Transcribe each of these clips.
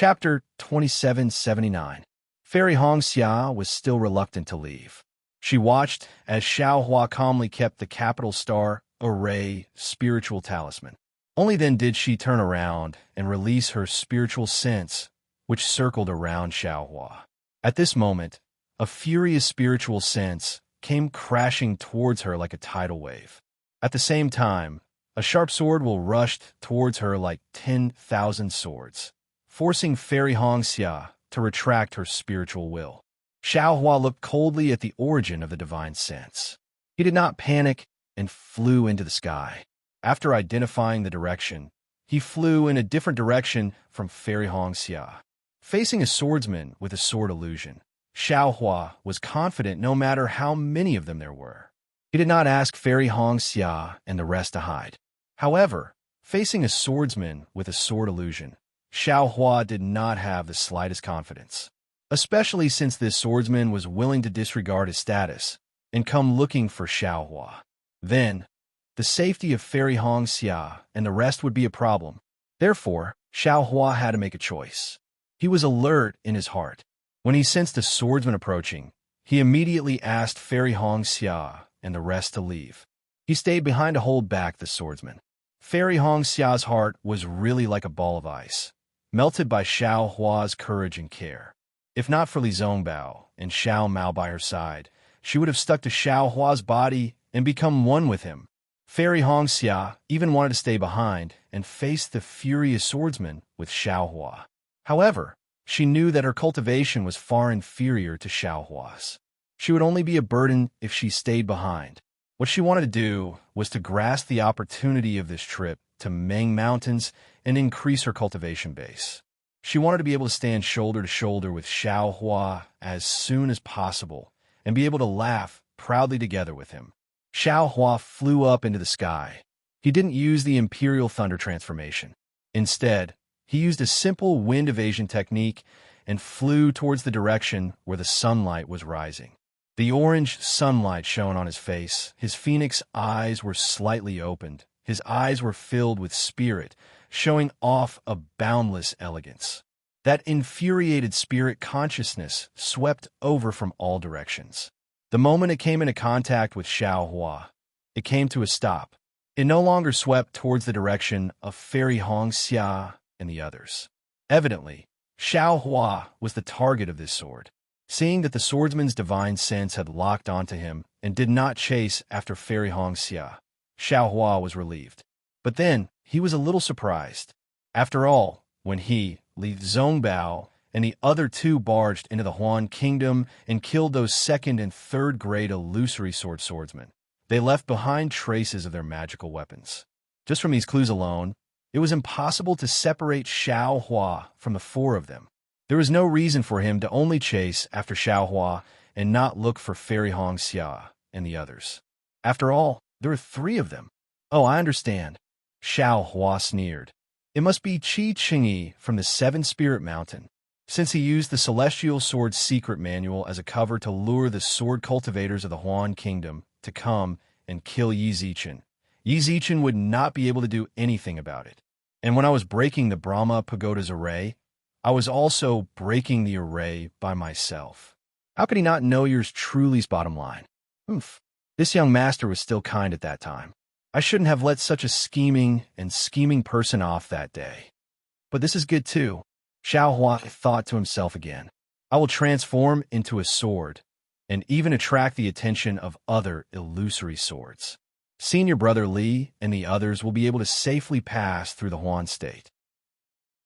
Chapter 2779. Fairy Hongxia was still reluctant to leave. She watched as Xiaohua calmly kept the capital star array spiritual talisman. Only then did she turn around and release her spiritual sense, which circled around Xiaohua. At this moment, a furious spiritual sense came crashing towards her like a tidal wave. At the same time, a sharp sword will rushed towards her like 10,000 swords, forcing Fairy Hongxia to retract her spiritual will. Xiaohua looked coldly at the origin of the divine sense. He did not panic and flew into the sky. After identifying the direction, he flew in a different direction from Fairy Hongxia. Facing a swordsman with a sword illusion, Xiaohua was confident no matter how many of them there were. He did not ask Fairy Hongxia and the rest to hide. However, facing a swordsman with a sword illusion, Xiaohua did not have the slightest confidence, especially since this swordsman was willing to disregard his status and come looking for Xiaohua. Then, the safety of Fairy Hongxia and the rest would be a problem. Therefore, Xiaohua had to make a choice. He was alert in his heart. When he sensed a swordsman approaching, he immediately asked Fairy Hongxia and the rest to leave. He stayed behind to hold back the swordsman. Fairy Hongxia's heart was really like a ball of ice, melted by Xiaohua's courage and care. If not for Li Zongbao and Xiao Mao by her side, she would have stuck to Xiaohua's body and become one with him. Fairy Hongxia even wanted to stay behind and face the furious swordsman with Xiaohua. However, she knew that her cultivation was far inferior to Xiaohua's. She would only be a burden if she stayed behind. What she wanted to do was to grasp the opportunity of this trip to Meng Mountains and increase her cultivation base. She wanted to be able to stand shoulder to shoulder with Xiaohua as soon as possible and be able to laugh proudly together with him. Xiaohua flew up into the sky. He didn't use the Imperial Thunder transformation. Instead, he used a simple wind evasion technique and flew towards the direction where the sunlight was rising. The orange sunlight shone on his face. His phoenix eyes were slightly opened. His eyes were filled with spirit, showing off a boundless elegance. That infuriated spirit consciousness swept over from all directions. The moment it came into contact with Xiaohua, it came to a stop. It no longer swept towards the direction of Fairy Hongxia and the others. Evidently, Xiaohua was the target of this sword. Seeing that the swordsman's divine sense had locked onto him and did not chase after Fairy Hongxia, Xiaohua was relieved. But then, he was a little surprised. After all, when he, Li Zongbao, and the other two barged into the Huan Kingdom and killed those second and third grade illusory swordsmen, they left behind traces of their magical weapons. Just from these clues alone, it was impossible to separate Xiaohua from the four of them. There was no reason for him to only chase after Xiaohua and not look for Fairy Hongxia and the others. After all, there were three of them. Oh, I understand. Xiaohua sneered. It must be Qi Qingyi from the Seven Spirit Mountain, since he used the Celestial Sword's secret manual as a cover to lure the sword cultivators of the Huan Kingdom to come and kill Yi Zichen. Yi Zichen would not be able to do anything about it. And when I was breaking the Brahma Pagoda's array, I was also breaking the array by myself. How could he not know yours truly's bottom line? This young master was still kind at that time. I shouldn't have let such a scheming person off that day. But this is good too. Xiaohua thought to himself again. I will transform into a sword and even attract the attention of other illusory swords. Senior brother Li and the others will be able to safely pass through the Huan state.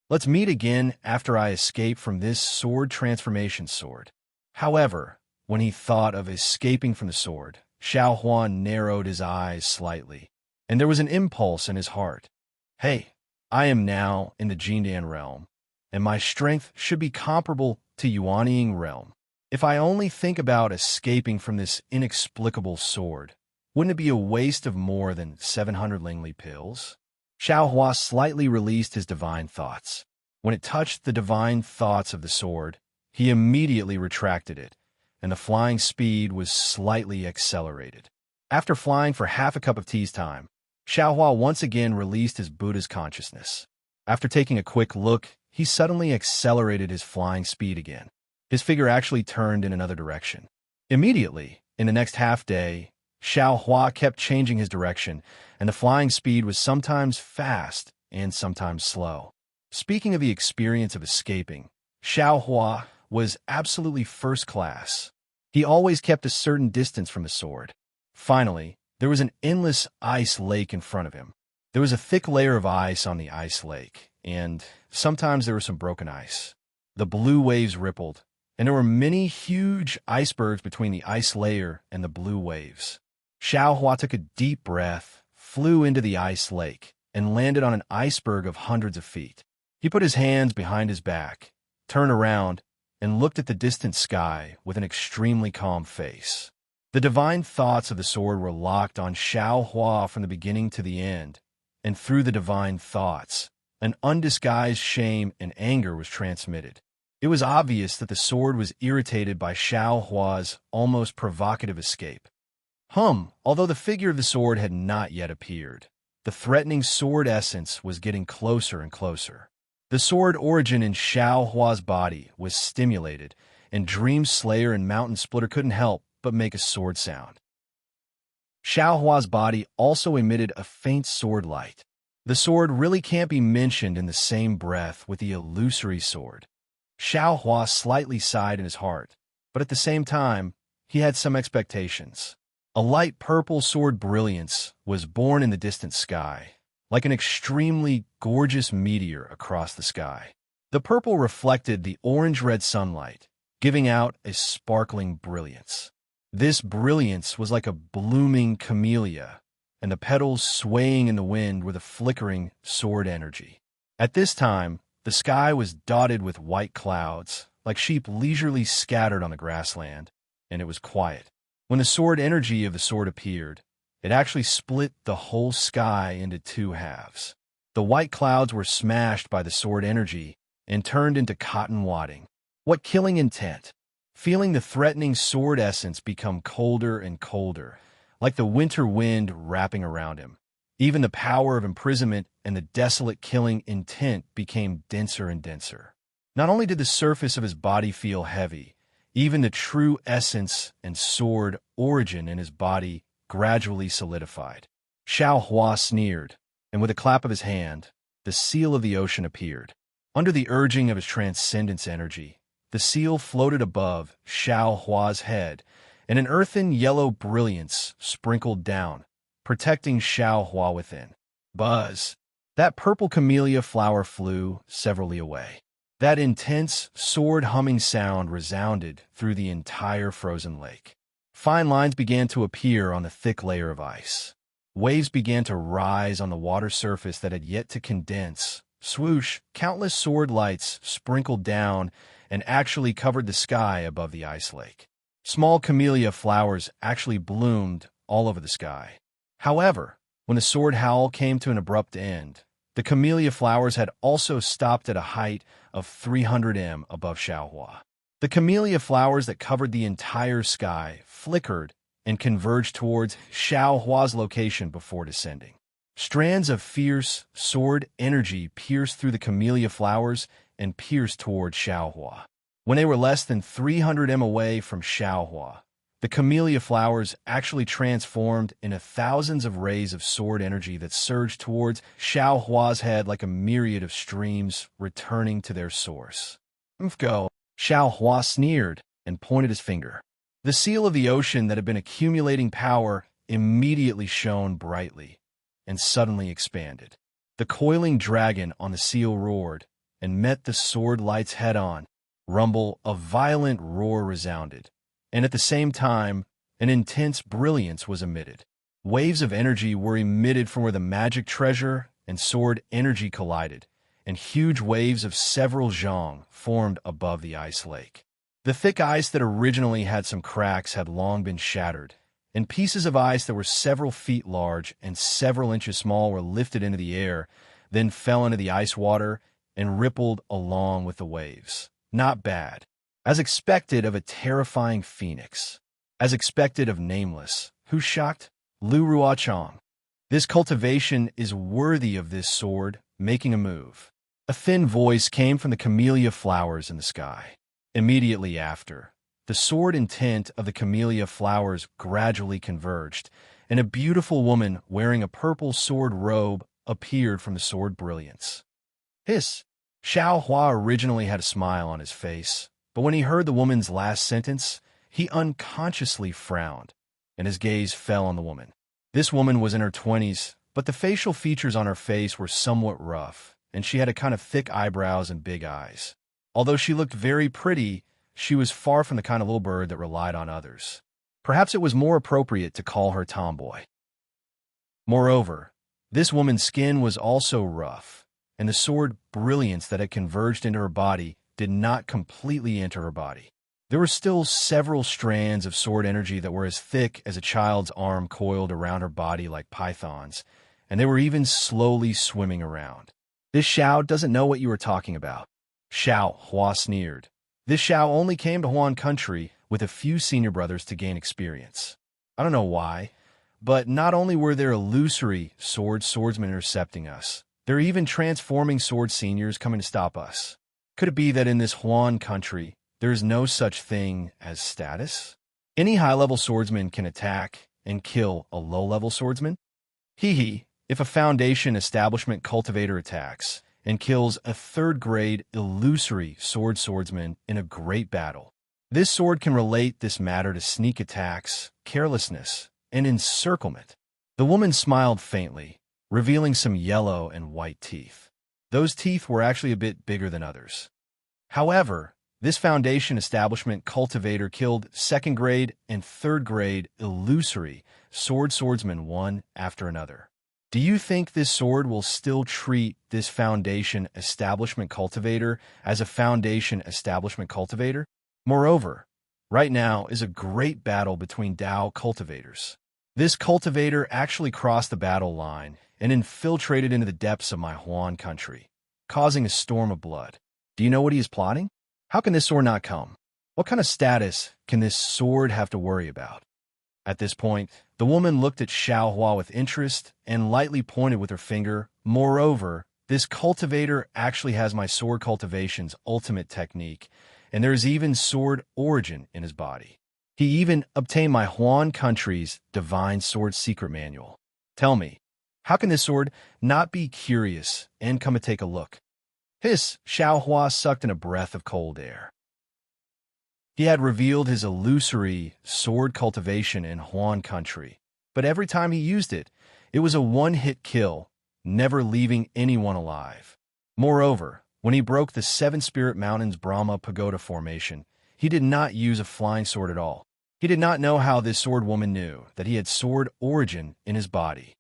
Let's meet again after I escape from this sword transformation sword. However, when he thought of escaping from the sword, Xiaohua narrowed his eyes slightly, and there was an impulse in his heart. Hey, I am now in the Jindan realm, and my strength should be comparable to Yuanying realm. If I only think about escaping from this inexplicable sword, wouldn't it be a waste of more than 700 Lingli pills? Xiaohua slightly released his divine thoughts. When it touched the divine thoughts of the sword, he immediately retracted it, and the flying speed was slightly accelerated. After flying for half a cup of tea's time, Xiaohua once again released his Buddha's consciousness. After taking a quick look, he suddenly accelerated his flying speed again. His figure actually turned in another direction. Immediately, in the next half-day, Xiao Hua kept changing his direction, and the flying speed was sometimes fast and sometimes slow. Speaking of the experience of escaping, Xiao Hua was absolutely first class. He always kept a certain distance from the sword. Finally, there was an endless ice lake in front of him. There was a thick layer of ice on the ice lake, and sometimes there was some broken ice. The blue waves rippled, and there were many huge icebergs between the ice layer and the blue waves. Xiao Hua took a deep breath, flew into the ice lake, and landed on an iceberg of hundreds of feet. He put his hands behind his back, turned around, and looked at the distant sky with an extremely calm face. The divine thoughts of the sword were locked on Xiao Hua from the beginning to the end, and through the divine thoughts, an undisguised shame and anger was transmitted. It was obvious that the sword was irritated by Xiao Hua's almost provocative escape. Although the figure of the sword had not yet appeared, the threatening sword essence was getting closer and closer. The sword origin in Xiao Hua's body was stimulated, and Dream Slayer and Mountain Splitter couldn't help but make a sword sound. Xiao Hua's body also emitted a faint sword light. The sword really can't be mentioned in the same breath with the illusory sword. Xiao Hua slightly sighed in his heart, but at the same time, he had some expectations. A light purple sword brilliance was born in the distant sky, like an extremely gorgeous meteor across the sky. The purple reflected the orange-red sunlight, giving out a sparkling brilliance. This brilliance was like a blooming camellia, and the petals swaying in the wind were the flickering sword energy. At this time, the sky was dotted with white clouds, like sheep leisurely scattered on the grassland, and it was quiet. When the sword energy of the sword appeared, it actually split the whole sky into two halves. The white clouds were smashed by the sword energy and turned into cotton wadding. What killing intent! Feeling the threatening sword essence become colder and colder, like the winter wind wrapping around him. Even the power of imprisonment and the desolate killing intent became denser and denser. Not only did the surface of his body feel heavy, even the true essence and sword origin in his body gradually solidified. Xiao Hua sneered, and with a clap of his hand, the seal of the ocean appeared. Under the urging of his transcendence energy, the seal floated above Xiao Hua's head, and an earthen yellow brilliance sprinkled down, protecting Xiao Hua within. Buzz! That purple camellia flower flew several li away. That intense, sword-humming sound resounded through the entire frozen lake. Fine lines began to appear on the thick layer of ice. Waves began to rise on the water surface that had yet to condense. Swoosh! Countless sword lights sprinkled down and actually covered the sky above the ice lake. Small camellia flowers actually bloomed all over the sky. However, when the sword howl came to an abrupt end, the camellia flowers had also stopped at a height of 300 m above Xiao Hua. The camellia flowers that covered the entire sky flickered and converged towards Xiao Hua's location before descending. Strands of fierce sword energy pierced through the camellia flowers and pierced toward Xiao Hua. When they were less than 300 m away from Xiao Hua, the camellia flowers actually transformed into thousands of rays of sword energy that surged towards Xiao Hua's head like a myriad of streams returning to their source. Go! Xiao Hua sneered and pointed his finger. The seal of the ocean that had been accumulating power immediately shone brightly and suddenly expanded. The coiling dragon on the seal roared and met the sword lights head-on. Rumble, a violent roar resounded, and at the same time, an intense brilliance was emitted. Waves of energy were emitted from where the magic treasure and sword energy collided, and huge waves of several zhang formed above the ice lake. The thick ice that originally had some cracks had long been shattered, and pieces of ice that were several feet large and several inches small were lifted into the air, then fell into the ice water and rippled along with the waves. Not bad. As expected of a terrifying phoenix. As expected of Nameless. Who's shocked? Lu Ruochang. This cultivation is worthy of this sword making a move. A thin voice came from the camellia flowers in the sky. Immediately after, the sword and tint of the camellia flowers gradually converged, and a beautiful woman wearing a purple sword robe appeared from the sword brilliance. Hiss! Xiao Hua originally had a smile on his face, but when he heard the woman's last sentence, he unconsciously frowned, and his gaze fell on the woman. This woman was in her 20s, but the facial features on her face were somewhat rough, and she had a kind of thick eyebrows and big eyes. Although she looked very pretty, she was far from the kind of little bird that relied on others. Perhaps it was more appropriate to call her tomboy. Moreover, this woman's skin was also rough, and the sword brilliance that had converged into her body did not completely enter her body. There were still several strands of sword energy that were as thick as a child's arm coiled around her body like pythons, and they were even slowly swimming around. This Xiao doesn't know what you are talking about. Xiao Hua sneered. This Xiao only came to Huan country with a few senior brothers to gain experience. I don't know why, but not only were there illusory swordsmen intercepting us, there are even transforming sword seniors coming to stop us. Could it be that in this Huan country, there is no such thing as status? Any high-level swordsman can attack and kill a low-level swordsman? If a Foundation establishment cultivator attacks and kills a third-grade illusory swordsman in a great battle, this sword can relate this matter to sneak attacks, carelessness, and encirclement. The woman smiled faintly, revealing some yellow and white teeth. Those teeth were actually a bit bigger than others. However, this Foundation establishment cultivator killed second-grade and third-grade illusory swordsmen one after another. Do you think this sword will still treat this Foundation establishment cultivator as a Foundation establishment cultivator? Moreover, right now is a great battle between Dao cultivators. This cultivator actually crossed the battle line and infiltrated into the depths of my Huan country, causing a storm of blood. Do you know what he is plotting? How can this sword not come? What kind of status can this sword have to worry about? At this point, the woman looked at Xiao Hua with interest and lightly pointed with her finger. Moreover, this cultivator actually has my sword cultivation's ultimate technique, and there is even sword origin in his body. He even obtained my Huan country's divine sword secret manual. Tell me, how can this sword not be curious and come and take a look? Hiss! Xiao Hua sucked in a breath of cold air. He had revealed his illusory sword cultivation in Huan country, but every time he used it, it was a one-hit kill, never leaving anyone alive. Moreover, when he broke the Seven Spirit Mountains Brahma Pagoda formation, he did not use a flying sword at all. He did not know how this sword woman knew that he had sword origin in his body.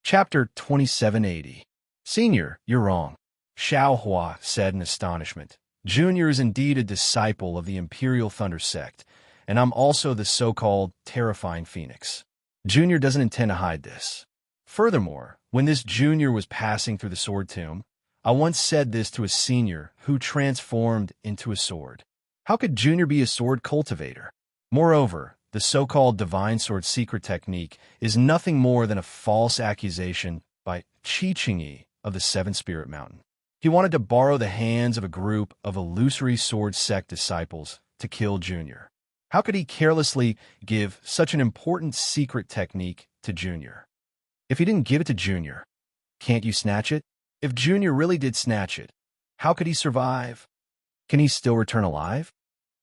Chapter 2780. Senior, you're wrong, Xiao Hua said in astonishment. Junior is indeed a disciple of the Imperial Thunder sect, and I'm also the so-called Terrifying Phoenix. Junior doesn't intend to hide this. Furthermore, when this Junior was passing through the sword tomb, I once said this to a senior who transformed into a sword. How could Junior be a sword cultivator? Moreover, the so-called divine sword secret technique is nothing more than a false accusation by Qi of the Seven Spirit Mountain. He wanted to borrow the hands of a group of illusory sword sect disciples to kill Junior. How could he carelessly give such an important secret technique to Junior? If he didn't give it to Junior, can't you snatch it? If Junior really did snatch it, how could he survive? Can he still return alive?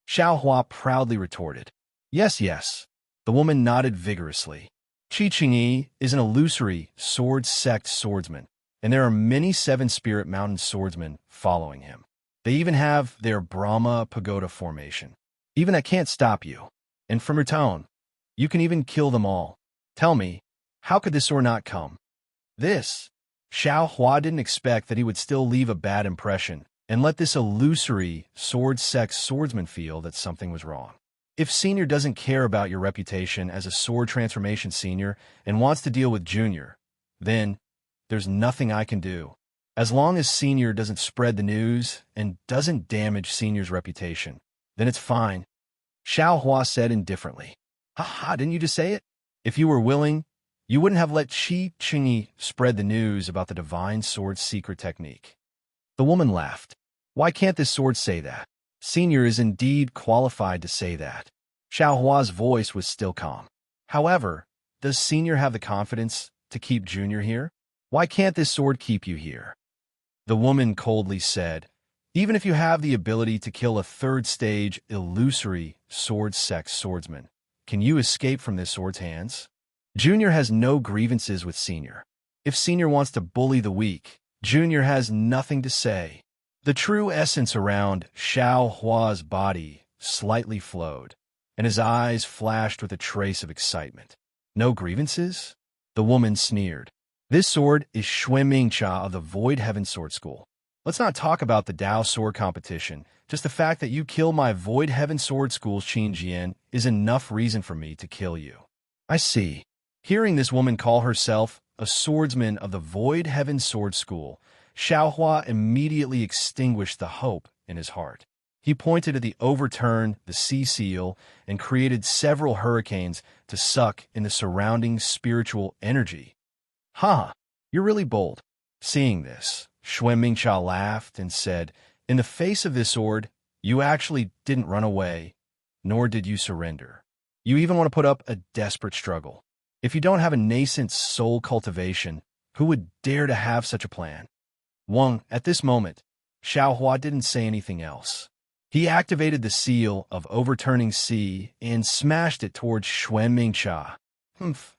Xiao Hua proudly retorted. Yes. The woman nodded vigorously. Qi is an illusory sword sect swordsman, and there are many Seven Spirit Mountain swordsmen following him. They even have their Brahma Pagoda formation. Even that can't stop you. And from your tone, you can even kill them all. Tell me, how could this sword not come? This. Xiao Hua didn't expect that he would still leave a bad impression and let this illusory sword sect swordsman feel that something was wrong. If Senior doesn't care about your reputation as a sword transformation senior and wants to deal with Junior, then there's nothing I can do. As long as Senior doesn't spread the news and doesn't damage Senior's reputation, then it's fine. Xiao Hua said indifferently. Ha, didn't you just say it? If you were willing, you wouldn't have let Qi Qingyi spread the news about the divine sword's secret technique. The woman laughed. Why can't this sword say that? Senior is indeed qualified to say that. Xiao Hua's voice was still calm. However, does Senior have the confidence to keep Junior here? Why can't this sword keep you here? The woman coldly said, even if you have the ability to kill a third-stage illusory sword-sex swordsman, can you escape from this sword's hands? Junior has no grievances with Senior. If Senior wants to bully the weak, Junior has nothing to say. The true essence around Xiao Hua's body slightly flowed, and his eyes flashed with a trace of excitement. No grievances? The woman sneered. This sword is Xuemingcha of the Void Heaven Sword School. Let's not talk about the Dao sword competition. Just the fact that you kill my Void Heaven Sword School's Qin Jian is enough reason for me to kill you. I see. Hearing this woman call herself a swordsman of the Void Heaven Sword School, Xiao Hua immediately extinguished the hope in his heart. He pointed to the overturned, the sea seal, and created several hurricanes to suck in the surrounding spiritual energy. Ha! You're really bold. Seeing this, Xuemingcha laughed and said, in the face of this sword, you actually didn't run away, nor did you surrender. You even want to put up a desperate struggle. If you don't have a nascent soul cultivation, who would dare to have such a plan? Wang, at this moment, Xiao Hua didn't say anything else. He activated the seal of overturning sea and smashed it towards Xuemingcha.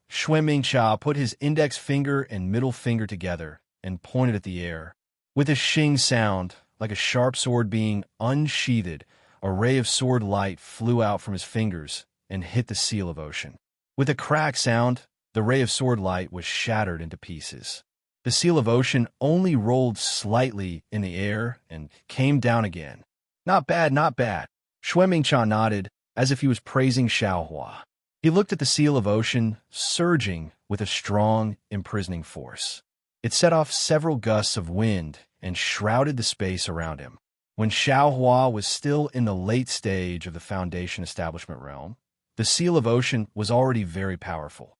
Xuemingcha put his index finger and middle finger together and pointed at the air. With a shing sound, like a sharp sword being unsheathed, a ray of sword light flew out from his fingers and hit the seal of ocean. With a crack sound, the ray of sword light was shattered into pieces. The seal of ocean only rolled slightly in the air and came down again. Not bad, not bad. Xuemingcha nodded, as if he was praising Xiao Hua. He looked at the seal of ocean, surging with a strong, imprisoning force. It set off several gusts of wind and shrouded the space around him. When Xiao Hua was still in the late stage of the Foundation Establishment realm, the seal of ocean was already very powerful.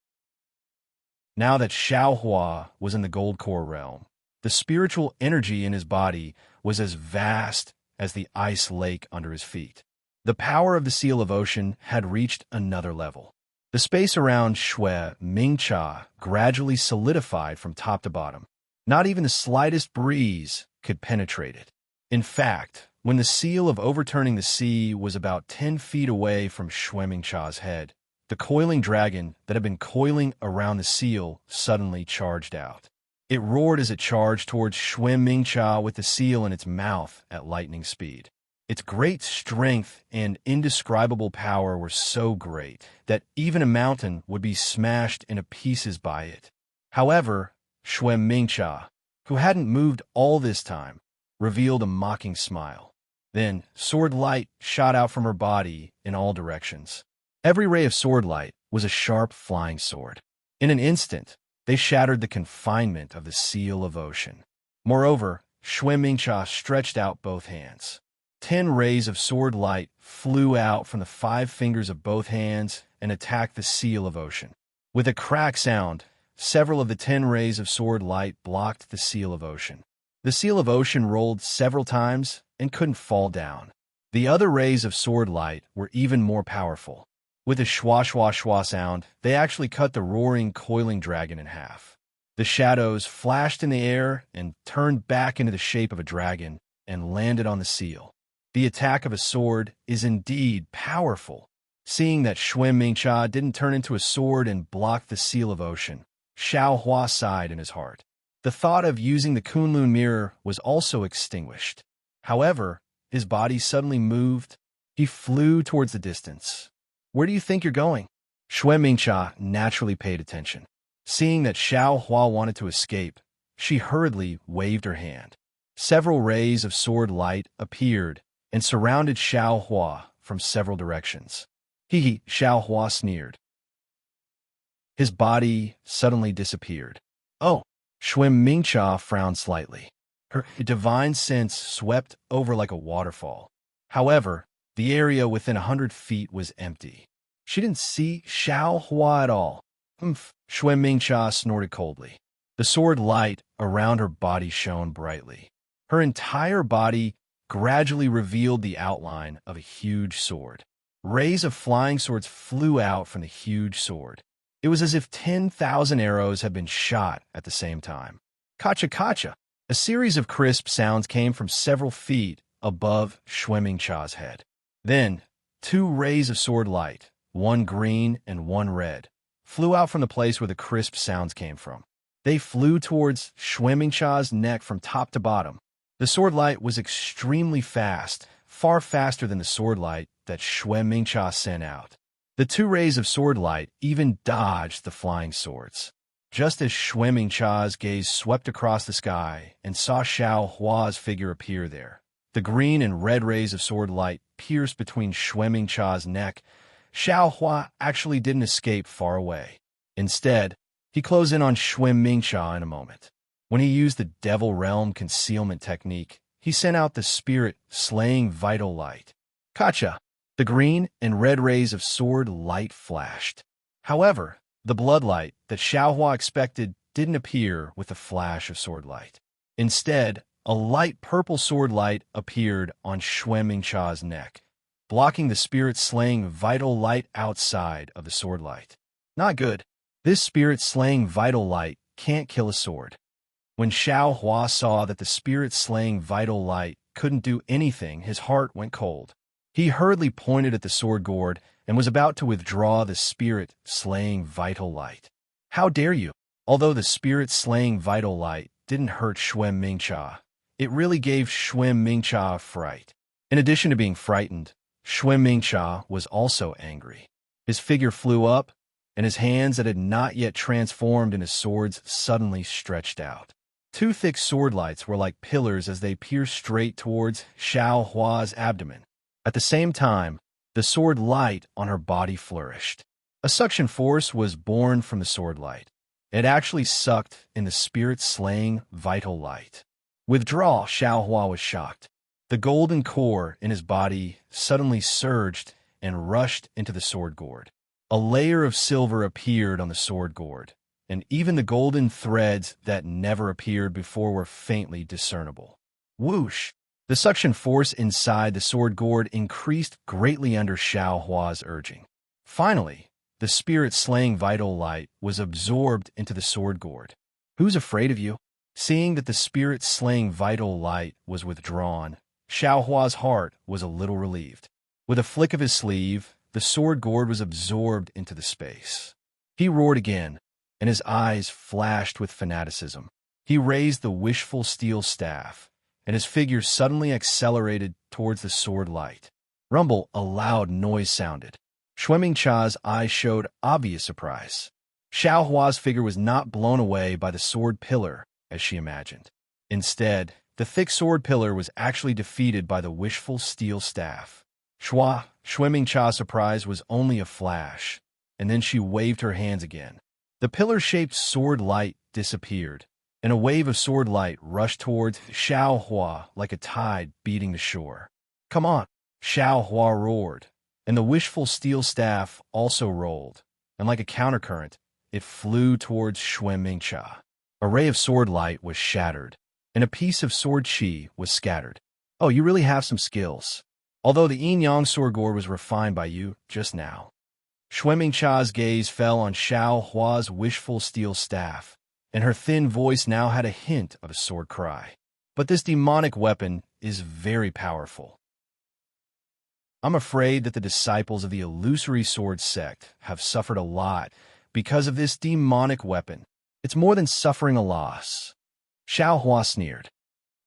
Now that Xiao Hua was in the Gold Core realm, the spiritual energy in his body was as vast as the ice lake under his feet. The power of the seal of ocean had reached another level. The space around Xuemingcha gradually solidified from top to bottom. Not even the slightest breeze could penetrate it. In fact, when the seal of overturning the sea was about 10 feet away from Xuemingcha's head, the coiling dragon that had been coiling around the seal suddenly charged out. It roared as it charged towards Xuemingcha with the seal in its mouth at lightning speed. Its great strength and indescribable power were so great that even a mountain would be smashed into pieces by it. However, Xuemingcha, who hadn't moved all this time, revealed a mocking smile. Then, sword light shot out from her body in all directions. Every ray of sword light was a sharp flying sword. In an instant, they shattered the confinement of the seal of ocean. Moreover, Xuemingcha stretched out both hands. 10 rays of sword light flew out from the 5 fingers of both hands and attacked the seal of ocean. With a crack sound, several of the 10 rays of sword light blocked the seal of ocean. The seal of ocean rolled several times and couldn't fall down. The other rays of sword light were even more powerful. With a schwa-schwa-schwa sound, they actually cut the roaring, coiling dragon in half. The shadows flashed in the air and turned back into the shape of a dragon and landed on the seal. The attack of a sword is indeed powerful. Seeing that Xuemingcha didn't turn into a sword and block the seal of ocean, Xiao Hua sighed in his heart. The thought of using the Kunlun mirror was also extinguished. However, his body suddenly moved. He flew towards the distance. Where do you think you're going? Xuemingcha naturally paid attention. Seeing that Xiao Hua wanted to escape, she hurriedly waved her hand. Several rays of sword light appeared and surrounded Xiao Hua from several directions. Xiao Hua sneered. His body suddenly disappeared. Oh, Xuemingcha frowned slightly. Her divine sense swept over like a waterfall. However, the area within 100 feet was empty. She didn't see Xiao Hua at all. Humph, Shui Mingcha snorted coldly. The sword light around her body shone brightly. Her entire body gradually revealed the outline of a huge sword. Rays of flying swords flew out from the huge sword. It was as if 10,000 arrows had been shot at the same time. Kacha kacha! A series of crisp sounds came from several feet above Shui Mingcha's head. Then, two rays of sword light, one green and one red, flew out from the place where the crisp sounds came from. They flew towards Shui Mingcha's neck from top to bottom. The sword light was extremely fast, far faster than the sword light that Shui Mingcha sent out. The two rays of sword light even dodged the flying swords. Just as Shui Mingcha's gaze swept across the sky and saw Xiao Hua's figure appear there, the green and red rays of sword light pierced between Shui Mingcha's neck. Xiao Hua actually didn't escape far away. Instead, he closed in on Shui Mingcha in a moment. When he used the Devil Realm concealment technique, he sent out the spirit-slaying vital light. Kacha! The green and red rays of sword light flashed. However, the blood light that Xiao Hua expected didn't appear with the flash of sword light. Instead, a light purple sword light appeared on Shui Mingcha's neck, blocking the spirit-slaying vital light outside of the sword light. Not good. This spirit-slaying vital light can't kill a sword. When Xiao Hua saw that the spirit-slaying vital light couldn't do anything, his heart went cold. He hurriedly pointed at the sword gourd and was about to withdraw the spirit-slaying vital light. How dare you! Although the spirit-slaying vital light didn't hurt Shui Mingcha, it really gave Shui Mingcha a fright. In addition to being frightened, Shui Mingcha was also angry. His figure flew up, and his hands that had not yet transformed into swords suddenly stretched out. Two thick sword lights were like pillars as they pierced straight towards Xiao Hua's abdomen. At the same time, the sword light on her body flourished. A suction force was born from the sword light. It actually sucked in the spirit-slaying vital light. Withdrawal, Xiao Hua was shocked. The golden core in his body suddenly surged and rushed into the sword gourd. A layer of silver appeared on the sword gourd, and even the golden threads that never appeared before were faintly discernible. Whoosh! The suction force inside the sword gourd increased greatly under Xiao Hua's urging. Finally, the spirit-slaying vital light was absorbed into the sword gourd. Who's afraid of you? Seeing that the spirit-slaying vital light was withdrawn, Xiao Hua's heart was a little relieved. With a flick of his sleeve, the sword gourd was absorbed into the space. He roared again, and his eyes flashed with fanaticism. He raised the wishful steel staff, and his figure suddenly accelerated towards the sword light. Rumble, a loud noise sounded. Shui Mingcha's eyes showed obvious surprise. Xiao Hua's figure was not blown away by the sword pillar, as she imagined. Instead, the thick sword pillar was actually defeated by the wishful steel staff. Shui Mingcha's surprise was only a flash, and then she waved her hands again. The pillar-shaped sword light disappeared, and a wave of sword light rushed towards Xiao Hua like a tide beating the shore. Come on! Xiao Hua roared, and the wishful steel staff also rolled, and like a countercurrent, it flew towards Shui Mingcha. A ray of sword light was shattered, and a piece of sword chi was scattered. Oh, you really have some skills. Although the yin-yang sword gourd was refined by you just now. Shui Mingcha's gaze fell on Xiao Hua's wishful steel staff, and her thin voice now had a hint of a sword cry. But this demonic weapon is very powerful. I'm afraid that the disciples of the illusory sword sect have suffered a lot because of this demonic weapon. It's more than suffering a loss. Xiao Hua sneered.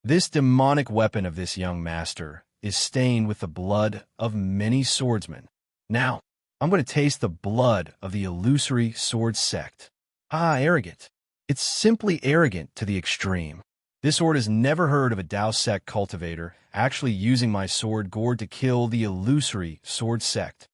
This demonic weapon of this young master is stained with the blood of many swordsmen. Now, I'm going to taste the blood of the illusory sword sect. Ah, arrogant. It's simply arrogant to the extreme. This sword has never heard of a Dao sect cultivator actually using my sword gourd to kill the illusory sword sect.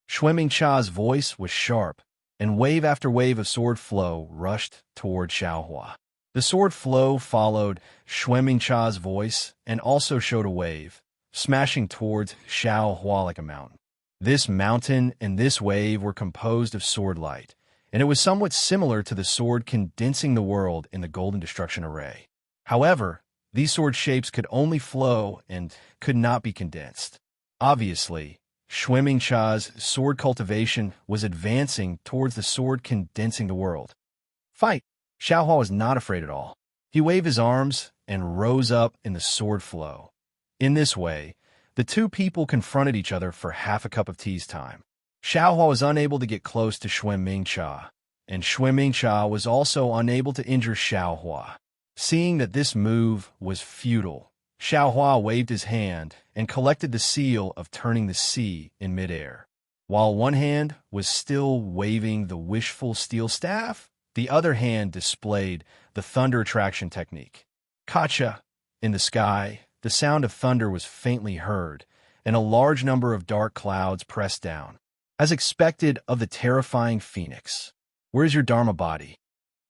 Shui Mingcha's voice was sharp, and wave after wave of sword flow rushed toward Xiao Hua. The sword flow followed Shui Mingcha's voice and also showed a wave, smashing towards Xiao Hua like a mountain. This mountain and this wave were composed of sword light, and it was somewhat similar to the sword condensing the world in the Golden Destruction Array. However, these sword shapes could only flow and could not be condensed. Obviously, Xue Mingcha's sword cultivation was advancing towards the sword condensing the world. Fight! Xiaohua was not afraid at all. He waved his arms and rose up in the sword flow. In this way, the two people confronted each other for half a cup of tea's time. Xiaohua was unable to get close to Xue Mingcha, and Xue Mingcha was also unable to injure Xiaohua. Seeing that this move was futile, Xiaohua waved his hand and collected the seal of turning the sea in midair. While one hand was still waving the wishful steel staff, the other hand displayed the thunder attraction technique. Kacha! In the sky, the sound of thunder was faintly heard, and a large number of dark clouds pressed down. As expected of the terrifying phoenix. Where's your Dharma body?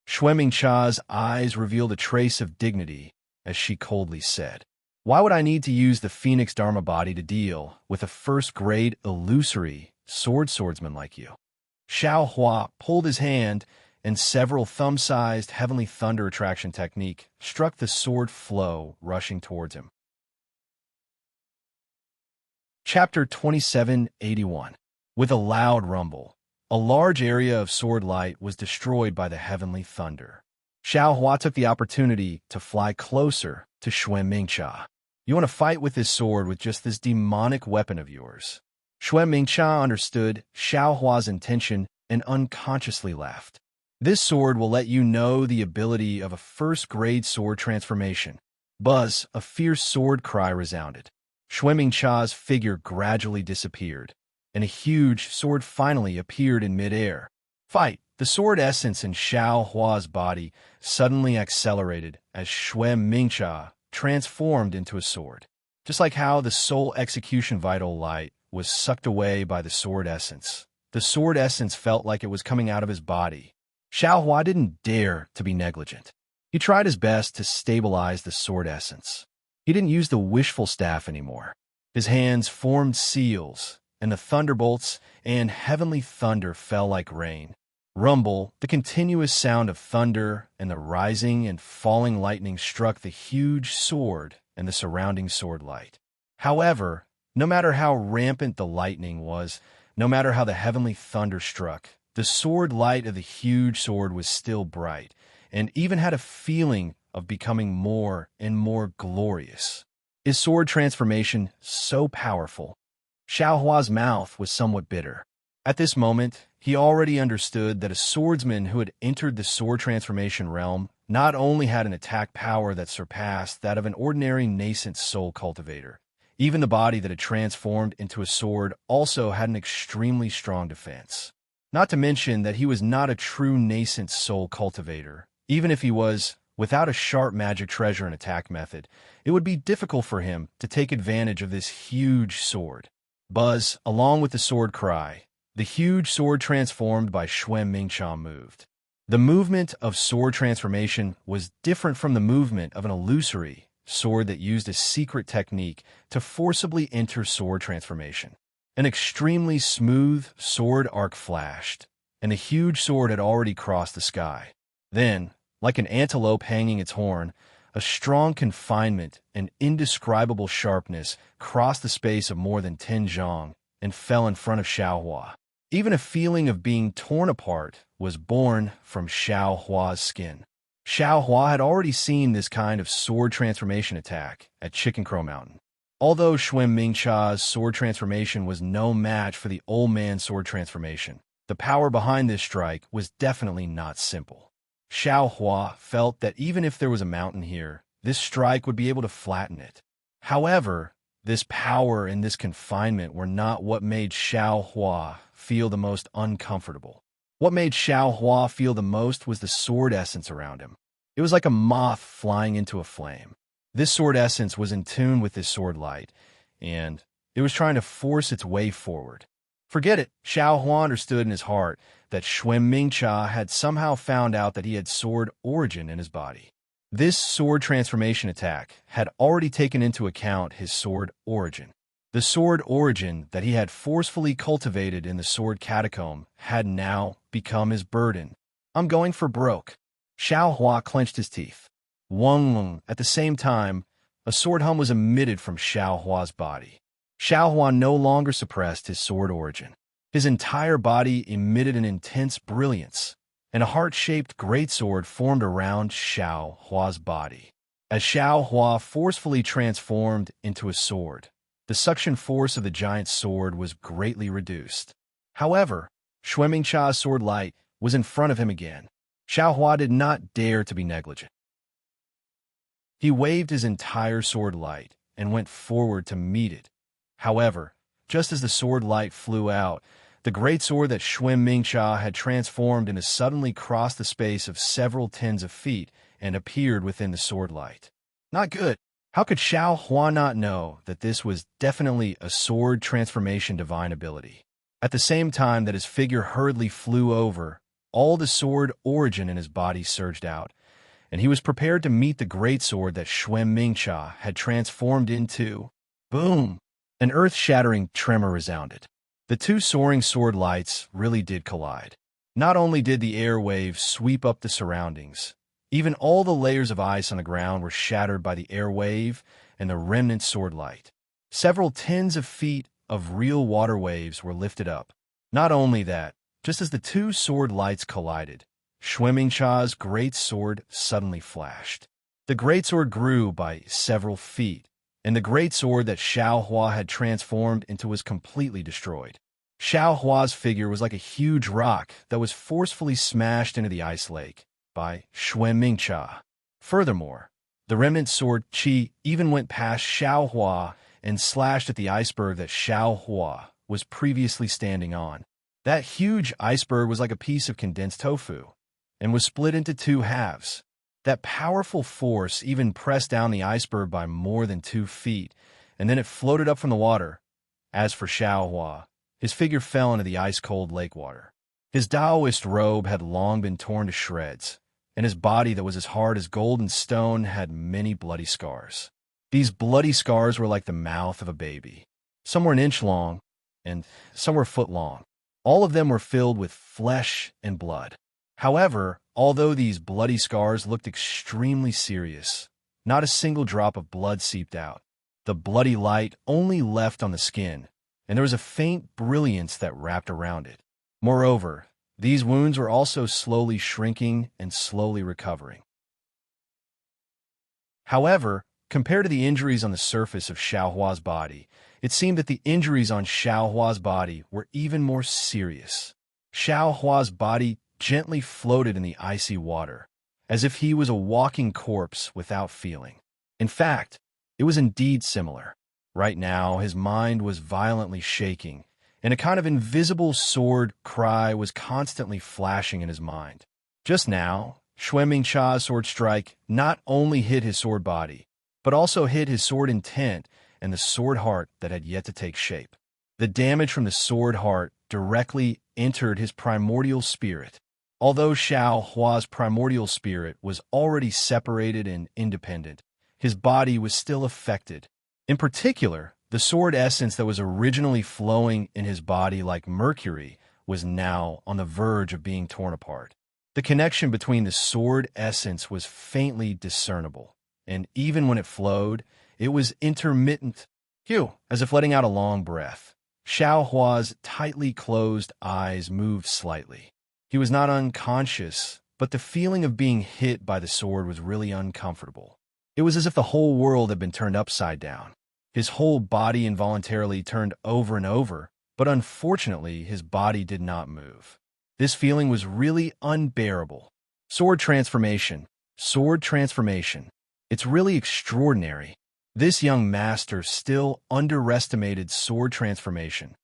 Xue Mingcha's eyes revealed a trace of dignity as she coldly said, "Why would I need to use the Phoenix Dharma body to deal with a first-grade illusory swordsman like you?" Xiaohua pulled his hand, and several thumb-sized heavenly thunder attraction technique struck the sword flow rushing towards him. Chapter 2781. With a loud rumble, a large area of sword light was destroyed by the heavenly thunder. Xiaohua took the opportunity to fly closer to Xue Mingcha. "You want to fight with this sword with just this demonic weapon of yours?" Xue Mingcha understood Xiaohua's intention and unconsciously laughed. "This sword will let you know the ability of a first-grade sword transformation." Buzz, a fierce sword cry resounded. Xue Mingcha's figure gradually disappeared, and a huge sword finally appeared in midair. Fight! The sword essence in Xiaohua's body suddenly accelerated as Xue Mingcha transformed into a sword. Just like how the soul execution vital light was sucked away by the sword essence, the sword essence felt like it was coming out of his body. Xiaohua didn't dare to be negligent. He tried his best to stabilize the sword essence. He didn't use the wishful staff anymore. His hands formed seals, and the thunderbolts and heavenly thunder fell like rain. Rumble, the continuous sound of thunder and the rising and falling lightning struck the huge sword and the surrounding sword light. However, no matter how rampant the lightning was, no matter how the heavenly thunder struck, the sword light of the huge sword was still bright, and even had a feeling of becoming more and more glorious. Is sword transformation so powerful? Xiaohua's mouth was somewhat bitter. At this moment, he already understood that a swordsman who had entered the sword transformation realm not only had an attack power that surpassed that of an ordinary nascent soul cultivator, even the body that had transformed into a sword also had an extremely strong defense. Not to mention that he was not a true nascent soul cultivator. Even if he was, without a sharp magic treasure and attack method, it would be difficult for him to take advantage of this huge sword. Buzz, along with the sword cry, the huge sword transformed by Xue Mingcha moved. The movement of sword transformation was different from the movement of an illusory sword that used a secret technique to forcibly enter sword transformation. An extremely smooth sword arc flashed, and the huge sword had already crossed the sky. Then, like an antelope hanging its horn, a strong confinement and indescribable sharpness crossed the space of more than 10 zhang and fell in front of Xiaohua. Even a feeling of being torn apart was born from Xiaohua's skin. Xiaohua had already seen this kind of sword transformation attack at Chicken Crow Mountain. Although Xue Mingcha's sword transformation was no match for the old man's sword transformation, the power behind this strike was definitely not simple. Xiaohua felt that even if there was a mountain here, this strike would be able to flatten it. However, this power and this confinement were not what made Xiaohua feel the most uncomfortable. What made Xiaohua feel the most was the sword essence around him. It was like a moth flying into a flame. This sword essence was in tune with this sword light, and it was trying to force its way forward. Forget it, Xiaohua understood in his heart that Xue Mingcha had somehow found out that he had sword origin in his body. This sword transformation attack had already taken into account his sword origin. The sword origin that he had forcefully cultivated in the sword catacomb had now become his burden. I'm going for broke. Xiao Hua clenched his teeth. Wong. At the same time, a sword hum was emitted from Xiao Hua's body. Xiao Hua no longer suppressed his sword origin. His entire body emitted an intense brilliance, and a heart-shaped greatsword formed around Xiao Hua's body. As Xiao Hua forcefully transformed into a sword, the suction force of the giant sword was greatly reduced. However, Shui Mingcha's sword light was in front of him again. Xiao Hua did not dare to be negligent. He waved his entire sword light and went forward to meet it. However, just as the sword light flew out, the great sword that Shui Mingcha had transformed into suddenly crossed the space of several tens of feet and appeared within the sword light. Not good. How could Xiao Hua not know that this was definitely a sword transformation divine ability? At the same time that his figure hurriedly flew over, all the sword origin in his body surged out, and he was prepared to meet the great sword that Shui Mingcha had transformed into. Boom! An earth-shattering tremor resounded. The two soaring sword lights really did collide. Not only did the air waves sweep up the surroundings, even all the layers of ice on the ground were shattered by the air wave and the remnant sword light. Several tens of feet of real water waves were lifted up. Not only that, just as the two sword lights collided, Shui Mingcha's great sword suddenly flashed. The great sword grew by several feet, and the great sword that Xiao Hua had transformed into was completely destroyed. Xiao Hua's figure was like a huge rock that was forcefully smashed into the ice lake by Shui Mingcha. Furthermore, the remnant sword Qi even went past Xiao Hua and slashed at the iceberg that Xiao Hua was previously standing on. That huge iceberg was like a piece of condensed tofu and was split into two halves. That powerful force even pressed down the iceberg by more than 2 feet, and then it floated up from the water. As for Xiao Hua, his figure fell into the ice-cold lake water. His Taoist robe had long been torn to shreds, and his body that was as hard as golden stone had many bloody scars. These bloody scars were like the mouth of a baby. Some were an inch long, and some were a foot long. All of them were filled with flesh and blood. However, although these bloody scars looked extremely serious, not a single drop of blood seeped out. The bloody light only left on the skin, and there was a faint brilliance that wrapped around it. Moreover, these wounds were also slowly shrinking and slowly recovering. However, compared to the injuries on the surface of Xiao Hua's body, it seemed that the injuries on Xiao Hua's body were even more serious. Xiao Hua's body gently floated in the icy water, as if he was a walking corpse without feeling. In fact, it was indeed similar. Right now, his mind was violently shaking, and a kind of invisible sword cry was constantly flashing in his mind. Just now, Shui Mingcha's sword strike not only hit his sword body, but also hit his sword intent and the sword heart that had yet to take shape. The damage from the sword heart directly entered his primordial spirit. Although Xiao Hua's primordial spirit was already separated and independent, his body was still affected. In particular, the sword essence that was originally flowing in his body like mercury was now on the verge of being torn apart. The connection between the sword essence was faintly discernible, and even when it flowed, it was intermittent, as if letting out a long breath. Xiao Hua's tightly closed eyes moved slightly. He was not unconscious, but the feeling of being hit by the sword was really uncomfortable. It was as if the whole world had been turned upside down. His whole body involuntarily turned over and over, but unfortunately his body did not move. This feeling was really unbearable. Sword transformation. Sword transformation. It's really extraordinary. This young master still underestimated sword transformation.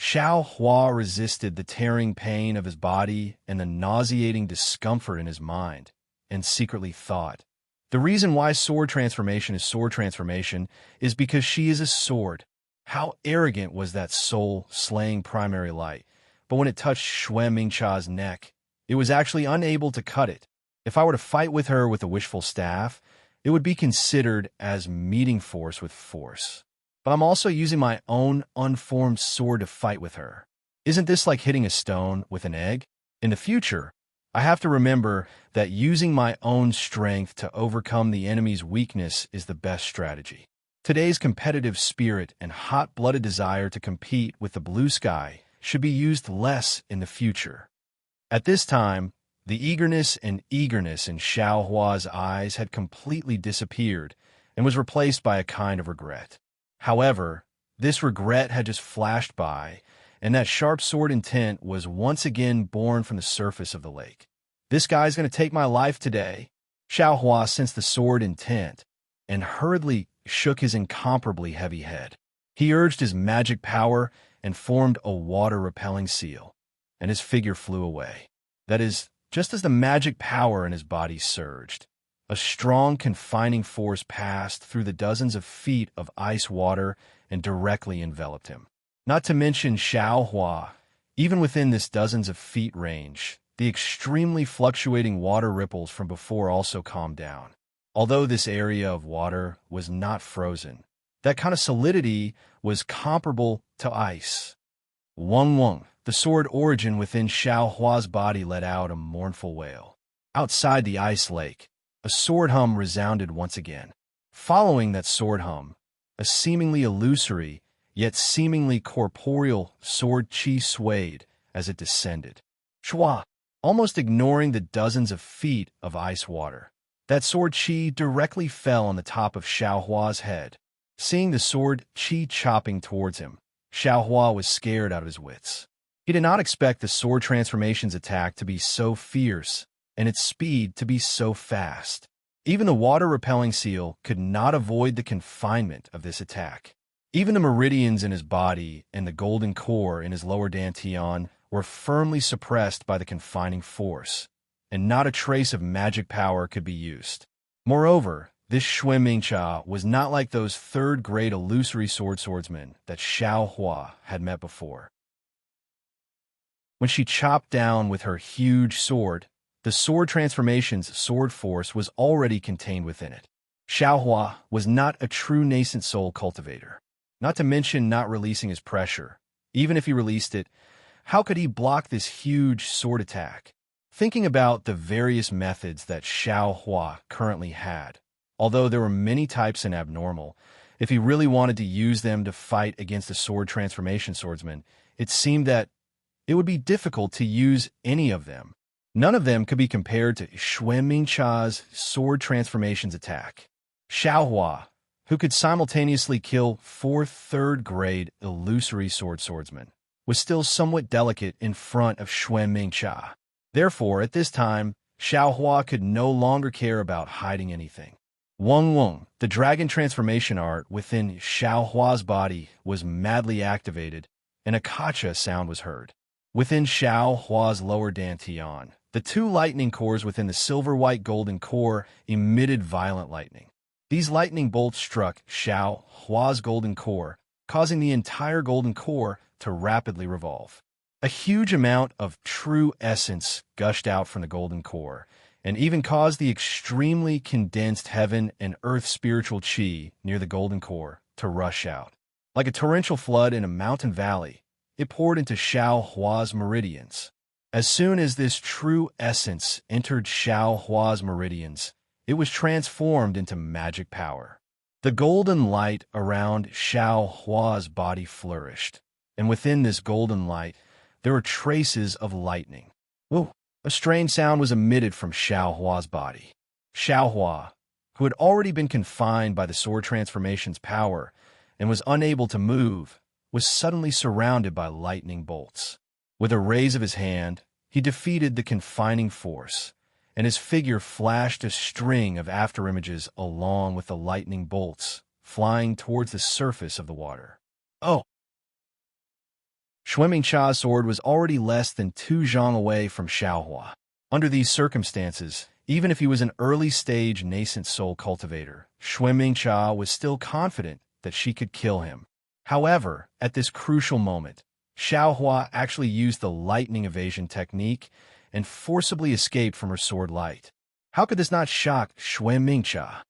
Xiao Hua resisted the tearing pain of his body and the nauseating discomfort in his mind, and secretly thought, the reason why sword transformation is because she is a sword. How arrogant was that soul-slaying primary light, but when it touched Shui Mingcha's neck, it was actually unable to cut it. If I were to fight with her with a wishful staff, it would be considered as meeting force with force. but I'm also using my own unformed sword to fight with her. Isn't this like hitting a stone with an egg? In the future, I have to remember that using my own strength to overcome the enemy's weakness is the best strategy. Today's competitive spirit and hot-blooded desire to compete with the blue sky should be used less in the future. At this time, the eagerness in Xiao Hua's eyes had completely disappeared and was replaced by a kind of regret. However, this regret had just flashed by, and that sharp sword intent was once again born from the surface of the lake. This guy's going to take my life today. Xiao Hua sensed the sword intent and hurriedly shook his incomparably heavy head. He urged his magic power and formed a water-repelling seal, and his figure flew away. That is, just as the magic power in his body surged, a strong confining force passed through the dozens of feet of ice water and directly enveloped him. Not to mention Xiao Hua, even within this dozens of feet range, the extremely fluctuating water ripples from before also calmed down. Although this area of water was not frozen, that kind of solidity was comparable to ice. Wung Wung, the sword origin within Xiao Hua's body, let out a mournful wail. Outside the ice lake, a sword hum resounded once again. Following that sword hum, a seemingly illusory, yet seemingly corporeal sword chi swayed as it descended. Chua, almost ignoring the dozens of feet of ice water. That sword chi directly fell on the top of Xiao Hua's head. Seeing the sword chi chopping towards him, Xiao Hua was scared out of his wits. He did not expect the sword transformation's attack to be so fierce and its speed to be so fast. Even the water-repelling seal could not avoid the confinement of this attack. Even the meridians in his body and the golden core in his lower dantian were firmly suppressed by the confining force, and not a trace of magic power could be used. Moreover, this Xue Mingcha was not like those third-grade illusory swordsmen that Xiao Hua had met before. When she chopped down with her huge sword, the sword transformation's sword force was already contained within it. Xiao Hua was not a true nascent soul cultivator, not to mention not releasing his pressure. Even if he released it, how could he block this huge sword attack? Thinking about the various methods that Xiao Hua currently had, although there were many types and abnormal, if he really wanted to use them to fight against the sword transformation swordsman, it seemed that it would be difficult to use any of them. None of them could be compared to Xue Mingcha's sword transformations attack. Xiao Hua, who could simultaneously kill 4 third-grade illusory swordsmen, was still somewhat delicate in front of Xue Mingcha. Therefore, at this time, Xiao Hua could no longer care about hiding anything. Wung Wung, the dragon transformation art within Xiao Hua's body, was madly activated, and a kacha sound was heard. Within Xiao Hua's lower dantian, the 2 lightning cores within the silver-white golden core emitted violent lightning. These lightning bolts struck Xiao Hua's golden core, causing the entire golden core to rapidly revolve. A huge amount of true essence gushed out from the golden core, and even caused the extremely condensed heaven and earth spiritual chi near the golden core to rush out. Like a torrential flood in a mountain valley, it poured into Xiao Hua's meridians. As soon as this true essence entered Xiao Hua's meridians, it was transformed into magic power. The golden light around Xiao Hua's body flourished, and within this golden light, there were traces of lightning. Whoa! A strange sound was emitted from Xiao Hua's body. Xiao Hua, who had already been confined by the sword transformation's power and was unable to move, was suddenly surrounded by lightning bolts. With a raise of his hand, he defeated the confining force, and his figure flashed a string of afterimages along with the lightning bolts, flying towards the surface of the water. Oh! Xue Mingcha's sword was already less than 2 zhang away from Xiao Hua. Under these circumstances, even if he was an early-stage nascent soul cultivator, Xue Mingcha was still confident that she could kill him. However, at this crucial moment, Xiao Hua actually used the lightning evasion technique and forcibly escaped from her sword light. How could this not shock Xue Mingcha?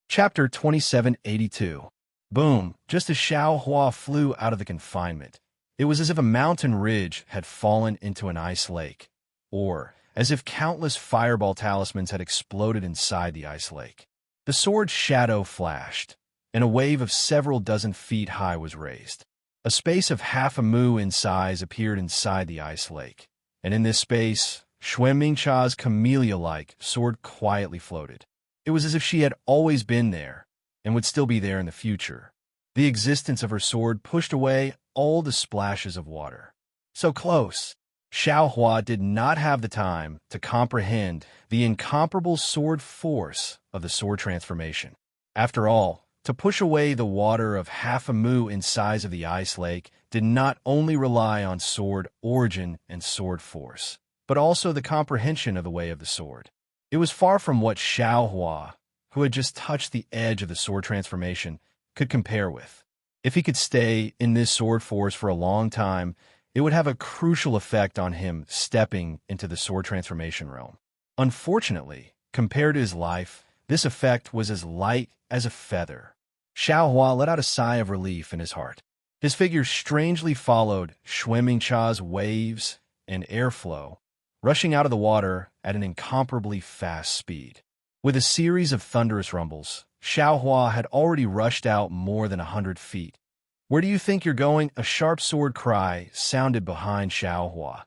Chapter 2782. Boom! Just as Xiao Hua flew out of the confinement, it was as if a mountain ridge had fallen into an ice lake, or as if countless fireball talismans had exploded inside the ice lake. The sword's shadow flashed, and a wave of several dozen feet high was raised. A space of half a mu in size appeared inside the ice lake, and in this space, Xue Mingcha's camellia-like sword quietly floated. It was as if she had always been there, and would still be there in the future. The existence of her sword pushed away all the splashes of water. So close! Xiao Hua did not have the time to comprehend the incomparable sword force of the sword transformation. After all, to push away the water of half a mu in size of the ice lake did not only rely on sword origin and sword force, but also the comprehension of the way of the sword. It was far from what Xiao Hua, who had just touched the edge of the sword transformation, could compare with. If he could stay in this sword force for a long time, it would have a crucial effect on him stepping into the sword transformation realm. Unfortunately, compared to his life, this effect was as light as a feather. Xiao Hua let out a sigh of relief in his heart. His figure strangely followed Xue Mingcha's waves and airflow, rushing out of the water at an incomparably fast speed. With a series of thunderous rumbles, Xiao Hua had already rushed out more than 100 feet. "Where do you think you're going?" A sharp sword cry sounded behind Xiao Hua,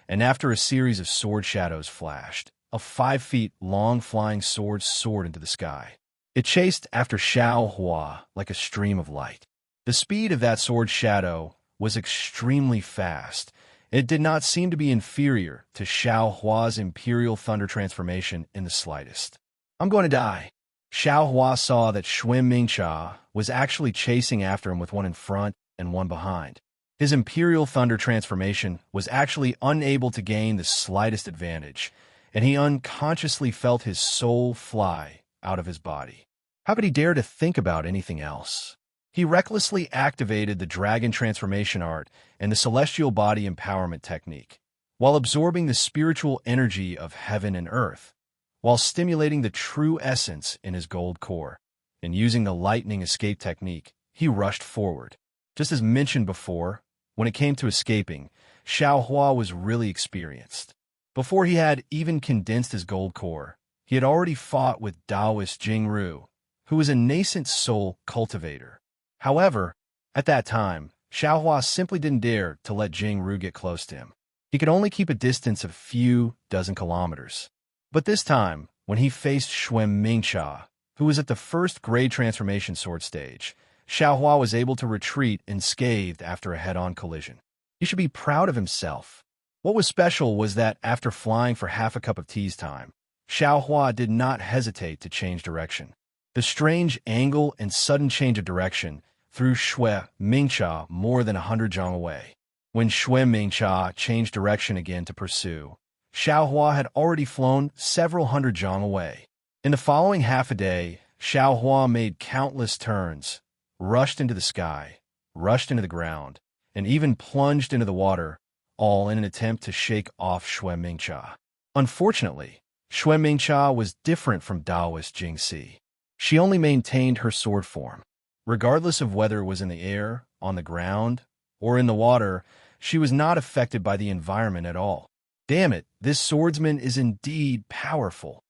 and after a series of sword shadows flashed, a 5-feet-long flying sword soared into the sky. It chased after Xiao Hua like a stream of light. The speed of that sword shadow was extremely fast. It did not seem to be inferior to Xiao Hua's Imperial Thunder transformation in the slightest. "I'm going to die." Xiao Hua saw that Xue Mingcha was actually chasing after him with one in front and one behind. His Imperial Thunder transformation was actually unable to gain the slightest advantage, and he unconsciously felt his soul fly out of his body. How could he dare to think about anything else? He recklessly activated the Dragon Transformation Art and the Celestial Body Empowerment Technique, while absorbing the spiritual energy of heaven and earth, while stimulating the true essence in his gold core, and using the lightning escape technique, he rushed forward. Just as mentioned before, when it came to escaping, Xiao Hua was really experienced. Before he had even condensed his gold core, he had already fought with Taoist Jingru, who was a nascent soul cultivator. However, at that time, Xiao Hua simply didn't dare to let Jingru get close to him. He could only keep a distance of a few dozen kilometers. But this time, when he faced Xue Mingcha, who was at the first grade transformation sword stage, Xiao Hua was able to retreat unscathed after a head-on collision. He should be proud of himself. What was special was that after flying for half a cup of tea's time, Xiao Hua did not hesitate to change direction. The strange angle and sudden change of direction threw Xue Mingcha more than 100 zhang away. When Xue Mingcha changed direction again to pursue, Xiao Hua had already flown several hundred zhang away. In the following half a day, Xiao Hua made countless turns, rushed into the sky, rushed into the ground, and even plunged into the water, all in an attempt to shake off Xue Mingcha. Unfortunately, Xue Mingcha was different from Taoist Jingxi. She only maintained her sword form. Regardless of whether it was in the air, on the ground, or in the water, she was not affected by the environment at all. Damn it, this swordsman is indeed powerful.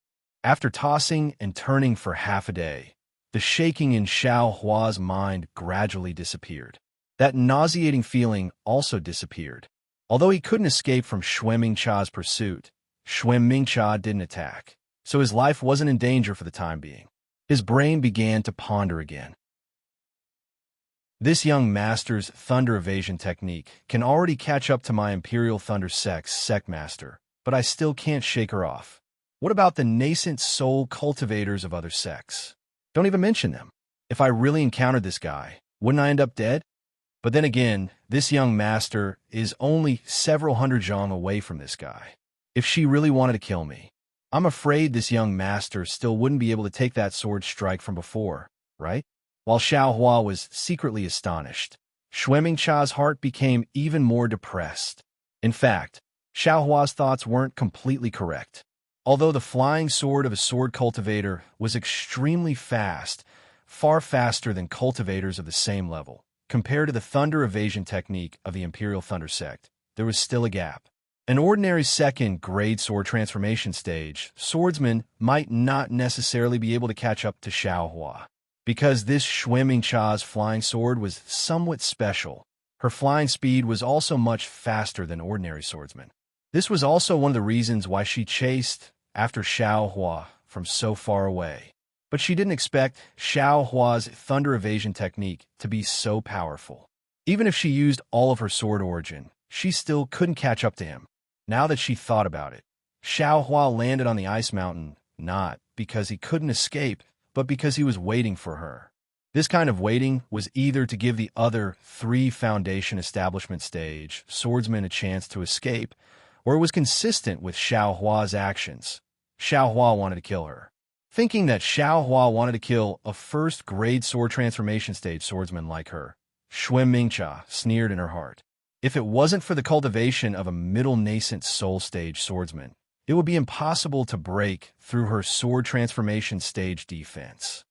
After tossing and turning for half a day, the shaking in Xiao Hua's mind gradually disappeared. That nauseating feeling also disappeared. Although he couldn't escape from Xue Mingcha's pursuit, Xue Mingcha didn't attack, so his life wasn't in danger for the time being. His brain began to ponder again. This young master's thunder evasion technique can already catch up to my Imperial Thunder sect master, but I still can't shake her off. What about the nascent soul cultivators of other sects? Don't even mention them. If I really encountered this guy, wouldn't I end up dead? But then again, this young master is only several hundred zhang away from this guy. If she really wanted to kill me, I'm afraid this young master still wouldn't be able to take that sword strike from before, right? While Xiao Hua was secretly astonished, Xue Mingcha's heart became even more depressed. In fact, Xiao Hua's thoughts weren't completely correct. Although the flying sword of a sword cultivator was extremely fast, far faster than cultivators of the same level, compared to the thunder evasion technique of the Imperial Thunder Sect, there was still a gap. An ordinary second-grade sword transformation stage swordsman might not necessarily be able to catch up to Xiao Hua. Because this Xue Mingcha's flying sword was somewhat special, her flying speed was also much faster than ordinary swordsmen. This was also one of the reasons why she chased after Xiao Hua from so far away. But she didn't expect Xiao Hua's thunder evasion technique to be so powerful. Even if she used all of her sword origin, she still couldn't catch up to him. Now that she thought about it, Xiao Hua landed on the ice mountain not because he couldn't escape, but because he was waiting for her. This kind of waiting was either to give the other 3 Foundation Establishment stage swordsmen a chance to escape, or it was consistent with Xiao Hua's actions. Xiao Hua wanted to kill her. Thinking that Xiao Hua wanted to kill a first-grade sword transformation stage swordsman like her, Xue Mingcha sneered in her heart. If it wasn't for the cultivation of a middle nascent soul stage swordsman, it would be impossible to break through her sword transformation stage defense.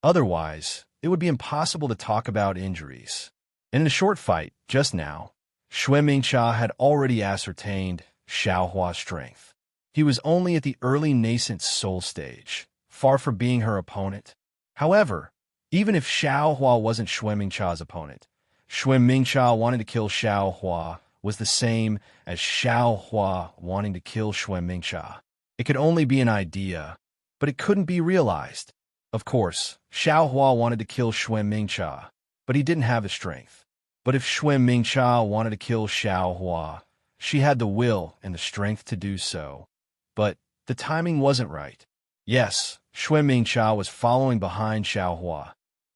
Otherwise, it would be impossible to talk about injuries. And in a short fight, just now, Xue Mingcha had already ascertained Xiao Hua's strength. He was only at the early nascent soul stage, far from being her opponent. However, even if Xiao Hua wasn't Xue Mingcha's opponent, Xue Mingcha wanting to kill Xiao Hua was the same as Xiao Hua wanting to kill Xue Mingcha. It could only be an idea, but it couldn't be realized. Of course, Xiao Hua wanted to kill Xue Mingcha, but he didn't have the strength. But if Xue Mingcha wanted to kill Xiao Hua, she had the will and the strength to do so. But the timing wasn't right. Yes, Xue Mingcha was following behind Xiao Hua,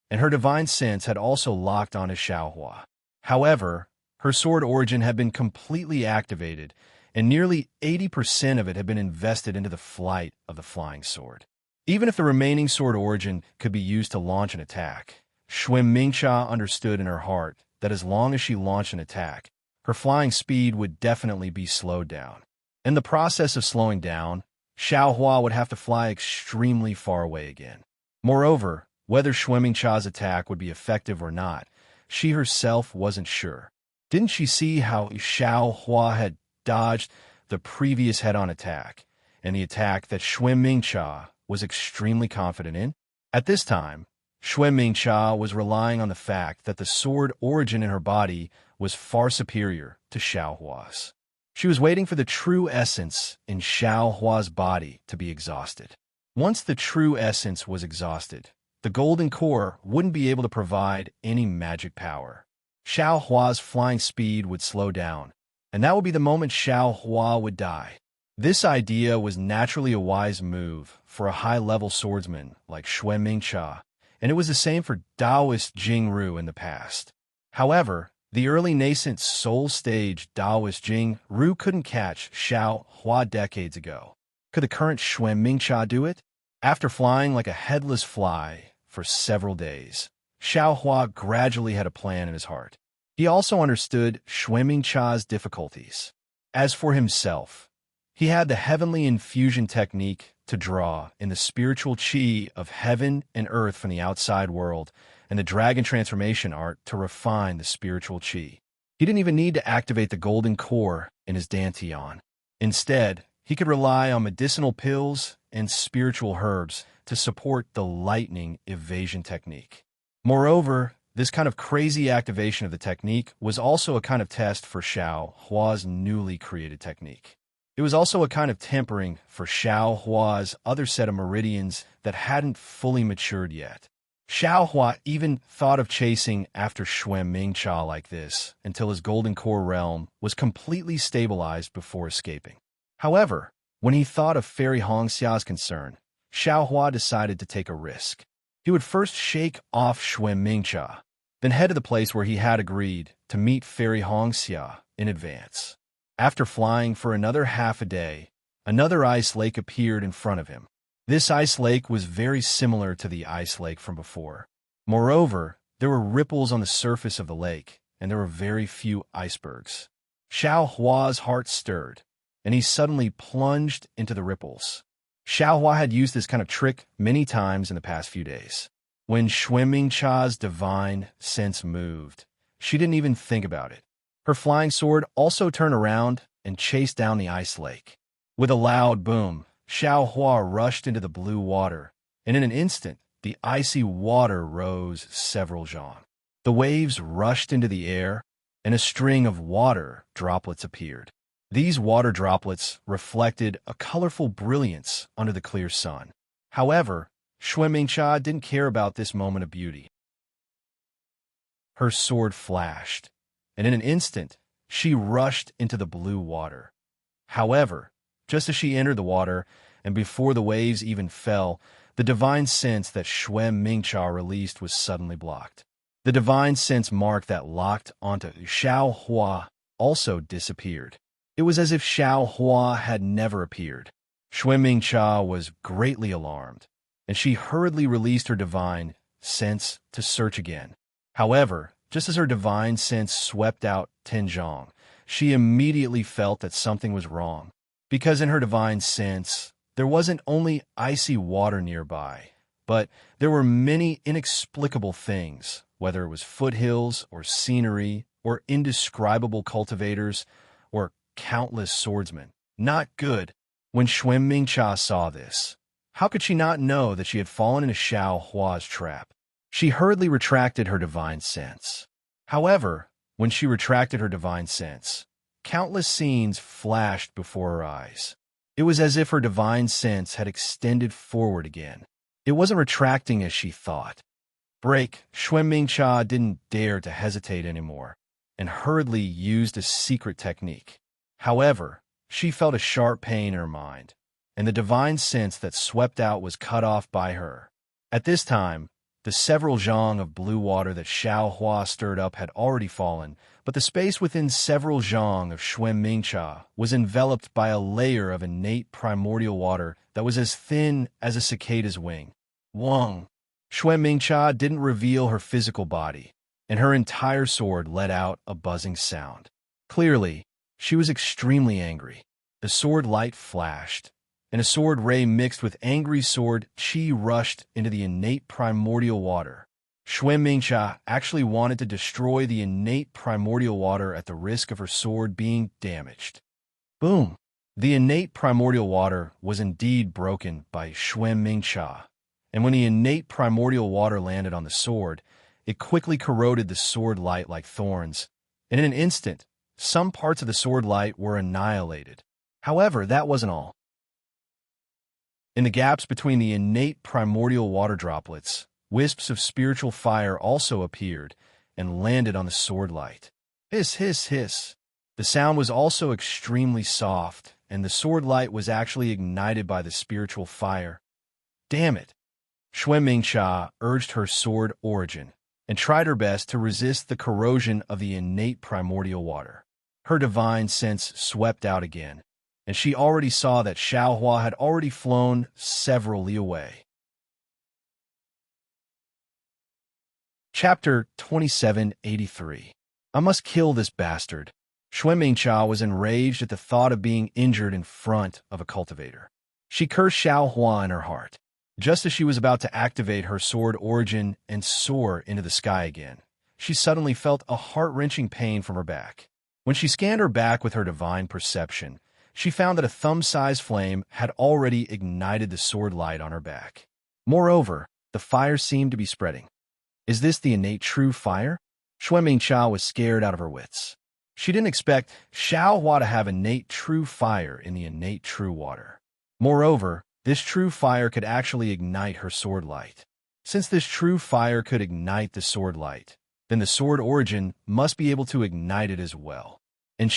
and her divine sense had also locked onto Xiao Hua. However, her sword origin had been completely activated, and nearly 80% of it had been invested into the flight of the flying sword. Even if the remaining sword origin could be used to launch an attack, Xue Mingcha understood in her heart that as long as she launched an attack, her flying speed would definitely be slowed down. In the process of slowing down, Xiao Hua would have to fly extremely far away again. Moreover, whether Xue Mingcha's attack would be effective or not, she herself wasn't sure. Didn't she see how Xiao Hua had dodged the previous head-on attack, and the attack that Xue Mingcha was extremely confident in? At this time, Xue Mingcha was relying on the fact that the sword origin in her body was far superior to Xiao Hua's. She was waiting for the true essence in Xiao Hua's body to be exhausted. Once the true essence was exhausted, the golden core wouldn't be able to provide any magic power. Xiao Hua's flying speed would slow down, and that would be the moment Xiao Hua would die. This idea was naturally a wise move for a high-level swordsman like Xue Mingcha, and it was the same for Taoist Jingru in the past. However, the early nascent soul stage Taoist Jingru couldn't catch Xiao Hua decades ago. Could the current Xue Mingcha do it? After flying like a headless fly for several days, Xiao Hua gradually had a plan in his heart. He also understood Xue Mingcha's difficulties. As for himself, he had the heavenly infusion technique to draw in the spiritual chi of heaven and earth from the outside world, and the dragon transformation art to refine the spiritual chi. He didn't even need to activate the golden core in his dantian. Instead, he could rely on medicinal pills and spiritual herbs to support the lightning evasion technique. Moreover, this kind of crazy activation of the technique was also a kind of test for Xiao Hua's newly created technique. It was also a kind of tempering for Xiao Hua's other set of meridians that hadn't fully matured yet. Xiao Hua even thought of chasing after Xue Mingcha like this until his golden core realm was completely stabilized before escaping. However, when he thought of Fairy Hongxia's concern, Xiao Hua decided to take a risk. He would first shake off Xue Mingcha, then head to the place where he had agreed to meet Fairy Hongxia in advance. After flying for another half a day, another ice lake appeared in front of him. This ice lake was very similar to the ice lake from before. Moreover, there were ripples on the surface of the lake, and there were very few icebergs. Xiao Hua's heart stirred. and he suddenly plunged into the ripples. Xiaohua had used this kind of trick many times in the past few days. When Xue Mingcha's divine sense moved, she didn't even think about it. Her flying sword also turned around and chased down the ice lake. With a loud boom, Xiaohua rushed into the blue water, and in an instant, the icy water rose several zhang. The waves rushed into the air, and a string of water droplets appeared. These water droplets reflected a colorful brilliance under the clear sun. However, Xue Mingcha didn't care about this moment of beauty. Her sword flashed, and in an instant, she rushed into the blue water. However, just as she entered the water, and before the waves even fell, the divine sense that Xue Mingcha released was suddenly blocked. The divine sense mark that locked onto Xiaohua also disappeared. It was as if Xiaohua had never appeared. Xue Mingcha was greatly alarmed, and she hurriedly released her divine sense to search again. However, just as her divine sense swept out Tenjiang, she immediately felt that something was wrong. Because in her divine sense, there wasn't only icy water nearby, but there were many inexplicable things, whether it was foothills or scenery or indescribable cultivators or countless swordsmen. Not good. When Xue Mingcha saw this, how could she not know that she had fallen into Xiaohua's trap? She hurriedly retracted her divine sense. However, when she retracted her divine sense, countless scenes flashed before her eyes. It was as if her divine sense had extended forward again. It wasn't retracting as she thought. Break, Xue Mingcha didn't dare to hesitate anymore, and hurriedly used a secret technique. However, she felt a sharp pain in her mind, and the divine sense that swept out was cut off by her. At this time, the several zhang of blue water that Xiaohua stirred up had already fallen, but the space within several zhang of Xue Mingcha was enveloped by a layer of innate primordial water that was as thin as a cicada's wing. Wang! Xue Mingcha didn't reveal her physical body, and her entire sword let out a buzzing sound. Clearly, she was extremely angry. The sword light flashed, and a sword ray mixed with angry sword chi rushed into the innate primordial water. Xue Mingcha actually wanted to destroy the innate primordial water at the risk of her sword being damaged. Boom! The innate primordial water was indeed broken by Xue Mingcha, and when the innate primordial water landed on the sword, it quickly corroded the sword light like thorns, and in an instant, some parts of the sword light were annihilated. However, that wasn't all. In the gaps between the innate primordial water droplets, wisps of spiritual fire also appeared and landed on the sword light. Hiss, hiss, hiss. The sound was also extremely soft, and the sword light was actually ignited by the spiritual fire. Damn it! Xue Mingcha urged her sword origin and tried her best to resist the corrosion of the innate primordial water. Her divine sense swept out again, and she already saw that Xiaohua had already flown several li away. Chapter 2783. I must kill this bastard. Xue Mingcha was enraged at the thought of being injured in front of a cultivator. She cursed Xiaohua in her heart. Just as she was about to activate her sword origin and soar into the sky again, she suddenly felt a heart-wrenching pain from her back. When she scanned her back with her divine perception, she found that a thumb-sized flame had already ignited the sword light on her back. Moreover, the fire seemed to be spreading. Is this the innate true fire? Xue Mingcha was scared out of her wits. She didn't expect Xiaohua to have innate true fire in the innate true water. Moreover, this true fire could actually ignite her sword light. Since this true fire could ignite the sword light, then the sword origin must be able to ignite it as well. And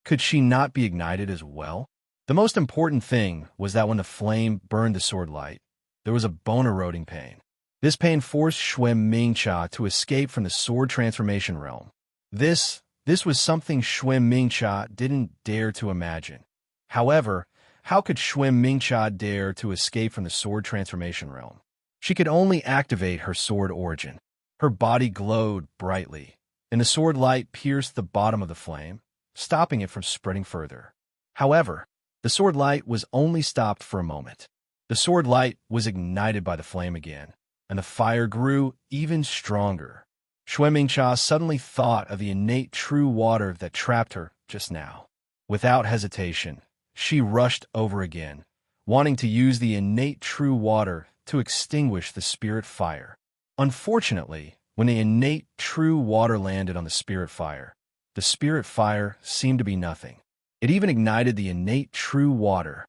could she not be ignited as well? The most important thing was that when the flame burned the sword light, there was a bone-eroding pain. This pain forced Xue Mingcha to escape from the sword transformation realm. This was something Xue Mingcha didn't dare to imagine. However, how could Xue Mingcha dare to escape from the sword transformation realm? She could only activate her sword origin. Her body glowed brightly, and the sword light pierced the bottom of the flame, stopping it from spreading further. However, the sword light was only stopped for a moment. The sword light was ignited by the flame again, and the fire grew even stronger. Xue Mingcha suddenly thought of the innate true water that trapped her just now. Without hesitation, she rushed over again, wanting to use the innate true water to extinguish the spirit fire. Unfortunately, when the innate true water landed on the spirit fire seemed to be nothing. It even ignited the innate true water.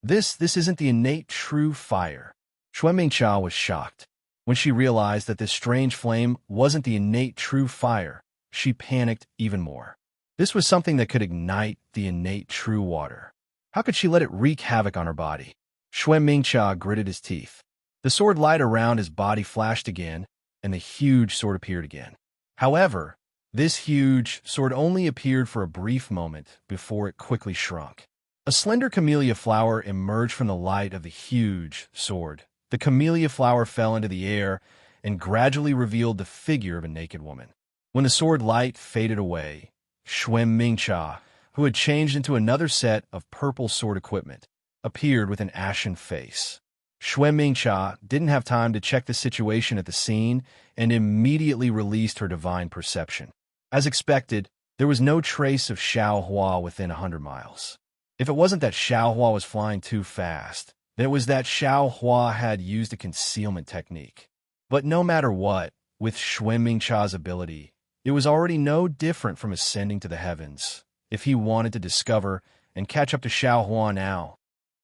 This isn't the innate true fire. Xue Mingcha was shocked. When she realized that this strange flame wasn't the innate true fire, she panicked even more. This was something that could ignite the innate true water. How could she let it wreak havoc on her body? Xue Mingcha gritted his teeth. The sword light around his body flashed again, and the huge sword appeared again. However, this huge sword only appeared for a brief moment before it quickly shrunk. A slender camellia flower emerged from the light of the huge sword. The camellia flower fell into the air and gradually revealed the figure of a naked woman. When the sword light faded away, Xue Mingcha, who had changed into another set of purple sword equipment, appeared with an ashen face. Xue Mingcha didn't have time to check the situation at the scene and immediately released her divine perception. As expected, there was no trace of Xiaohua within 100 miles. If it wasn't that Xiaohua was flying too fast, then it was that Xiaohua had used a concealment technique. But no matter what, with Xue Mingcha's ability, it was already no different from ascending to the heavens. If he wanted to discover and catch up to Xiaohua now,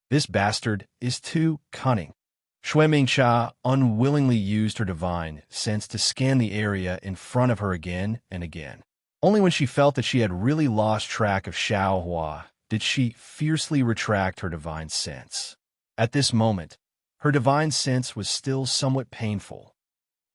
this bastard is too cunning. Xue Mingcha unwillingly used her divine sense to scan the area in front of her again and again. Only when she felt that she had really lost track of Xiaohua did she fiercely retract her divine sense. At this moment, her divine sense was still somewhat painful.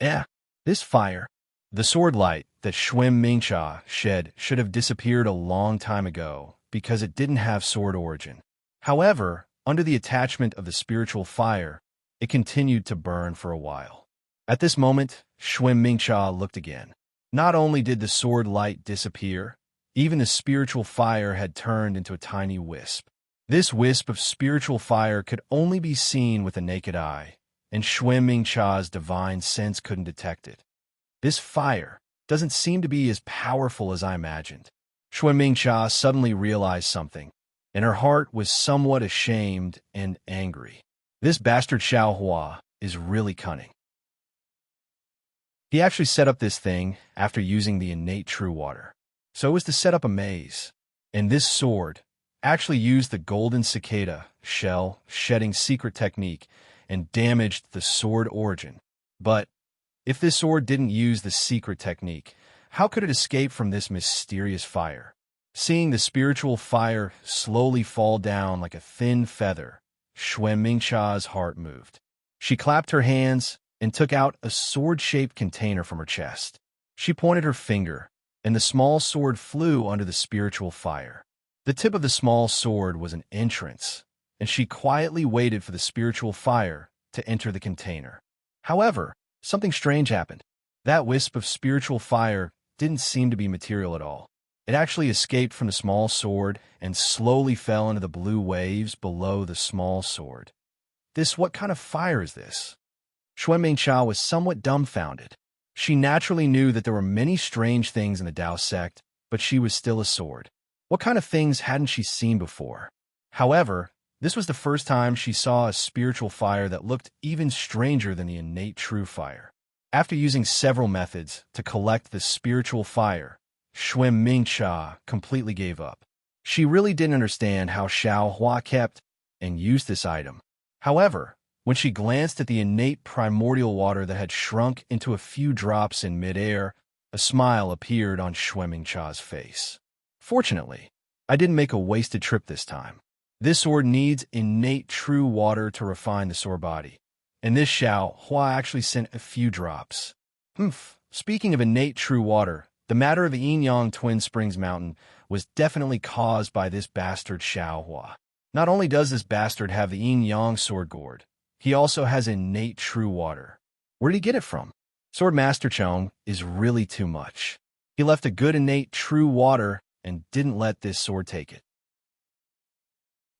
This fire. The sword light that Xue Mingcha shed should have disappeared a long time ago because it didn't have sword origin. However, under the attachment of the spiritual fire, it continued to burn for a while. At this moment, Xue Mingcha looked again. Not only did the sword light disappear, even the spiritual fire had turned into a tiny wisp. This wisp of spiritual fire could only be seen with the naked eye, and Xue Mingcha's divine sense couldn't detect it. This fire doesn't seem to be as powerful as I imagined. Xue Mingcha suddenly realized something, and her heart was somewhat ashamed and angry. This bastard Xiaohua is really cunning. He actually set up this thing after using the innate true water. So it was to set up a maze. And this sword actually used the golden cicada shell shedding secret technique and damaged the sword origin. But if this sword didn't use the secret technique, how could it escape from this mysterious fire? Seeing the spiritual fire slowly fall down like a thin feather, Xue Mingcha's heart moved. She clapped her hands and took out a sword-shaped container from her chest. She pointed her finger, and the small sword flew under the spiritual fire. The tip of the small sword was an entrance, and she quietly waited for the spiritual fire to enter the container. However, something strange happened. That wisp of spiritual fire didn't seem to be material at all. It actually escaped from the small sword and slowly fell into the blue waves below the small sword. What kind of fire is this? Xue Mingcha was somewhat dumbfounded. She naturally knew that there were many strange things in the Dao sect, but she was still a sword. What kind of things hadn't she seen before? However, this was the first time she saw a spiritual fire that looked even stranger than the innate true fire. After using several methods to collect the spiritual fire, Xue Mingcha completely gave up. She really didn't understand how Xiaohua kept and used this item. However, when she glanced at the innate primordial water that had shrunk into a few drops in midair, a smile appeared on Xue Mingcha's face. Fortunately, I didn't make a wasted trip this time. This sword needs innate true water to refine the sword body, and this Xiaohua actually sent a few drops. Speaking of innate true water, the matter of the Yin-Yang Twin Springs Mountain was definitely caused by this bastard Xiaohua. Not only does this bastard have the Yin-Yang sword gourd, he also has innate true water. Where did he get it from? Sword Master Chong is really too much. He left a good innate true water and didn't let this sword take it.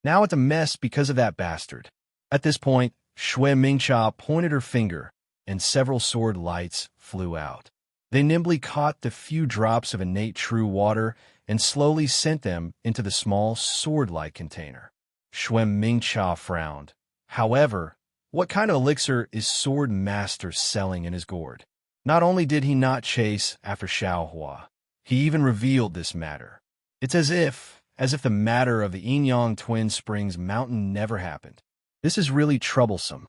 Now it's a mess because of that bastard. At this point, Shui Mingcha pointed her finger, and several sword lights flew out. They nimbly caught the few drops of innate true water and slowly sent them into the small sword-like container. Shui Mingcha frowned. However, what kind of elixir is Sword Master selling in his gourd? Not only did he not chase after Xiaohua, he even revealed this matter. It's as if the matter of the Yinyang Twin Springs mountain never happened. This is really troublesome.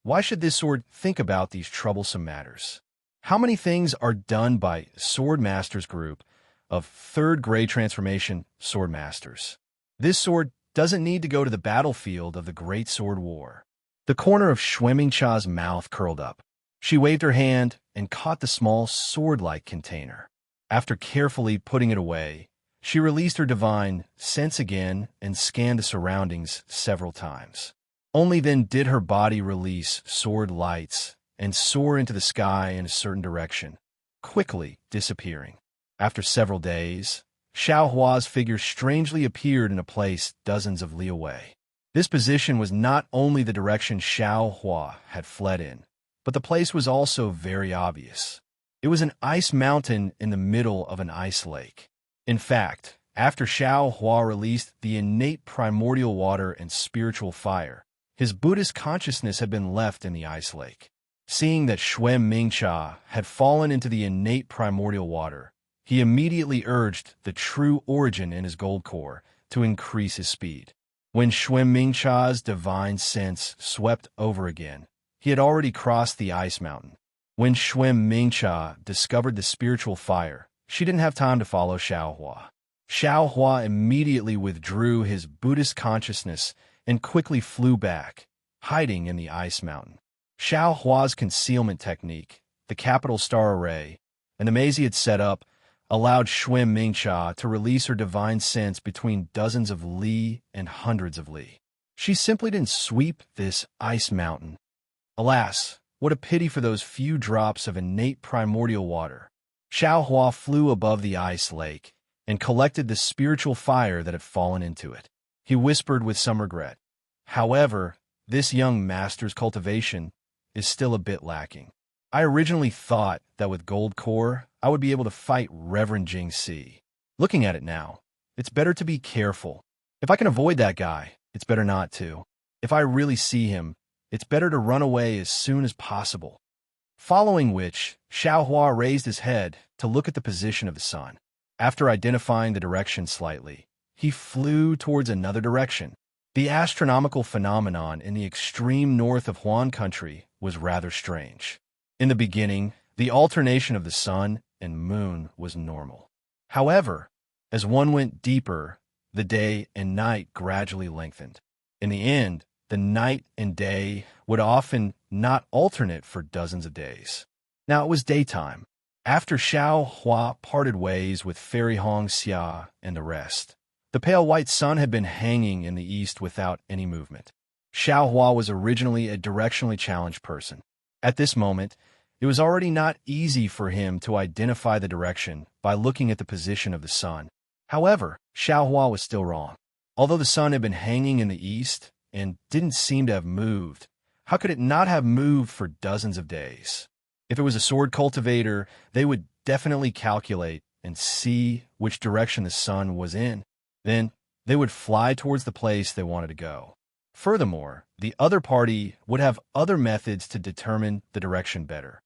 Why should this sword think about these troublesome matters? How many things are done by Sword Masters group of third-grade transformation Sword Masters? This sword doesn't need to go to the battlefield of the Great Sword War. The corner of Shui Mingcha's mouth curled up. She waved her hand and caught the small sword-like container. After carefully putting it away, she released her divine sense again and scanned the surroundings several times. Only then did her body release sword lights and soar into the sky in a certain direction, quickly disappearing. After several days, Xiaohua's figure strangely appeared in a place dozens of li away. This position was not only the direction Xiaohua had fled in, but the place was also very obvious. It was an ice mountain in the middle of an ice lake. In fact, after Xiaohua released the innate primordial water and spiritual fire, his Buddhist consciousness had been left in the ice lake. Seeing that Shui Mingcha had fallen into the innate primordial water, he immediately urged the true origin in his gold core to increase his speed. When Shui Mingcha's divine sense swept over again, he had already crossed the ice mountain. When Shui Mingcha discovered the spiritual fire, she didn't have time to follow Xiaohua. Xiaohua immediately withdrew his Buddhist consciousness and quickly flew back, hiding in the ice mountain. Xiaohua's concealment technique, the capital star array, and the maze he had set up allowed Shui Mingcha to release her divine sense between dozens of li and hundreds of li. She simply didn't sweep this ice mountain. Alas, what a pity for those few drops of innate primordial water. Xiaohua flew above the ice lake and collected the spiritual fire that had fallen into it. He whispered with some regret, "However, this young master's cultivation is still a bit lacking. I originally thought that with gold core, I would be able to fight Reverend Jing Si. Looking at it now, it's better to be careful. If I can avoid that guy, it's better not to. If I really see him, it's better to run away as soon as possible." Following which, Xiaohua raised his head to look at the position of the sun. After identifying the direction slightly, he flew towards another direction. The astronomical phenomenon in the extreme north of Huan country was rather strange. In the beginning, the alternation of the sun and moon was normal. However, as one went deeper, the day and night gradually lengthened. In the end, the night and day would often not alternate for dozens of days. Now it was daytime. After Xiaohua parted ways with Fairy Hong Xia and the rest, the pale white sun had been hanging in the east without any movement. Xiaohua was originally a directionally challenged person. At this moment, it was already not easy for him to identify the direction by looking at the position of the sun. However, Xiaohua was still wrong. Although the sun had been hanging in the east and didn't seem to have moved, how could it not have moved for dozens of days? If it was a sword cultivator, they would definitely calculate and see which direction the sun was in. Then they would fly towards the place they wanted to go. Furthermore, the other party would have other methods to determine the direction better.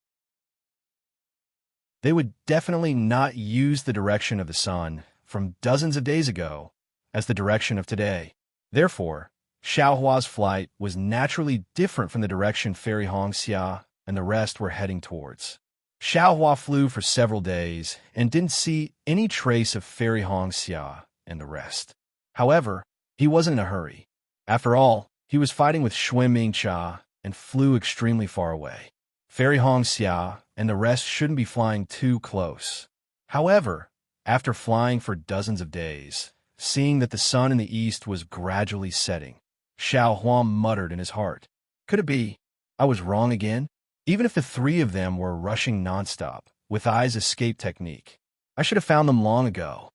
They would definitely not use the direction of the sun from dozens of days ago as the direction of today. Therefore, Xiaohua's flight was naturally different from the direction Fairy Hong Xia and the rest were heading towards. Xiaohua flew for several days and didn't see any trace of Fairy Hong Xia and the rest. However, he wasn't in a hurry. After all, he was fighting with Shui Mingcha and flew extremely far away. Fairy Hong Xia and the rest shouldn't be flying too close. However, after flying for dozens of days, seeing that the sun in the east was gradually setting, Xiaohua muttered in his heart, "Could it be I was wrong again? Even if the three of them were rushing nonstop, with eyes escape technique, I should have found them long ago."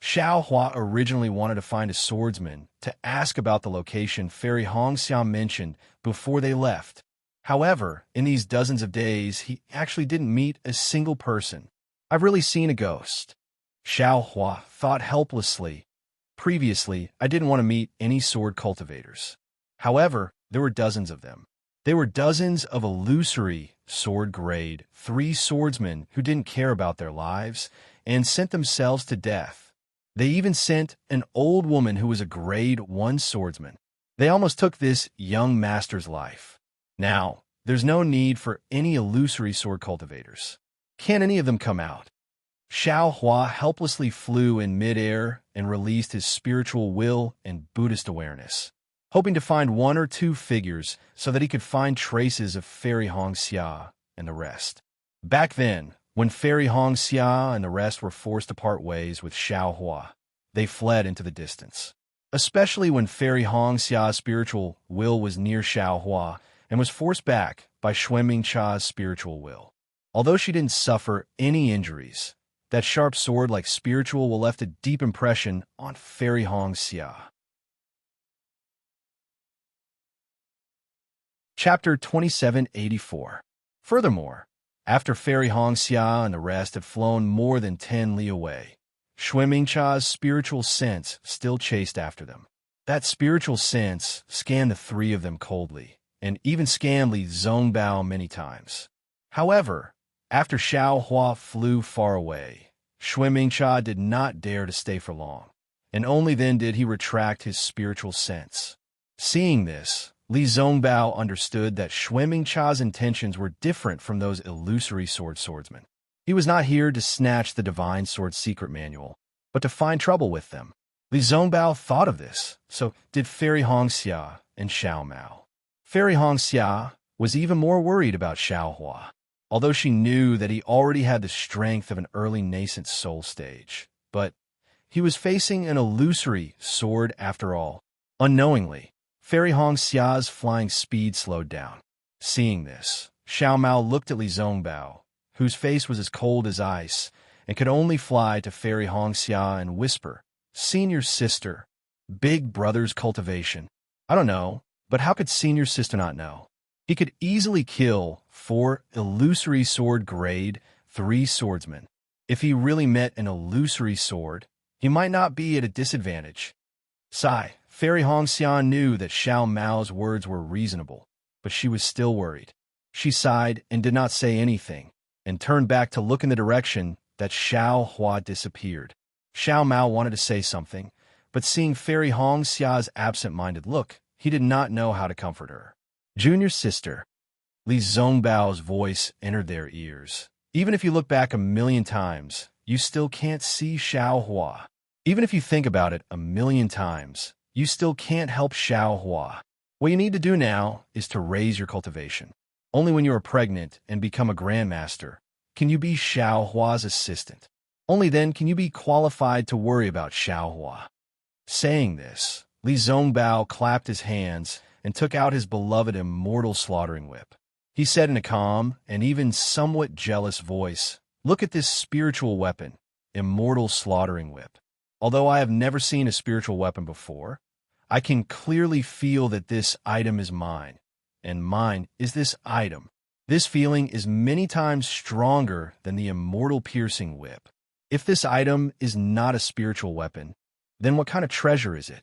Xiao Hua originally wanted to find a swordsman to ask about the location Fairy Hongxia mentioned before they left. However, in these dozens of days, he actually didn't meet a single person. I've really seen a ghost. Xiao Hua thought helplessly. Previously, I didn't want to meet any sword cultivators. However, there were dozens of them. They were dozens of illusory sword grade 3 swordsmen who didn't care about their lives and sent themselves to death. They even sent an old woman who was a grade 1 swordsman. They almost took this young master's life. Now, there's no need for any illusory sword cultivators. Can't any of them come out? Xiao Hua helplessly flew in midair and released his spiritual will and Buddhist awareness, hoping to find 1 or 2 figures so that he could find traces of Fairy Hongxia and the rest. Back then, when Fairy Hongxia and the rest were forced to part ways with Xiao Hua, they fled into the distance. Especially when Fairy Hongxia's spiritual will was near Xiao Hua and was forced back by Xueming Cha's spiritual will. Although she didn't suffer any injuries, that sharp sword-like spiritual will left a deep impression on Fairy Hongxia. Chapter 2784. Furthermore, after Fairy Hongxia and the rest had flown more than 10 li away, Xueming Cha's spiritual sense still chased after them. That spiritual sense scanned the 3 of them coldly, and even scanned Li Zongbao many times. However, after Xiao Hua flew far away, Xueming Cha did not dare to stay for long, and only then did he retract his spiritual sense. Seeing this, Li Zongbao understood that Xueming Cha's intentions were different from those illusory swordsmen. He was not here to snatch the Divine Sword Secret Manual, but to find trouble with them. Li Zongbao thought of this, so did Fairy Hongxia and Xiao Mao. Fairy Hongxia was even more worried about Xiao Hua, although she knew that he already had the strength of an early nascent soul stage. But he was facing an illusory sword after all. Unknowingly, Fairy Hongxia's flying speed slowed down. Seeing this, Xiao Mao looked at Li Zongbao, whose face was as cold as ice, and could only fly to Fairy Hongxia and whisper, "Senior sister, big brother's cultivation." I don't know, but how could senior sister not know? He could easily kill 4 illusory sword grade 3 swordsmen. If he really met an illusory sword, he might not be at a disadvantage. Sigh, Fairy Hongxia knew that Xiao Mao's words were reasonable, but she was still worried. She sighed and did not say anything, and turned back to look in the direction that Xiao Hua disappeared. Xiao Mao wanted to say something, but seeing Fairy Hongxia's absent-minded look, he did not know how to comfort her. "Junior sister." Li Zongbao's voice entered their ears. "Even if you look back 1,000,000 times, you still can't see Xiao Hua. Even if you think about it 1,000,000 times, you still can't help Xiao Hua. What you need to do now is to raise your cultivation. Only when you are pregnant and become a grandmaster can you be Xiao Hua's assistant. Only then can you be qualified to worry about Xiao Hua." Saying this, Li Zongbao clapped his hands and took out his beloved immortal slaughtering whip. He said in a calm and even somewhat jealous voice, "Look at this spiritual weapon, immortal slaughtering whip. Although I have never seen a spiritual weapon before, I can clearly feel that this item is mine, and mine is this item. This feeling is many times stronger than the immortal piercing whip. If this item is not a spiritual weapon, then what kind of treasure is it?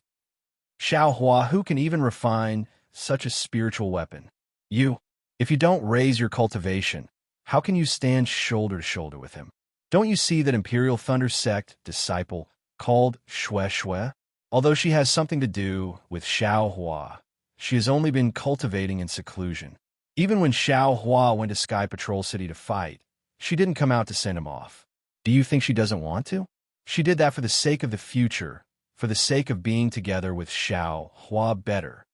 Xiao Hua, who can even refine such a spiritual weapon? You. If you don't raise your cultivation, how can you stand shoulder to shoulder with him? Don't you see that Imperial Thunder Sect disciple called Xue Xue? Although she has something to do with Xiao Hua, she has only been cultivating in seclusion. Even when Xiao Hua went to Sky Patrol City to fight, she didn't come out to send him off. Do you think she doesn't want to? She did that for the sake of the future, for the sake of being together with Xiao Hua better.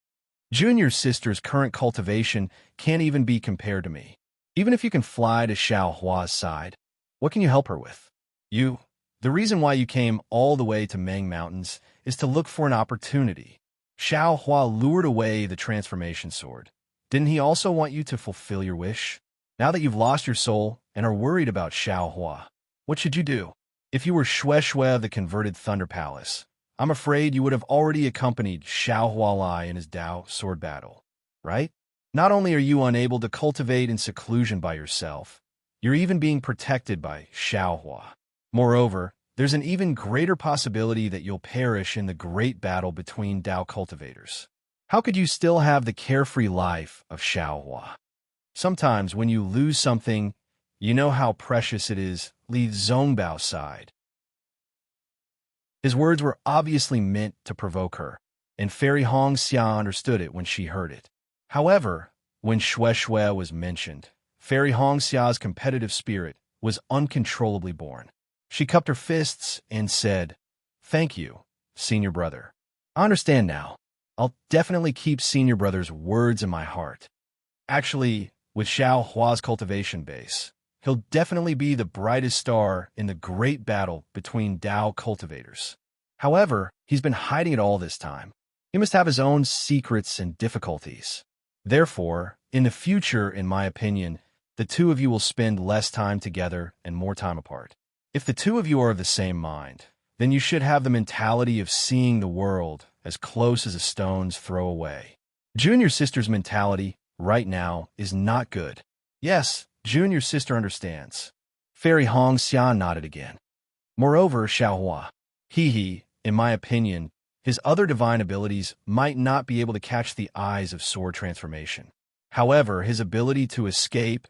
Junior sister's current cultivation can't even be compared to me. Even if you can fly to Xiao Hua's side, what can you help her with? You. The reason why you came all the way to Meng Mountains is to look for an opportunity. Xiao Hua lured away the transformation sword. Didn't he also want you to fulfill your wish? Now that you've lost your soul and are worried about Xiao Hua, what should you do? If you were Shui of the converted Thunder Palace, I'm afraid you would have already accompanied Xiao Hualai in his Dao sword battle, right? Not only are you unable to cultivate in seclusion by yourself, you're even being protected by Xiao Hua. Moreover, there's an even greater possibility that you'll perish in the great battle between Dao cultivators. How could you still have the carefree life of Xiao Hua? Sometimes when you lose something, you know how precious it is, Li Zongbao sighed. His words were obviously meant to provoke her, and Fairy Hongxia understood it when she heard it. However, when Shui was mentioned, Fairy Hongxia's competitive spirit was uncontrollably born. She cupped her fists and said, "Thank you, senior brother. I understand now. I'll definitely keep senior brother's words in my heart. Actually, with Xiao Hua's cultivation base, he'll definitely be the brightest star in the great battle between Dao cultivators. However, he's been hiding it all this time. He must have his own secrets and difficulties. Therefore, in the future, in my opinion, the two of you will spend less time together and more time apart. If the two of you are of the same mind, then you should have the mentality of seeing the world as close as a stone's throw away. Junior sister's mentality right now is not good." "Yes, Junior sister understands." Fairy Hongxia nodded again. "Moreover, Xiao Hua, in my opinion, his other divine abilities might not be able to catch the eyes of sword transformation. However, his ability to escape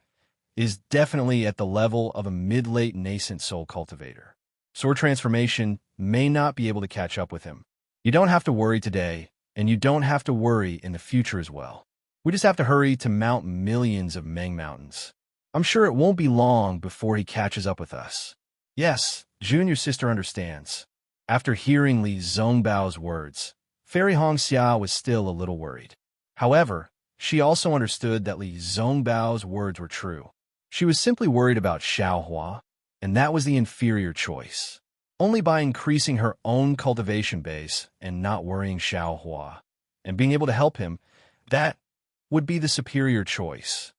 is definitely at the level of a mid-late nascent soul cultivator. Sword transformation may not be able to catch up with him. You don't have to worry today, and you don't have to worry in the future as well. We just have to hurry to mount millions of Meng Mountains. I'm sure it won't be long before he catches up with us." "Yes, Junior sister understands." After hearing Li Zongbao's words, Fairy Hongxia was still a little worried. However, she also understood that Li Zongbao's words were true. She was simply worried about Xiao Hua, and that was the inferior choice. Only by increasing her own cultivation base and not worrying Xiao Hua, and being able to help him, that would be the superior choice.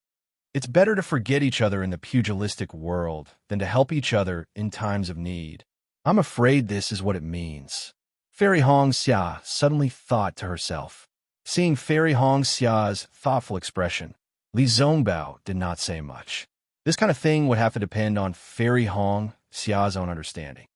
It's better to forget each other in the pugilistic world than to help each other in times of need. I'm afraid this is what it means. Fairy Hongxia suddenly thought to herself. Seeing Fairy Hongxia's thoughtful expression, Li Zongbao did not say much. This kind of thing would have to depend on Fairy Hongxia's own understanding.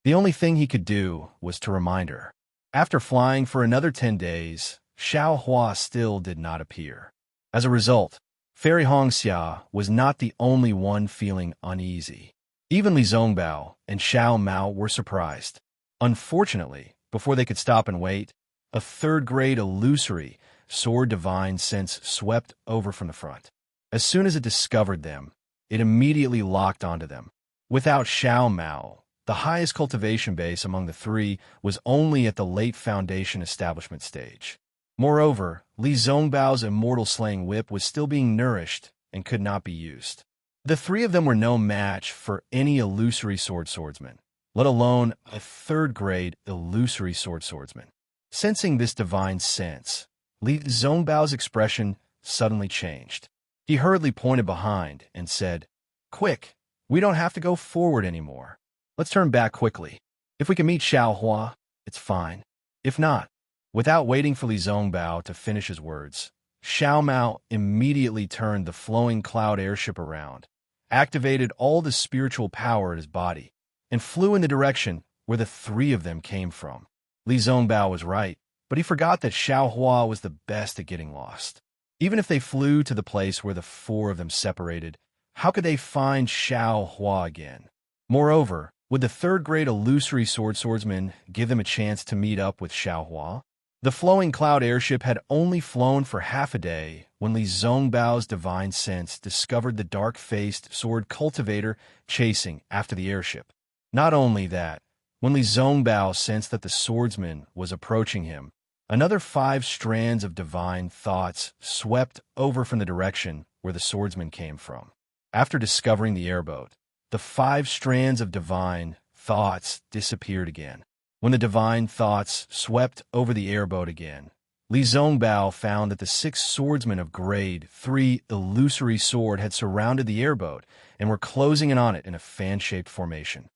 The only thing he could do was to remind her. After flying for another 10 days, Xiao Hua still did not appear. As a result, Fairy Hongxia was not the only one feeling uneasy. Even Li Zongbao and Xiao Mao were surprised. Unfortunately, before they could stop and wait, a third-grade illusory sword divine sense swept over from the front. As soon as it discovered them, it immediately locked onto them. Without Xiao Mao, the highest cultivation base among the three was only at the late foundation establishment stage. Moreover, Li Zongbao's immortal slaying whip was still being nourished and could not be used. The three of them were no match for any illusory swordsman, let alone a third-grade illusory swordsman. Sensing this divine sense, Li Zongbao's expression suddenly changed. He hurriedly pointed behind and said, "Quick, we don't have to go forward anymore. Let's turn back quickly. If we can meet Xiao Hua, it's fine. If not..." Without waiting for Li Zongbao to finish his words, Xiao Mao immediately turned the flowing cloud airship around, activated all the spiritual power in his body, and flew in the direction where the three of them came from. Li Zongbao was right, but he forgot that Xiao Hua was the best at getting lost. Even if they flew to the place where the four of them separated, how could they find Xiao Hua again? Moreover, would the third-grade illusory swordsman give them a chance to meet up with Xiao Hua? The flowing cloud airship had only flown for half a day when Li Zongbao's divine sense discovered the dark-faced sword cultivator chasing after the airship. Not only that, when Li Zongbao sensed that the swordsman was approaching him, another 5 strands of divine thoughts swept over from the direction where the swordsman came from. After discovering the airboat, the 5 strands of divine thoughts disappeared again. When the divine thoughts swept over the airboat again, Li Zongbao found that the 6 swordsmen of grade 3 illusory sword had surrounded the airboat and were closing in on it in a fan-shaped formation.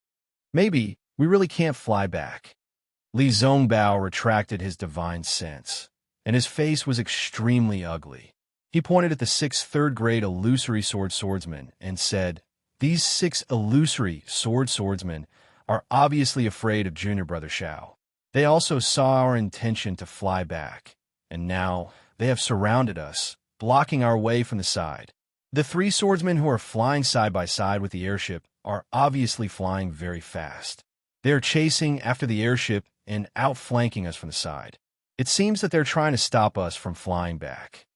Maybe we really can't fly back. Li Zongbao retracted his divine sense, and his face was extremely ugly. He pointed at the 6 third-grade illusory swordsmen and said, "These 6 illusory swordsmen are obviously afraid of junior brother Xiao. They also saw our intention to fly back, and now they have surrounded us, blocking our way from the side. The 3 swordsmen who are flying side by side with the airship are obviously flying very fast. They are chasing after the airship and outflanking us from the side. It seems that they're trying to stop us from flying back."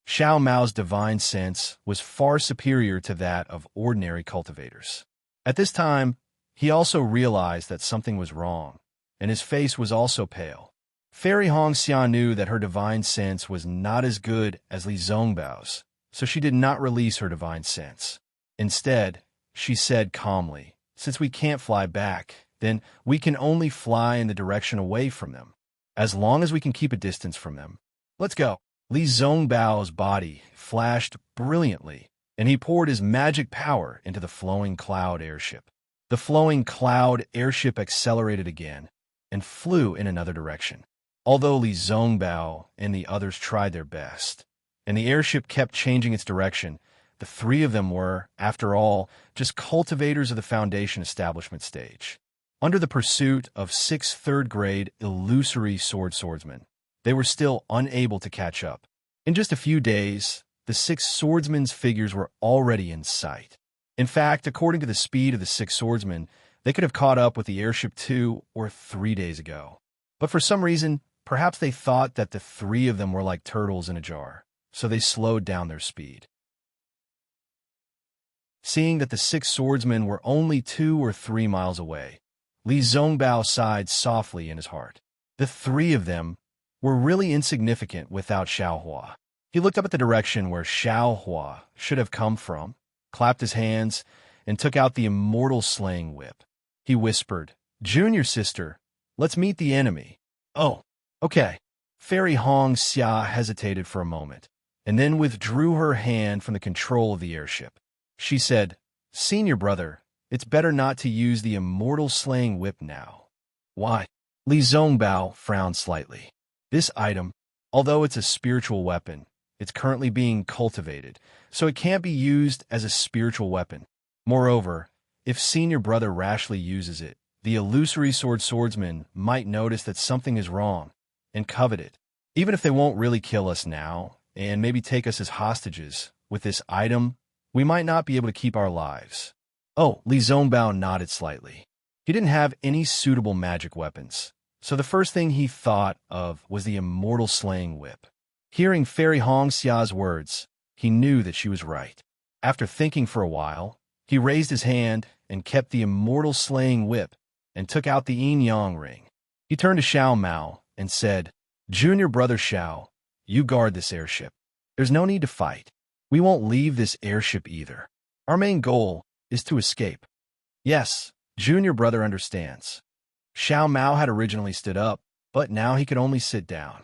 Xiao Mao's divine sense was far superior to that of ordinary cultivators. At this time, he also realized that something was wrong, and his face was also pale. Fairy Hongxia knew that her divine sense was not as good as Li Zongbao's, so she did not release her divine sense. Instead, she said calmly, "Since we can't fly back, then we can only fly in the direction away from them. As long as we can keep a distance from them. Let's go." Li Zongbao's body flashed brilliantly, and he poured his magic power into the flowing cloud airship. The flowing cloud airship accelerated again and flew in another direction. Although Li Zongbao and the others tried their best, and the airship kept changing its direction, the 3 of them were, after all, just cultivators of the Foundation establishment stage. Under the pursuit of 6 third-grade illusory swordsmen, they were still unable to catch up. In just a few days, the 6 swordsmen's figures were already in sight. In fact, according to the speed of the 6 swordsmen, they could have caught up with the airship 2 or 3 days ago. But for some reason, perhaps they thought that the 3 of them were like turtles in a jar, so they slowed down their speed. Seeing that the 6 swordsmen were only 2 or 3 miles away, Li Zongbao sighed softly in his heart. The 3 of them were really insignificant without Xiaohua. He looked up at the direction where Xiaohua should have come from, clapped his hands, and took out the immortal slaying whip. He whispered, "Junior sister, let's meet the enemy." "Oh, okay." Fairy Hongxia hesitated for a moment, and then withdrew her hand from the control of the airship. She said, "Senior brother, it's better not to use the immortal slaying whip now." "Why?" Li Zongbao frowned slightly. "This item, although it's a spiritual weapon, it's currently being cultivated, so it can't be used as a spiritual weapon. Moreover, if senior brother rashly uses it, the illusory swordsman might notice that something is wrong and covet it. Even if they won't really kill us now and maybe take us as hostages, with this item, we might not be able to keep our lives." Oh, Li Zongbao nodded slightly. He didn't have any suitable magic weapons, so the first thing he thought of was the immortal slaying whip. Hearing Fairy Hongxia's words, he knew that she was right. After thinking for a while, he raised his hand and kept the immortal slaying whip and took out the yin-yang ring. He turned to Xiao Mao and said, "Junior brother Xiao, you guard this airship. There's no need to fight. We won't leave this airship either. Our main goal is to escape." "Yes, junior brother understands." Xiao Mao had originally stood up, but now he could only sit down.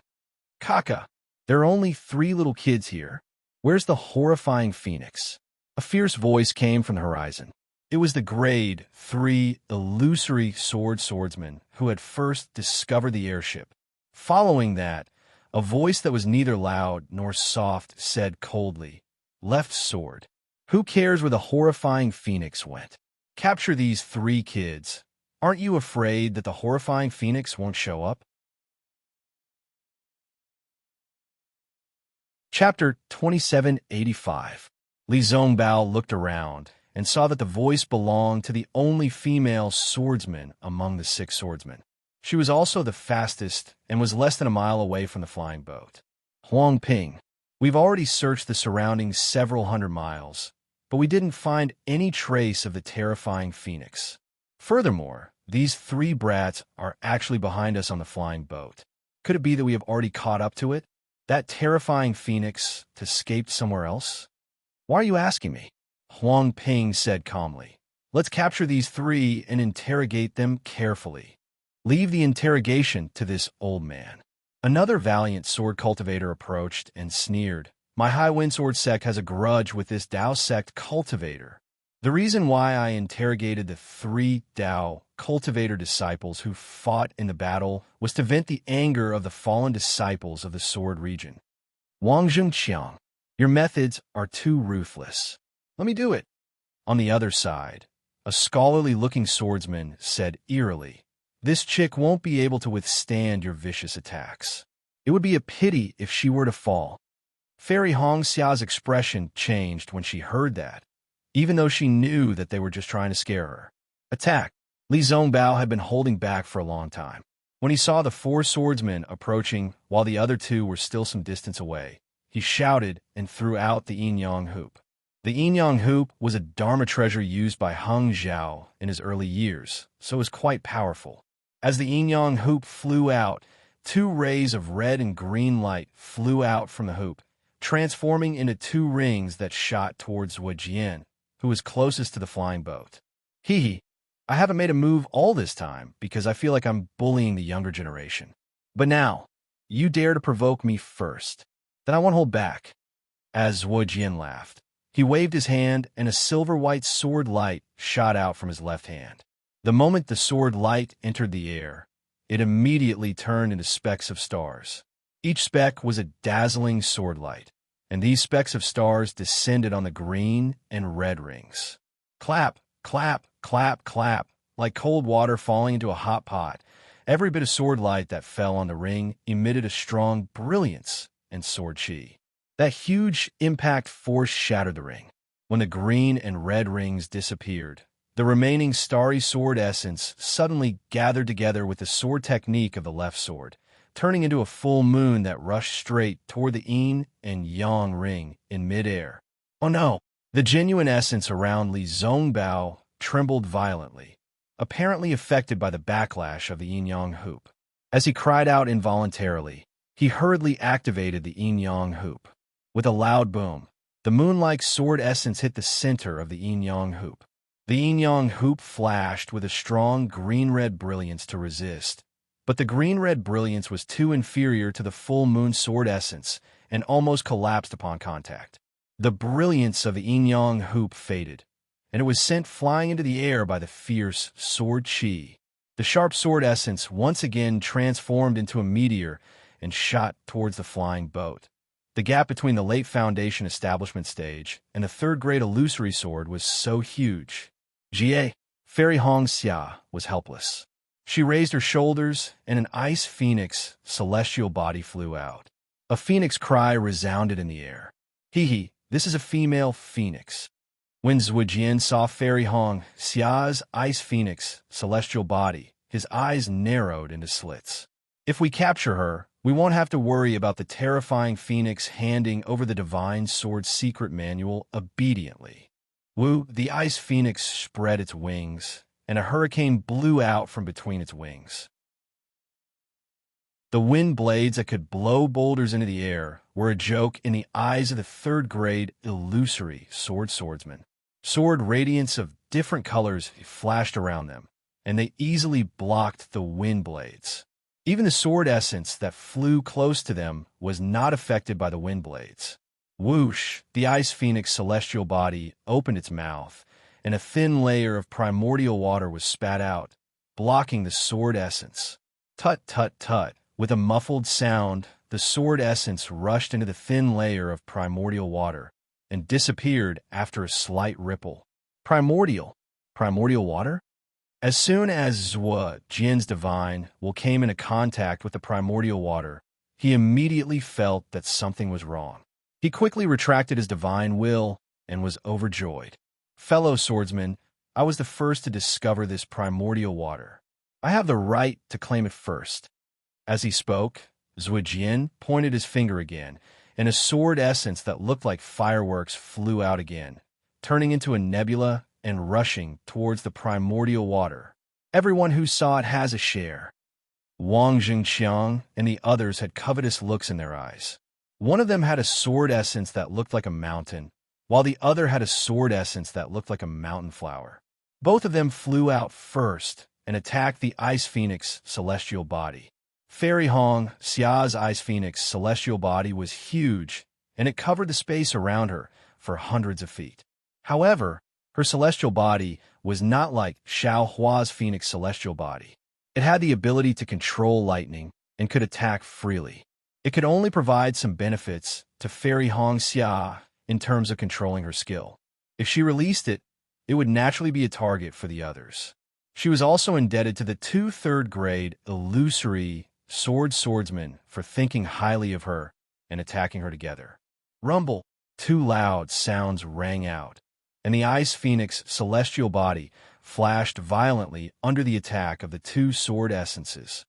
"Kaka, there are only 3 little kids here. Where's the horrifying phoenix?" A fierce voice came from the horizon. It was the grade 3 illusory swordsman who had first discovered the airship. Following that, a voice that was neither loud nor soft said coldly, "Left sword. Who cares where the horrifying phoenix went? Capture these 3 kids. Aren't you afraid that the horrifying phoenix won't show up?" Chapter 2785. Li Zongbao looked around and saw that the voice belonged to the only female swordsman among the 6 swordsmen. She was also the fastest and was less than a mile away from the flying boat. "Huang Ping, we've already searched the surroundings several hundred miles, but we didn't find any trace of the terrifying phoenix. Furthermore, these 3 brats are actually behind us on the flying boat. Could it be that we have already caught up to it? That terrifying phoenix escaped somewhere else?" "Why are you asking me?" Huang Ping said calmly. "Let's capture these 3 and interrogate them carefully. Leave the interrogation to this old man." Another valiant sword cultivator approached and sneered. My high wind sword sect has a grudge with this Dao sect cultivator. The reason why I interrogated the 3 Dao cultivator disciples who fought in the battle was to vent the anger of the fallen disciples of the sword region. Wang Zhengqiang, your methods are too ruthless. Let me do it. On the other side, a scholarly-looking swordsman said eerily, this chick won't be able to withstand your vicious attacks. It would be a pity if she were to fall. Fairy Hongxia's expression changed when she heard that, even though she knew that they were just trying to scare her. Attack! Li Zongbao had been holding back for a long time. When he saw the 4 swordsmen approaching while the other 2 were still some distance away, he shouted and threw out the yin-yang hoop. The yin-yang hoop was a dharma treasure used by Heng Zhao in his early years, so it was quite powerful. As the yin-yang hoop flew out, 2 rays of red and green light flew out from the hoop, transforming into 2 rings that shot towards Zhujian, who was closest to the flying boat. Hee, I haven't made a move all this time because I feel like I'm bullying the younger generation. But now, you dare to provoke me first. Then I won't hold back. As Zhujian laughed, he waved his hand and a silver-white sword light shot out from his left hand. The moment the sword light entered the air, it immediately turned into specks of stars. Each speck was a dazzling sword light, and these specks of stars descended on the green and red rings. Clap, clap, clap, clap, like cold water falling into a hot pot. Every bit of sword light that fell on the ring emitted a strong brilliance and sword chi. That huge impact force shattered the ring. When the green and red rings disappeared, the remaining starry sword essence suddenly gathered together with the sword technique of the left sword, turning into a full moon that rushed straight toward the yin and yang ring in midair. Oh no! The genuine essence around Li Zongbao trembled violently, apparently affected by the backlash of the yin-yang hoop. As he cried out involuntarily, he hurriedly activated the yin-yang hoop. With a loud boom, the moon-like sword essence hit the center of the yin-yang hoop. The yin-yang hoop flashed with a strong green-red brilliance to resist, but the green-red brilliance was too inferior to the full moon sword essence and almost collapsed upon contact. The brilliance of the yin-yang hoop faded, and it was sent flying into the air by the fierce sword chi. The sharp sword essence once again transformed into a meteor and shot towards the flying boat. The gap between the late Foundation establishment stage and the third-grade illusory sword was so huge. Jie, Fairy Hongxia, was helpless. She raised her shoulders, and an ice phoenix celestial body flew out. A phoenix cry resounded in the air. Hee, this is a female phoenix. When Zhujian saw Fairy Hongxia's ice phoenix celestial body, his eyes narrowed into slits. If we capture her, we won't have to worry about the terrifying phoenix handing over the divine sword's secret manual obediently. Wu, the ice phoenix spread its wings, and a hurricane blew out from between its wings. The wind blades that could blow boulders into the air were a joke in the eyes of the third-grade illusory swordsmen. Sword radiance of different colors flashed around them, and they easily blocked the wind blades. Even the sword essence that flew close to them was not affected by the wind blades. Whoosh! The ice phoenix celestial body opened its mouth, and a thin layer of primordial water was spat out, blocking the sword essence. Tut, tut, tut! With a muffled sound, the sword essence rushed into the thin layer of primordial water and disappeared after a slight ripple. Primordial water? As soon as Zhujian's divine will came into contact with the primordial water, he immediately felt that something was wrong. He quickly retracted his divine will and was overjoyed. Fellow swordsmen, I was the first to discover this primordial water. I have the right to claim it first. As he spoke, Zhujian pointed his finger again, and a sword essence that looked like fireworks flew out again, turning into a nebula and rushing towards the primordial water. Everyone who saw it has a share. Wang Zhengqiang and the others had covetous looks in their eyes. One of them had a sword essence that looked like a mountain, while the other had a sword essence that looked like a mountain flower. Both of them flew out first and attacked the ice phoenix celestial body. Fairy Hong Xia's ice phoenix celestial body was huge, and it covered the space around her for hundreds of feet. However, her celestial body was not like Xiao Hua's phoenix celestial body. It had the ability to control lightning and could attack freely. It could only provide some benefits to Fairy Hong Xia in terms of controlling her skill. If she released it, it would naturally be a target for the others. She was also indebted to the 2 third-grade illusory swordsmen for thinking highly of her and attacking her together. Rumble! 2 loud sounds rang out, and the ice phoenix celestial body flashed violently under the attack of the 2 sword essences.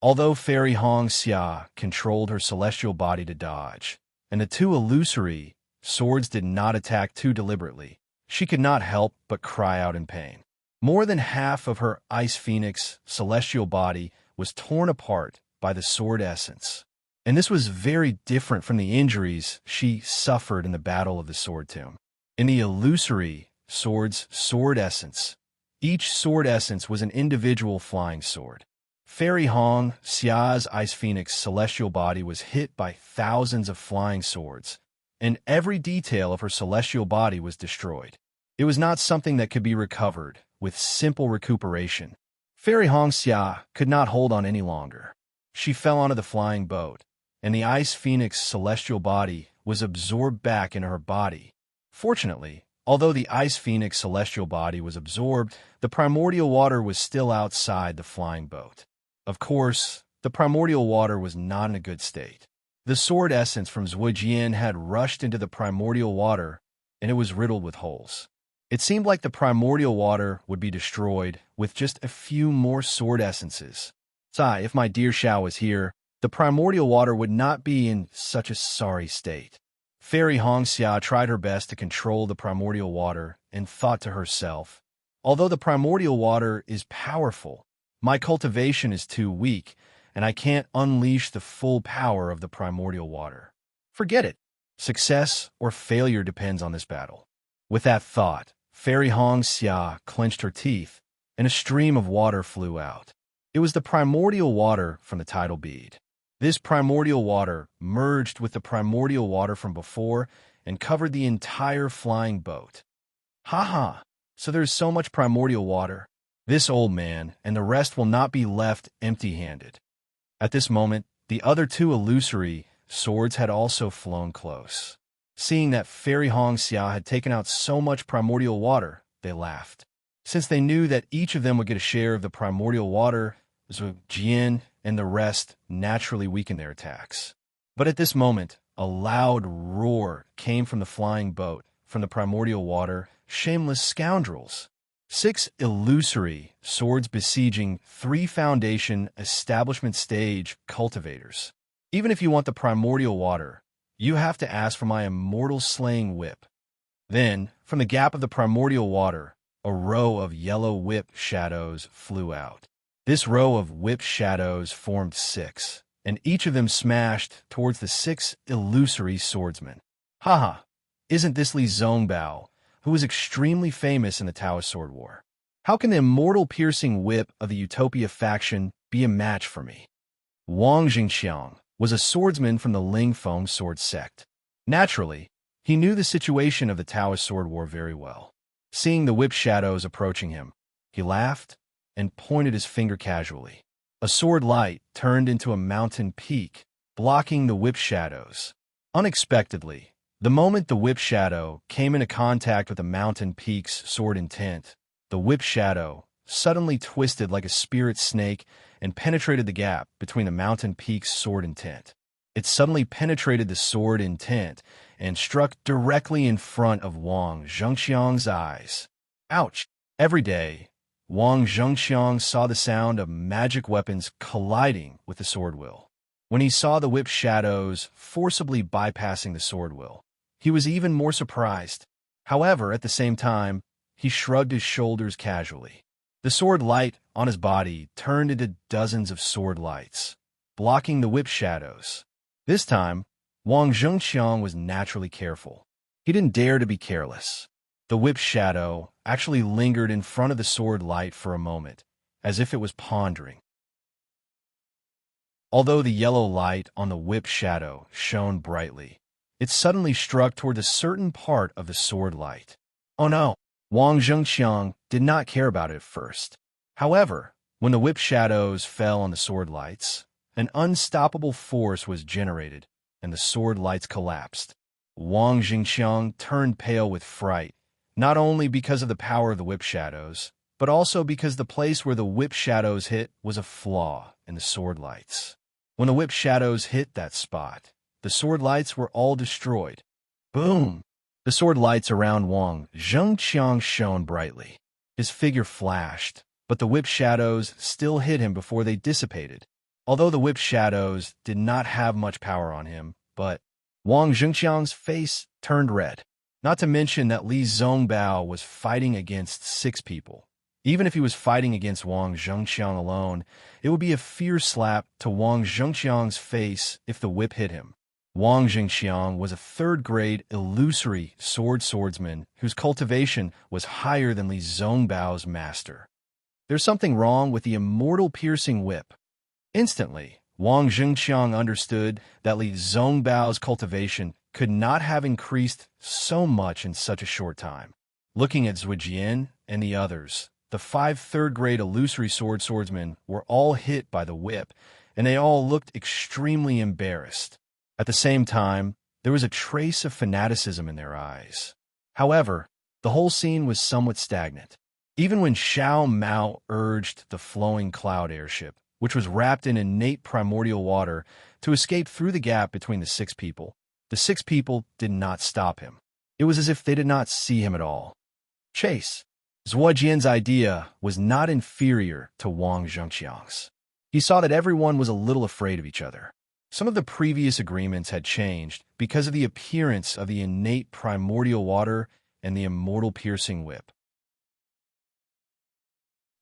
Although Fairy Hong Xia controlled her celestial body to dodge, and the 2 illusory swords did not attack too deliberately, she could not help but cry out in pain. More than half of her ice phoenix celestial body was torn apart by the sword essence, and this was very different from the injuries she suffered in the Battle of the Sword Tomb. In the illusory sword's sword essence, each sword essence was an individual flying sword. Fairy Hong Xia's ice phoenix celestial body was hit by thousands of flying swords, and every detail of her celestial body was destroyed. It was not something that could be recovered with simple recuperation. Fairy Hong Xia could not hold on any longer. She fell onto the flying boat, and the ice phoenix celestial body was absorbed back into her body. Fortunately, although the ice phoenix celestial body was absorbed, the primordial water was still outside the flying boat. Of course, the primordial water was not in a good state. The sword essence from Zhujian had rushed into the primordial water, and it was riddled with holes. It seemed like the primordial water would be destroyed with just a few more sword essences. If my dear Xiao was here, the primordial water would not be in such a sorry state. Fairy Hong Xia tried her best to control the primordial water and thought to herself, although the primordial water is powerful, my cultivation is too weak, and I can't unleash the full power of the primordial water. Forget it. Success or failure depends on this battle. With that thought, Fairy Hong Xia clenched her teeth, and a stream of water flew out. It was the primordial water from the tidal bead. This primordial water merged with the primordial water from before and covered the entire flying boat. Ha! So there's so much primordial water. This old man and the rest will not be left empty-handed. At this moment, the other 2 illusory swords had also flown close. Seeing that Fairy Hong Xia had taken out so much primordial water, they laughed. Since they knew that each of them would get a share of the primordial water, Zhujian and the rest naturally weakened their attacks. But at this moment, a loud roar came from the flying boat, from the primordial water. Shameless scoundrels! 6 illusory swords besieging 3 foundation establishment stage cultivators. Even if you want the primordial water, you have to ask for my immortal slaying whip. Then, from the gap of the primordial water, a row of yellow whip shadows flew out. This row of whip shadows formed 6, and each of them smashed towards the 6 illusory swordsmen. Isn't this Li Zongbao, who was extremely famous in the Taoist Sword War? How can the immortal piercing whip of the Utopia faction be a match for me? Wang Jingxiang was a swordsman from the Lingfeng sword sect. Naturally, he knew the situation of the Taoist Sword War very well. Seeing the whip shadows approaching him, he laughed and pointed his finger casually. A sword light turned into a mountain peak, blocking the whip shadows. Unexpectedly, the moment the whip shadow came into contact with the mountain peak's sword intent, the whip shadow suddenly twisted like a spirit snake and penetrated the gap between the mountain peak's sword intent. It suddenly penetrated the sword intent and struck directly in front of Wang Zhengxiang's eyes. Ouch! Every day, Wang Zhengxiang saw the sound of magic weapons colliding with the sword will. When he saw the whip shadows forcibly bypassing the sword will, he was even more surprised. However, at the same time, he shrugged his shoulders casually. The sword light on his body turned into dozens of sword lights, blocking the whip shadows. This time, Wang Zhengxiang was naturally careful. He didn't dare to be careless. The whip shadow actually lingered in front of the sword light for a moment, as if it was pondering. Although the yellow light on the whip shadow shone brightly, it suddenly struck toward a certain part of the sword light. Oh no! Wang Zhengqiang did not care about it at first. However, when the whip shadows fell on the sword lights, an unstoppable force was generated, and the sword lights collapsed. Wang Zhengqiang turned pale with fright, not only because of the power of the whip shadows, but also because the place where the whip shadows hit was a flaw in the sword lights. When the whip shadows hit that spot, the sword lights were all destroyed. Boom! The sword lights around Wang Zhengqiang shone brightly. His figure flashed, but the whip shadows still hit him before they dissipated. Although the whip shadows did not have much power on him, but Wang Zhengqiang's face turned red. Not to mention that Li Zongbao was fighting against 6 people. Even if he was fighting against Wang Zhengqiang alone, it would be a fierce slap to Wang Zhengqiang's face if the whip hit him. Wang Zhengqiang was a 3rd-grade illusory swordsman whose cultivation was higher than Li Zongbao's master. There's something wrong with the immortal piercing whip. Instantly, Wang Zhengqiang understood that Li Zongbao's cultivation could not have increased so much in such a short time. Looking at Zuijian and the others, the 5 3rd-grade illusory swordsmen were all hit by the whip, and they all looked extremely embarrassed. At the same time, there was a trace of fanaticism in their eyes. However, the whole scene was somewhat stagnant. Even when Xiao Mao urged the flowing cloud airship, which was wrapped in innate primordial water, to escape through the gap between the 6 people, the 6 people did not stop him. It was as if they did not see him at all. Chase. Zuojian's idea was not inferior to Wang Zhengqiang's. He saw that everyone was a little afraid of each other. Some of the previous agreements had changed because of the appearance of the innate primordial water and the immortal piercing whip.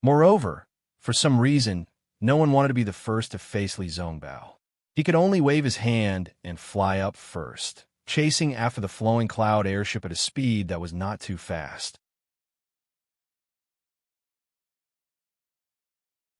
Moreover, for some reason, no one wanted to be the first to face Li Zongbao. He could only wave his hand and fly up first, chasing after the flowing cloud airship at a speed that was not too fast.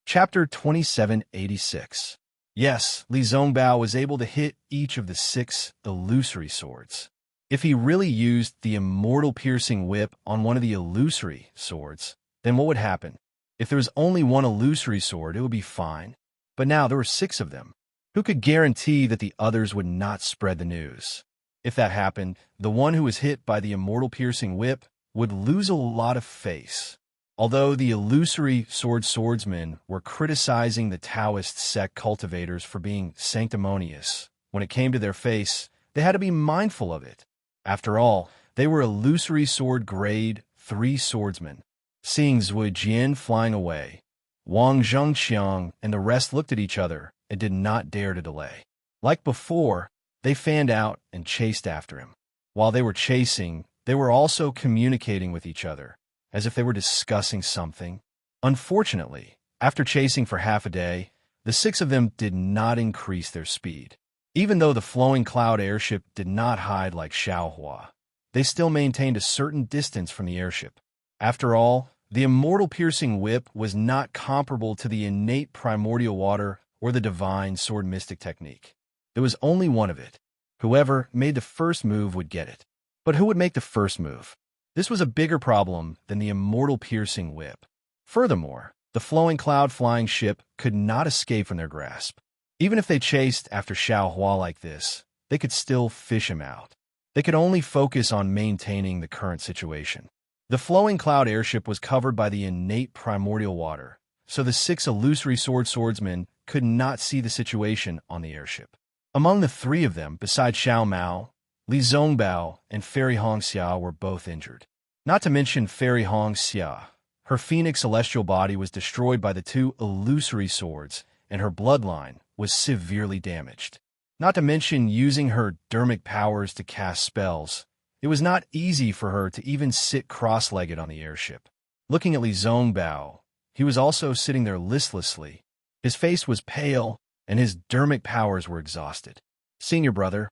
Chapter 2786. Yes, Li Zongbao was able to hit each of the 6 illusory swords. If he really used the immortal piercing whip on one of the illusory swords, then what would happen? If there was only one illusory sword, it would be fine. But now there were 6 of them. Who could guarantee that the others would not spread the news? If that happened, the one who was hit by the immortal piercing whip would lose a lot of face. Although the illusory swordsmen were criticizing the Taoist sect cultivators for being sanctimonious, when it came to their face, they had to be mindful of it. After all, they were illusory sword grade 3 swordsmen. Seeing Zuijian flying away, Wang Zhengqiang and the rest looked at each other and did not dare to delay. Like before, they fanned out and chased after him. While they were chasing, they were also communicating with each other, as if they were discussing something. Unfortunately, after chasing for half a day, the 6 of them did not increase their speed. Even though the flowing cloud airship did not hide like Xiaohua, they still maintained a certain distance from the airship. After all, the immortal piercing whip was not comparable to the innate primordial water or the divine sword mystic technique. There was only one of it. Whoever made the first move would get it. But who would make the first move? This was a bigger problem than the immortal piercing whip. Furthermore, the flowing cloud flying ship could not escape from their grasp. Even if they chased after Xiaohua like this, they could still fish him out. They could only focus on maintaining the current situation. The flowing cloud airship was covered by the innate primordial water, so the 6 illusory swordsmen could not see the situation on the airship. Among the 3 of them, besides Xiao Mao, Li Zongbao and Fairy Hongxia were both injured. Not to mention Fairy Hongxia. Her phoenix celestial body was destroyed by the 2 illusory swords, and her bloodline was severely damaged. Not to mention using her dermic powers to cast spells. It was not easy for her to even sit cross-legged on the airship. Looking at Li Zongbao, he was also sitting there listlessly. His face was pale, and his dermic powers were exhausted. Senior brother,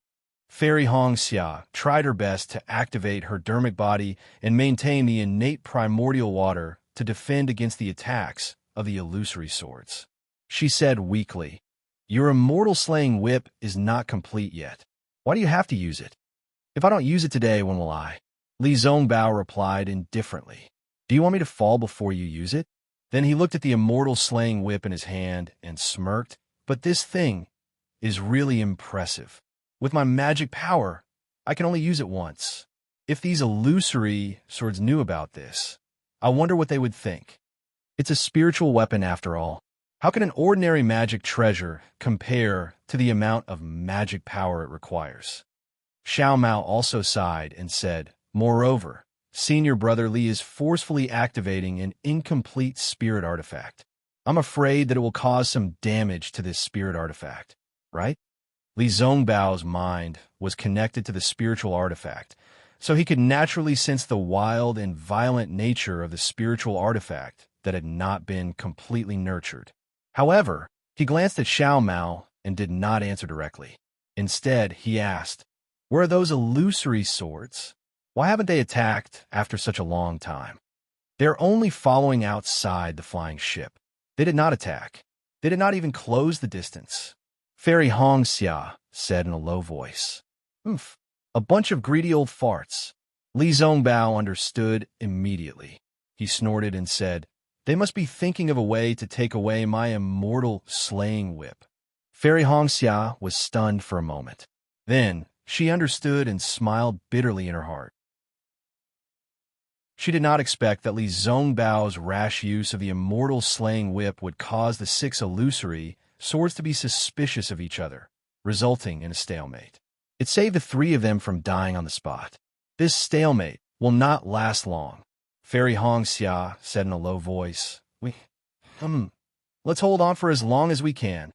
Fairy Hongxia tried her best to activate her dermic body and maintain the innate primordial water to defend against the attacks of the illusory swords. She said weakly, Your immortal slaying whip is not complete yet. Why do you have to use it? If I don't use it today, when will I? Li Zongbao replied indifferently. Do you want me to fall before you use it? Then he looked at the immortal slaying whip in his hand and smirked. But this thing is really impressive. With my magic power, I can only use it once. If these illusory swords knew about this, I wonder what they would think. It's a spiritual weapon after all. How can an ordinary magic treasure compare to the amount of magic power it requires? Xiao Mao also sighed and said, Moreover, senior brother Li is forcefully activating an incomplete spirit artifact. I'm afraid that it will cause some damage to this spirit artifact, right? Li Zongbao's mind was connected to the spiritual artifact, so he could naturally sense the wild and violent nature of the spiritual artifact that had not been completely nurtured. However, he glanced at Xiao Mao and did not answer directly. Instead, he asked, Where are those illusory swords? Why haven't they attacked after such a long time? They're only following outside the flying ship. They did not attack. They did not even close the distance. Fairy Hongxia said in a low voice. Oomph, a bunch of greedy old farts. Li Zongbao understood immediately. He snorted and said, They must be thinking of a way to take away my immortal slaying whip. Fairy Hongxia was stunned for a moment. Then she understood and smiled bitterly in her heart. She did not expect that Li Zongbao's rash use of the immortal slaying whip would cause the 6 illusory swords to be suspicious of each other, resulting in a stalemate. It saved the 3 of them from dying on the spot. This stalemate will not last long. Fairy Hongxia said in a low voice, Let's hold on for as long as we can.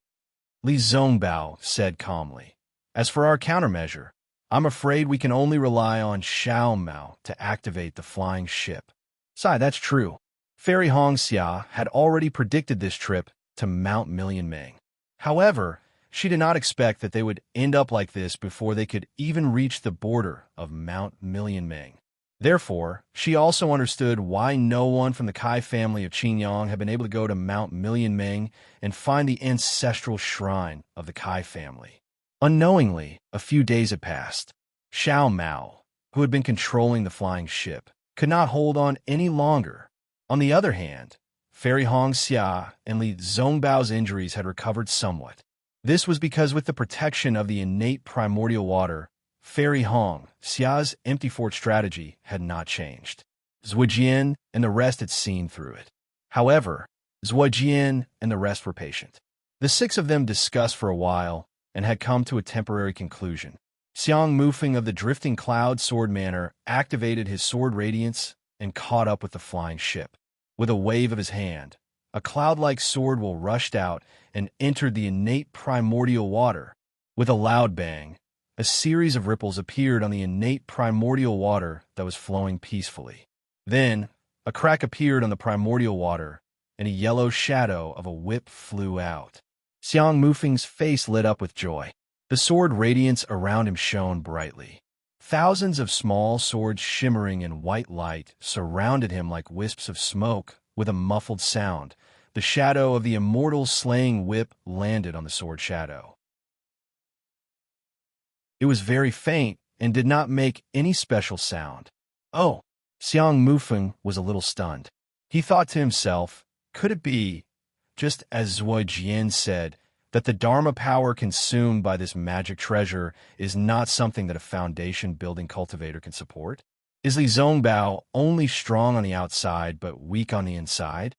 Li Zongbao said calmly, As for our countermeasure, I'm afraid we can only rely on Xiao Mao to activate the flying ship. Sai, that's true. Fairy Hongxia had already predicted this trip to Mount Million Ming. However, she did not expect that they would end up like this before they could even reach the border of Mount Million Ming. Therefore, she also understood why no one from the Kai family of Qingyang had been able to go to Mount Million Ming and find the ancestral shrine of the Kai family. Unknowingly, a few days had passed. Xiao Mao, who had been controlling the flying ship, could not hold on any longer. On the other hand, Fairy Hongxia and Li Zongbao's injuries had recovered somewhat. This was because with the protection of the innate primordial water, Fairy Hongxia's empty fort strategy had not changed. Zhujian and the rest had seen through it. However, Zhujian and the rest were patient. The 6 of them discussed for a while and had come to a temporary conclusion. Xiang Mufeng of the Drifting Cloud Sword Manor activated his sword radiance and caught up with the flying ship. With a wave of his hand, a cloud-like sword will rushed out and entered the innate primordial water. With a loud bang, a series of ripples appeared on the innate primordial water that was flowing peacefully. Then, a crack appeared on the primordial water, and a yellow shadow of a whip flew out. Xiang Mufeng's face lit up with joy. The sword radiance around him shone brightly. Thousands of small swords shimmering in white light surrounded him like wisps of smoke. With a muffled sound, the shadow of the immortal slaying whip landed on the sword shadow. It was very faint and did not make any special sound. Oh, Xiang Mufeng was a little stunned. He thought to himself, could it be, just as Zhujian said, that the Dharma power consumed by this magic treasure is not something that a foundation-building cultivator can support? Is Li Zongbao only strong on the outside but weak on the inside?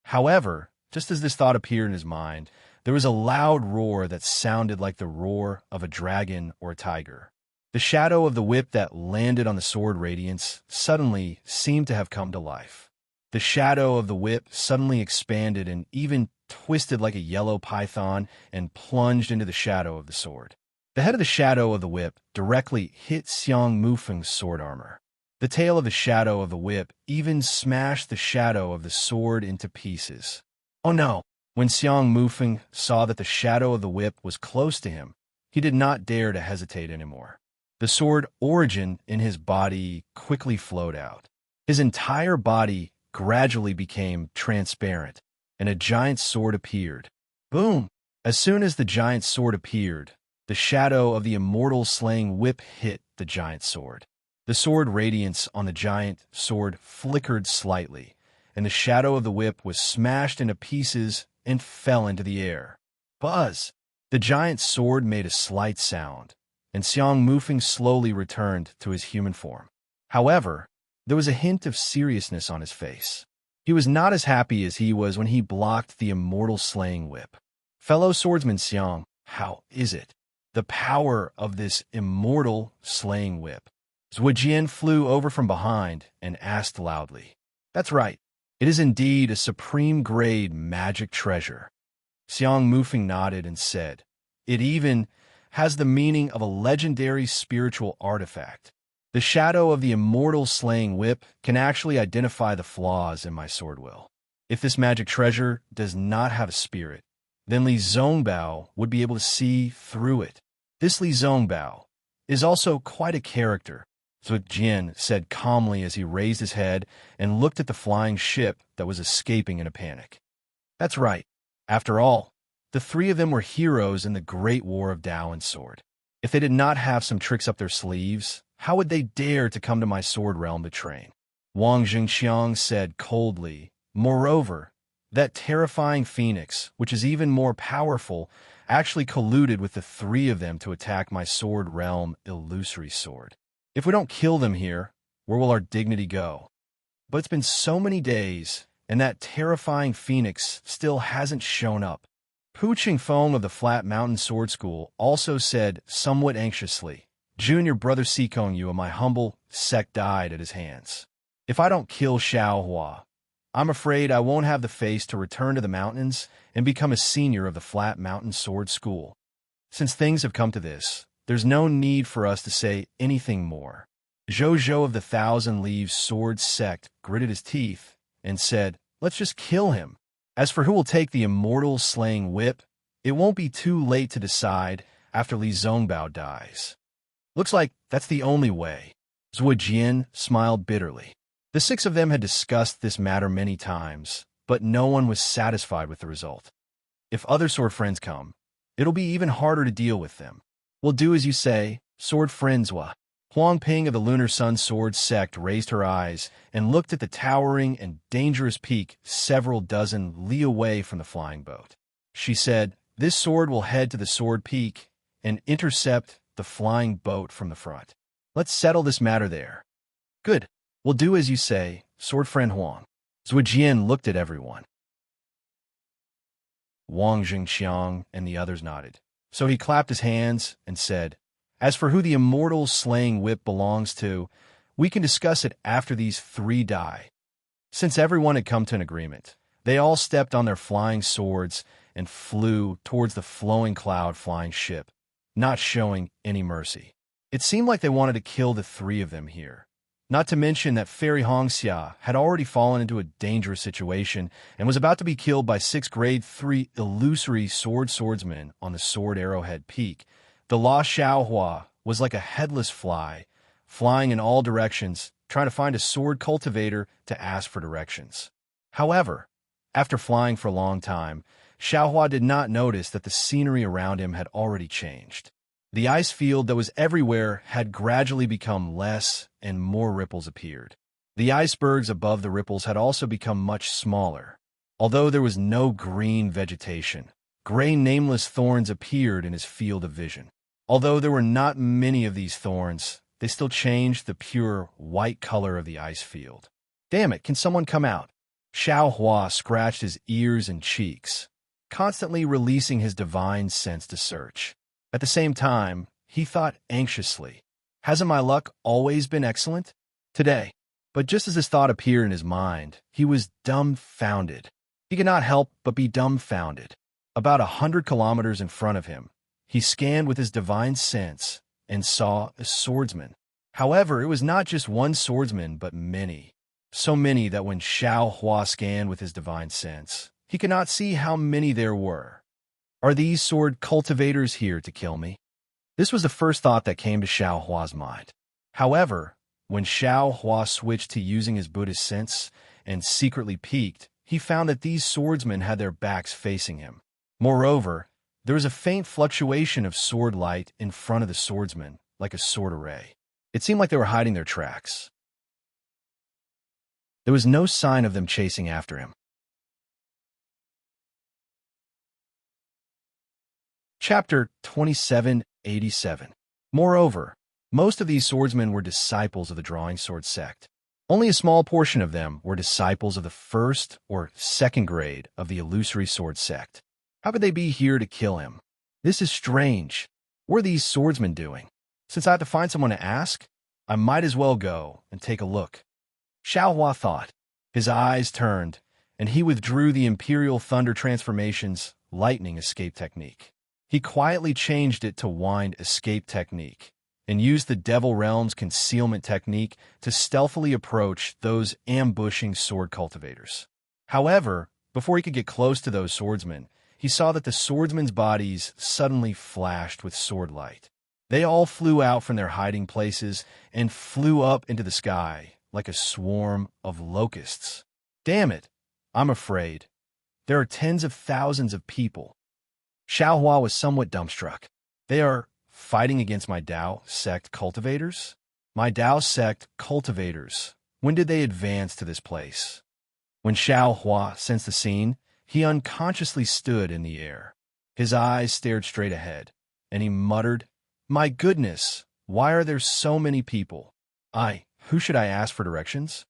However, just as this thought appeared in his mind, there was a loud roar that sounded like the roar of a dragon or a tiger. The shadow of the whip that landed on the sword radiance suddenly seemed to have come to life. The shadow of the whip suddenly expanded and even twisted like a yellow python and plunged into the shadow of the sword. The head of the shadow of the whip directly hit Xiang Mufeng's sword armor. The tail of the shadow of the whip even smashed the shadow of the sword into pieces. Oh no! When Xiang Mufeng saw that the shadow of the whip was close to him, he did not dare to hesitate anymore. The sword origin in his body quickly flowed out. His entire body gradually became transparent, and a giant sword appeared. Boom! As soon as the giant sword appeared, the shadow of the immortal slaying whip hit the giant sword. The sword radiance on the giant sword flickered slightly, and the shadow of the whip was smashed into pieces and fell into the air. Buzz! The giant sword made a slight sound, and Xiang Mufeng slowly returned to his human form. However, there was a hint of seriousness on his face. He was not as happy as he was when he blocked the immortal slaying whip. Fellow swordsman Xiang, how is it? The power of this immortal slaying whip. Zhujian flew over from behind and asked loudly. That's right. It is indeed a supreme-grade magic treasure. Xiang Mufeng nodded and said, it even has the meaning of a legendary spiritual artifact. The shadow of the immortal slaying whip can actually identify the flaws in my sword will. If this magic treasure does not have a spirit, then Li Zongbao would be able to see through it. This Li Zongbao is also quite a character, Zhujian said calmly as he raised his head and looked at the flying ship that was escaping in a panic. That's right. After all, the three of them were heroes in the Great War of Dao and Sword. If they did not have some tricks up their sleeves, how would they dare to come to my sword realm to train? Wang Jingxiang said coldly. Moreover, that terrifying phoenix, which is even more powerful, actually colluded with the three of them to attack my sword realm illusory sword. If we don't kill them here, where will our dignity go? But it's been so many days, and that terrifying phoenix still hasn't shown up. Pu Qingfeng of the Flat Mountain Sword School also said somewhat anxiously, Junior brother Sikong Yu of my humble sect died at his hands. If I don't kill Xiao Hua, I'm afraid I won't have the face to return to the mountains and become a senior of the Flat Mountain Sword School. Since things have come to this, there's no need for us to say anything more. Zhou Zhou of the Thousand Leaves Sword Sect gritted his teeth and said, let's just kill him. As for who will take the immortal slaying whip, it won't be too late to decide after Li Zongbao dies. Looks like that's the only way. Zhujian smiled bitterly. The six of them had discussed this matter many times, but no one was satisfied with the result. If other sword friends come, it'll be even harder to deal with them. We'll do as you say, sword friends. Huang Ping of the Lunar Sun Sword Sect raised her eyes and looked at the towering and dangerous peak several dozen li away from the flying boat. She said, this sword will head to the sword peak and intercept the flying boat from the front. Let's settle this matter there. Good. We'll do as you say, sword friend Huang. Zhujian looked at everyone. Wang Jingxiang and the others nodded. So he clapped his hands and said, as for who the immortal slaying whip belongs to, we can discuss it after these three die. Since everyone had come to an agreement, they all stepped on their flying swords and flew towards the flowing cloud flying ship, not showing any mercy. It seemed like they wanted to kill the three of them here. Not to mention that Fairy Hongxia had already fallen into a dangerous situation and was about to be killed by 6 grade 3 illusory swordsmen on the Sword Arrowhead Peak. The La Xiaohua was like a headless fly, flying in all directions, trying to find a sword cultivator to ask for directions. However, after flying for a long time, Xiaohua did not notice that the scenery around him had already changed. The ice field that was everywhere had gradually become less and more ripples appeared. The icebergs above the ripples had also become much smaller. Although there was no green vegetation, gray nameless thorns appeared in his field of vision. Although there were not many of these thorns, they still changed the pure white color of the ice field. Damn it, can someone come out? Xiao Hua scratched his ears and cheeks, constantly releasing his divine sense to search. At the same time, he thought anxiously, hasn't my luck always been excellent? Today. But just as this thought appeared in his mind, he was dumbfounded. He could not help but be dumbfounded. About 100 kilometers in front of him, he scanned with his divine sense and saw a swordsman. However, it was not just one swordsman, but many. So many that when Xiao Hua scanned with his divine sense, he could not see how many there were. Are these sword cultivators here to kill me? This was the first thought that came to Xiao Hua's mind. However, when Xiao Hua switched to using his Buddhist sense and secretly peeked, he found that these swordsmen had their backs facing him. Moreover, There was a faint fluctuation of sword light in front of the swordsmen, like a sword array. It seemed like they were hiding their tracks. There was no sign of them chasing after him. Chapter 2787. Moreover, most of these swordsmen were disciples of the drawing sword sect. Only a small portion of them were disciples of the first or second grade of the illusory sword sect. How could they be here to kill him? This is strange. What are these swordsmen doing? Since I have to find someone to ask, I might as well go and take a look. Xiaohua thought. His eyes turned, and he withdrew the Imperial Thunder Transformation's lightning escape technique. He quietly changed it to wind escape technique and used the Devil Realm's concealment technique to stealthily approach those ambushing sword cultivators. However, before he could get close to those swordsmen, he saw that the swordsmen's bodies suddenly flashed with sword light. They all flew out from their hiding places and flew up into the sky like a swarm of locusts. Damn it, I'm afraid. There are tens of thousands of people. Xiaohua was somewhat dumbstruck. They are fighting against my Dao sect cultivators? My Dao sect cultivators. When did they advance to this place? When Xiaohua sensed the scene, he unconsciously stood in the air. His eyes stared straight ahead, and he muttered, "My goodness, why are there so many people? Who should I ask for directions?"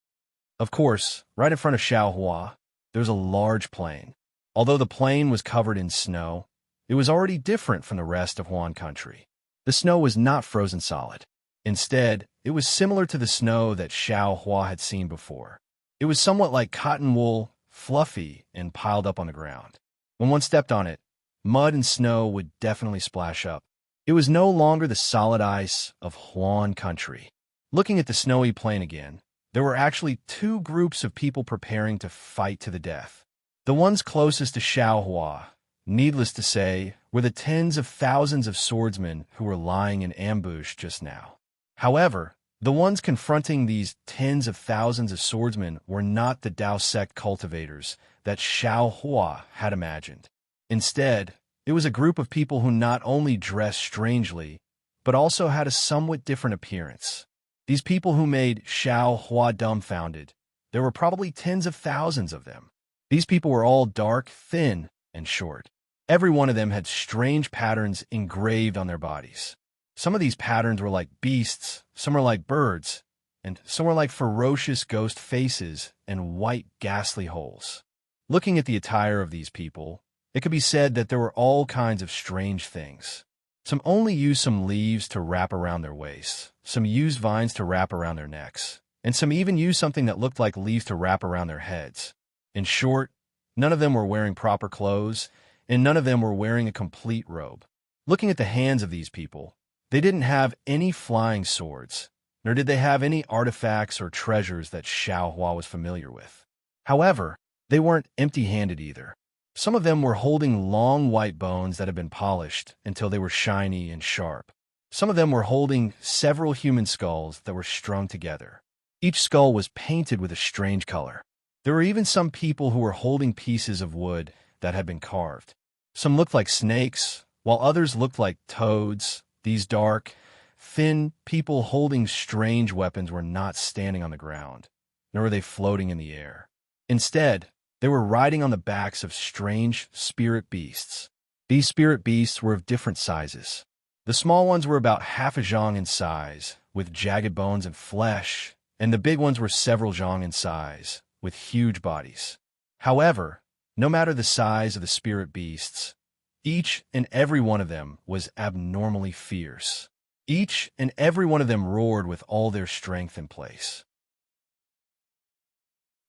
Of course, right in front of Xiaohua, there was a large plain. Although the plain was covered in snow, it was already different from the rest of Huan country. The snow was not frozen solid. Instead, it was similar to the snow that Xiaohua had seen before. It was somewhat like cotton wool, fluffy, and piled up on the ground. When one stepped on it, mud and snow would definitely splash up. It was no longer the solid ice of Huan country. Looking at the snowy plain again, there were actually two groups of people preparing to fight to the death. The ones closest to Xiaohua, needless to say, were the tens of thousands of swordsmen who were lying in ambush just now. However, the ones confronting these tens of thousands of swordsmen were not the Dao sect cultivators that Xiaohua had imagined. Instead, it was a group of people who not only dressed strangely, but also had a somewhat different appearance. These people who made Xiaohua dumbfounded. There were probably tens of thousands of them. These people were all dark, thin, and short. Every one of them had strange patterns engraved on their bodies. Some of these patterns were like beasts, some were like birds, and some were like ferocious ghost faces and white ghastly holes. Looking at the attire of these people, it could be said that there were all kinds of strange things. Some only used some leaves to wrap around their waists, some used vines to wrap around their necks, and some even used something that looked like leaves to wrap around their heads. In short, none of them were wearing proper clothes, and none of them were wearing a complete robe. Looking at the hands of these people, they didn't have any flying swords, nor did they have any artifacts or treasures that Xiaohua was familiar with. However, they weren't empty-handed either. Some of them were holding long white bones that had been polished until they were shiny and sharp. Some of them were holding several human skulls that were strung together. Each skull was painted with a strange color. There were even some people who were holding pieces of wood that had been carved. Some looked like snakes, while others looked like toads. These dark, thin people holding strange weapons were not standing on the ground, nor were they floating in the air. Instead, they were riding on the backs of strange spirit beasts. These spirit beasts were of different sizes. The small ones were about half a zhang in size, with jagged bones and flesh, and the big ones were several zhang in size, with huge bodies. However, no matter the size of the spirit beasts, each and every one of them was abnormally fierce. Each and every one of them roared with all their strength in place.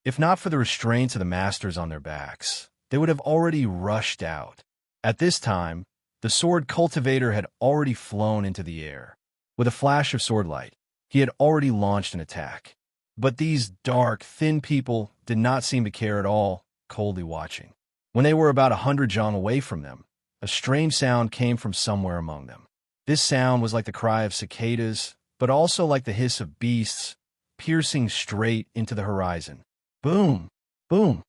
If not for the restraints of the masters on their backs, they would have already rushed out. At this time, the sword cultivator had already flown into the air. With a flash of sword light, he had already launched an attack. But these dark, thin people did not seem to care at all, coldly watching. When they were about 100 zhang away from them, a strange sound came from somewhere among them. This sound was like the cry of cicadas, but also like the hiss of beasts, piercing straight into the horizon. Boom! Boom!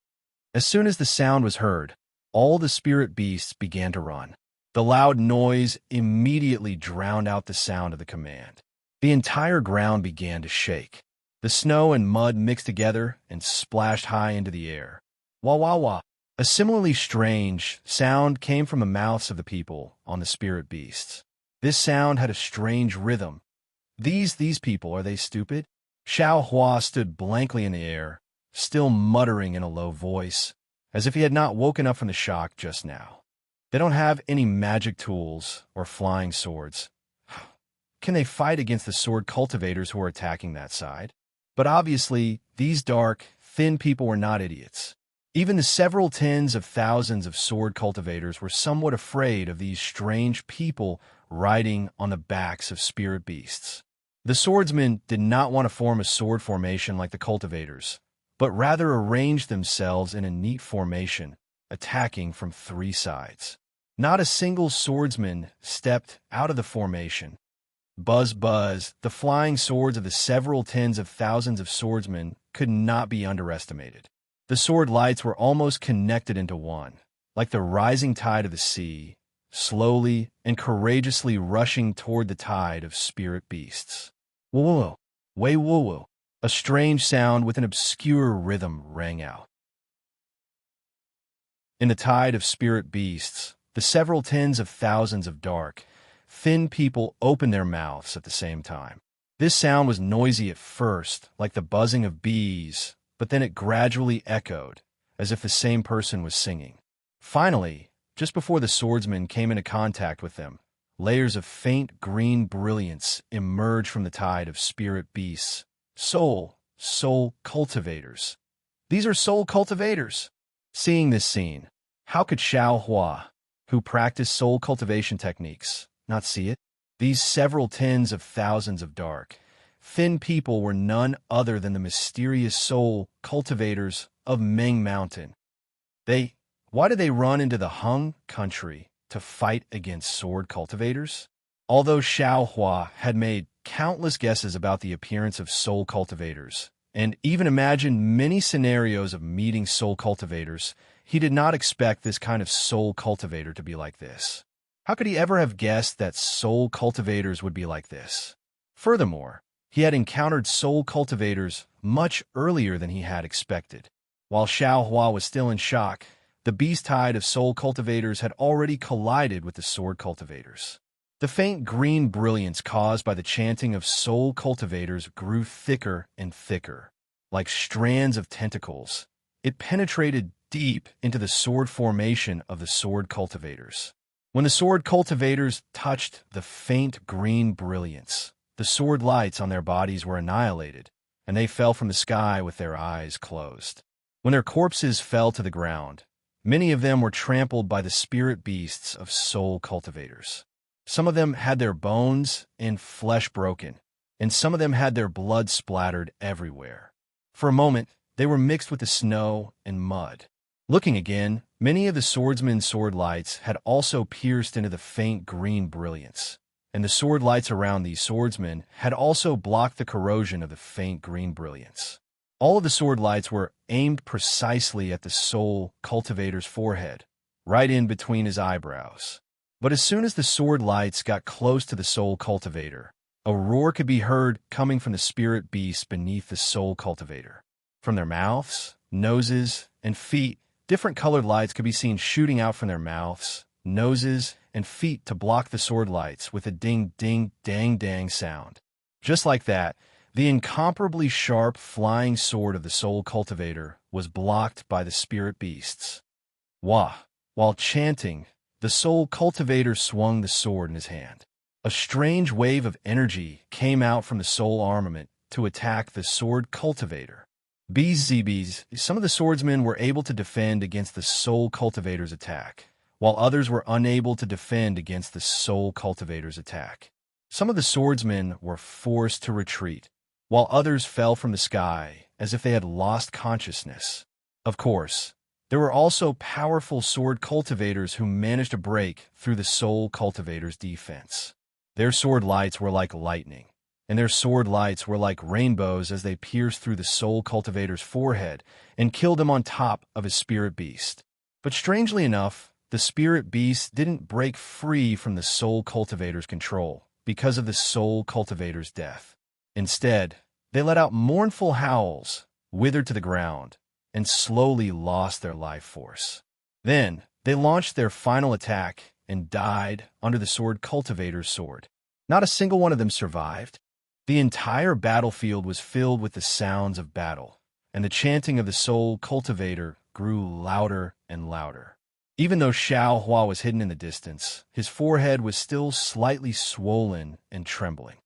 As soon as the sound was heard, all the spirit beasts began to run. The loud noise immediately drowned out the sound of the command. The entire ground began to shake. The snow and mud mixed together and splashed high into the air. Wah wah wah. A similarly strange sound came from the mouths of the people on the spirit beasts. This sound had a strange rhythm. These people, are they stupid? Xiao Hua stood blankly in the air, still muttering in a low voice, as if he had not woken up from the shock just now. They don't have any magic tools or flying swords. Can they fight against the sword cultivators who are attacking that side? But obviously, these dark, thin people were not idiots. Even the several tens of thousands of sword cultivators were somewhat afraid of these strange people riding on the backs of spirit beasts. The swordsmen did not want to form a sword formation like the cultivators, but rather arrange themselves in a neat formation, attacking from three sides. Not a single swordsman stepped out of the formation. Buzz, buzz, the flying swords of the several tens of thousands of swordsmen could not be underestimated. The sword lights were almost connected into one, like the rising tide of the sea, slowly and courageously rushing toward the tide of spirit beasts. Woo-woo, way-woo-woo. A strange sound with an obscure rhythm rang out. In the tide of spirit beasts, the several tens of thousands of dark, thin people opened their mouths at the same time. This sound was noisy at first, like the buzzing of bees, but then it gradually echoed, as if the same person was singing. Finally, just before the swordsmen came into contact with them, layers of faint green brilliance emerged from the tide of spirit beasts. Soul cultivators. These are soul cultivators. Seeing this scene, how could Xiao Hua, who practiced soul cultivation techniques, not see it? These several tens of thousands of dark, thin people were none other than the mysterious soul cultivators of Ming Mountain. Why did they run into the Hung country to fight against sword cultivators? Although Xiao Hua had made countless guesses about the appearance of soul cultivators, and even imagined many scenarios of meeting soul cultivators, he did not expect this kind of soul cultivator to be like this. How could he ever have guessed that soul cultivators would be like this? Furthermore, he had encountered soul cultivators much earlier than he had expected. While Xiao Hua was still in shock, the beast tide of soul cultivators had already collided with the sword cultivators. The faint green brilliance caused by the chanting of soul cultivators grew thicker and thicker, like strands of tentacles. It penetrated deep into the sword formation of the sword cultivators. When the sword cultivators touched the faint green brilliance, the sword lights on their bodies were annihilated, and they fell from the sky with their eyes closed. When their corpses fell to the ground, many of them were trampled by the spirit beasts of soul cultivators. Some of them had their bones and flesh broken, and some of them had their blood splattered everywhere. For a moment, they were mixed with the snow and mud. Looking again, many of the swordsmen's sword lights had also pierced into the faint green brilliance, and the sword lights around these swordsmen had also blocked the corrosion of the faint green brilliance. All of the sword lights were aimed precisely at the soul cultivator's forehead, right in between his eyebrows. But as soon as the sword lights got close to the soul cultivator, a roar could be heard coming from the spirit beasts beneath the soul cultivator. From their mouths, noses, and feet, different colored lights could be seen shooting out from their mouths, noses, and feet to block the sword lights with a ding-ding-dang-dang sound. Just like that, the incomparably sharp flying sword of the soul cultivator was blocked by the spirit beasts. Wah! While chanting, the soul cultivator swung the sword in his hand. A strange wave of energy came out from the soul armament to attack the sword cultivator. Some of the swordsmen were able to defend against the soul cultivator's attack, while others were unable to defend against the soul cultivator's attack. Some of the swordsmen were forced to retreat, while others fell from the sky as if they had lost consciousness. Of course, there were also powerful sword cultivators who managed to break through the soul cultivator's defense. Their sword lights were like lightning, and their sword lights were like rainbows as they pierced through the soul cultivator's forehead and killed him on top of his spirit beast. But strangely enough, the spirit beasts didn't break free from the soul cultivator's control because of the soul cultivator's death. Instead, they let out mournful howls, withered to the ground, and slowly lost their life force. Then, they launched their final attack and died under the sword cultivator's sword. Not a single one of them survived. The entire battlefield was filled with the sounds of battle, and the chanting of the soul cultivator grew louder and louder. Even though Xiao Hua was hidden in the distance, his forehead was still slightly swollen and trembling.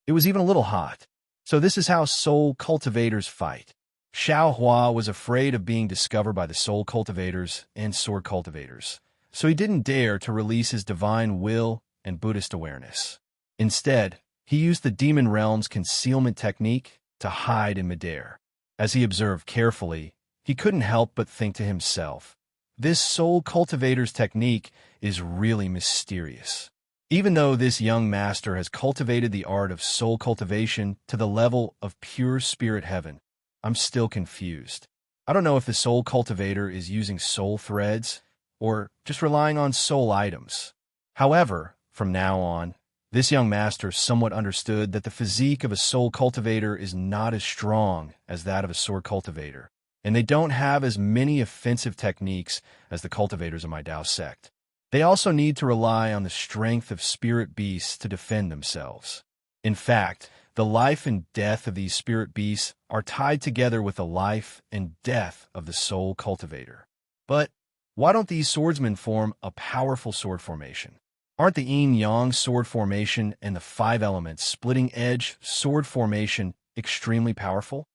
It was even a little hot. So this is how soul cultivators fight. Xiao Hua was afraid of being discovered by the soul cultivators and sword cultivators, so he didn't dare to release his divine will and Buddhist awareness. Instead, he used the demon realm's concealment technique to hide in midair. As he observed carefully, he couldn't help but think to himself, this soul cultivator's technique is really mysterious. Even though this young master has cultivated the art of soul cultivation to the level of pure spirit heaven, I'm still confused. I don't know if the soul cultivator is using soul threads or just relying on soul items. However, from now on, this young master somewhat understood that the physique of a soul cultivator is not as strong as that of a sword cultivator, and they don't have as many offensive techniques as the cultivators of my Dao sect. They also need to rely on the strength of spirit beasts to defend themselves. In fact, the life and death of these spirit beasts are tied together with the life and death of the soul cultivator. But why don't these swordsmen form a powerful sword formation? Aren't the yin-yang sword formation and the five elements splitting-edge sword formation extremely powerful?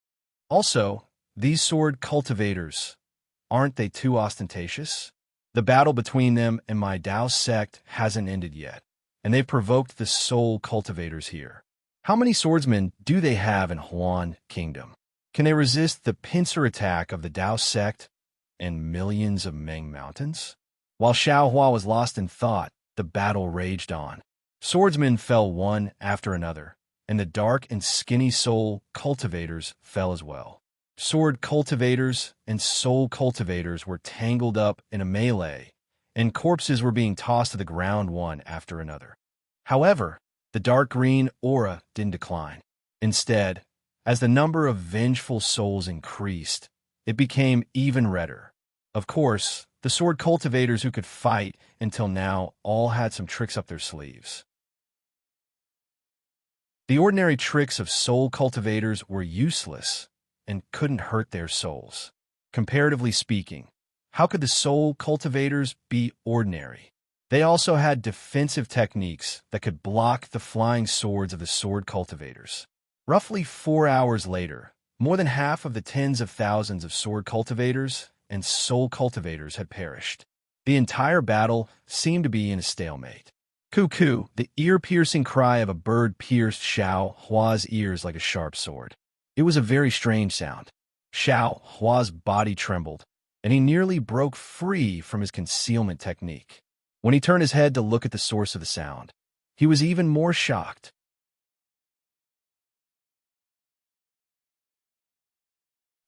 Also, these sword cultivators, aren't they too ostentatious? The battle between them and my Dao sect hasn't ended yet, and they've provoked the soul cultivators here. How many swordsmen do they have in Huan Kingdom? Can they resist the pincer attack of the Dao sect and millions of Meng Mountains? While Xiao Hua was lost in thought, the battle raged on. Swordsmen fell one after another, and the dark and skinny soul cultivators fell as well. Sword cultivators and soul cultivators were tangled up in a melee, and corpses were being tossed to the ground one after another. However, the dark green aura didn't decline. Instead, as the number of vengeful souls increased, it became even redder. Of course, the sword cultivators who could fight until now all had some tricks up their sleeves. The ordinary tricks of soul cultivators were useless and couldn't hurt their souls. Comparatively speaking, how could the soul cultivators be ordinary? They also had defensive techniques that could block the flying swords of the sword cultivators. Roughly 4 hours later, more than half of the tens of thousands of sword cultivators and soul cultivators had perished. The entire battle seemed to be in a stalemate. Cuckoo, the ear-piercing cry of a bird pierced Xiao Hua's ears like a sharp sword. It was a very strange sound. Xiao Hua's body trembled, and he nearly broke free from his concealment technique. When he turned his head to look at the source of the sound, he was even more shocked.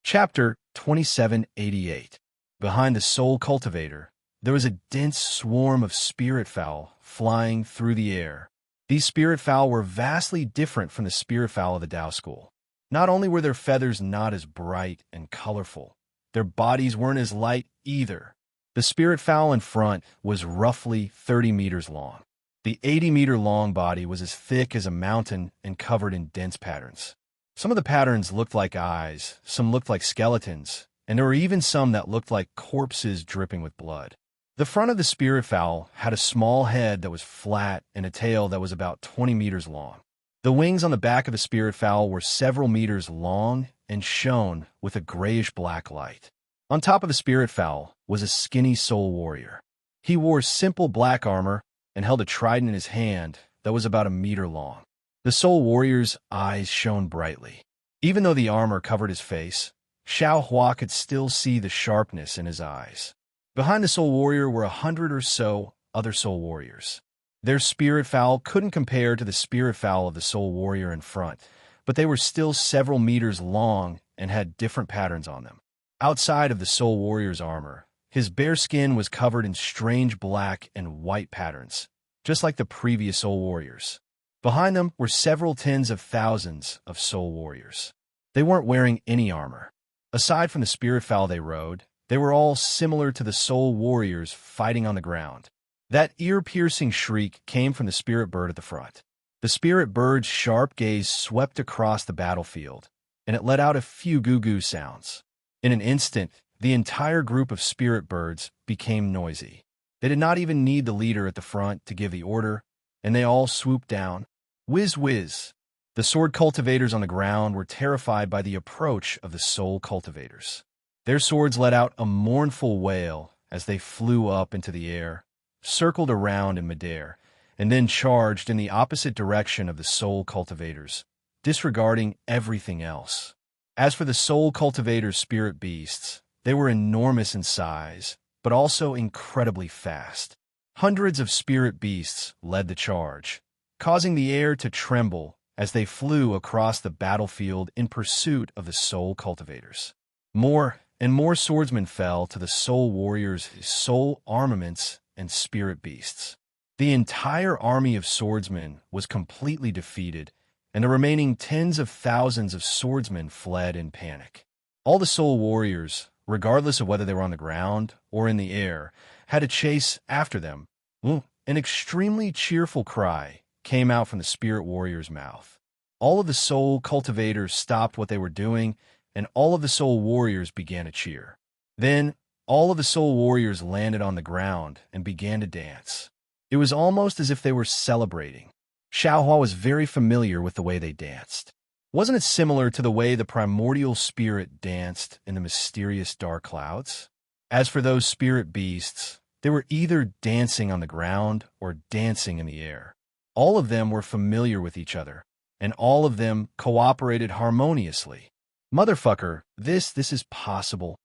Chapter 2788. Behind the soul cultivator, there was a dense swarm of spirit fowl flying through the air. These spirit fowl were vastly different from the spirit fowl of the Dao school. Not only were their feathers not as bright and colorful, their bodies weren't as light either. The spirit fowl in front was roughly 30 meters long. The 80-meter-long body was as thick as a mountain and covered in dense patterns. Some of the patterns looked like eyes, some looked like skeletons, and there were even some that looked like corpses dripping with blood. The front of the spirit fowl had a small head that was flat and a tail that was about 20 meters long. The wings on the back of the spirit fowl were several meters long and shone with a grayish-black light. On top of the spirit fowl was a skinny soul warrior. He wore simple black armor and held a trident in his hand that was about a meter long. The soul warrior's eyes shone brightly. Even though the armor covered his face, Xiao Hua could still see the sharpness in his eyes. Behind the soul warrior were 100 or so other soul warriors. Their spirit fowl couldn't compare to the spirit fowl of the soul warrior in front, but they were still several meters long and had different patterns on them. Outside of the soul warrior's armor, His bare skin was covered in strange black and white patterns, just like the previous soul warriors. Behind them were several tens of thousands of soul warriors. They weren't wearing any armor. Aside from the spirit fowl they rode, they were all similar to the soul warriors fighting on the ground. That ear-piercing shriek came from the spirit bird at the front. The spirit bird's sharp gaze swept across the battlefield, and it let out a few goo-goo sounds. In an instant, the entire group of spirit birds became noisy. They did not even need the leader at the front to give the order, and they all swooped down. Whiz whiz! The sword cultivators on the ground were terrified by the approach of the soul cultivators. Their swords let out a mournful wail as they flew up into the air, circled around in midair, and then charged in the opposite direction of the soul cultivators, disregarding everything else. As for the soul cultivators' spirit beasts, they were enormous in size, but also incredibly fast. Hundreds of spirit beasts led the charge, causing the air to tremble as they flew across the battlefield in pursuit of the soul cultivators. More and more swordsmen fell to the soul warriors' soul armaments and spirit beasts. The entire army of swordsmen was completely defeated, and the remaining tens of thousands of swordsmen fled in panic. All the soul warriors, regardless of whether they were on the ground or in the air, had to chase after them. An extremely cheerful cry came out from the spirit warrior's mouth. All of the soul cultivators stopped what they were doing, and all of the soul warriors began to cheer. Then, all of the soul warriors landed on the ground and began to dance. It was almost as if they were celebrating. Xiaohua was very familiar with the way they danced. Wasn't it similar to the way the primordial spirit danced in the mysterious dark clouds? As for those spirit beasts, they were either dancing on the ground or dancing in the air. All of them were familiar with each other, and all of them cooperated harmoniously. Motherfucker, this is possible.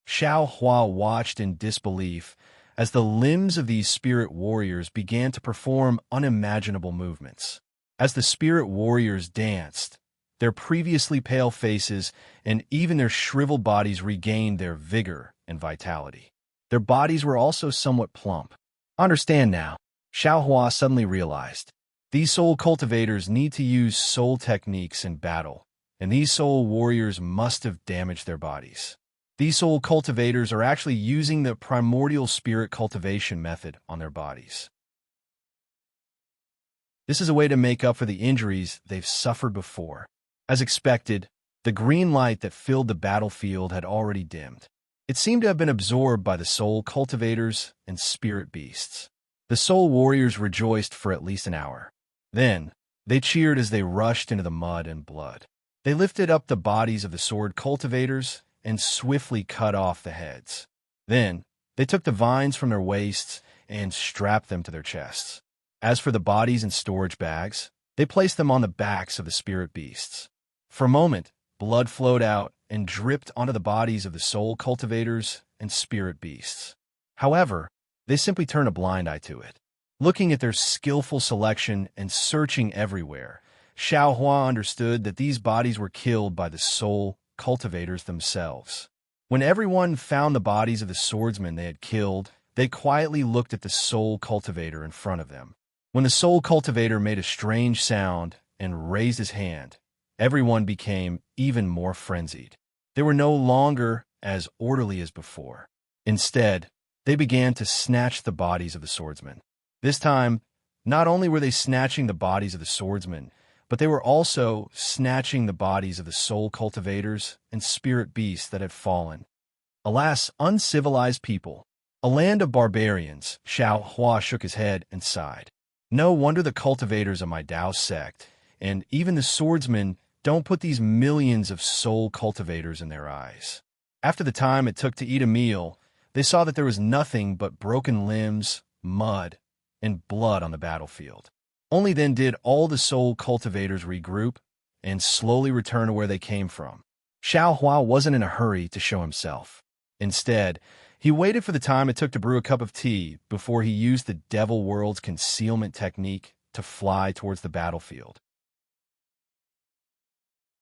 Xiaohua watched in disbelief as the limbs of these spirit warriors began to perform unimaginable movements. As the spirit warriors danced, their previously pale faces and even their shriveled bodies regained their vigor and vitality. Their bodies were also somewhat plump. Understand now, Xiaohua suddenly realized. These soul cultivators need to use soul techniques in battle, and these soul warriors must have damaged their bodies. These soul cultivators are actually using the primordial spirit cultivation method on their bodies. This is a way to make up for the injuries they've suffered before. As expected, the green light that filled the battlefield had already dimmed. It seemed to have been absorbed by the soul cultivators and spirit beasts. The soul warriors rejoiced for at least an hour. Then, they cheered as they rushed into the mud and blood. They lifted up the bodies of the sword cultivators and swiftly cut off the heads. Then, they took the vines from their waists and strapped them to their chests. As for the bodies in storage bags, they placed them on the backs of the spirit beasts. For a moment, blood flowed out and dripped onto the bodies of the soul cultivators and spirit beasts. However, they simply turned a blind eye to it. Looking at their skillful selection and searching everywhere, Xiaohua understood that these bodies were killed by the soul cultivators themselves. When everyone found the bodies of the swordsmen they had killed, they quietly looked at the soul cultivator in front of them. When the soul cultivator made a strange sound and raised his hand, everyone became even more frenzied. They were no longer as orderly as before. Instead, they began to snatch the bodies of the swordsmen. This time, not only were they snatching the bodies of the swordsmen, but they were also snatching the bodies of the soul cultivators and spirit beasts that had fallen. Alas, uncivilized people! A land of barbarians, Xiaohua shook his head and sighed. No wonder the cultivators of my Dao sect, and even the swordsmen, don't put these millions of soul cultivators in their eyes. After the time it took to eat a meal, they saw that there was nothing but broken limbs, mud, and blood on the battlefield. Only then did all the soul cultivators regroup and slowly return to where they came from. Xiaohua wasn't in a hurry to show himself. Instead, he waited for the time it took to brew a cup of tea before he used the Devil World's concealment technique to fly towards the battlefield.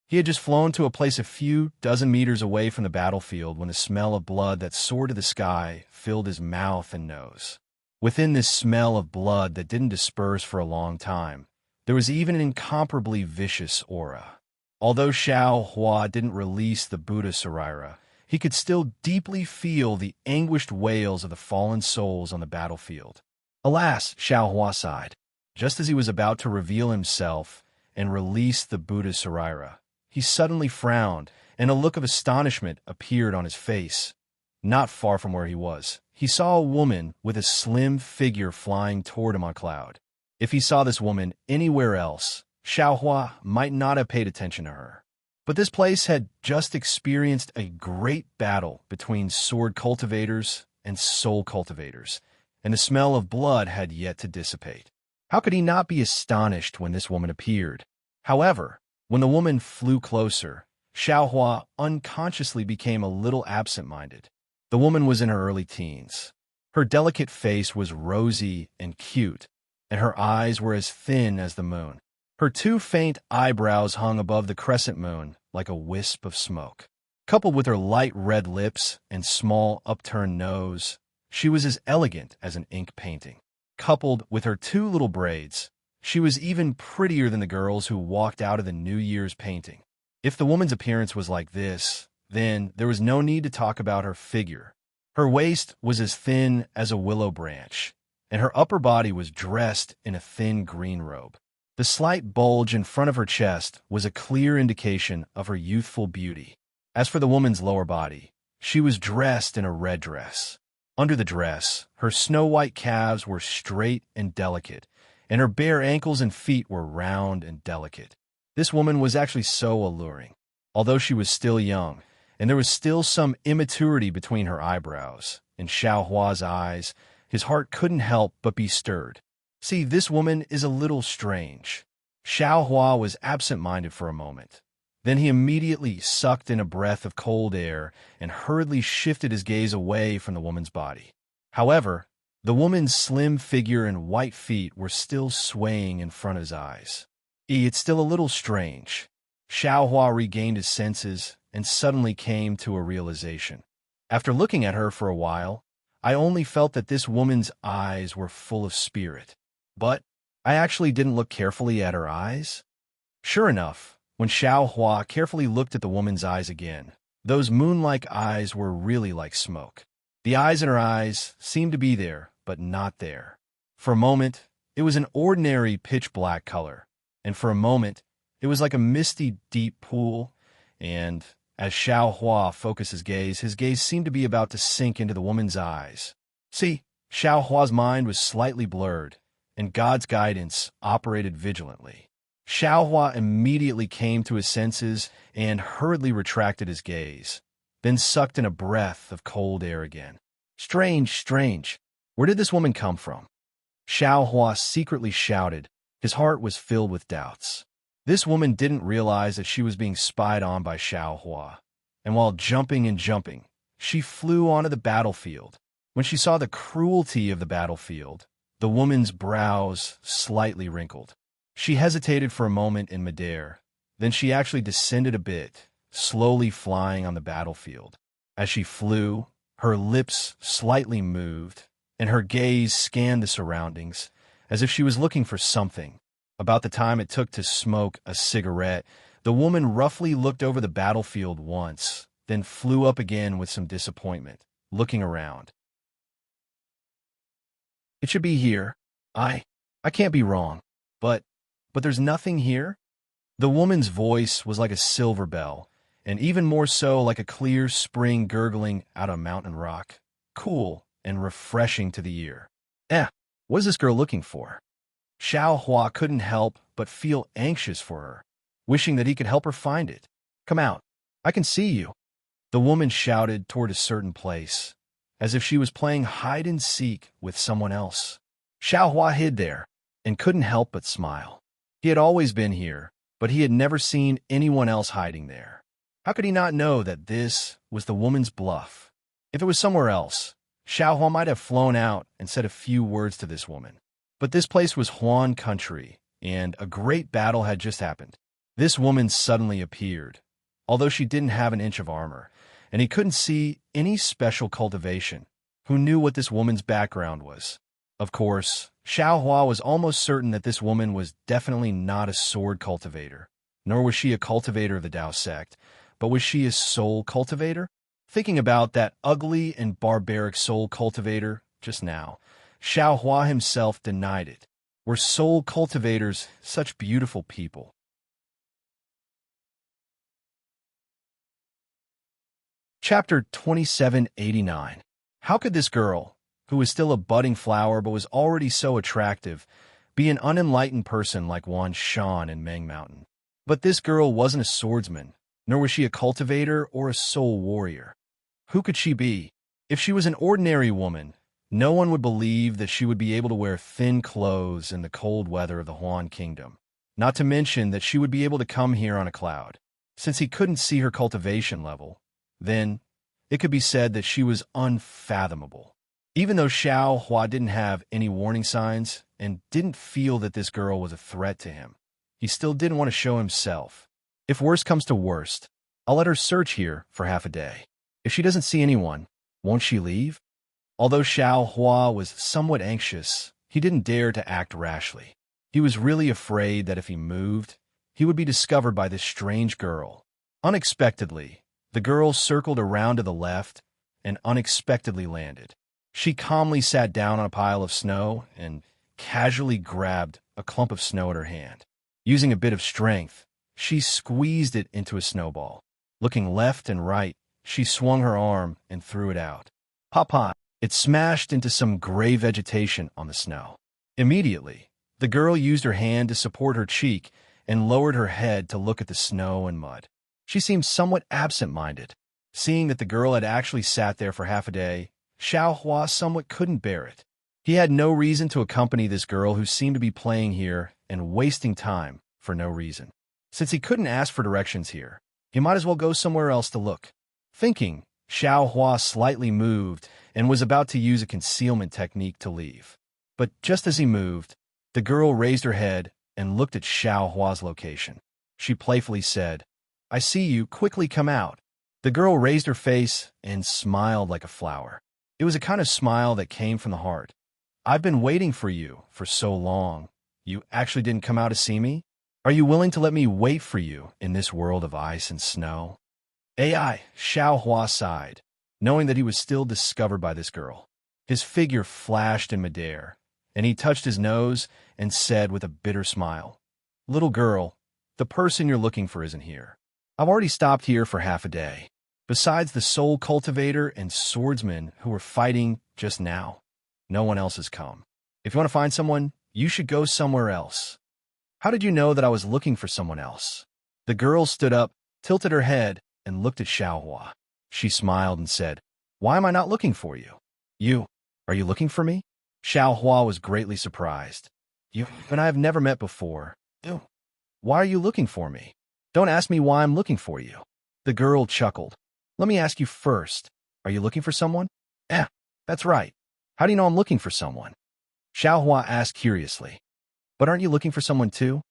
He had just flown to a place a few dozen meters away from the battlefield when the smell of blood that soared to the sky filled his mouth and nose. Within this smell of blood that didn't disperse for a long time, there was even an incomparably vicious aura. Although Xiao Hua didn't release the Buddha Saraira, he could still deeply feel the anguished wails of the fallen souls on the battlefield. Alas, Xiao Hua sighed. Just as he was about to reveal himself and release the Buddha Saraira, he suddenly frowned, and a look of astonishment appeared on his face. Not far from where he was, he saw a woman with a slim figure flying toward him on a cloud. If he saw this woman anywhere else, Xiao Hua might not have paid attention to her. But this place had just experienced a great battle between sword cultivators and soul cultivators, and the smell of blood had yet to dissipate. How could he not be astonished when this woman appeared? However, when the woman flew closer, Xiao Hua unconsciously became a little absent-minded. The woman was in her early teens. Her delicate face was rosy and cute, and her eyes were as thin as the moon. Her two faint eyebrows hung above the crescent moon like a wisp of smoke. Coupled with her light red lips and small upturned nose, she was as elegant as an ink painting. Coupled with her two little braids, she was even prettier than the girls who walked out of the New Year's painting. If the woman's appearance was like this, then there was no need to talk about her figure. Her waist was as thin as a willow branch, and her upper body was dressed in a thin green robe. The slight bulge in front of her chest was a clear indication of her youthful beauty. As for the woman's lower body, she was dressed in a red dress. Under the dress, her snow-white calves were straight and delicate, and her bare ankles and feet were round and delicate. This woman was actually so alluring. Although she was still young, and there was still some immaturity between her eyebrows, in Xiao Hua's eyes, his heart couldn't help but be stirred. See, this woman is a little strange. Xiao Hua was absent-minded for a moment. Then he immediately sucked in a breath of cold air and hurriedly shifted his gaze away from the woman's body. However, the woman's slim figure and white feet were still swaying in front of his eyes. It's still a little strange. Xiao Hua regained his senses and suddenly came to a realization. After looking at her for a while, I only felt that this woman's eyes were full of spirit. But I actually didn't look carefully at her eyes. Sure enough, when Xiao Hua carefully looked at the woman's eyes again, those moon-like eyes were really like smoke. The eyes in her eyes seemed to be there, but not there. For a moment, it was an ordinary pitch-black color, and for a moment, it was like a misty, deep pool, and as Xiao Hua focused his gaze seemed to be about to sink into the woman's eyes. See, Xiao Hua's mind was slightly blurred, and God's guidance operated vigilantly. Xiao Hua immediately came to his senses and hurriedly retracted his gaze, then sucked in a breath of cold air again. Strange, strange. Where did this woman come from? Xiao Hua secretly shouted. His heart was filled with doubts. This woman didn't realize that she was being spied on by Xiao Hua, and while jumping and jumping, she flew onto the battlefield. When she saw the cruelty of the battlefield, the woman's brows slightly wrinkled. She hesitated for a moment in midair, then she actually descended a bit, slowly flying on the battlefield. As she flew, her lips slightly moved, and her gaze scanned the surroundings, as if she was looking for something. About the time it took to smoke a cigarette, the woman roughly looked over the battlefield once, then flew up again with some disappointment, looking around. It should be here. I can't be wrong. But there's nothing here? The woman's voice was like a silver bell, and even more so like a clear spring gurgling out of mountain rock, cool and refreshing to the ear. What is this girl looking for? Xiao Hua couldn't help but feel anxious for her, wishing that he could help her find it. Come out. I can see you. The woman shouted toward a certain place, as if she was playing hide-and-seek with someone else. Xiao Hua hid there and couldn't help but smile. He had always been here, but he had never seen anyone else hiding there. How could he not know that this was the woman's bluff? If it was somewhere else, Xiao Hua might have flown out and said a few words to this woman. But this place was Huan country, and a great battle had just happened. This woman suddenly appeared, although she didn't have an inch of armor, and he couldn't see any special cultivation. Who knew what this woman's background was? Of course, Xiaohua was almost certain that this woman was definitely not a sword cultivator, nor was she a cultivator of the Dao sect, but was she a soul cultivator? Thinking about that ugly and barbaric soul cultivator just now, Xiaohua himself denied it. Were soul cultivators such beautiful people? Chapter 2789. How could this girl, who was still a budding flower but was already so attractive, be an unenlightened person like Wan Shan in Meng Mountain? But this girl wasn't a swordsman, nor was she a cultivator or a soul warrior. Who could she be? If she was an ordinary woman, no one would believe that she would be able to wear thin clothes in the cold weather of the Huan Kingdom. Not to mention that she would be able to come here on a cloud. Since he couldn't see her cultivation level, then it could be said that she was unfathomable. Even though Xiao Hua didn't have any warning signs and didn't feel that this girl was a threat to him, he still didn't want to show himself. If worst comes to worst, I'll let her search here for half a day. If she doesn't see anyone, won't she leave? Although Xiao Hua was somewhat anxious, he didn't dare to act rashly. He was really afraid that if he moved, he would be discovered by this strange girl. Unexpectedly, the girl circled around to the left and unexpectedly landed. She calmly sat down on a pile of snow and casually grabbed a clump of snow in her hand. Using a bit of strength, she squeezed it into a snowball. Looking left and right, she swung her arm and threw it out. Pop! It smashed into some gray vegetation on the snow. Immediately, the girl used her hand to support her cheek and lowered her head to look at the snow and mud. She seemed somewhat absent-minded. Seeing that the girl had actually sat there for half a day, Xiao Hua somewhat couldn't bear it. He had no reason to accompany this girl who seemed to be playing here and wasting time for no reason. Since he couldn't ask for directions here, he might as well go somewhere else to look. Thinking, Xiao Hua slightly moved and was about to use a concealment technique to leave. But just as he moved, the girl raised her head and looked at Xiao Hua's location. She playfully said, "I see you, quickly come out." The girl raised her face and smiled like a flower. It was a kind of smile that came from the heart. "I've been waiting for you for so long. You actually didn't come out to see me? Are you willing to let me wait for you in this world of ice and snow?" AI, Xiao Hua sighed, knowing that he was still discovered by this girl. His figure flashed in midair, and he touched his nose and said with a bitter smile, "Little girl, the person you're looking for isn't here. I've already stopped here for half a day. Besides the soul cultivator and swordsman who were fighting just now, no one else has come. If you want to find someone, you should go somewhere else." "How did you know that I was looking for someone else?" The girl stood up, tilted her head, and looked at Xiao Hua. She smiled and said, "Why am I not looking for you?" Are you looking for me?" Xiao Hua was greatly surprised. "You and I have never met before. Why are you looking for me?" "Don't ask me why I'm looking for you." The girl chuckled. "Let me ask you first. Are you looking for someone?" That's right. How do you know I'm looking for someone?" Xiao Hua asked curiously. "But aren't you looking for someone too?"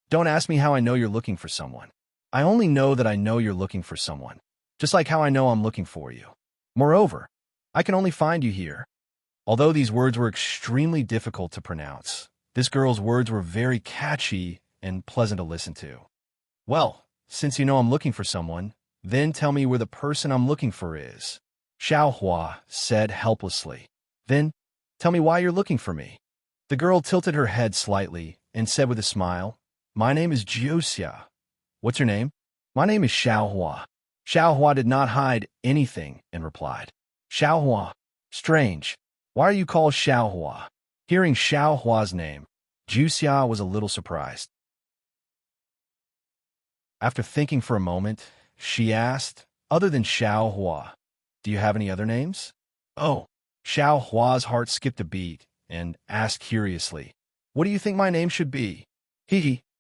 Don't ask me how I know you're looking for someone. I only know that I know you're looking for someone, just like how I know I'm looking for you. Moreover, I can only find you here." Although these words were extremely difficult to pronounce, this girl's words were very catchy and pleasant to listen to. "Well, since you know I'm looking for someone, then tell me where the person I'm looking for is," Xiao Hua said helplessly. "Then, tell me why you're looking for me." The girl tilted her head slightly and said with a smile, "My name is Jioxia. What's your name?" "My name is Xiao Hua." Xiao Hua did not hide anything and replied, "Xiao Hua. Strange. Why are you called Xiao Hua?" Hearing Xiao Hua's name, Jioxia was a little surprised. After thinking for a moment, she asked, "Other than Xiao Hua, do you have any other names?" "Oh." Xiao Hua's heart skipped a beat and asked curiously, "What do you think my name should be?"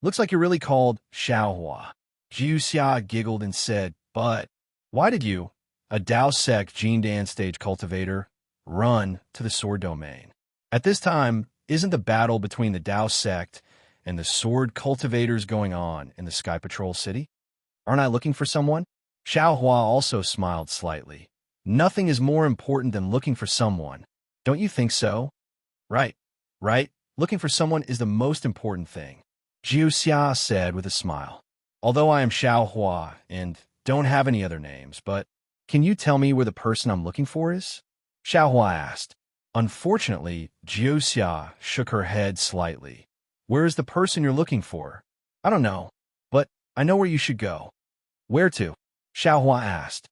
Looks like you're really called Xiao Hua." Jioxia giggled and said, "But why did you, a Dao sect Jindan stage cultivator, run to the sword domain? At this time, isn't the battle between the Dao sect and the sword cultivators going on in the Sky Patrol City? Aren't I looking for someone? Xiao Hua also smiled slightly. Nothing is more important than looking for someone. Don't you think so? Right, right. Looking for someone is the most important thing, Jiu Xia said with a smile. Although I am Xiao Hua and don't have any other names, but can you tell me where the person I'm looking for is? Xiao Hua asked. Unfortunately, Jiu Xia shook her head slightly. Where is the person you're looking for? I don't know, but I know where you should go. Where to? Xiao Hua asked.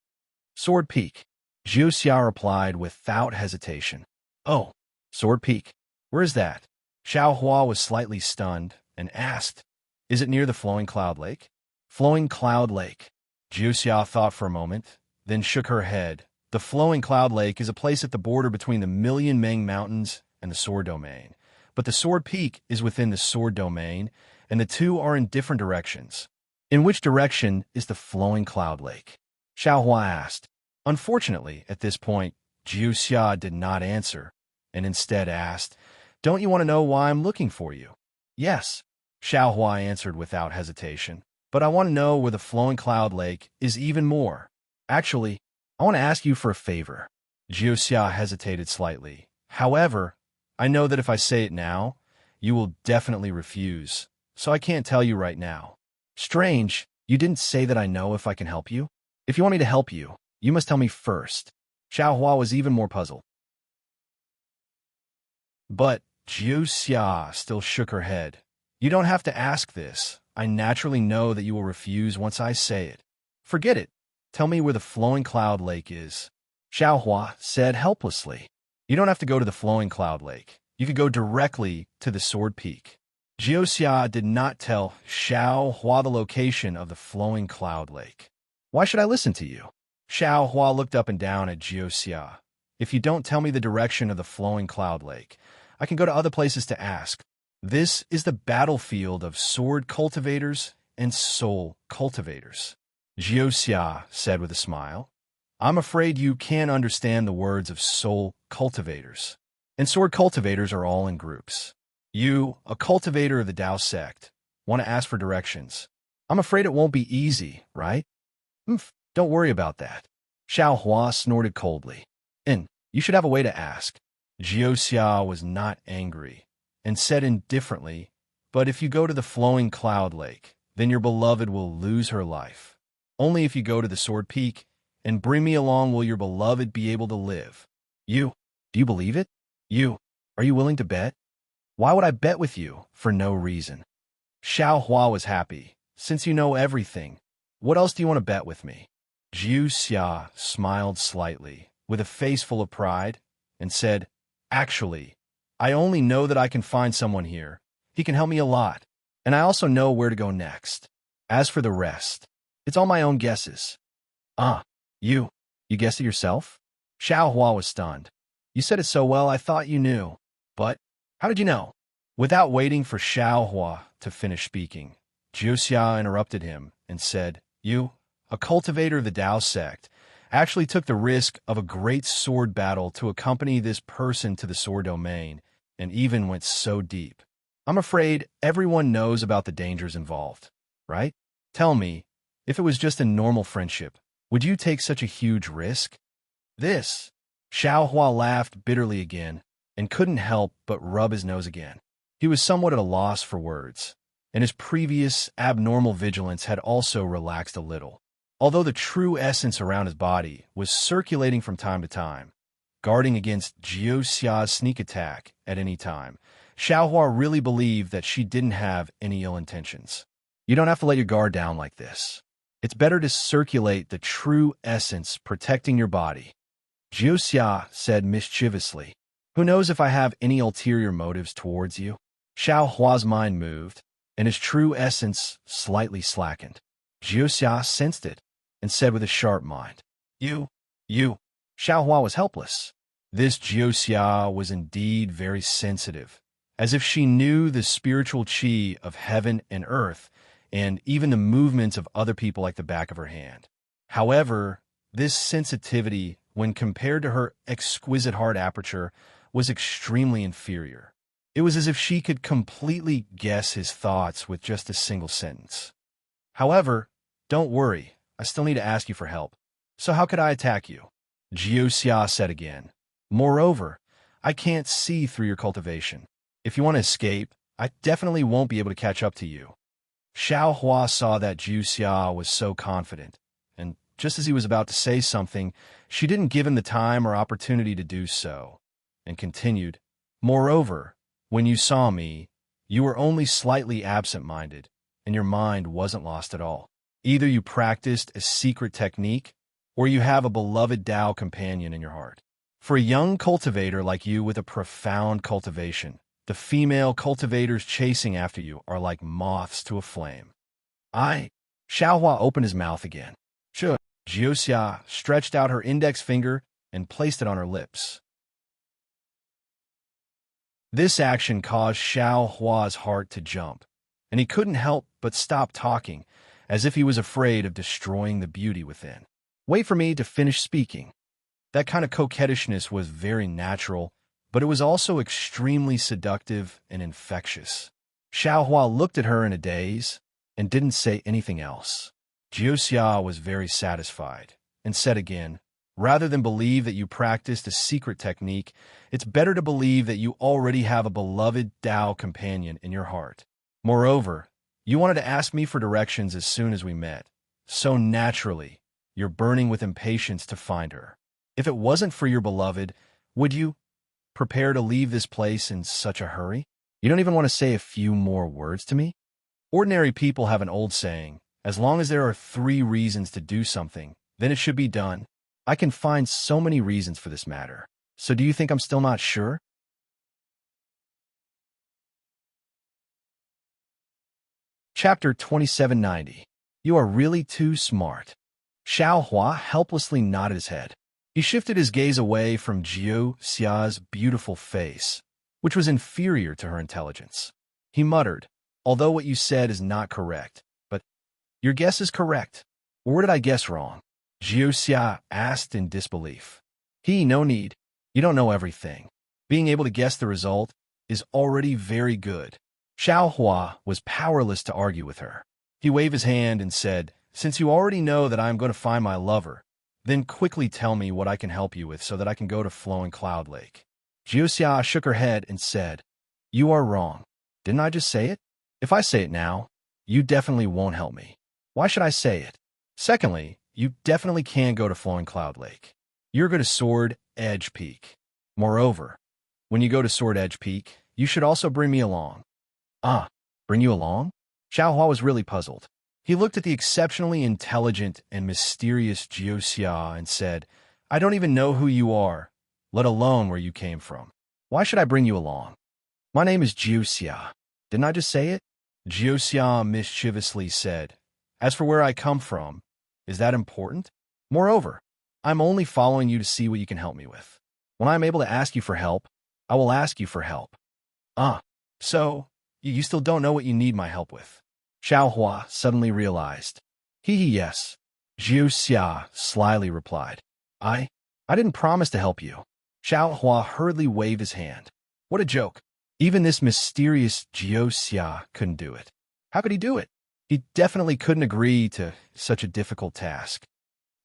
Sword Peak, Jiu Xia replied without hesitation. Oh, Sword Peak. Where is that? Xiao Hua was slightly stunned and asked, Is it near the Flowing Cloud Lake? Flowing Cloud Lake. Jiu Xia thought for a moment, then shook her head. The Flowing Cloud Lake is a place at the border between the Million Meng Mountains and the Sword Domain. But the Sword Peak is within the Sword Domain, and the two are in different directions. In which direction is the Flowing Cloud Lake? Xiao Hua asked. Unfortunately, at this point, Jiu Xia did not answer, and instead asked, Don't you want to know why I'm looking for you? Yes, Xiao Hua answered without hesitation. But I want to know where the Flowing Cloud Lake is even more. Actually, I want to ask you for a favor. Jiu Xia hesitated slightly. However, I know that if I say it now, you will definitely refuse, so I can't tell you right now. Strange, you didn't say that I know if I can help you? If you want me to help you, you must tell me first. Xiao Hua was even more puzzled. But Jiu Xia still shook her head. You don't have to ask this. I naturally know that you will refuse once I say it. Forget it. Tell me where the Flowing Cloud Lake is. Xiao Hua said helplessly. You don't have to go to the Flowing Cloud Lake. You could go directly to the Sword Peak. Jiu Xia did not tell Xiao Hua the location of the Flowing Cloud Lake. Why should I listen to you? Xiao Hua looked up and down at Jiu Xia. If you don't tell me the direction of the Flowing Cloud Lake, I can go to other places to ask. This is the battlefield of sword cultivators and soul cultivators, Jiu Xia said with a smile. I'm afraid you can't understand the words of soul cultivators. And sword cultivators are all in groups. You, a cultivator of the Tao sect, want to ask for directions. I'm afraid it won't be easy, right? Don't worry about that. Xiao Hua snorted coldly. And you should have a way to ask. Jiu Xia was not angry and said indifferently, but if you go to the Flowing Cloud Lake, then your beloved will lose her life. Only if you go to the Sword Peak and bring me along will your beloved be able to live. Do you believe it? Are you willing to bet? Why would I bet with you? For no reason. Xiao Hua was happy. Since you know everything, what else do you want to bet with me? Jiu Xia smiled slightly, with a face full of pride, and said, Actually, I only know that I can find someone here. He can help me a lot, and I also know where to go next. As for the rest, it's all my own guesses. You guessed it yourself? Xiao Hua was stunned. You said it so well I thought you knew. But how did you know? Without waiting for Xiao Hua to finish speaking, Jiu Xia interrupted him and said, You, a cultivator of the Tao sect, actually took the risk of a great sword battle to accompany this person to the sword domain, and even went so deep. I'm afraid everyone knows about the dangers involved, right? Tell me, if it was just a normal friendship, would you take such a huge risk? This. Xiao Hua laughed bitterly again, and couldn't help but rub his nose again. He was somewhat at a loss for words, and his previous abnormal vigilance had also relaxed a little. Although the true essence around his body was circulating from time to time, guarding against Jiu Xia's sneak attack at any time, Xiao Hua really believed that she didn't have any ill intentions. You don't have to let your guard down like this. It's better to circulate the true essence protecting your body. Jiu Xia said mischievously. Who knows if I have any ulterior motives towards you? Xiao Hua's mind moved, and his true essence slightly slackened. Jiu Xia sensed it, and said with a sharp mind, You. Xiao Hua was helpless. This Jiu Xia was indeed very sensitive, as if she knew the spiritual qi of heaven and earth, and even the movements of other people like the back of her hand. However, this sensitivity, when compared to her exquisite heart aperture, was extremely inferior. It was as if she could completely guess his thoughts with just a single sentence. However, don't worry, I still need to ask you for help. So how could I attack you? Jiuxia said again. Moreover, I can't see through your cultivation. If you want to escape, I definitely won't be able to catch up to you. Xiao Hua saw that Jiuxia was so confident, and just as he was about to say something, she didn't give him the time or opportunity to do so, and continued, Moreover, when you saw me, you were only slightly absent-minded, and your mind wasn't lost at all. Either you practiced a secret technique, or you have a beloved Tao companion in your heart. For a young cultivator like you with a profound cultivation, the female cultivators chasing after you are like moths to a flame. Xiaohua opened his mouth again. Jiuxia stretched out her index finger and placed it on her lips. This action caused Xiaohua's heart to jump, and he couldn't help but stop talking, as if he was afraid of destroying the beauty within. Wait for me to finish speaking. That kind of coquettishness was very natural, but it was also extremely seductive and infectious. Xiaohua looked at her in a daze and didn't say anything else. Jiuxia was very satisfied and said again, Rather than believe that you practiced a secret technique, it's better to believe that you already have a beloved Tao companion in your heart. Moreover, you wanted to ask me for directions as soon as we met, so naturally, you're burning with impatience to find her. If it wasn't for your beloved, would you prepare to leave this place in such a hurry? You don't even want to say a few more words to me? Ordinary people have an old saying, as long as there are 3 reasons to do something, then it should be done. I can find so many reasons for this matter. So do you think I'm still not sure? Chapter 2790. You are really too smart. Xiao Hua helplessly nodded his head. He shifted his gaze away from Jiu Xia's beautiful face, which was inferior to her intelligence. He muttered, Although what you said is not correct, but your guess is correct. Or where did I guess wrong? Jiu Xia asked in disbelief. No need. You don't know everything. Being able to guess the result is already very good. Xiao Hua was powerless to argue with her. He waved his hand and said, Since you already know that I am going to find my lover, then quickly tell me what I can help you with so that I can go to Flowing Cloud Lake. Jiuxia shook her head and said, You are wrong. Didn't I just say it? If I say it now, you definitely won't help me. Why should I say it? Secondly, you definitely can go to Flowing Cloud Lake. You're going to Sword Edge Peak. Moreover, when you go to Sword Edge Peak, you should also bring me along. Bring you along? Xiao Hua was really puzzled. He looked at the exceptionally intelligent and mysterious Jiuxia and said, I don't even know who you are, let alone where you came from. Why should I bring you along? My name is Jiuxia. Didn't I just say it? Jiuxia mischievously said, As for where I come from, is that important? Moreover, I'm only following you to see what you can help me with. When I'm able to ask you for help, I will ask you for help. So, you still don't know what you need my help with. Xiao Hua suddenly realized. Yes. Jiuxia slyly replied. I didn't promise to help you. Xiao Hua hurriedly waved his hand. What a joke. Even this mysterious Jiuxia couldn't do it. How could he do it? He definitely couldn't agree to such a difficult task.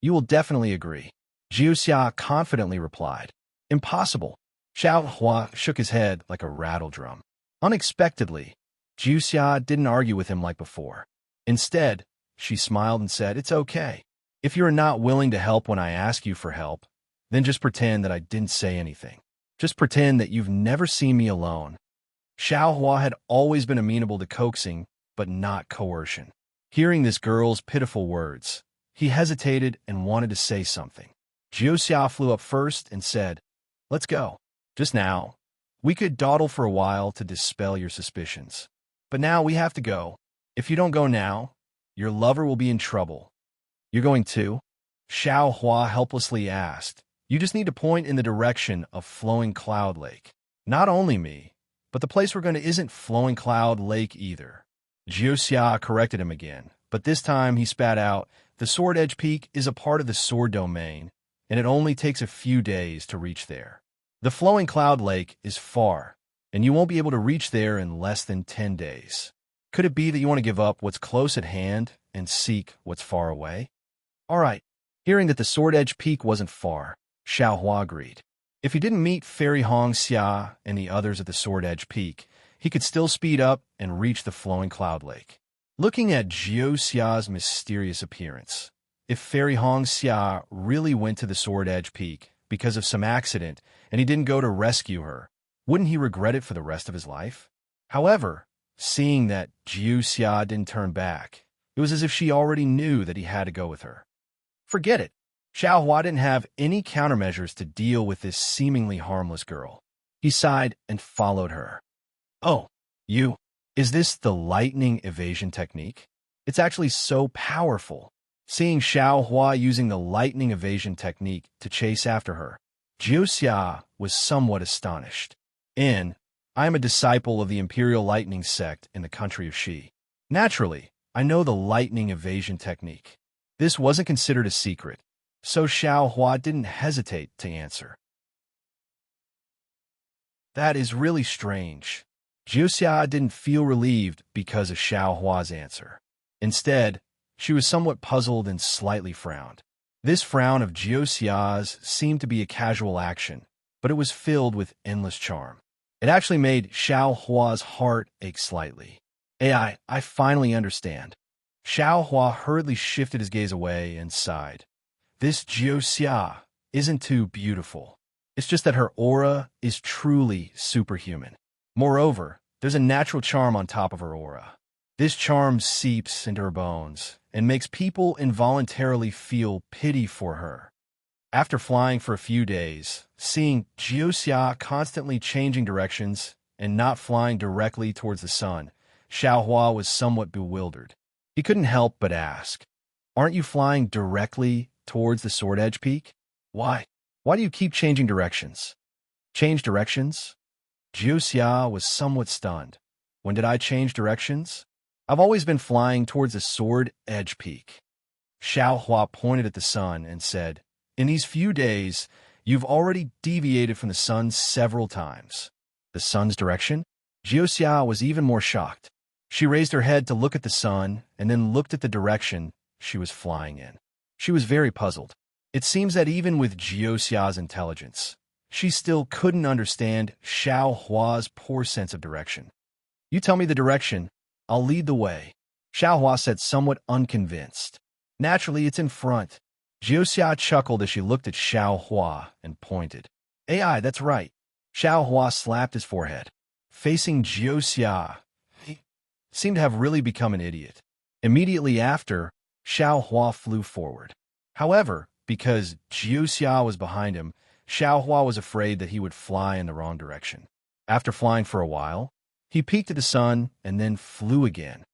You will definitely agree. Jiuxia confidently replied. Impossible. Xiao Hua shook his head like a rattle drum. Unexpectedly, Jiuxia didn't argue with him like before. Instead, she smiled and said, It's okay. If you are not willing to help when I ask you for help, then just pretend that I didn't say anything. Just pretend that you've never seen me alone. Xiao Hua had always been amenable to coaxing, but not coercion. Hearing this girl's pitiful words, he hesitated and wanted to say something. Jiuxia flew up first and said, Let's go. Just now, we could dawdle for a while to dispel your suspicions. But now we have to go. If you don't go now, your lover will be in trouble. You're going too? Xiao Hua helplessly asked. You just need to point in the direction of Flowing Cloud Lake. Not only me, but the place we're going to isn't Flowing Cloud Lake either. Jiuxia corrected him again, but this time he spat out, The Sword Edge Peak is a part of the Sword Domain, and it only takes a few days to reach there. The Flowing Cloud Lake is far, and you won't be able to reach there in less than 10 days. Could it be that you want to give up what's close at hand and seek what's far away? All right. Hearing that the Sword Edge Peak wasn't far, Xiaohua agreed. If he didn't meet Fairy Hong Xia and the others at the Sword Edge Peak, he could still speed up and reach the flowing cloud lake. Looking at Jiu Xia's mysterious appearance, if Fairy Hong Xia really went to the Sword Edge Peak because of some accident and he didn't go to rescue her, wouldn't he regret it for the rest of his life? However, seeing that Jiu Xia didn't turn back, it was as if she already knew that he had to go with her. Forget it. Xiaohua didn't have any countermeasures to deal with this seemingly harmless girl. He sighed and followed her. Oh, you. Is this the lightning evasion technique? It's actually so powerful. Seeing Xiaohua using the lightning evasion technique to chase after her, Jiu Xia was somewhat astonished. I am a disciple of the Imperial Lightning sect in the country of Xi. Naturally, I know the lightning evasion technique. This wasn't considered a secret, so Xiaohua didn't hesitate to answer. That is really strange. Jiu Xia didn't feel relieved because of Xiaohua's answer. Instead, she was somewhat puzzled and slightly frowned. This frown of Jiu Xia's seemed to be a casual action, but it was filled with endless charm. It actually made Xiaohua's heart ache slightly. I finally understand. Xiaohua hurriedly shifted his gaze away and sighed. This Jiu Xia isn't too beautiful. It's just that her aura is truly superhuman. Moreover, there's a natural charm on top of her aura. This charm seeps into her bones and makes people involuntarily feel pity for her. After flying for a few days, seeing Jiu Xia constantly changing directions and not flying directly towards the sun, Xiaohua was somewhat bewildered. He couldn't help but ask, "Aren't you flying directly towards the Sword Edge Peak? Why? Why do you keep changing directions?" Change directions? Jiu Xia was somewhat stunned. When did I change directions? I've always been flying towards the Sword Edge Peak. Xiaohua pointed at the sun and said, "In these few days, you've already deviated from the sun several times." The sun's direction? Jiu Xia was even more shocked. She raised her head to look at the sun and then looked at the direction she was flying in. She was very puzzled. It seems that even with Jiu Xia's intelligence, she still couldn't understand Xiaohua's poor sense of direction. "You tell me the direction, I'll lead the way," Xiaohua said, somewhat unconvinced. "Naturally, it's in front." Jiu Xia chuckled as she looked at Xiaohua and pointed. That's right." Xiaohua slapped his forehead. Facing Jiu Xia, he seemed to have really become an idiot. Immediately after, Xiaohua flew forward. However, because Jiu Xia was behind him, Xiaohua was afraid that he would fly in the wrong direction. After flying for a while, he peeked at the sun and then flew again.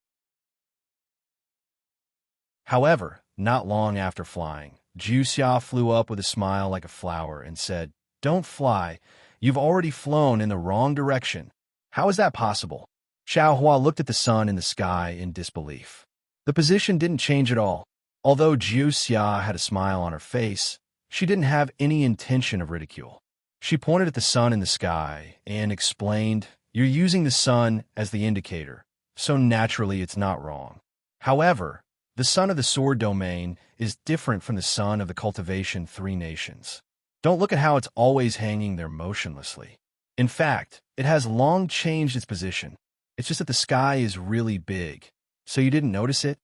However, not long after flying, Jiu Xia flew up with a smile like a flower and said, "Don't fly. You've already flown in the wrong direction." "How is that possible?" Xiaohua looked at the sun in the sky in disbelief. The position didn't change at all. Although Jiu Xia had a smile on her face, she didn't have any intention of ridicule. She pointed at the sun in the sky and explained, "You're using the sun as the indicator, so naturally it's not wrong. However, the sun of the sword domain is different from the sun of the cultivation 3 nations. Don't look at how it's always hanging there motionlessly. In fact, it has long changed its position. It's just that the sky is really big. So you didn't notice it?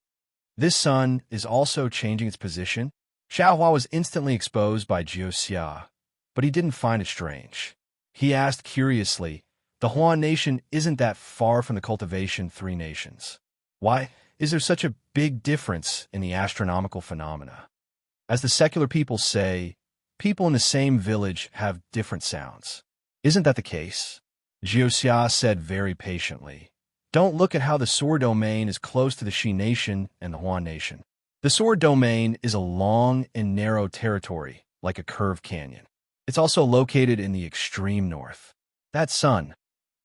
This sun is also changing its position." Xiaohua was instantly exposed by Jiu Xia, but he didn't find it strange. He asked curiously, "The Huan nation isn't that far from the cultivation 3 nations. Why is there such a big difference in the astronomical phenomena? As the secular people say, people in the same village have different sounds. Isn't that the case?" Jiu Xia said very patiently, "Don't look at how the sword domain is close to the Xi nation and the Huan nation. The sword domain is a long and narrow territory, like a curved canyon. It's also located in the extreme north. That sun,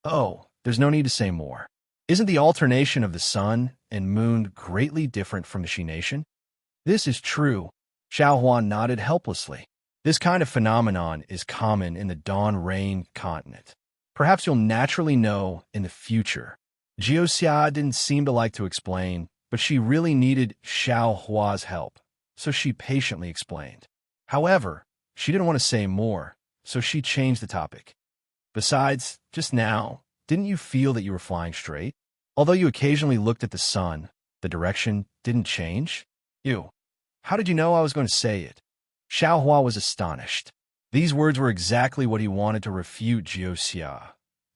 there's no need to say more. Isn't the alternation of the sun and moon greatly different from the Xi nation?" "This is true." Xiaohua nodded helplessly. This kind of phenomenon is common in the Dawn Rain continent. Perhaps you'll naturally know in the future. Jiuxia didn't seem to like to explain, but she really needed Xiao Hua's help, so she patiently explained. However, she didn't want to say more, so she changed the topic. Besides, just now, didn't you feel that you were flying straight? Although you occasionally looked at the sun, the direction didn't change? How did you know I was going to say it? Xiao Hua was astonished. These words were exactly what he wanted to refute Jiuxia.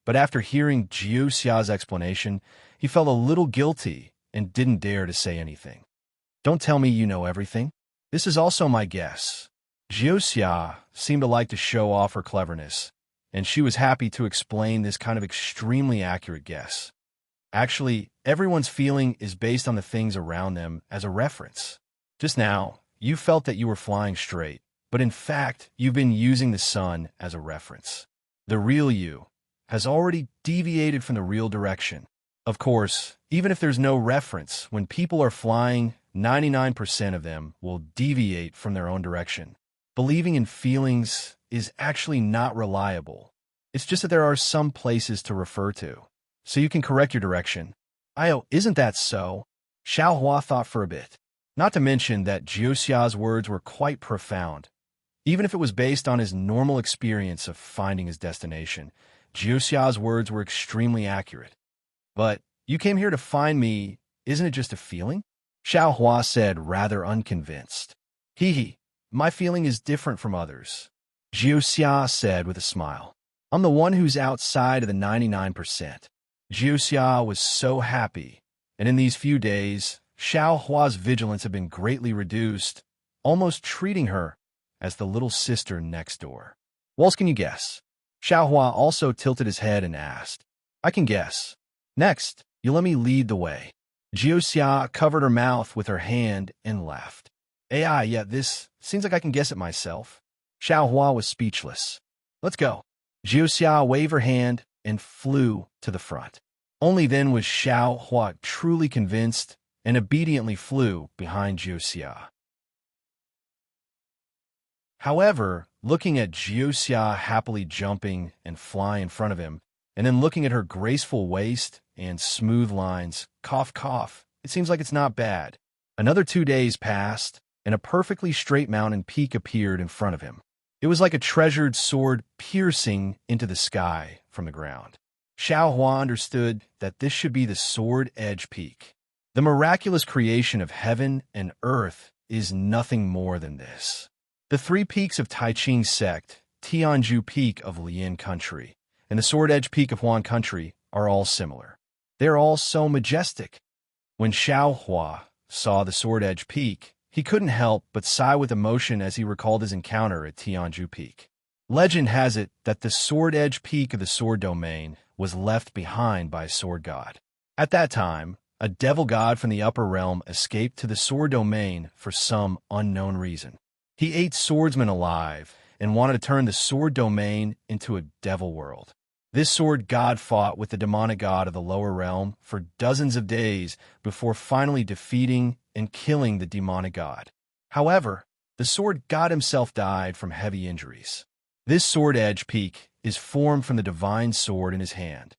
But after hearing Jiuxia's explanation, he felt a little guilty and didn't dare to say anything. Don't tell me you know everything. This is also my guess. Jiuxia seemed to like to show off her cleverness, and she was happy to explain this kind of extremely accurate guess. Actually, everyone's feeling is based on the things around them as a reference. Just now, you felt that you were flying straight, but in fact, you've been using the sun as a reference. The real you has already deviated from the real direction. Of course, even if there's no reference, when people are flying, 99% of them will deviate from their own direction. Believing in feelings is actually not reliable. It's just that there are some places to refer to, so you can correct your direction. Isn't that so? Xiao Hua thought for a bit. Not to mention that Jiuxia's words were quite profound. Even if it was based on his normal experience of finding his destination, Jiuxia's words were extremely accurate. But you came here to find me, isn't it just a feeling? Xiao Hua said, rather unconvinced. My feeling is different from others. Jiuxia said with a smile. I'm the one who's outside of the 99%. Jiuxia was so happy, and in these few days, Xiao Hua's vigilance had been greatly reduced, almost treating her as the little sister next door. What else can you guess? Xiao Hua also tilted his head and asked. I can guess. Next, you let me lead the way. Jiuxia covered her mouth with her hand and laughed. This seems like I can guess it myself. Xiao Hua was speechless. Let's go. Jiuxia waved her hand and flew to the front. Only then was Xiao Hua truly convinced and obediently flew behind Jiuxia. However, looking at Jiuxia happily jumping and flying in front of him, and then looking at her graceful waist and smooth lines, cough, it seems like it's not bad. Another 2 days passed, and a perfectly straight mountain peak appeared in front of him. It was like a treasured sword piercing into the sky from the ground. Xiao Hua understood that this should be the Sword Edge Peak. The miraculous creation of heaven and earth is nothing more than this. The 3 peaks of Taiqing sect, Tianju Peak of Lian Country, and the Sword Edge Peak of Huan Country are all similar. They are all so majestic. When Xiao Hua saw the Sword Edge Peak, he couldn't help but sigh with emotion as he recalled his encounter at Tianju Peak. Legend has it that the Sword Edge Peak of the Sword Domain was left behind by a sword god. At that time, a devil god from the upper realm escaped to the Sword Domain for some unknown reason. He ate swordsmen alive and wanted to turn the Sword Domain into a devil world. This sword god fought with the demonic god of the lower realm for dozens of days before finally defeating and killing the demonic god. However, the sword god himself died from heavy injuries. This Sword Edge Peak is formed from the divine sword in his hand.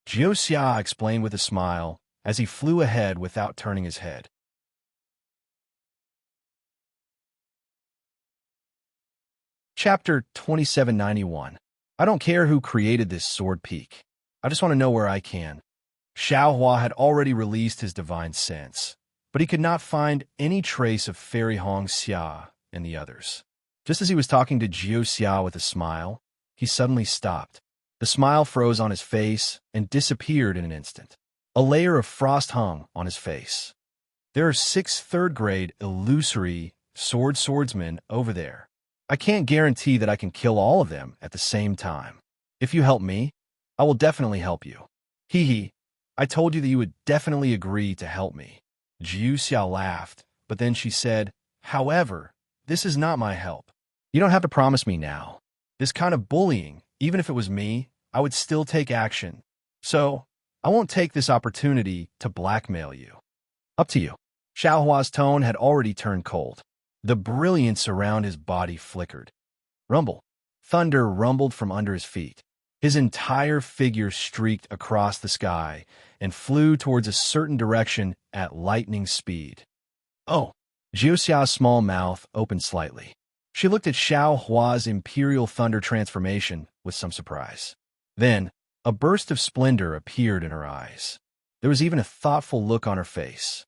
Jiuxia explained with a smile as he flew ahead without turning his head. Chapter 2791. I don't care who created this sword peak. I just want to know where I can. Xiao Hua had already released his divine sense, but he could not find any trace of Fairy Hong Xia and the others. Just as he was talking to Jiuxia with a smile, he suddenly stopped. The smile froze on his face and disappeared in an instant. A layer of frost hung on his face. There are 6 third-grade illusory swordsmen over there. I can't guarantee that I can kill all of them at the same time. If you help me, I will definitely help you. I told you that you would definitely agree to help me. Jiuxia laughed, but then she said, however, this is not my help. You don't have to promise me now. This kind of bullying, even if it was me, I would still take action. So, I won't take this opportunity to blackmail you. Up to you. Xiao Hua's tone had already turned cold. The brilliance around his body flickered. Rumble. Thunder rumbled from under his feet. His entire figure streaked across the sky and flew towards a certain direction at lightning speed. Oh! Jiuxia's small mouth opened slightly. She looked at Xiao Hua's Imperial Thunder transformation with some surprise. Then, a burst of splendor appeared in her eyes. There was even a thoughtful look on her face.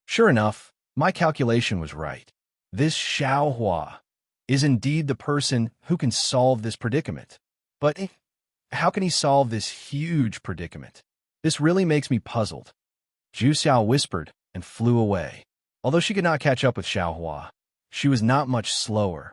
Sure enough, my calculation was right. This Xiao Hua is indeed the person who can solve this predicament. But how can he solve this huge predicament? This really makes me puzzled. Zhu Xiao whispered and flew away. Although she could not catch up with Xiao Hua, she was not much slower.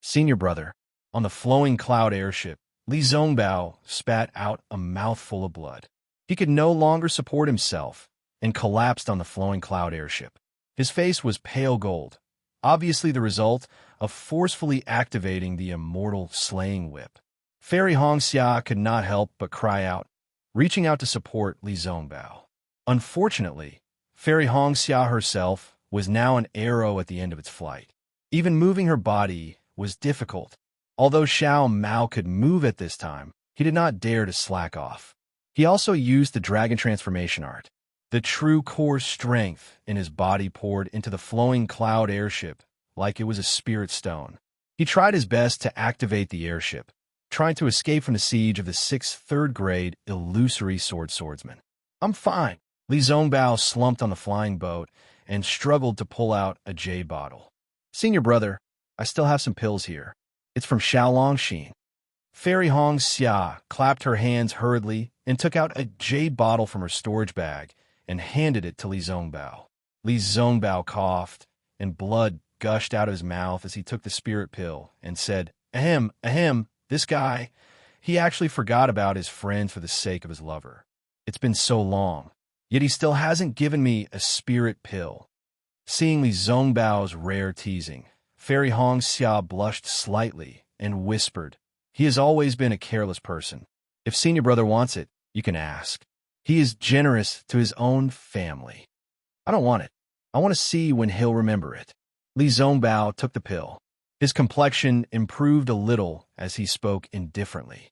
Senior brother, on the flowing cloud airship, Li Zongbao spat out a mouthful of blood. He could no longer support himself and collapsed on the flowing cloud airship. His face was pale gold, obviously the result of forcefully activating the immortal slaying whip. Fairy Hongxia could not help but cry out, reaching out to support Li Zongbao. Unfortunately, Fairy Hongxia herself was now an arrow at the end of its flight. Even moving her body was difficult. Although Xiao Mao could move at this time, he did not dare to slack off. He also used the dragon transformation art. The true core strength in his body poured into the flowing cloud airship like it was a spirit stone. He tried his best to activate the airship, trying to escape from the siege of the 6th third-grade illusory swordsman. I'm fine. Li Zongbao slumped on the flying boat and struggled to pull out a jade bottle. Senior brother, I still have some pills here. It's from Xiaolongxin. Fairy Hongxia clapped her hands hurriedly and took out a jade bottle from her storage bag and handed it to Li Zongbao. Li Zongbao coughed, and blood gushed out of his mouth as he took the spirit pill and said, Ahem, ahem, this guy, he actually forgot about his friend for the sake of his lover. It's been so long, yet he still hasn't given me a spirit pill. Seeing Li Zongbao's rare teasing, Fairy Hongxia blushed slightly and whispered, He has always been a careless person. If senior brother wants it, you can ask. He is generous to his own family. I don't want it. I want to see when he'll remember it. Li Zongbao took the pill. His complexion improved a little as he spoke indifferently.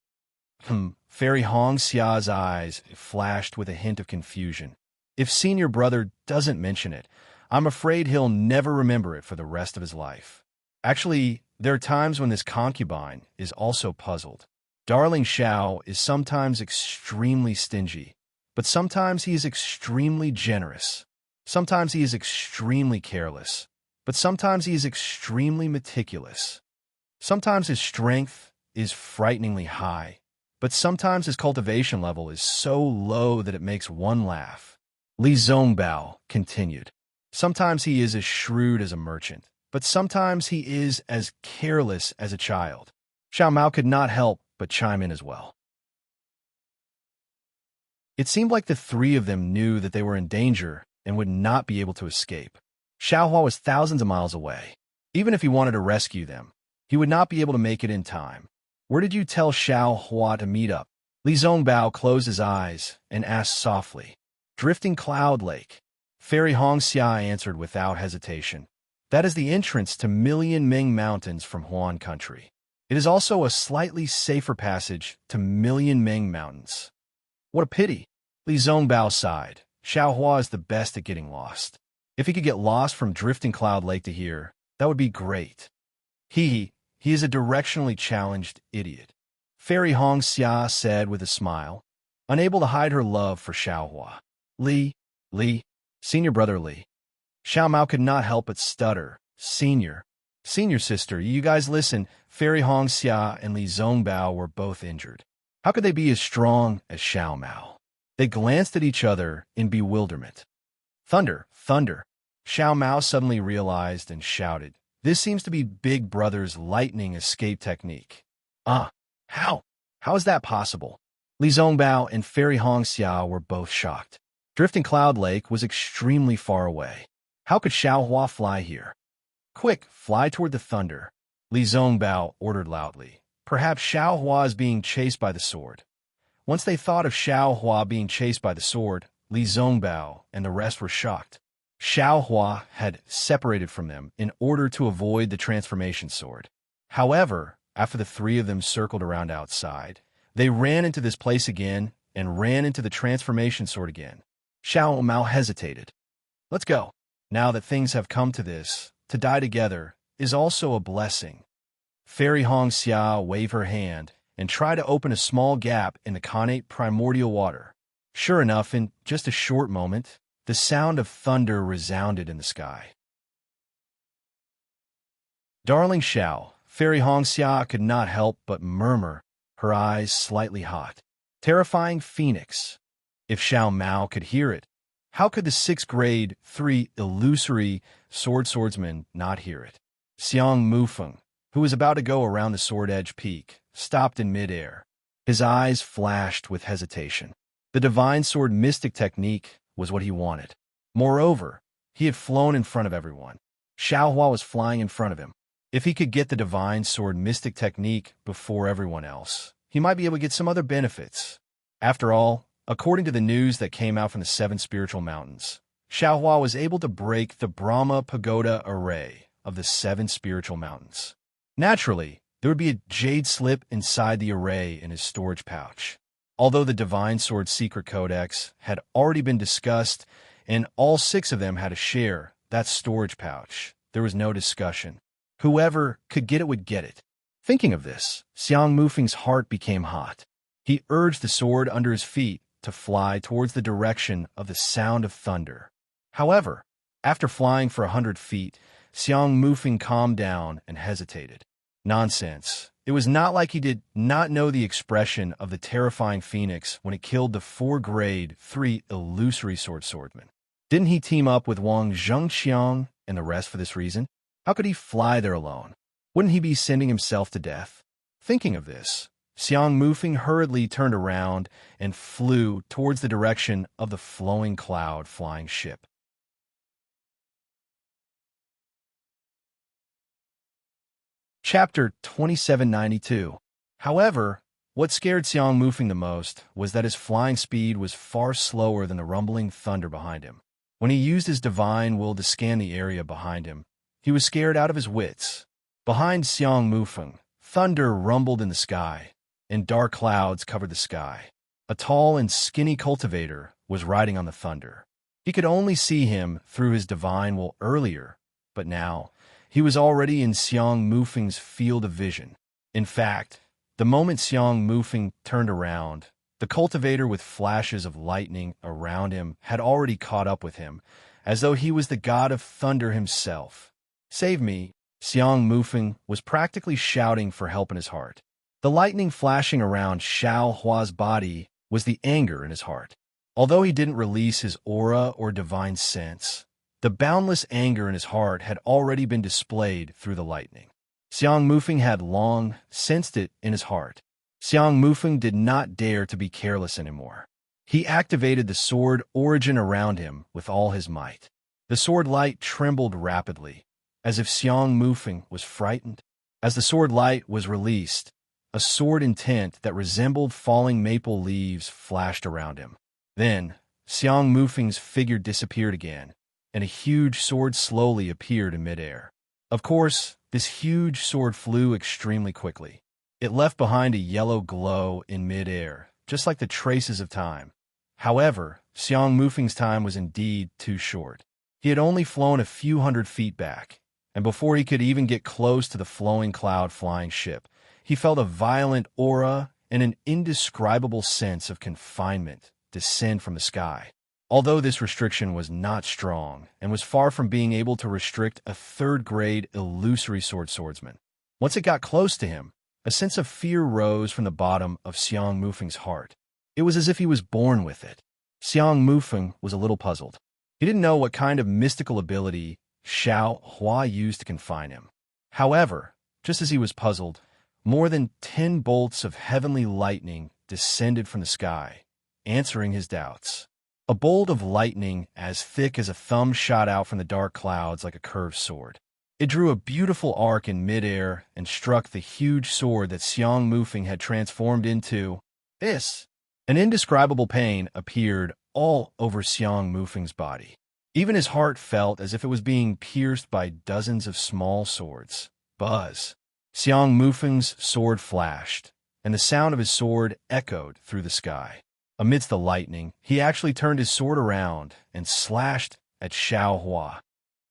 Fairy Hongxia's eyes flashed with a hint of confusion. If senior brother doesn't mention it, I'm afraid he'll never remember it for the rest of his life. Actually, there are times when this concubine is also puzzled. Darling Xiao is sometimes extremely stingy, but sometimes he is extremely generous. Sometimes he is extremely careless, but sometimes he is extremely meticulous. Sometimes his strength is frighteningly high, but sometimes his cultivation level is so low that it makes one laugh. Li Zongbao continued. Sometimes he is as shrewd as a merchant, but sometimes he is as careless as a child. Xiao Mao could not help but chime in as well. It seemed like the three of them knew that they were in danger and would not be able to escape. Xiao Hua was thousands of miles away. Even if he wanted to rescue them, he would not be able to make it in time. Where did you tell Xiao Hua to meet up? Li Zongbao closed his eyes and asked softly. Drifting Cloud Lake. Fairy Hongxia answered without hesitation. That is the entrance to Million Ming Mountains from Huan Country. It is also a slightly safer passage to Million Ming Mountains. What a pity. Li Zongbao sighed. Xiao Hua is the best at getting lost. If he could get lost from Drifting Cloud Lake to here, that would be great. He is a directionally challenged idiot. Fairy Hongxia said with a smile, unable to hide her love for Xiao Hua. Li, senior brother Li. Xiao Mao could not help but stutter. Senior sister, you guys listen. Fairy Hongxia and Li Zongbao were both injured. How could they be as strong as Xiao Mao? They glanced at each other in bewilderment. Thunder! Xiao Mao suddenly realized and shouted. This seems to be Big Brother's lightning escape technique. How is that possible? Li Zongbao and Fairy Hongxia were both shocked. Drifting Cloud Lake was extremely far away. How could Xiao Hua fly here? Quick, fly toward the thunder, Li Zongbao ordered loudly. Perhaps Xiao Hua is being chased by the sword. Once they thought of Xiao Hua being chased by the sword, Li Zongbao and the rest were shocked. Xiao Hua had separated from them in order to avoid the transformation sword. However, after the three of them circled around outside, They ran into this place again and ran into the transformation sword again. Xiao Mao hesitated. Let's go. Now that things have come to this, to die together is also a blessing. Fairy Hong Xia waved her hand and tried to open a small gap in the connate primordial water. Sure enough, in just a short moment, the sound of thunder resounded in the sky. Darling Xiao, Fairy Hong Xia could not help but murmur, her eyes slightly hot. Terrifying phoenix. If Xiao Mao could hear it, how could the 6th grade 3 illusory swordsman not hear it? Xiang Mufeng, who was about to go around the sword edge peak, stopped in midair. His eyes flashed with hesitation. The divine sword mystic technique was what he wanted. Moreover, he had flown in front of everyone. Xiaohua was flying in front of him. If he could get the divine sword mystic technique before everyone else, he might be able to get some other benefits. After all, according to the news that came out from the 7 spiritual mountains, Xiaohua was able to break the Brahma Pagoda array of the 7 spiritual mountains. Naturally, there would be a jade slip inside the array in his storage pouch. Although the divine sword secret codex had already been discussed and all 6 of them had to share that storage pouch, there was no discussion. Whoever could get it would get it. Thinking of this, Xiang Mufeng's heart became hot. He urged the sword under his feet to fly towards the direction of the sound of thunder. However, after flying for 100 feet, Xiang Mufeng calmed down and hesitated. Nonsense. It was not like he did not know the expression of the terrifying phoenix when it killed the 4 grade 3 illusory swordsman. Didn't he team up with Wang Zhengxiang and the rest for this reason? How could he fly there alone? Wouldn't he be sending himself to death? Thinking of this, Xiang Mufeng hurriedly turned around and flew towards the direction of the flowing cloud flying ship. Chapter 2792. However, what scared Xiang Mufeng the most was that his flying speed was far slower than the rumbling thunder behind him. When he used his divine will to scan the area behind him, he was scared out of his wits. Behind Xiang Mufeng, thunder rumbled in the sky, and dark clouds covered the sky. A tall and skinny cultivator was riding on the thunder. He could only see him through his divine will earlier, but now he was already in Xiang Mufeng's field of vision. In fact, the moment Xiang Mufeng turned around, the cultivator with flashes of lightning around him had already caught up with him, as though he was the god of thunder himself. Save me, Xiang Mufeng was practically shouting for help in his heart. The lightning flashing around Xiao Hua's body was the anger in his heart. Although he didn't release his aura or divine sense, the boundless anger in his heart had already been displayed through the lightning. Xiang Mufeng had long sensed it in his heart. Xiang Mufeng did not dare to be careless anymore. He activated the sword origin around him with all his might. The sword light trembled rapidly, as if Xiang Mufeng was frightened. As the sword light was released, a sword intent that resembled falling maple leaves flashed around him. Then, Xiang Mufeng's figure disappeared again, and a huge sword slowly appeared in midair. Of course, this huge sword flew extremely quickly. It left behind a yellow glow in midair, just like the traces of time. However, Xiang Mufeng's time was indeed too short. He had only flown a few hundred feet back, and before he could even get close to the flowing cloud flying ship, he felt a violent aura and an indescribable sense of confinement descend from the sky. Although this restriction was not strong and was far from being able to restrict a 3rd grade illusory swordsman, once it got close to him, a sense of fear rose from the bottom of Xiang Mufeng's heart. It was as if he was born with it. Xiang Mufeng was a little puzzled. He didn't know what kind of mystical ability Xiao Hua used to confine him. However, just as he was puzzled, more than 10 bolts of heavenly lightning descended from the sky, answering his doubts. A bolt of lightning as thick as a thumb shot out from the dark clouds like a curved sword. It drew a beautiful arc in midair and struck the huge sword that Xiang Mufeng had transformed into. This! An indescribable pain appeared all over Xiang Mufeng's body. Even his heart felt as if it was being pierced by dozens of small swords. Buzz! Xiang Mufeng's sword flashed, and the sound of his sword echoed through the sky. Amidst the lightning, he actually turned his sword around and slashed at Xiao Hua.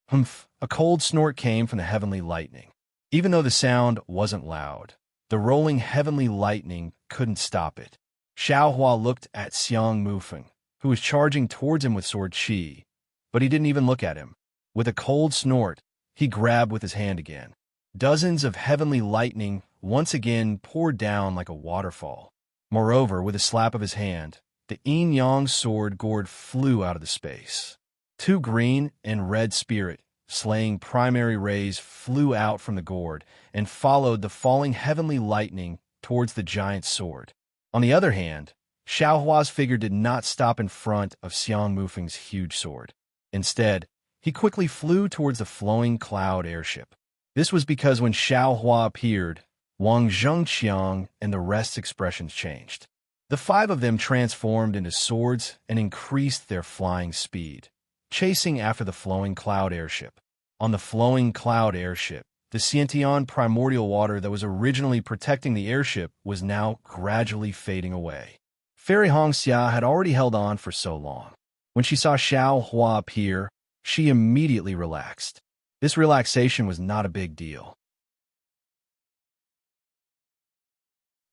Humph! A cold snort came from the heavenly lightning. Even though the sound wasn't loud, the rolling heavenly lightning couldn't stop it. Xiao Hua looked at Xiang Mufeng, who was charging towards him with sword qi, but he didn't even look at him. With a cold snort, he grabbed with his hand again. Dozens of heavenly lightning once again poured down like a waterfall. Moreover, with a slap of his hand, the yin-yang sword gourd flew out of the space. Two green and red spirit slaying primary rays flew out from the gourd and followed the falling heavenly lightning towards the giant sword. On the other hand, Xiao Hua's figure did not stop in front of Xiang Mufeng's huge sword. Instead, he quickly flew towards the flowing cloud airship. This was because when Xiao Hua appeared, Wang Zhengqiang and the rest's expressions changed. The five of them transformed into swords and increased their flying speed, chasing after the flowing cloud airship. On the flowing cloud airship, the Xiantian primordial water that was originally protecting the airship was now gradually fading away. Fairy Hongxia had already held on for so long. When she saw Xiao Hua appear, she immediately relaxed. This relaxation was not a big deal.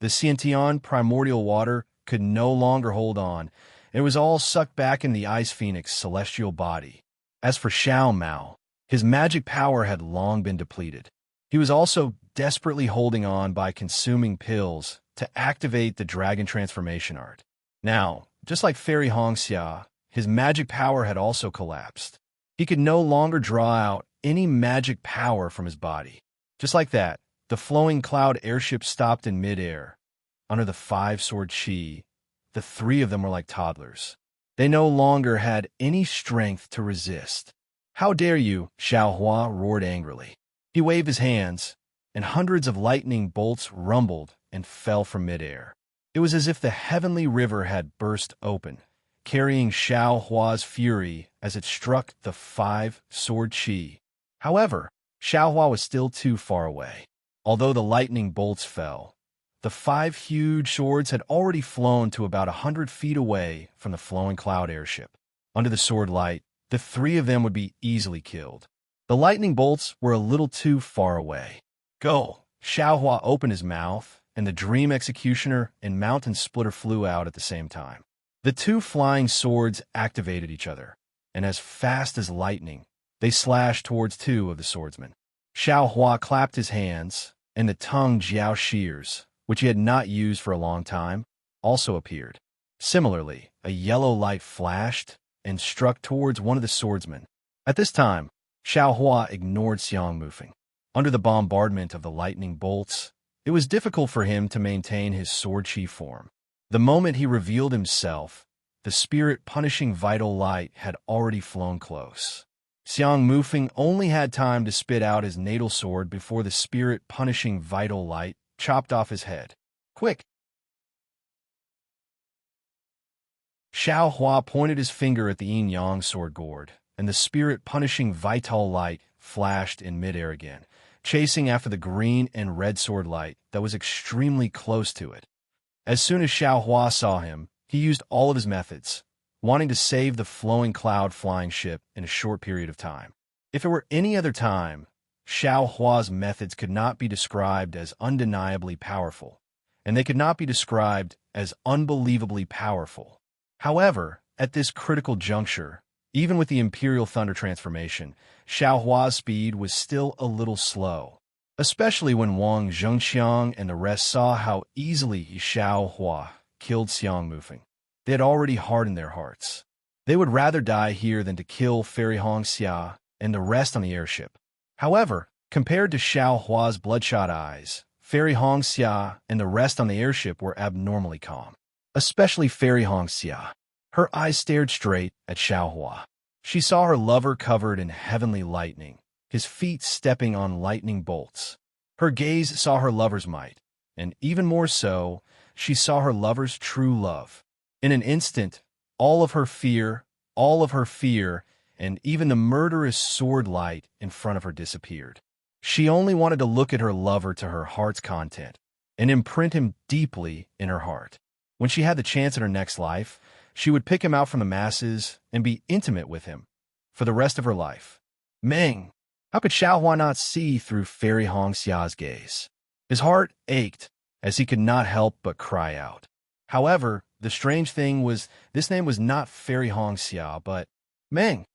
The Xiantian primordial water could no longer hold on. It was all sucked back in the Ice Phoenix's celestial body. As for Xiao Mao, his magic power had long been depleted. He was also desperately holding on by consuming pills to activate the dragon transformation art. Now, just like Fairy Hongxia, his magic power had also collapsed. He could no longer draw out any magic power from his body. Just like that, the flowing cloud airship stopped in midair. Under the five-sword qi, the three of them were like toddlers. They no longer had any strength to resist. "How dare you?" Xiao Hua roared angrily. He waved his hands, and hundreds of lightning bolts rumbled and fell from midair. It was as if the heavenly river had burst open, carrying Xiao Hua's fury as it struck the five-sword qi. However, Xiao Hua was still too far away. Although the lightning bolts fell, the five huge swords had already flown to about 100 feet away from the flowing cloud airship. Under the sword light, the three of them would be easily killed. The lightning bolts were a little too far away. "Go!" Xiao Hua opened his mouth, and the Dream Executioner and Mountain Splitter flew out at the same time. The two flying swords activated each other, and as fast as lightning, they slashed towards two of the swordsmen. Xiao Hua clapped his hands, and the tongue Jiao shears, which he had not used for a long time, also appeared. Similarly, a yellow light flashed and struck towards one of the swordsmen. At this time, Xiao Hua ignored Xiang Mufeng. Under the bombardment of the lightning bolts, it was difficult for him to maintain his sword qi form. The moment he revealed himself, the spirit-punishing vital light had already flown close. Xiang Mufeng only had time to spit out his natal sword before the spirit-punishing vital light chopped off his head. "Quick!" Xiao Hua pointed his finger at the yin-yang sword gourd, and the spirit-punishing vital light flashed in midair again, chasing after the green and red sword light that was extremely close to it. As soon as Xiao Hua saw him, he used all of his methods, wanting to save the flowing cloud flying ship in a short period of time. If it were any other time, Xiao Hua's methods could not be described as undeniably powerful, and they could not be described as unbelievably powerful. However, at this critical juncture, even with the Imperial Thunder transformation, Xiao Hua's speed was still a little slow, especially when Wang Zhengqiang and the rest saw how easily Xiao Hua killed Xiang Mufeng. They had already hardened their hearts. They would rather die here than to kill Fairy Hongxia and the rest on the airship. However, compared to Xiao Hua's bloodshot eyes, Fairy Hongxia and the rest on the airship were abnormally calm. Especially Fairy Hongxia. Her eyes stared straight at Xiao Hua. She saw her lover covered in heavenly lightning, his feet stepping on lightning bolts. Her gaze saw her lover's might, and even more so, she saw her lover's true love. In an instant, all of her fear, and even the murderous sword light in front of her disappeared. She only wanted to look at her lover to her heart's content, and imprint him deeply in her heart. When she had the chance in her next life, she would pick him out from the masses and be intimate with him for the rest of her life. Meng, how could Xiaohua not see through Fairy Hongxia's gaze? His heart ached as he could not help but cry out. However, the strange thing was this name was not Fairy Hongxia, but Meng.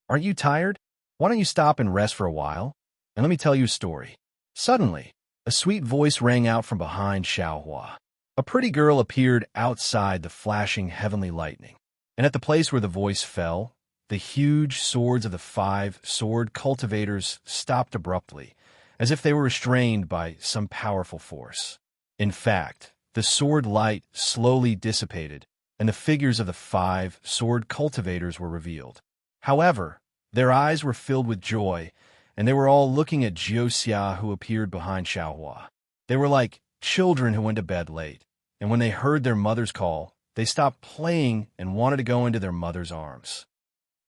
Aren't you tired? Why don't you stop and rest for a while? And let me tell you a story. Suddenly, a sweet voice rang out from behind Xiaohua. A pretty girl appeared outside the flashing heavenly lightning, and at the place where the voice fell, the huge swords of the 5 sword cultivators stopped abruptly, as if they were restrained by some powerful force. In fact, the sword light slowly dissipated, and the figures of the 5 sword cultivators were revealed. However, their eyes were filled with joy, and they were all looking at Jiuxia, who appeared behind Xiaohua. They were like children who went to bed late, and when they heard their mother's call, they stopped playing and wanted to go into their mother's arms.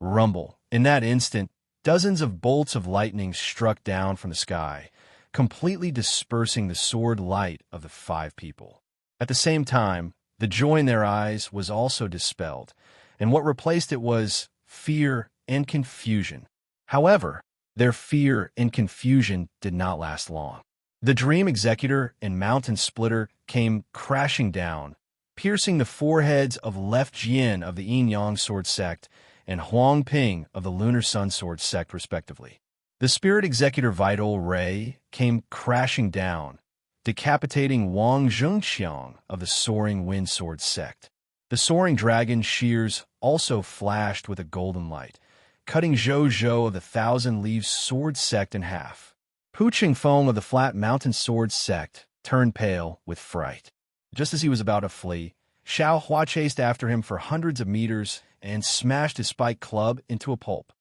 Rumble. In that instant, dozens of bolts of lightning struck down from the sky, completely dispersing the sword light of the 5 people. At the same time, the joy in their eyes was also dispelled, and what replaced it was fear and confusion. However, their fear and confusion did not last long. The Dream Executor and Mountain Splitter came crashing down, piercing the foreheads of Left Jian of the Yin-Yang Sword Sect and Huang Ping of the Lunar Sun Sword Sect, respectively. The Spirit Executor Vital Ray came crashing down, decapitating Wang Zhengqiang of the Soaring Wind Sword Sect. The Soaring Dragon shears also flashed with a golden light, cutting Zhou Zhou of the Thousand Leaves Sword Sect in half. Pu Qingfeng of the Flat Mountain Sword Sect turned pale with fright. Just as he was about to flee, Xiao Hua chased after him for hundreds of meters and smashed his spiked club into a pulp.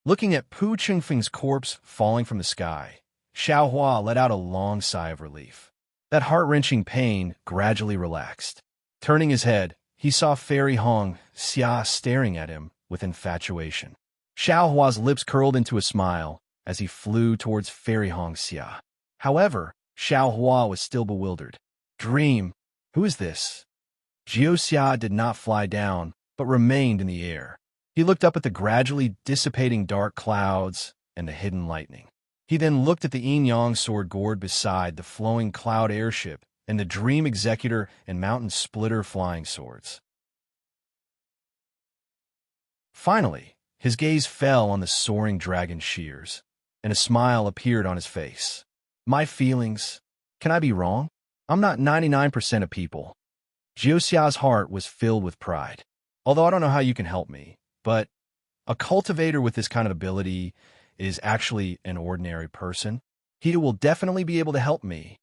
Looking at Pu Qingfeng's corpse falling from the sky, Xiao Hua let out a long sigh of relief. That heart-wrenching pain gradually relaxed. Turning his head, he saw Fairy Hong Xia staring at him with infatuation. Xiao Hua's lips curled into a smile as he flew towards Fairy Hong Xia. However, Xiao Hua was still bewildered. Dream, who is this? Jiuxia did not fly down, but remained in the air. He looked up at the gradually dissipating dark clouds and the hidden lightning. He then looked at the yin-yang sword gourd beside the flowing cloud airship and the Dream Executor and Mountain Splitter flying swords. Finally, his gaze fell on the soaring dragon shears, and a smile appeared on his face. My feelings? Can I be wrong? I'm not 99% of people. Jiuxia's heart was filled with pride. Although I don't know how you can help me, but a cultivator with this kind of ability is actually an ordinary person. He will definitely be able to help me.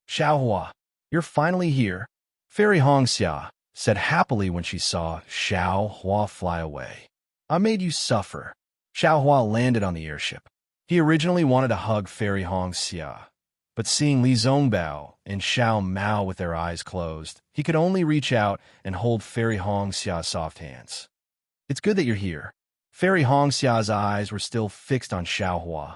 Xiaohua, you're finally here. Fairy Hongxia said happily when she saw Xiaohua fly away. I made you suffer. Xiaohua landed on the airship. He originally wanted to hug Fairy Hongxia, but seeing Li Zongbao and Xiao Mao with their eyes closed, he could only reach out and hold Fairy Hongxia's soft hands. It's good that you're here. Fairy Hongxia's eyes were still fixed on Xiaohua,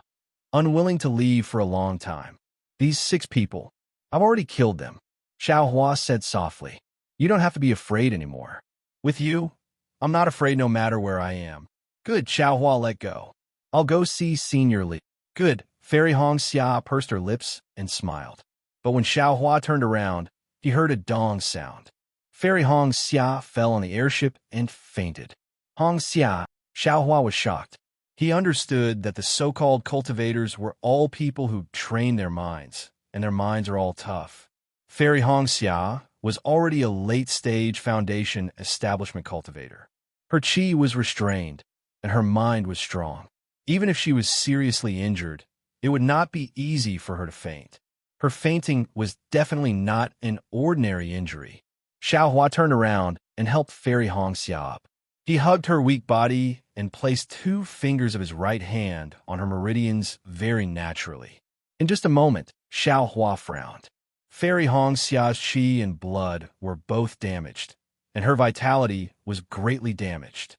unwilling to leave for a long time. These 6 people, I've already killed them. Xiaohua said softly. You don't have to be afraid anymore. With you, I'm not afraid no matter where I am. Good, Xiaohua let go. I'll go see Senior Li. Good, Fairy Hongxia pursed her lips and smiled. But when Xiaohua turned around, he heard a dong sound. Fairy Hongxia fell on the airship and fainted. Hongxia, Xiaohua was shocked. He understood that the so-called cultivators were all people who trained their minds, and their minds are all tough. Fairy Hongxia was already a late-stage foundation establishment cultivator. Her chi was restrained, and her mind was strong. Even if she was seriously injured, it would not be easy for her to faint. Her fainting was definitely not an ordinary injury. Xiaohua turned around and helped Fairy Hongxia up. He hugged her weak body and placed 2 fingers of his right hand on her meridians very naturally. In just a moment, Xiaohua frowned. Fairy Hongxia's chi and blood were both damaged, and her vitality was greatly damaged.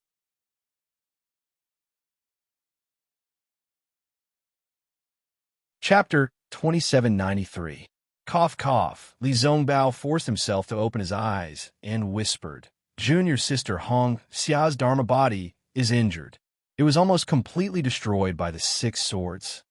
Chapter 2793. Cough, cough. Li Zongbao forced himself to open his eyes and whispered, Junior sister Hong Xia's Dharma body is injured. It was almost completely destroyed by the 6 swords.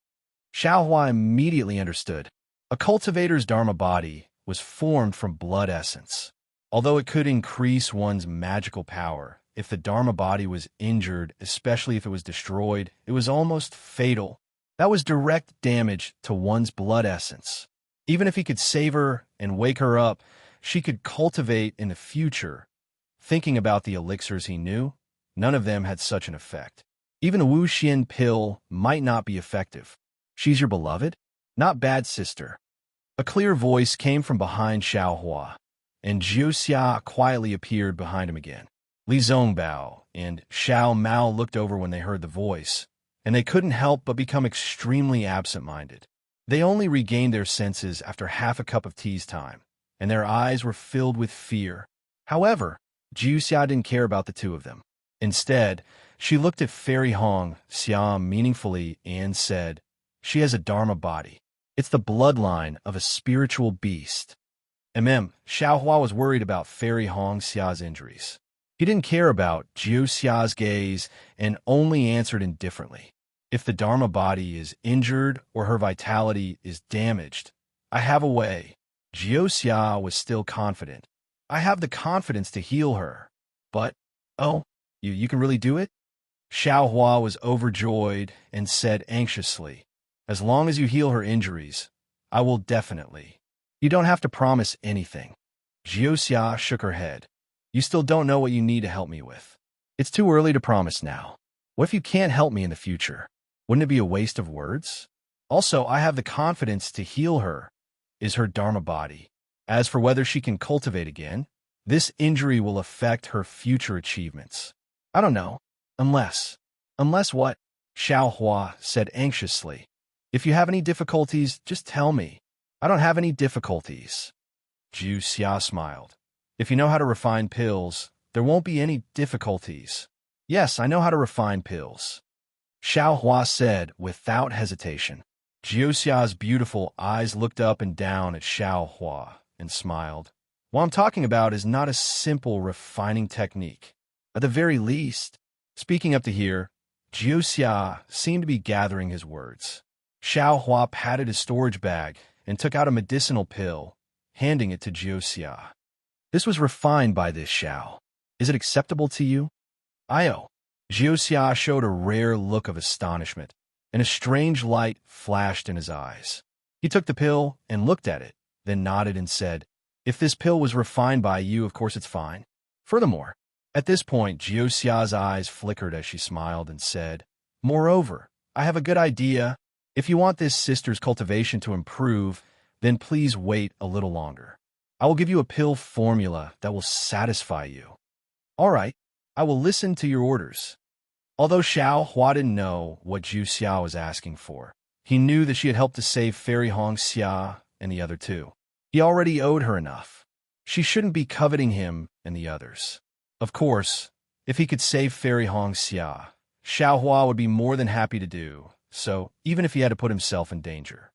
Xiaohua immediately understood. A cultivator's Dharma body was formed from blood essence. Although it could increase one's magical power, if the Dharma body was injured, especially if it was destroyed, it was almost fatal. That was direct damage to one's blood essence. Even if he could save her and wake her up, she could cultivate in the future. Thinking about the elixirs he knew, none of them had such an effect. Even the Wu Xian pill might not be effective. She's your beloved? Not bad, sister. A clear voice came from behind Xiaohua, and Jiuxia quietly appeared behind him again. Li Zongbao and Xiao Mao looked over when they heard the voice, and they couldn't help but become extremely absent-minded. They only regained their senses after half a cup of tea's time, and their eyes were filled with fear. However, Jiuxia didn't care about the two of them. Instead, she looked at Fairy Hong Xia meaningfully and said, She has a Dharma body. It's the bloodline of a spiritual beast. Xiaohua was worried about Fairy Hong Xia's injuries. He didn't care about Jiuxia's gaze and only answered indifferently. If the Dharma body is injured or her vitality is damaged, I have a way. Jiuxia was still confident. I have the confidence to heal her. But, oh, you can really do it? Xiaohua was overjoyed and said anxiously, As long as you heal her injuries, I will definitely. You don't have to promise anything. Jiuxia shook her head. You still don't know what you need to help me with. It's too early to promise now. What if you can't help me in the future? Wouldn't it be a waste of words? Also, I have the confidence to heal her, is her Dharma body. As for whether she can cultivate again, this injury will affect her future achievements. I don't know. Unless what? Xiaohua said anxiously. If you have any difficulties, just tell me. I don't have any difficulties. Jiuxia smiled. If you know how to refine pills, there won't be any difficulties. Yes, I know how to refine pills. Xiaohua said without hesitation. Jiuxia's beautiful eyes looked up and down at Xiaohua and smiled. What I'm talking about is not a simple refining technique. At the very least, speaking up to here, Jiuxia seemed to be gathering his words. Xiaohua patted his storage bag and took out a medicinal pill, handing it to Jiuxia. This was refined by this Xiao. Is it acceptable to you? Io. Jiuxia showed a rare look of astonishment, and a strange light flashed in his eyes. He took the pill and looked at it, then nodded and said, If this pill was refined by you, of course it's fine. Furthermore, at this point, Jiuxia's eyes flickered as she smiled and said, Moreover, I have a good idea. If you want this sister's cultivation to improve, then please wait a little longer. I will give you a pill formula that will satisfy you. All right, I will listen to your orders. Although Xiaohua didn't know what Jiuxia was asking for, he knew that she had helped to save Fairy Hong Xia and the other two. He already owed her enough. She shouldn't be coveting him and the others. Of course, if he could save Fairy Hong Xia, Xiaohua would be more than happy to do so, even if he had to put himself in danger.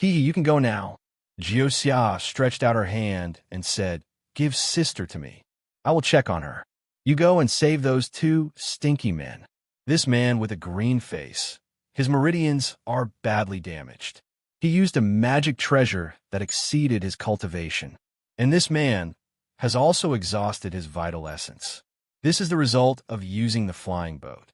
You can go now. Jiuxia stretched out her hand and said, Give sister to me. I will check on her. You go and save those 2 stinky men. This man with a green face, his meridians are badly damaged. He used a magic treasure that exceeded his cultivation. And this man has also exhausted his vital essence. This is the result of using the flying boat.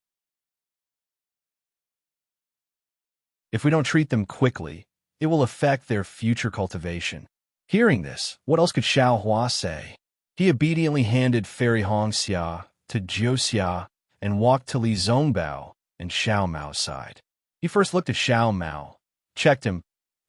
If we don't treat them quickly, it will affect their future cultivation. Hearing this, what else could Xiaohua say? He obediently handed Fairy Hong Xia to Jiuxia and walked to Li Zongbao and Xiao Mao's side. He first looked at Xiao Mao, checked him,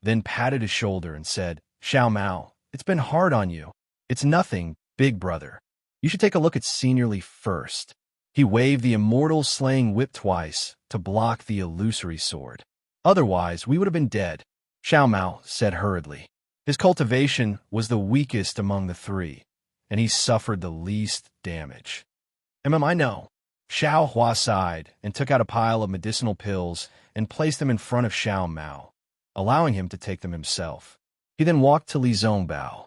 then patted his shoulder and said, Xiao Mao, it's been hard on you. It's nothing, big brother. You should take a look at Seniorly first. He waved the immortal slaying whip twice to block the illusory sword. Otherwise, we would have been dead, Xiao Mao said hurriedly. His cultivation was the weakest among the 3, and he suffered the least damage. I know. Xiaohua sighed and took out a pile of medicinal pills and placed them in front of Xiao Mao, allowing him to take them himself. He then walked to Li Zongbao,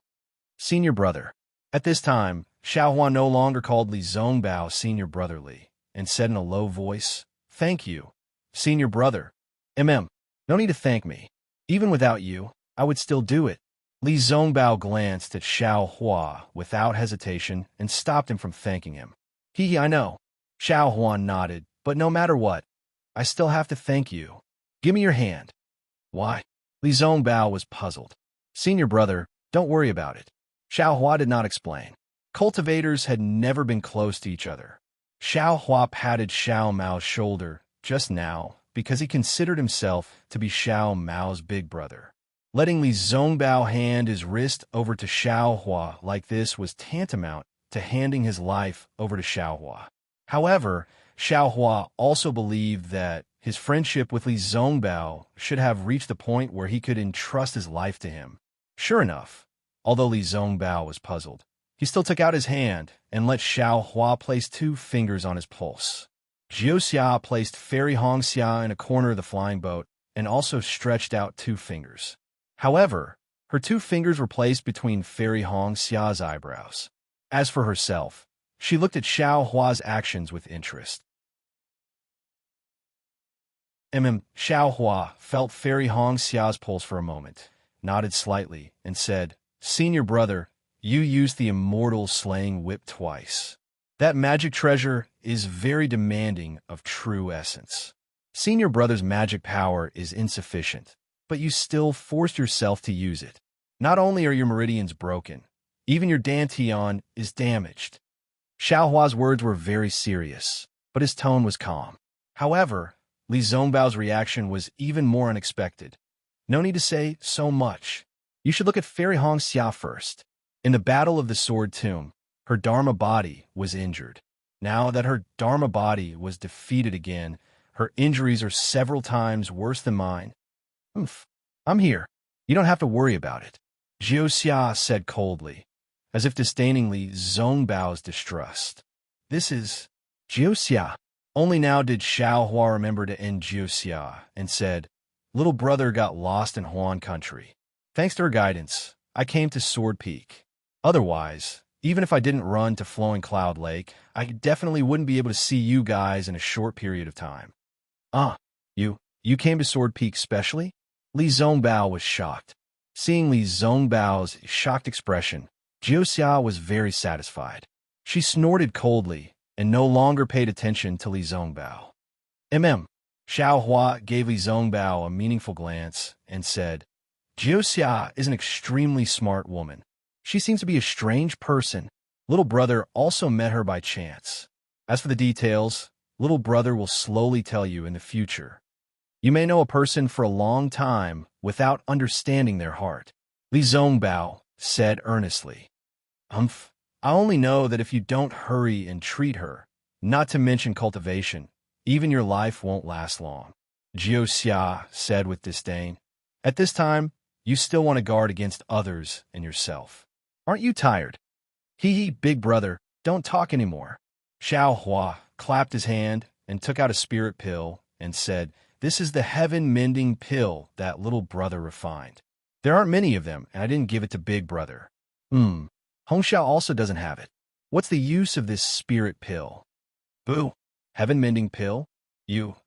senior brother. At this time, Xiaohua no longer called Li Zongbao senior brother Li, and said in a low voice, "Thank you, senior brother. No need to thank me. Even without you, I would still do it." Li Zongbao glanced at Xiaohua without hesitation and stopped him from thanking him. I know." Xiaohua nodded, "but no matter what, I still have to thank you. Give me your hand." "Why?" Li Zongbao was puzzled. "Senior brother, don't worry about it." Xiaohua did not explain. Cultivators had never been close to each other. Xiaohua patted Xiao Mao's shoulder just now because he considered himself to be Xiao Mao's big brother. Letting Li Zongbao hand his wrist over to Xiaohua like this was tantamount to handing his life over to Xiaohua. However, Xiaohua also believed that his friendship with Li Zongbao should have reached the point where he could entrust his life to him. Sure enough, although Li Zongbao was puzzled, he still took out his hand and let Xiaohua place 2 fingers on his pulse. Jiuxia placed Fairy Hongxia in a corner of the flying boat and also stretched out 2 fingers. However, her 2 fingers were placed between Fairy Hongxia's eyebrows. As for herself, she looked at Xiaohua's actions with interest. Xiaohua felt Fairy Hongxia's pulse for a moment, nodded slightly, and said, "Senior brother, you used the immortal slaying whip twice. That magic treasure is very demanding of true essence. Senior brother's magic power is insufficient, but you still forced yourself to use it. Not only are your meridians broken, even your dantian is damaged." Xiaohua's words were very serious, but his tone was calm. However, Li Zongbao's reaction was even more unexpected. "No need to say so much. You should look at Fairy Hongxia first. In the Battle of the Sword Tomb, her Dharma body was injured. Now that her Dharma body was defeated again, her injuries are several times worse than mine." "I'm here. You don't have to worry about it," Jiuxia said coldly, as if disdaining Li Zongbao's distrust. "This is Jiuxia." Only now did Xiaohua remember to end Jiuxia and said, "Little brother got lost in Huan country. Thanks to her guidance, I came to Sword Peak. Otherwise, even if I didn't run to Flowing Cloud Lake, I definitely wouldn't be able to see you guys in a short period of time." You came to Sword Peak specially?" Li Zongbao was shocked. Seeing Li Zongbao's shocked expression, Jiuxia was very satisfied. She snorted coldly and no longer paid attention to Li Zongbao. Xiaohua gave Li Zongbao a meaningful glance and said, "Jiuxia is an extremely smart woman. She seems to be a strange person. Little brother also met her by chance. As for the details, little brother will slowly tell you in the future. You may know a person for a long time without understanding their heart." Li Zongbao said earnestly, "I only know that if you don't hurry and treat her, not to mention cultivation, even your life won't last long." Jiuxia said with disdain, "At this time, you still want to guard against others and yourself. Aren't you tired? Big brother, don't talk anymore." Xiaohua clapped his hand and took out a spirit pill and said, "This is the heaven-mending pill that little brother refined. There aren't many of them, and I didn't give it to big brother. Hongxiao also doesn't have it. What's the use of this spirit pill?" "Boo! Heaven-mending pill? You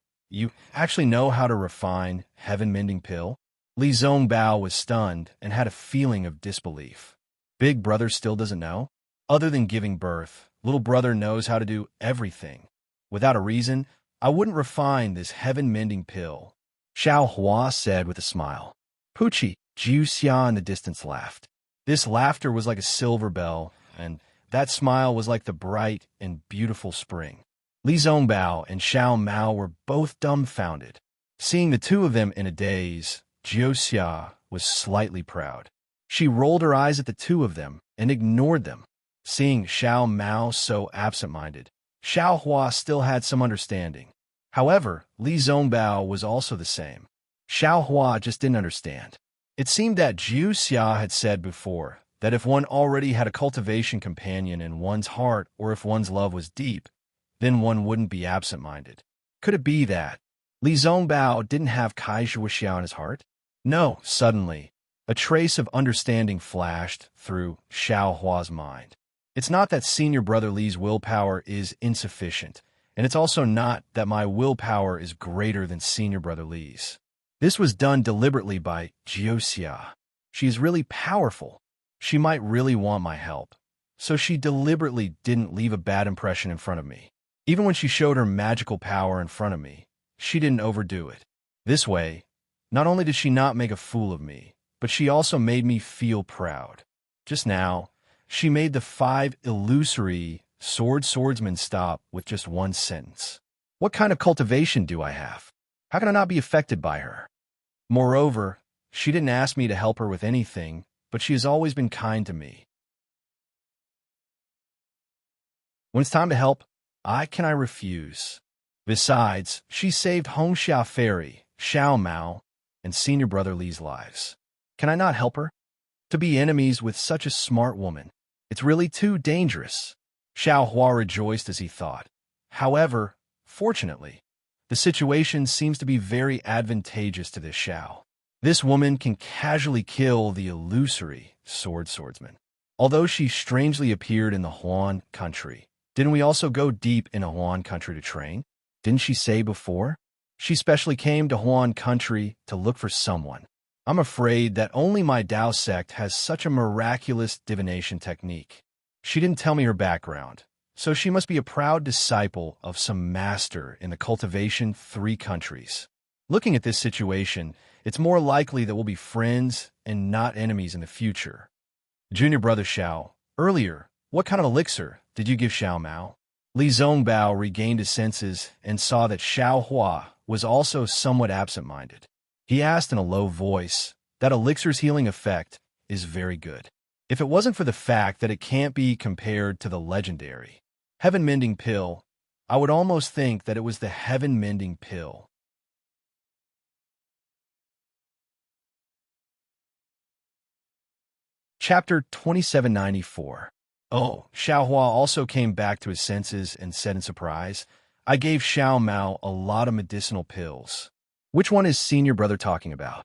actually know how to refine heaven-mending pill?" Li Zongbao was stunned and had a feeling of disbelief. Big brother still doesn't know? Other than giving birth, little brother knows how to do everything. Without a reason, I wouldn't refine this heaven-mending pill," Xiaohua said with a smile. "Poochie," Jiuxia in the distance laughed. This laughter was like a silver bell, and that smile was like the bright and beautiful spring. Li Zongbao and Xiao Mao were both dumbfounded. Seeing the 2 of them in a daze, Jiuxia was slightly proud. She rolled her eyes at the 2 of them and ignored them. Seeing Xiao Mao so absent-minded, Xiaohua still had some understanding. However, Li Zongbao was also the same. Xiaohua just didn't understand. It seemed that Jiuxia had said before that if one already had a cultivation companion in one's heart, or if one's love was deep, then one wouldn't be absent-minded. Could it be that Li Zongbao didn't have Kai Jiuxia in his heart? No, suddenly, A trace of understanding flashed through Xiao Hua's mind. It's not that Senior Brother Li's willpower is insufficient, and it's also not that my willpower is greater than Senior Brother Li's. This was done deliberately by Jioxia. She is really powerful. She might really want my help. So she deliberately didn't leave a bad impression in front of me. Even when she showed her magical power in front of me, she didn't overdo it. This way, not only did she not make a fool of me, but she also made me feel proud. Just now, she made the 5 illusory swordsmen stop with just one sentence. What kind of cultivation do I have? How can I not be affected by her? Moreover, she didn't ask me to help her with anything, but she has always been kind to me. When it's time to help, I refuse? Besides, she saved Hongxia Fairy, Xiao Mao, and Senior Brother Li's lives. Can I not help her? To be enemies with such a smart woman, it's really too dangerous. Xiao Hua rejoiced as he thought. However, fortunately, the situation seems to be very advantageous to this Xiao. This woman can casually kill the illusory swordsman. Although she strangely appeared in the Huan country, didn't we also go deep in a Huan country to train? Didn't she say before? She specially came to Huan country to look for someone. I'm afraid that only my Dao sect has such a miraculous divination technique. She didn't tell me her background, so she must be a proud disciple of some master in the cultivation 3 countries. Looking at this situation, it's more likely that we'll be friends and not enemies in the future. Junior Brother Xiao, earlier, what kind of elixir did you give Xiao Mao? Li Zongbao regained his senses and saw that Xiao Hua was also somewhat absent-minded. He asked in a low voice, that elixir's healing effect is very good. If it wasn't for the fact that it can't be compared to the legendary Heaven-Mending Pill, I would almost think that it was the Heaven-Mending Pill. Chapter 2794. Oh, Xiao Hua also came back to his senses and said in surprise, I gave Xiao Mao a lot of medicinal pills. Which one is Senior Brother talking about?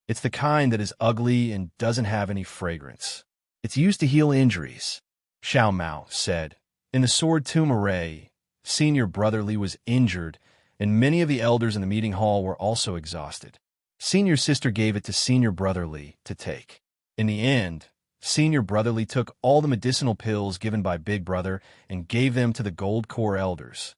It's the kind that is ugly and doesn't have any fragrance. It's used to heal injuries. Xiao Mao said, in the Sword Tomb Array, Senior Brother Li was injured, and many of the elders in the meeting hall were also exhausted. Senior Sister gave it to Senior Brother Li to take. In the end, Senior Brother Li took all the medicinal pills given by Big Brother and gave them to the Gold Core elders.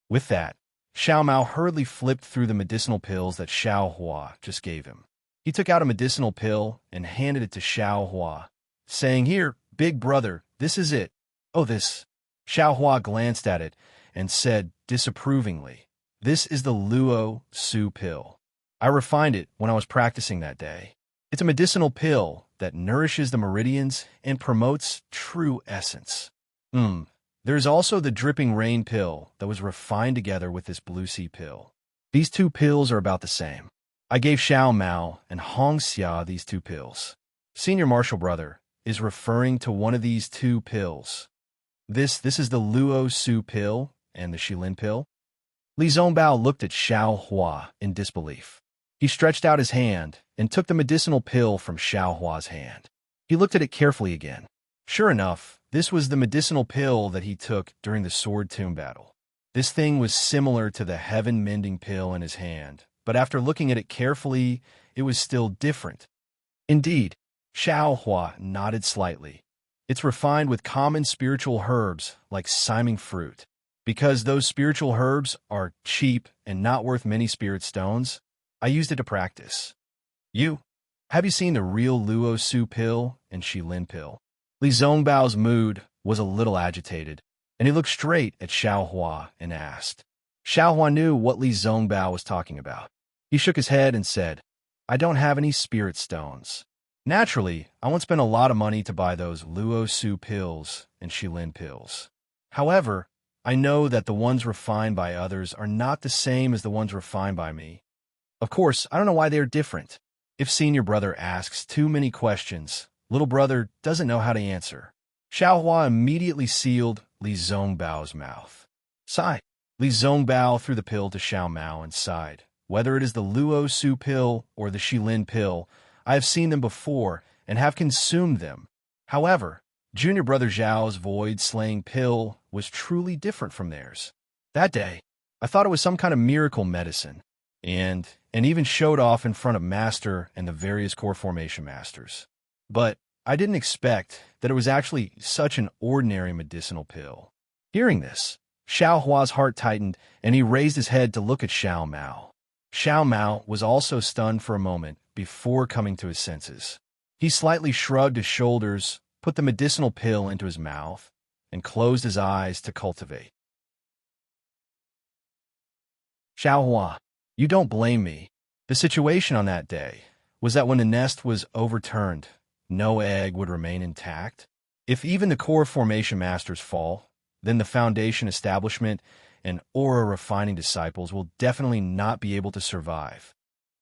With that, Xiao Mao hurriedly flipped through the medicinal pills that Xiao Hua just gave him. He took out a medicinal pill and handed it to Xiao Hua, saying, Here, Big Brother, this is it. Oh, this. Xiao Hua glanced at it and said disapprovingly, This is the Luo Su pill. I refined it when I was practicing that day. It's a medicinal pill that nourishes the meridians and promotes true essence. There's also the Dripping Rain pill that was refined together with this Blue Sea pill. These 2 pills are about the same. I gave Xiao Mao and Hongxia these 2 pills. Senior Martial Brother is referring to one of these 2 pills. This is the Luo Su pill and the Shilin pill. Li Zongbao looked at Xiao Hua in disbelief. He stretched out his hand and took the medicinal pill from Xiao Hua's hand. He looked at it carefully again. Sure enough, this was the medicinal pill that he took during the Sword Tomb battle. This thing was similar to the Heaven-Mending Pill in his hand, but after looking at it carefully, it was still different. Indeed, Xiao Hua nodded slightly. It's refined with common spiritual herbs like siming fruit. Because those spiritual herbs are cheap and not worth many spirit stones, I used it to practice. Have you seen the real Luo Su pill and Shilin pill? Li Zongbao's mood was a little agitated, and he looked straight at Xiao Hua and asked. Xiao Hua knew what Li Zongbao was talking about. He shook his head and said, I don't have any spirit stones. Naturally, I won't spend a lot of money to buy those Luo Su pills and Shilin pills. However, I know that the ones refined by others are not the same as the ones refined by me. Of course, I don't know why they are different. If Senior Brother asks too many questions, Little Brother doesn't know how to answer. Xiao Hua immediately sealed Li Zongbao's mouth. Sigh. Li Zongbao threw the pill to Xiao Mao and sighed. Whether it is the Luo Su pill or the Shilin pill, I have seen them before and have consumed them. However, junior brother Zhao's void-slaying pill was truly different from theirs. That day, I thought it was some kind of miracle medicine, and even showed off in front of Master and the various core formation masters. But I didn't expect that it was actually such an ordinary medicinal pill. Hearing this, Xiao Hua's heart tightened, and he raised his head to look at Xiao Mao. Xiao Mao was also stunned for a moment before coming to his senses. He slightly shrugged his shoulders, put the medicinal pill into his mouth, and closed his eyes to cultivate. Xiao Hua, you don't blame me. The situation on that day was that when the nest was overturned, no egg would remain intact. If even the core formation masters fall, then the foundation establishment and aura refining disciples will definitely not be able to survive.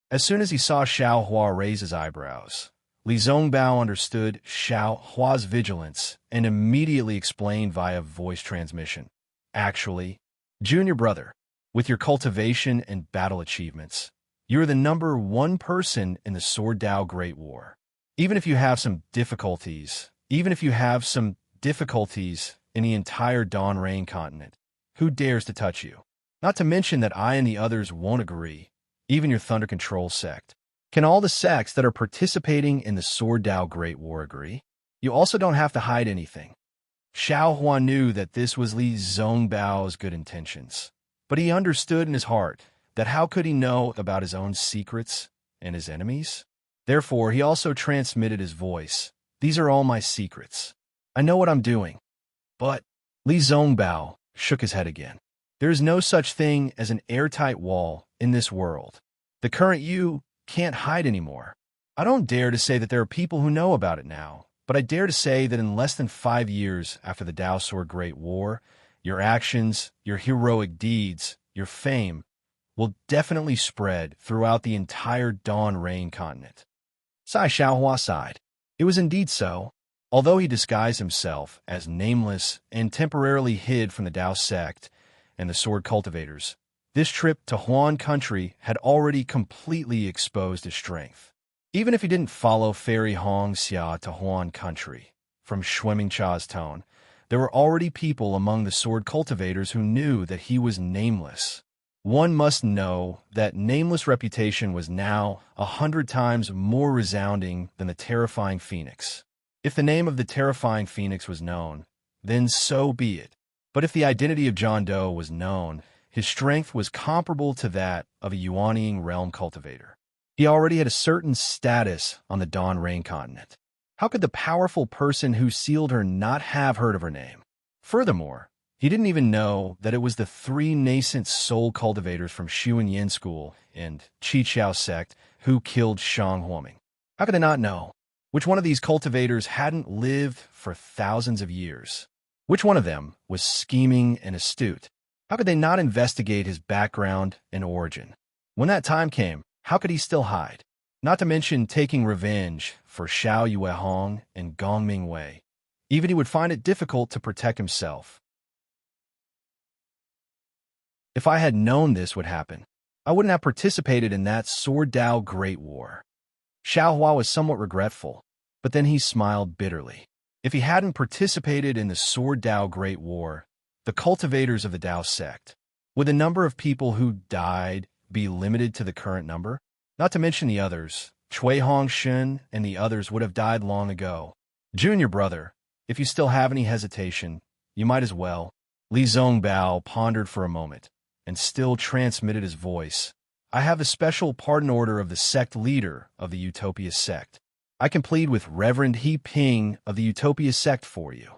As soon as he saw Xiao Hua raise his eyebrows, Li Zongbao understood Xiao Hua's vigilance and immediately explained via voice transmission. Actually, junior brother, with your cultivation and battle achievements, you're the #1 person in the Sword Dao Great War. Even if you have some difficulties in the entire Dawn Rain continent, who dares to touch you? Not to mention that I and the others won't agree, even your Thunder Control sect. Can all the sects that are participating in the Sword Dao Great War agree? You also don't have to hide anything. Xiao Hua knew that this was Li Zongbao's good intentions, but he understood in his heart that how could he know about his own secrets and his enemies? Therefore, he also transmitted his voice. These are all my secrets. I know what I'm doing. But Li Zongbao shook his head again. There is no such thing as an airtight wall in this world. The current you can't hide anymore. I don't dare to say that there are people who know about it now, but I dare to say that in less than 5 years after the Dao Sword Great War, your actions, your heroic deeds, your fame will definitely spread throughout the entire Dawn Rain continent. Sai Xiaohua sighed. It was indeed so. Although he disguised himself as nameless and temporarily hid from the Dao sect and the sword cultivators, this trip to Huan country had already completely exposed his strength. Even if he didn't follow Fairy Hong Xia to Huan country, from Shuiming Cha's tone, there were already people among the sword cultivators who knew that he was nameless. One must know that nameless reputation was now 100 times more resounding than the terrifying Phoenix. If the name of the terrifying Phoenix was known, then so be it. But if the identity of John Doe was known, his strength was comparable to that of a Yuanying realm cultivator. He already had a certain status on the Dawn Rain continent. How could the powerful person who sealed her not have heard of her name? Furthermore, he didn't even know that it was the 3 nascent soul cultivators from Xu Yin School and Qiqiao sect who killed Shang Huoming. How could they not know? Which one of these cultivators hadn't lived for thousands of years? Which one of them was scheming and astute? How could they not investigate his background and origin? When that time came, how could he still hide? Not to mention taking revenge for Xiao Yuehong and Gong Mingwei. Even he would find it difficult to protect himself. If I had known this would happen, I wouldn't have participated in that Sword Dao Great War. Xiao Hua was somewhat regretful, but then he smiled bitterly. If he hadn't participated in the Sword Dao Great War, the cultivators of the Dao sect, would the number of people who died be limited to the current number? Not to mention the others, Cui Hongshen and the others would have died long ago. Junior brother, if you still have any hesitation, you might as well. Li Zongbao pondered for a moment, and still transmitted his voice. I have a special pardon order of the sect leader of the Utopia sect. I can plead with Reverend He Ping of the Utopia sect for you.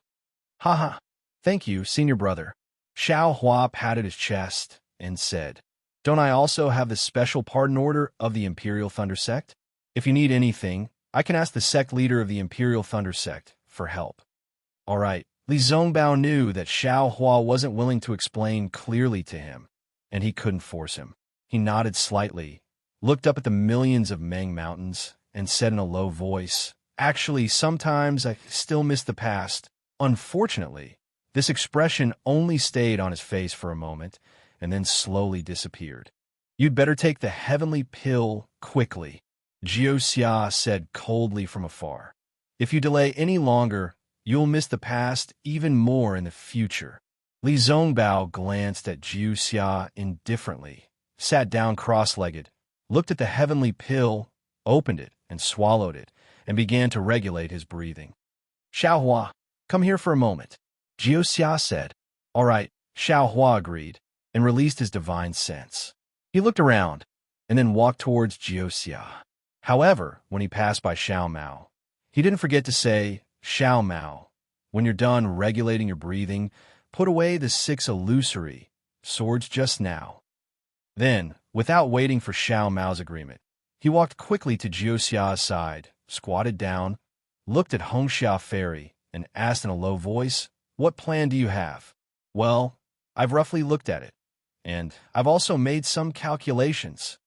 Haha. Thank you, senior brother. Xiao Hua patted his chest and said, Don't I also have the special pardon order of the Imperial Thunder sect? If you need anything, I can ask the sect leader of the Imperial Thunder sect for help. All right. Li Zongbao knew that Xiao Hua wasn't willing to explain clearly to him, and he couldn't force him. He nodded slightly, looked up at the millions of Meng Mountains, and said in a low voice, Actually, sometimes I still miss the past. Unfortunately, this expression only stayed on his face for a moment, and then slowly disappeared. You'd better take the heavenly pill quickly. Jiu said coldly from afar. If you delay any longer, you'll miss the past even more in the future. Li Zongbao glanced at Jiu indifferently, sat down cross-legged, looked at the heavenly pill, opened it and swallowed it, and began to regulate his breathing. Xiaohua, come here for a moment, Jiu said. All right, Xiaohua agreed, and released his divine sense. He looked around, and then walked towards Jiu. However, when he passed by Xiao Mao, he didn't forget to say, Xiao Mao, when you're done regulating your breathing, put away the 6 illusory swords just now. Then, without waiting for Xiao Mao's agreement, he walked quickly to Jiu side, squatted down, looked at Hongxia Fairy, and asked in a low voice, What plan do you have? Well, I've roughly looked at it, and I've also made some calculations,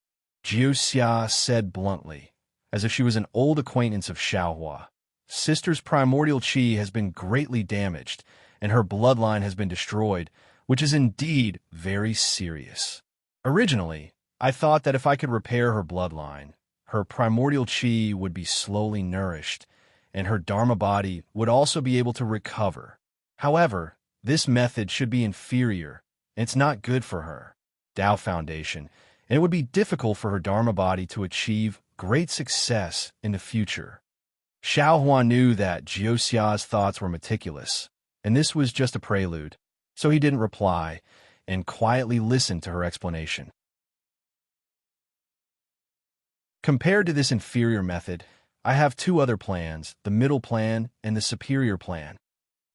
Jiu said bluntly, as if she was an old acquaintance of Xiaohua. Sister's primordial qi has been greatly damaged, and her bloodline has been destroyed, which is indeed very serious. Originally, I thought that if I could repair her bloodline, her primordial qi would be slowly nourished, and her Dharma body would also be able to recover. However, this method should be inferior, and it's not good for her, Tao Foundation, and it would be difficult for her Dharma body to achieve great success in the future. Xiaohua knew that Jiuxia's thoughts were meticulous, and this was just a prelude, so he didn't reply and quietly listened to her explanation. Compared to this inferior method, I have 2 other plans, the middle plan and the superior plan,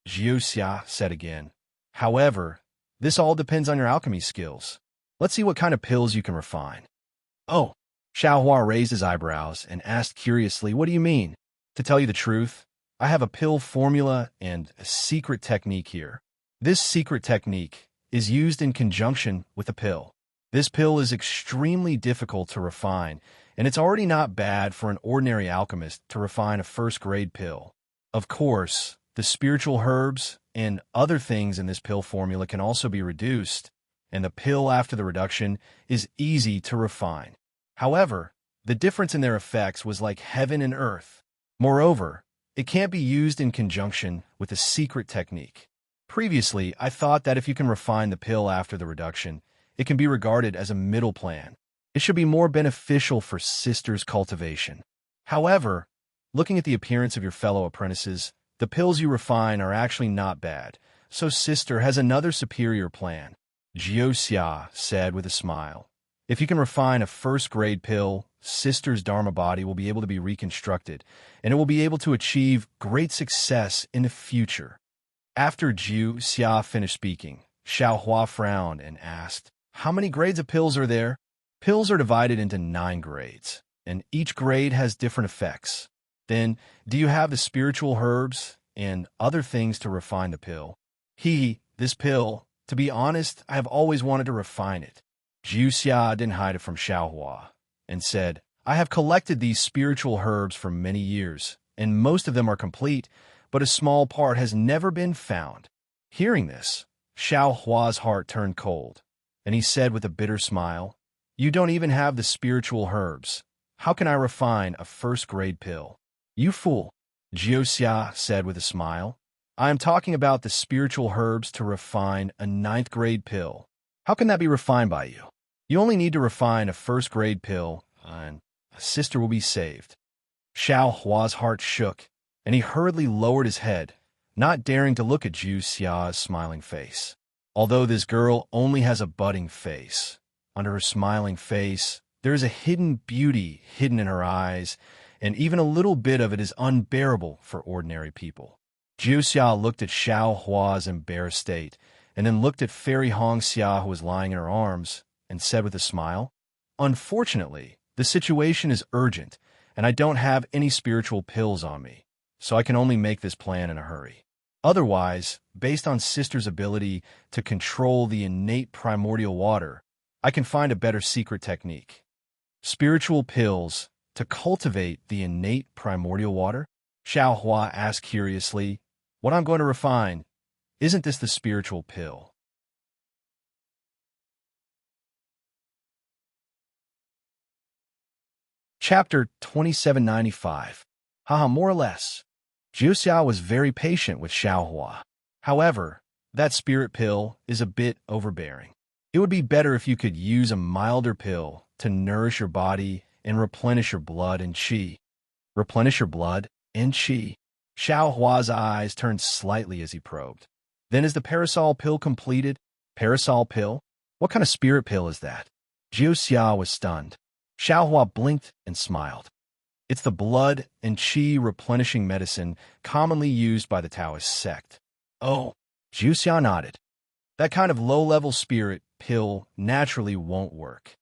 Jiuxia said again. However, this all depends on your alchemy skills. Let's see what kind of pills you can refine. Oh, Xiaohua raised his eyebrows and asked curiously, What do you mean? To tell you the truth, I have a pill formula and a secret technique here. This secret technique is used in conjunction with a pill. This pill is extremely difficult to refine, and it's already not bad for an ordinary alchemist to refine a first-grade pill. Of course, the spiritual herbs and other things in this pill formula can also be reduced, and the pill after the reduction is easy to refine. However, the difference in their effects was like heaven and earth. Moreover, it can't be used in conjunction with a secret technique. Previously, I thought that if you can refine the pill after the reduction, it can be regarded as a middle plan. It should be more beneficial for Sister's cultivation. However, looking at the appearance of your fellow apprentices, the pills you refine are actually not bad, so Sister has another superior plan, Jiu said with a smile. If you can refine a first-grade pill, Sister's Dharma body will be able to be reconstructed, and it will be able to achieve great success in the future. After Jiu finished speaking, Xiaohua frowned and asked, How many grades of pills are there? Pills are divided into 9 grades, and each grade has different effects. Then, do you have the spiritual herbs and other things to refine the pill? This pill, to be honest, I have always wanted to refine it. Jiu didn't hide it from Xiaohua, and said, I have collected these spiritual herbs for many years, and most of them are complete, but a small part has never been found. Hearing this, Xiaohua's heart turned cold, and he said with a bitter smile, You don't even have the spiritual herbs. How can I refine a first-grade pill? You fool, Jiu said with a smile. I am talking about the spiritual herbs to refine a 9th-grade pill. How can that be refined by you? You only need to refine a first-grade pill, and a sister will be saved. Xiaohua's heart shook, and he hurriedly lowered his head, not daring to look at Jiu smiling face. Although this girl only has a budding face, under her smiling face, there is a hidden beauty hidden in her eyes, and even a little bit of it is unbearable for ordinary people. Jiu looked at Xiaohua's embarrassed state, and then looked at Fairy Hongxia who was lying in her arms, and said with a smile, Unfortunately, the situation is urgent, and I don't have any spiritual pills on me, so I can only make this plan in a hurry. Otherwise, based on Sister's ability to control the innate primordial water, I can find a better secret technique. Spiritual pills to cultivate the innate primordial water? Xiaohua asked curiously, What I'm going to refine, isn't this the spiritual pill? Chapter 2795. Haha, more or less. Jiuxia was very patient with Xiaohua. However, that spirit pill is a bit overbearing. It would be better if you could use a milder pill to nourish your body and replenish your blood and qi. Replenish your blood and qi. Xiaohua's eyes turned slightly as he probed. Then is the parasol pill completed? Parasol pill? What kind of spirit pill is that? Jiuxia was stunned. Xiaohua blinked and smiled. It's the blood and qi replenishing medicine commonly used by the Taoist sect. Oh, Jiuxia nodded. That kind of low-level spirit pill naturally won't work.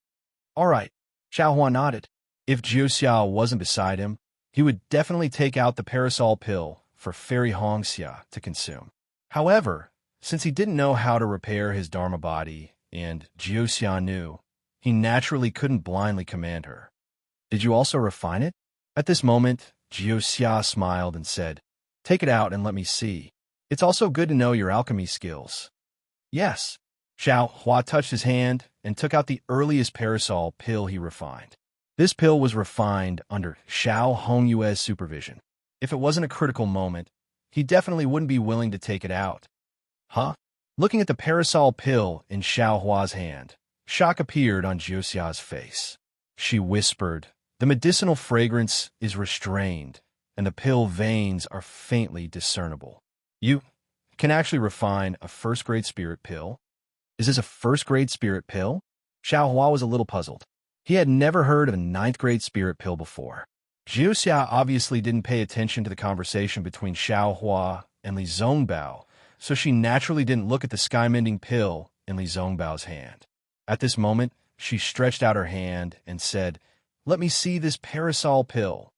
All right, Xiaohua nodded. If Jiuxia wasn't beside him, he would definitely take out the parasol pill for Fairy Hongxia to consume. However, since he didn't know how to repair his Dharma body, and Jiuxia knew, he naturally couldn't blindly command her. Did you also refine it? At this moment, Jiuxia smiled and said, Take it out and let me see. It's also good to know your alchemy skills. Yes. Xiaohua touched his hand and took out the earliest parasol pill he refined. This pill was refined under Xiao Hongyue's supervision. If it wasn't a critical moment, he definitely wouldn't be willing to take it out. Huh? Looking at the parasol pill in Xiaohua's hand, shock appeared on Jiuxia's face. She whispered, The medicinal fragrance is restrained, and the pill veins are faintly discernible. You can actually refine a first-grade spirit pill? Is this a first-grade spirit pill? Xiaohua was a little puzzled. He had never heard of a ninth-grade spirit pill before. Jiuxia obviously didn't pay attention to the conversation between Xiaohua and Li Zongbao, so she naturally didn't look at the sky-mending pill in Li Zongbao's hand. At this moment, she stretched out her hand and said, Let me see this parasol pill.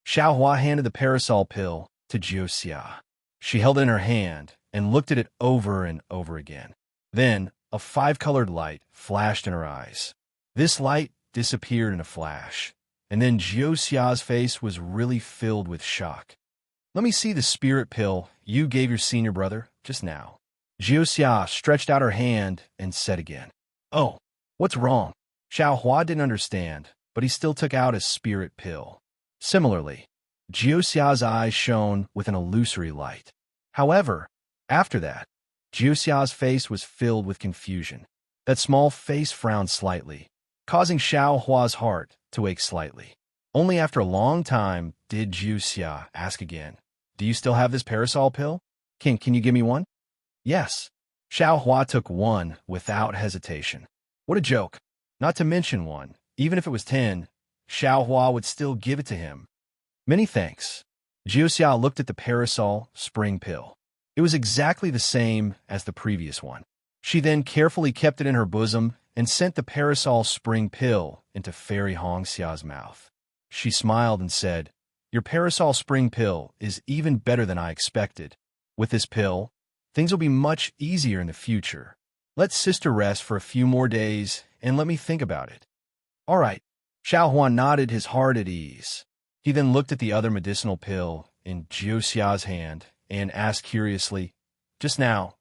Xiaohua handed the parasol pill to Jiuxia. She held it in her hand and looked at it over and over again. Then, a 5-colored light flashed in her eyes. This light disappeared in a flash, and then Jiuxia's face was really filled with shock. Let me see the spirit pill you gave your senior brother just now. Jiuxia stretched out her hand and said again, Oh, what's wrong? Xiaohua didn't understand, but he still took out his spirit pill. Similarly, Jiuxia's eyes shone with an illusory light. However, after that, Jiuxia's face was filled with confusion. That small face frowned slightly, causing Xiaohua's heart to ache slightly. Only after a long time did Jiuxia ask again, Do you still have this parasol pill? Can you give me one? Yes. Xiaohua took one without hesitation. What a joke. Not to mention one. Even if it was 10, Xiaohua would still give it to him. Many thanks. Jiuxia looked at the parasol spring pill. It was exactly the same as the previous one. She then carefully kept it in her bosom and sent the parasol spring pill into Fairy Hongxia's mouth. She smiled and said, Your parasol spring pill is even better than I expected. With this pill, things will be much easier in the future. Let sister rest for a few more days and let me think about it. All right. Xiaohua nodded, his heart at ease. He then looked at the other medicinal pill in Jiuxia's hand and asked curiously, Just now,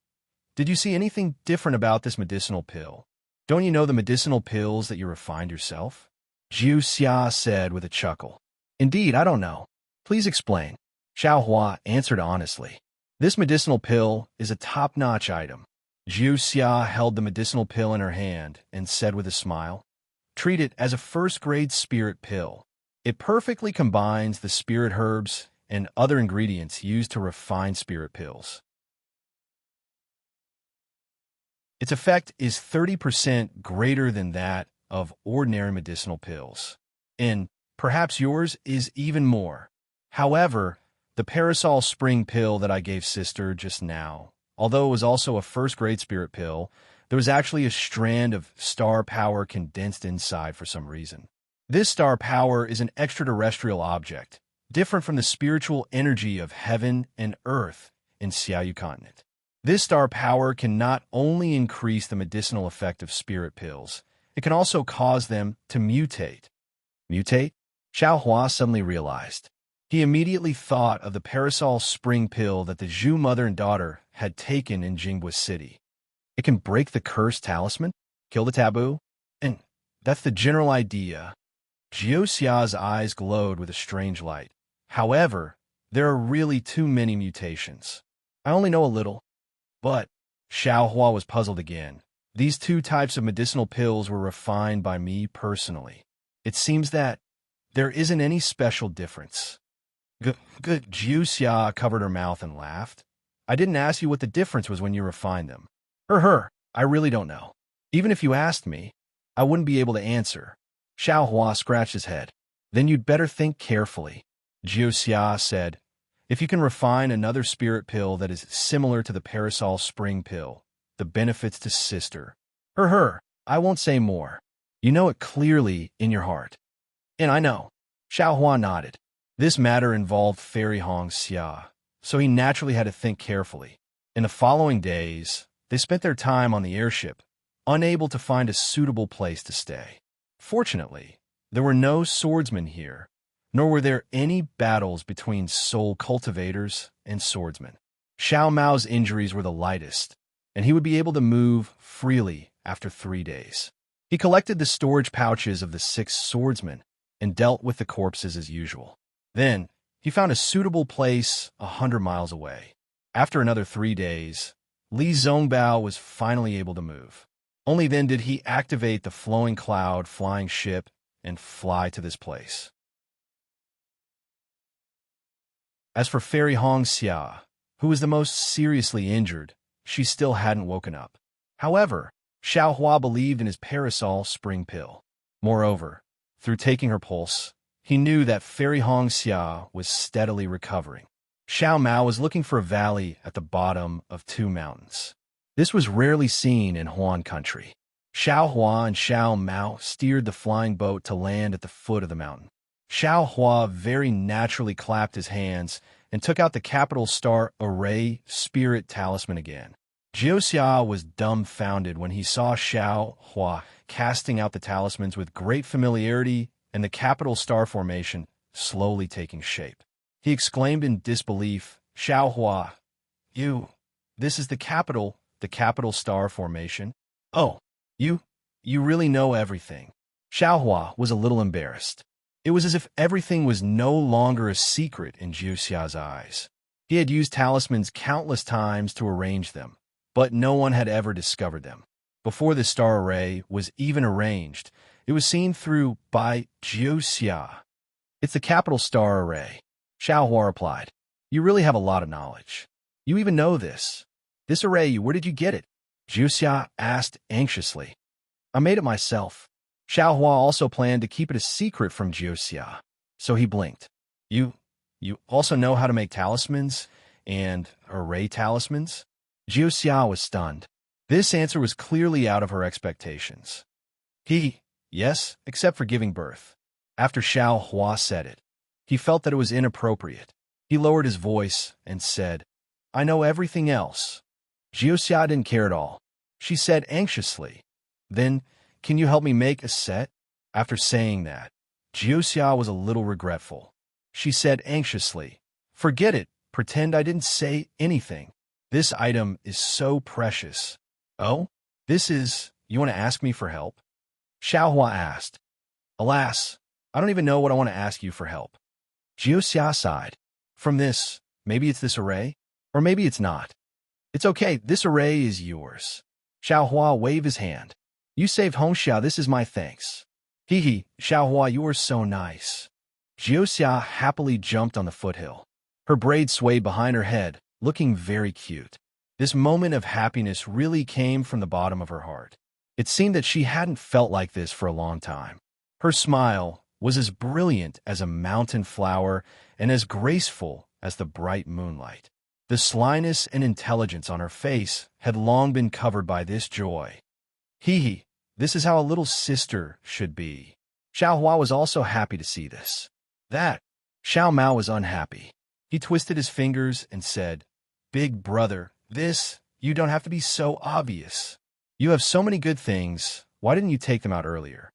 did you see anything different about this medicinal pill? Don't you know the medicinal pills that you refined yourself? Jiuxia said with a chuckle. Indeed, I don't know. Please explain. Xiaohua answered honestly. This medicinal pill is a top-notch item. Jiuxia held the medicinal pill in her hand and said with a smile, Treat it as a first-grade spirit pill. It perfectly combines the spirit herbs and other ingredients used to refine spirit pills. Its effect is 30% greater than that of ordinary medicinal pills, and perhaps yours is even more. However, the parasol spring pill that I gave sister just now, although it was also a first-grade spirit pill, there was actually a strand of star power condensed inside for some reason. This star power is an extraterrestrial object, different from the spiritual energy of heaven and earth in Xiaoyu continent. This star power can not only increase the medicinal effect of spirit pills, it can also cause them to mutate. Mutate? Xiaohua suddenly realized. He immediately thought of the parasol spring pill that the Zhu mother and daughter had taken in Jingbua City. It can break the cursed talisman, kill the taboo, and that's the general idea. Jiuxia's eyes glowed with a strange light. However, there are really too many mutations. I only know a little. But Xiaohua was puzzled again. These two types of medicinal pills were refined by me personally. It seems that there isn't any special difference. Good. Jiuxia covered her mouth and laughed. I didn't ask you what the difference was when you refined them. I really don't know. Even if you asked me, I wouldn't be able to answer. Xiaohua scratched his head. Then you'd better think carefully. Jiuxia said, if you can refine another spirit pill that is similar to the Parasol Spring pill, the benefits to sister. I won't say more. You know it clearly in your heart. And I know. Xiaohua nodded. This matter involved Fairy Hong Xia, so he naturally had to think carefully. In the following days, they spent their time on the airship, unable to find a suitable place to stay. Fortunately, there were no swordsmen here, nor were there any battles between soul cultivators and swordsmen. Xiao Mao's injuries were the lightest, and he would be able to move freely after 3 days. He collected the storage pouches of the 6 swordsmen and dealt with the corpses as usual. Then, he found a suitable place 100 miles away. After another 3 days, Li Zongbao was finally able to move. Only then did he activate the flowing cloud flying ship and fly to this place. As for Fairy Hong Xia, who was the most seriously injured, she still hadn't woken up. However, Xiaohua believed in his Parasol Spring pill. Moreover, through taking her pulse, he knew that Fairy Hong Xia was steadily recovering. Xiao Mao was looking for a valley at the bottom of 2 mountains. This was rarely seen in Huan country. Xiaohua and Xiao Mao steered the flying boat to land at the foot of the mountain. Xiaohua very naturally clapped his hands and took out the capital star array spirit talisman again. Jiuxia was dumbfounded when he saw Xiaohua casting out the talismans with great familiarity and the capital star formation slowly taking shape. He exclaimed in disbelief, Xiaohua, this is the capital star formation? Oh, you really know everything. Xiaohua was a little embarrassed. It was as if everything was no longer a secret in Jiuxia's eyes. He had used talismans countless times to arrange them, but no one had ever discovered them. Before the star array was even arranged, it was seen through by Jiuxia. It's the capital star array. Xiaohua replied. You really have a lot of knowledge. You even know this. This array, where did you get it? Jiuxia asked anxiously. I made it myself. Xiaohua also planned to keep it a secret from Jiuxia, so he blinked. You also know how to make talismans and array talismans? Jiuxia was stunned. This answer was clearly out of her expectations. Yes, except for giving birth. After Xiaohua said it, he felt that it was inappropriate. He lowered his voice and said, I know everything else. Jiuxia didn't care at all. She said anxiously, Then, can you help me make a set? After saying that, Jiuxia was a little regretful. She said anxiously, Forget it. Pretend I didn't say anything. This item is so precious. Oh? You want to ask me for help? Xiaohua asked. Alas, I don't even know what I want to ask you for help. Jiuxia sighed. From this, maybe it's this array, or maybe it's not. It's okay, this array is yours. Xiaohua waved his hand. You saved Hongxia, this is my thanks. Xiaohua, you are so nice. Jiuxia happily jumped on the foothill. Her braids swayed behind her head, looking very cute. This moment of happiness really came from the bottom of her heart. It seemed that she hadn't felt like this for a long time. Her smile was as brilliant as a mountain flower and as graceful as the bright moonlight. The slyness and intelligence on her face had long been covered by this joy. This is how a little sister should be. Xiaohua was also happy to see this. Xiao Mao was unhappy. He twisted his fingers and said, Big brother, you don't have to be so obvious. You have so many good things. Why didn't you take them out earlier?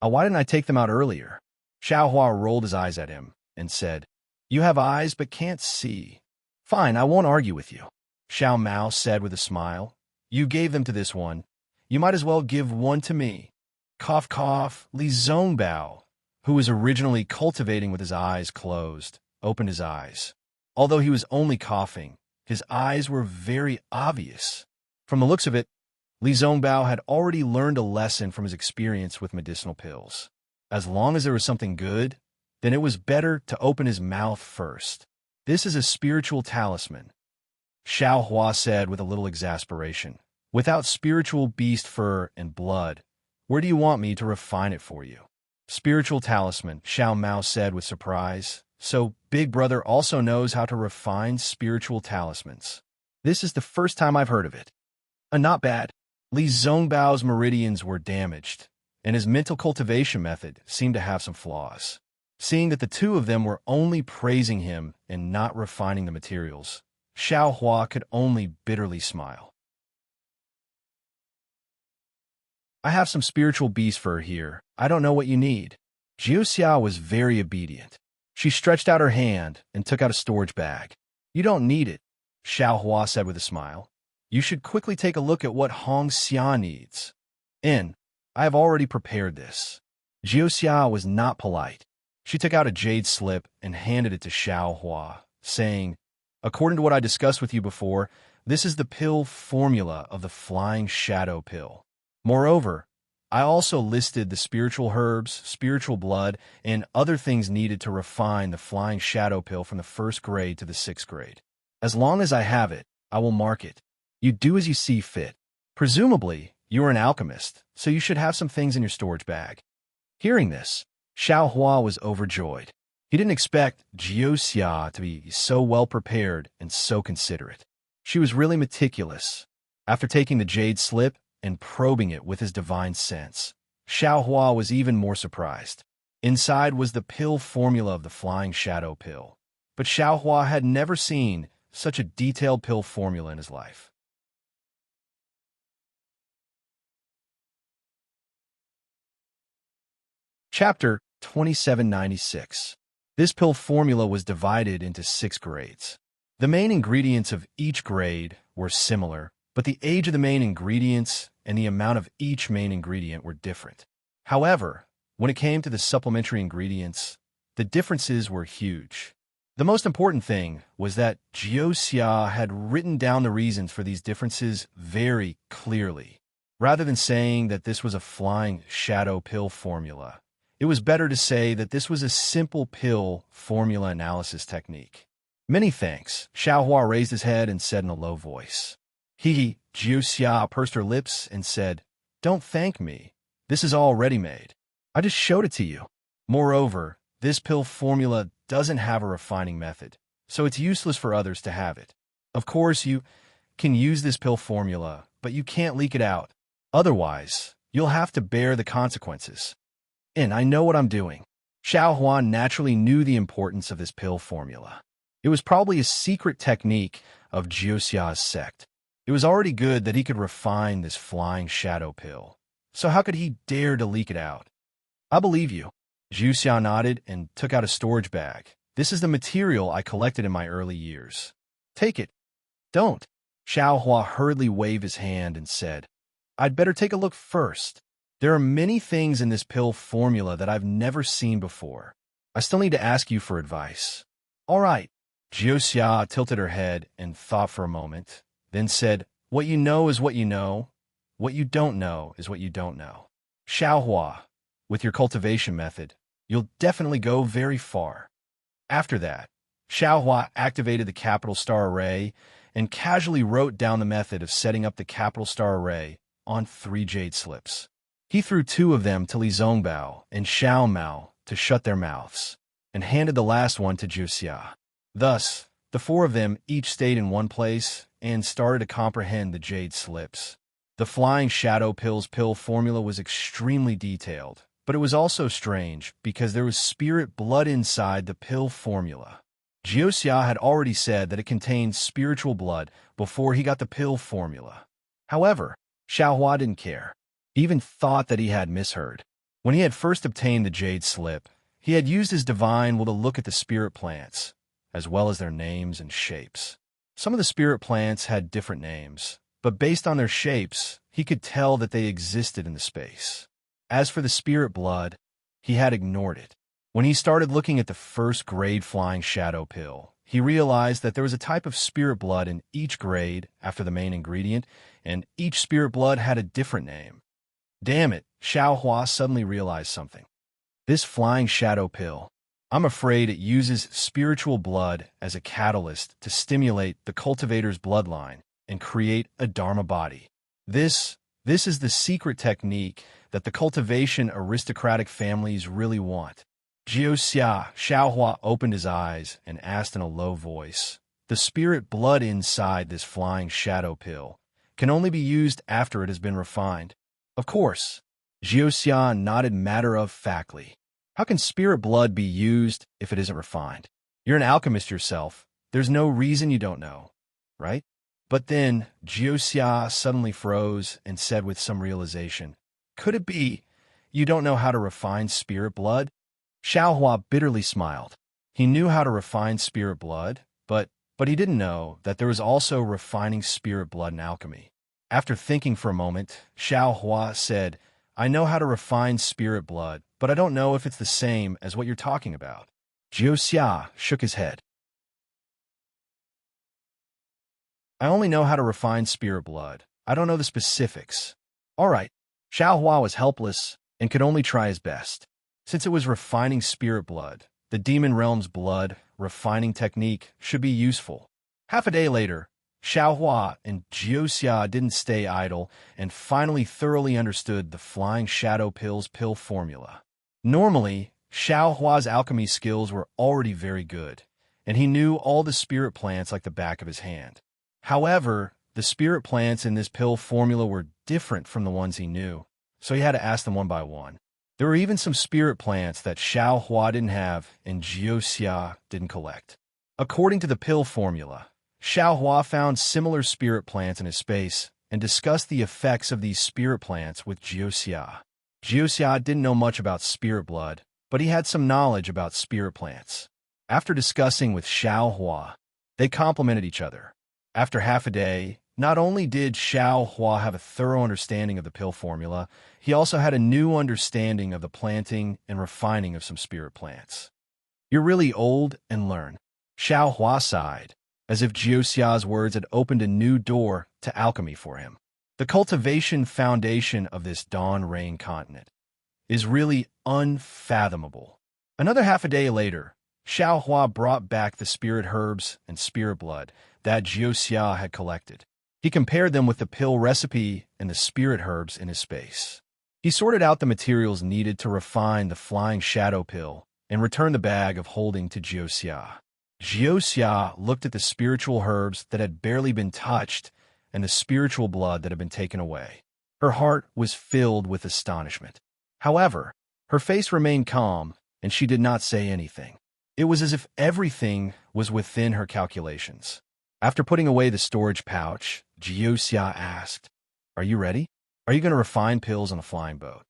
Why didn't I take them out earlier? Xiaohua rolled his eyes at him and said, You have eyes but can't see. Fine, I won't argue with you. Xiao Mao said with a smile. You gave them to this one. You might as well give one to me. Cough, cough, Li Zongbao. who was originally cultivating with his eyes closed, opened his eyes. Although he was only coughing, his eyes were very obvious. From the looks of it, Li Zongbao had already learned a lesson from his experience with medicinal pills. As long as there was something good, then it was better to open his mouth first. This is a spiritual talisman, Xiao Hua said with a little exasperation. Without spiritual beast fur and blood, where do you want me to refine it for you? Spiritual talisman, Xiao Mao said with surprise. So Big Brother also knows how to refine spiritual talismans. This is the first time I've heard of it. Not bad. Li Zongbao's meridians were damaged, and his mental cultivation method seemed to have some flaws. Seeing that the two of them were only praising him and not refining the materials, Xiao Hua could only bitterly smile. I have some spiritual beast fur here. I don't know what you need. Jiu Xia was very obedient. She stretched out her hand and took out a storage bag. You don't need it, Xiao Hua said with a smile. You should quickly take a look at what Hong Xia needs. I have already prepared this. Jiu Xia was not polite. She took out a jade slip and handed it to Xiao Hua, saying, according to what I discussed with you before, this is the pill formula of the Flying Shadow Pill. Moreover, I also listed the spiritual herbs, spiritual blood, and other things needed to refine the Flying Shadow Pill from the 1st grade to the 6th grade. As long as I have it, I will mark it. You do as you see fit. Presumably, you are an alchemist, so you should have some things in your storage bag. Hearing this, Xiao Hua was overjoyed. He didn't expect Jiu Xia to be so well prepared and so considerate. She was really meticulous. After taking the jade slip and probing it with his divine sense, Xiao Hua was even more surprised. Inside was the pill formula of the Flying Shadow Pill, but Xiao Hua had never seen such a detailed pill formula in his life. Chapter 2796. This pill formula was divided into 6 grades. The main ingredients of each grade were similar, but the age of the main ingredients and the amount of each main ingredient were different. However, when it came to the supplementary ingredients, the differences were huge. The most important thing was that Jiu Xia had written down the reasons for these differences very clearly. Rather than saying that this was a Flying Shadow Pill formula, it was better to say that this was a simple pill formula analysis technique. Many thanks, Xiao Hua raised his head and said in a low voice. Jiu Xia pursed her lips and said, don't thank me. This is all ready-made. I just showed it to you. Moreover, this pill formula doesn't have a refining method, so it's useless for others to have it. Of course, you can use this pill formula, but you can't leak it out. Otherwise, you'll have to bear the consequences. And I know what I'm doing. Xiao Hua naturally knew the importance of this pill formula. It was probably a secret technique of Jiu Xia's sect. It was already good that he could refine this Flying Shadow Pill. So how could he dare to leak it out? I believe you. Jiu Xia nodded and took out a storage bag. This is the material I collected in my early years. Take it. Don't. Xiao Hua hurriedly waved his hand and said, I'd better take a look first. There are many things in this pill formula that I've never seen before. I still need to ask you for advice. All right. Jiu Xia tilted her head and thought for a moment, then said, what you know is what you know. What you don't know is what you don't know. Xiao Hua, with your cultivation method, you'll definitely go very far. After that, Xiao Hua activated the capital star array and casually wrote down the method of setting up the capital star array on 3 jade slips. He threw 2 of them to Li Zongbao and Xiao Mao to shut their mouths, and handed the last one to Jiu Xia. Thus, the 4 of them each stayed in one place and started to comprehend the jade slips. The Flying Shadow Pill's pill formula was extremely detailed, but it was also strange because there was spirit blood inside the pill formula. Jiu Xia had already said that it contained spiritual blood before he got the pill formula. However, Xiao Hua didn't care. He even thought that he had misheard. When he had first obtained the jade slip, he had used his divine will to look at the spirit plants, as well as their names and shapes. Some of the spirit plants had different names, but based on their shapes, he could tell that they existed in the space. As for the spirit blood, he had ignored it. When he started looking at the first-grade flying shadow pill, he realized that there was a type of spirit blood in each grade after the main ingredient, and each spirit blood had a different name. Damn it, Xiao Hua suddenly realized something. This flying shadow pill, I'm afraid it uses spiritual blood as a catalyst to stimulate the cultivator's bloodline and create a Dharma body. This is the secret technique that the cultivation aristocratic families really want. Xiao Hua opened his eyes and asked in a low voice, the spirit blood inside this flying shadow pill can only be used after it has been refined. Of course, Xiao nodded matter-of-factly. How can spirit blood be used if it isn't refined? You're an alchemist yourself. There's no reason you don't know, right? But then Xiao suddenly froze and said with some realization, could it be you don't know how to refine spirit blood? Xiao Hua bitterly smiled. He knew how to refine spirit blood, but he didn't know that there was also refining spirit blood in alchemy. After thinking for a moment, Xiao Hua said, I know how to refine spirit blood, but I don't know if it's the same as what you're talking about. Xiao shook his head. I only know how to refine spirit blood. I don't know the specifics. All right. Xiao Hua was helpless and could only try his best. Since it was refining spirit blood, the demon realm's blood refining technique should be useful. Half a day later, Xiao Hua and Xiao didn't stay idle and finally thoroughly understood the flying shadow pill's pill formula. Normally, Xiao Hua's alchemy skills were already very good, and he knew all the spirit plants like the back of his hand. However, the spirit plants in this pill formula were different from the ones he knew, so he had to ask them one by one. There were even some spirit plants that Xiao Hua didn't have and Xiao didn't collect. According to the pill formula, Xiao Hua found similar spirit plants in his space and discussed the effects of these spirit plants with Xiao. Xiao didn't know much about spirit blood, but he had some knowledge about spirit plants. After discussing with Xiao Hua, they complemented each other. After half a day, not only did Xiao Hua have a thorough understanding of the pill formula, he also had a new understanding of the planting and refining of some spirit plants. You're really old and learn. Xiao Hua sighed, as if Xiao's words had opened a new door to alchemy for him. The cultivation foundation of this dawn rain continent is really unfathomable. Another half a day later, Xiao Hua brought back the spirit herbs and spirit blood that Xiao had collected. He compared them with the pill recipe and the spirit herbs in his space. He sorted out the materials needed to refine the flying shadow pill and returned the bag of holding to Xiao. Xiao looked at the spiritual herbs that had barely been touched and the spiritual blood that had been taken away. Her heart was filled with astonishment. However, her face remained calm, and she did not say anything. It was as if everything was within her calculations. After putting away the storage pouch, Xiao asked, Are you ready? Are you going to refine pills on a flying boat?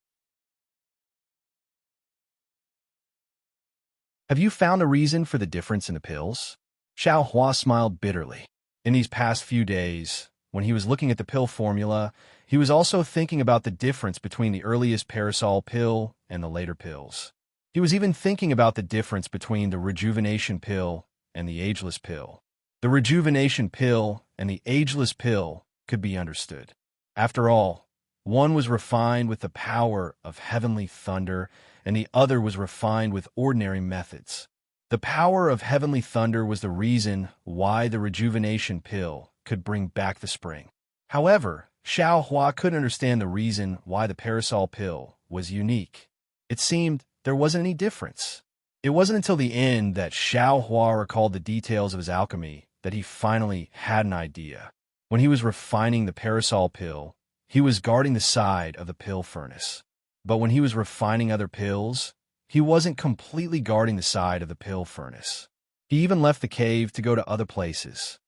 Have you found a reason for the difference in the pills? Xiao Hua smiled bitterly. In these past few days, when he was looking at the pill formula, he was also thinking about the difference between the earliest parasol pill and the later pills. He was even thinking about the difference between the rejuvenation pill and the ageless pill. The rejuvenation pill and the ageless pill could be understood. After all, one was refined with the power of heavenly thunder, and the other was refined with ordinary methods. The power of heavenly thunder was the reason why the rejuvenation pill could bring back the spring. However, Xiao Hua couldn't understand the reason why the parasol pill was unique. It seemed there wasn't any difference. It wasn't until the end that Xiao Hua recalled the details of his alchemy that he finally had an idea. When he was refining the parasol pill, he was guarding the side of the pill furnace. But when he was refining other pills, he wasn't completely guarding the side of the pill furnace. He even left the cave to go to other places.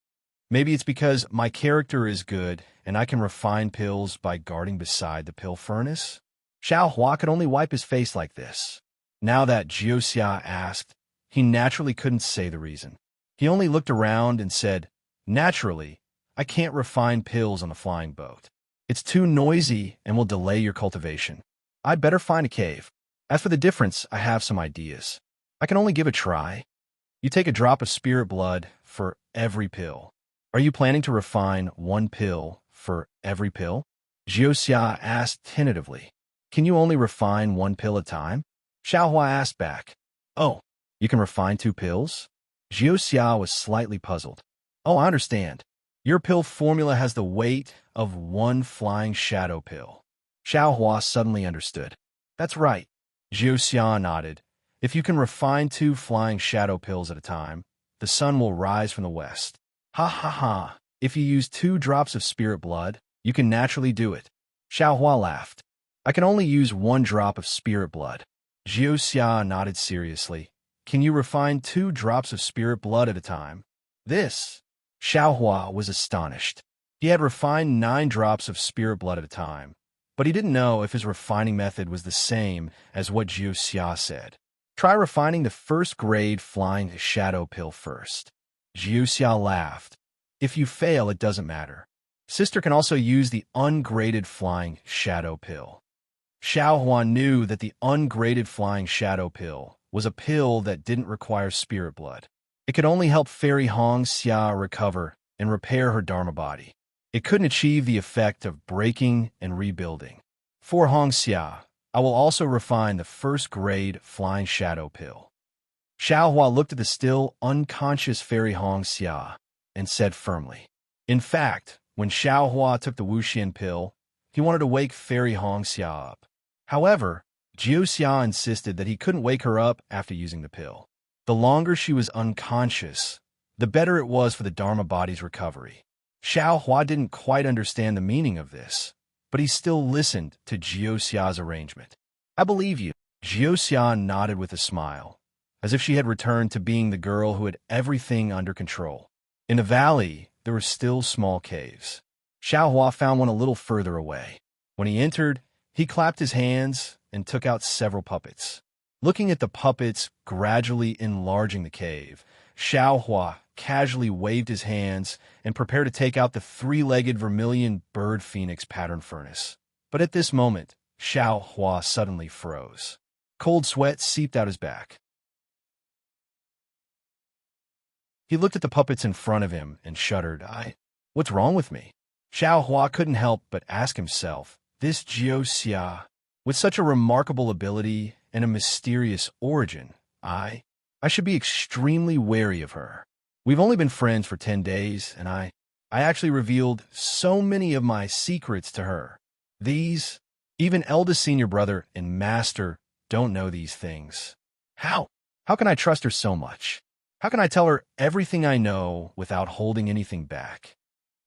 Maybe it's because my character is good and I can refine pills by guarding beside the pill furnace? Xiao Hua could only wipe his face like this. Now that Xiao asked, he naturally couldn't say the reason. He only looked around and said, Naturally, I can't refine pills on a flying boat. It's too noisy and will delay your cultivation. I'd better find a cave. As for the difference, I have some ideas. I can only give a try. You take a drop of spirit blood for every pill. Are you planning to refine one pill for every pill? Jiuxia asked tentatively. Can you only refine one pill at a time? Xiaohua asked back. Oh, you can refine 2 pills? Jiuxia was slightly puzzled. Oh, I understand. Your pill formula has the weight of 1 flying shadow pill. Xiaohua suddenly understood. That's right. Jiuxia nodded. If you can refine 2 flying shadow pills at a time, the sun will rise from the west. Ha ha ha. If you use 2 drops of spirit blood, you can naturally do it. Xiaohua laughed. I can only use 1 drop of spirit blood. Jiuxia nodded seriously. Can you refine 2 drops of spirit blood at a time? This. Xiaohua was astonished. He had refined 9 drops of spirit blood at a time, but he didn't know if his refining method was the same as what Jiuxia said. Try refining the first-grade flying shadow pill first. Jiuxia laughed. If you fail, it doesn't matter. Sister can also use the ungraded flying shadow pill. Xiaohua knew that the ungraded flying shadow pill was a pill that didn't require spirit blood. It could only help Fairy Hong Xia recover and repair her Dharma body. It couldn't achieve the effect of breaking and rebuilding. For Hong Xia, I will also refine the first-grade flying shadow pill. Xiaohua looked at the still unconscious Fairy Hong Xia and said firmly. In fact, when Xiaohua took the Wuxian pill, he wanted to wake Fairy Hong Xia up. However, Jiuxia insisted that he couldn't wake her up after using the pill. The longer she was unconscious, the better it was for the Dharma body's recovery. Xiaohua didn't quite understand the meaning of this, but he still listened to Jiuxia's arrangement. I believe you. Jiuxia nodded with a smile, as if she had returned to being the girl who had everything under control. In the valley, there were still small caves. Xiaohua found one a little further away. When he entered, he clapped his hands and took out several puppets. Looking at the puppets gradually enlarging the cave, Xiaohua casually waved his hands and prepared to take out the 3-legged vermilion bird phoenix pattern furnace. But at this moment, Xiaohua suddenly froze. Cold sweat seeped out his back. He looked at the puppets in front of him and shuddered. What's wrong with me? Xiaohua couldn't help but ask himself, this Jiuxia, with such a remarkable ability and a mysterious origin, I should be extremely wary of her. We've only been friends for 10 days, and I actually revealed so many of my secrets to her. Even eldest senior brother and master don't know these things. How can I trust her so much? How can I tell her everything I know without holding anything back?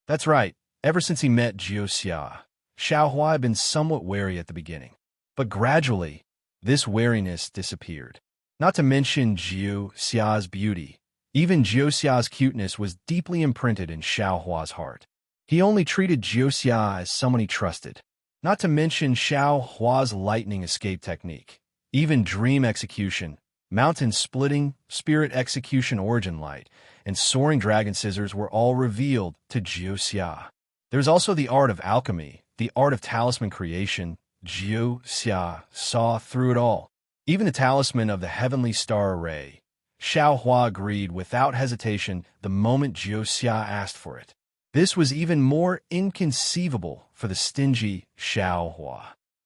That's right. Ever since he met Jiuxia, Xiaohua had been somewhat wary at the beginning. But gradually, this wariness disappeared. Not to mention Jiuxia's beauty. Even Jiuxia's cuteness was deeply imprinted in Xiaohua's heart. He only treated Jiuxia as someone he trusted. Not to mention Xiaohua's lightning escape technique. Even dream execution, mountain splitting, spirit execution origin light, and soaring dragon scissors were all revealed to Jiuxia. There's also the art of alchemy, the art of talisman creation. Jiuxia saw through it all. Even the talisman of the heavenly star array. Xiaohua agreed without hesitation the moment Jiuxia asked for it. This was even more inconceivable for the stingy Xiaohua.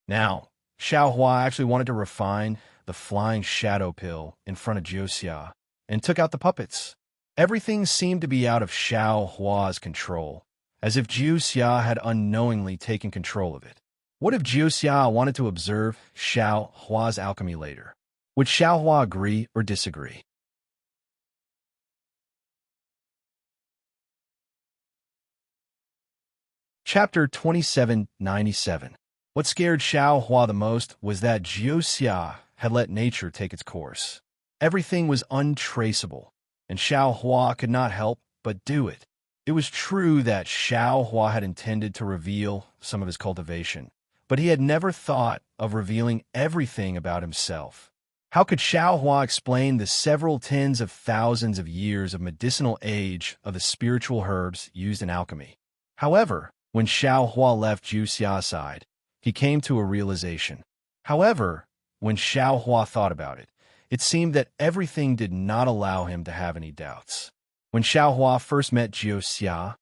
Now, Xiaohua actually wanted to refine the flying shadow pill in front of Jiuxia and took out the puppets. Everything seemed to be out of Xiaohua's control, as if Jiuxia had unknowingly taken control of it. What if Jiuxia wanted to observe Xiaohua's alchemy later? Would Xiaohua agree or disagree? Chapter 2797. What scared Xiaohua the most was that Jiuxia had let nature take its course. Everything was untraceable, and Xiaohua could not help but do it. It was true that Xiaohua had intended to reveal some of his cultivation, but he had never thought of revealing everything about himself. How could Xiaohua explain the several tens of thousands of years of medicinal age of the spiritual herbs used in alchemy? However, when Xiaohua left Jiuxia's side, he came to a realization. However, when Xiao Hua thought about it, it seemed that everything did not allow him to have any doubts. When Xiao Hua first met Jiu Xia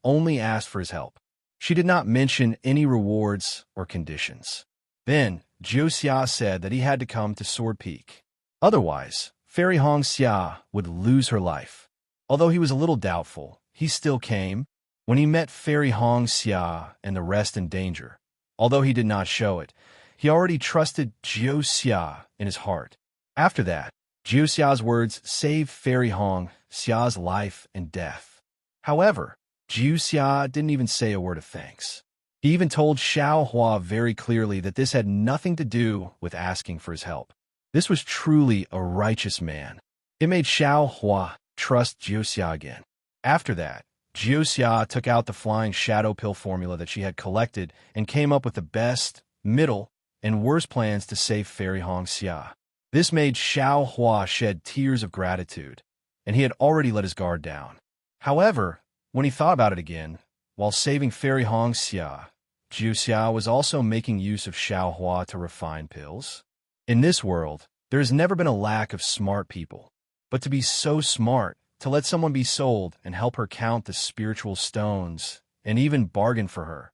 only asked for his help. She did not mention any rewards or conditions. Then, Jiu Xia said that he had to come to Sword Peak. Otherwise, Fairy Hong Xia would lose her life. Although he was a little doubtful, he still came. When he met Fairy Hong Xia and the rest in danger, although he did not show it, he already trusted Jiu Xia in his heart. After that, Jiu Xia's words saved Fairy Hong Xia's life and death. However, Jiu Xia didn't even say a word of thanks. He even told Xiao Hua very clearly that this had nothing to do with asking for his help. This was truly a righteous man. It made Xiao Hua trust Jiu Xia again. After that, Jiu Xia took out the flying shadow pill formula that she had collected and came up with the best, middle, and worst plans to save Fairy Hong Xia. This made Xiao Hua shed tears of gratitude, and he had already let his guard down. However, when he thought about it again, while saving Fairy Hong Xia, Jiu Xia was also making use of Xiao Hua to refine pills. In this world, there has never been a lack of smart people. But to be so smart, to let someone be sold and help her count the spiritual stones, and even bargain for her.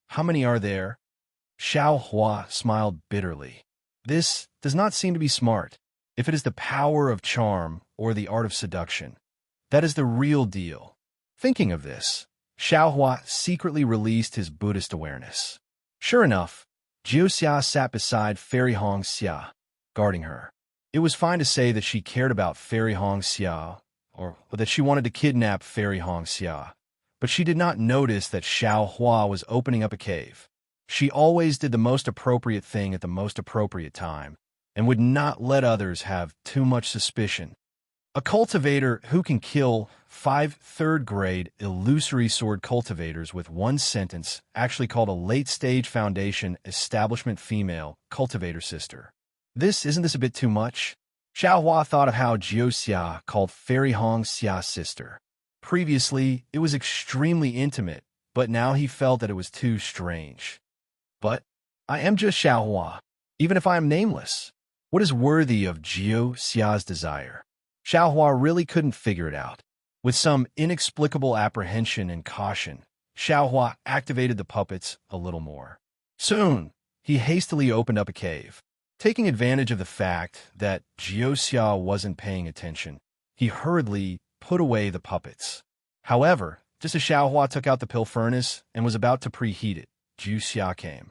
How many are there? Xiao Hua smiled bitterly. This does not seem to be smart. If it is the power of charm or the art of seduction, that is the real deal. Thinking of this, Xiao Hua secretly released his Buddhist awareness. Sure enough, Jiu Xia sat beside Fairy Hong Xia, guarding her. It was fine to say that she cared about Fairy Hong Xia, or that she wanted to kidnap Fairy Hong Xia, but she did not notice that Xiao Hua was opening up a cave. She always did the most appropriate thing at the most appropriate time, and would not let others have too much suspicion. A cultivator who can kill 5 third-grade illusory sword cultivators with one sentence, actually called a late-stage foundation establishment female cultivator sister. Isn't this a bit too much? Xiao Hua thought of how Jiu Xia called Fairy Hong Xia's sister. Previously, it was extremely intimate, but now he felt that it was too strange. But I am just Xiao Hua, even if I am nameless. What is worthy of Jiu Xia's desire? Xiao Hua really couldn't figure it out. With some inexplicable apprehension and caution, Xiao Hua activated the puppets a little more. Soon, he hastily opened up a cave. Taking advantage of the fact that Jiu Xia wasn't paying attention, he hurriedly put away the puppets. However, just as Xiao Hua took out the pill furnace and was about to preheat it, Jiu Xia came.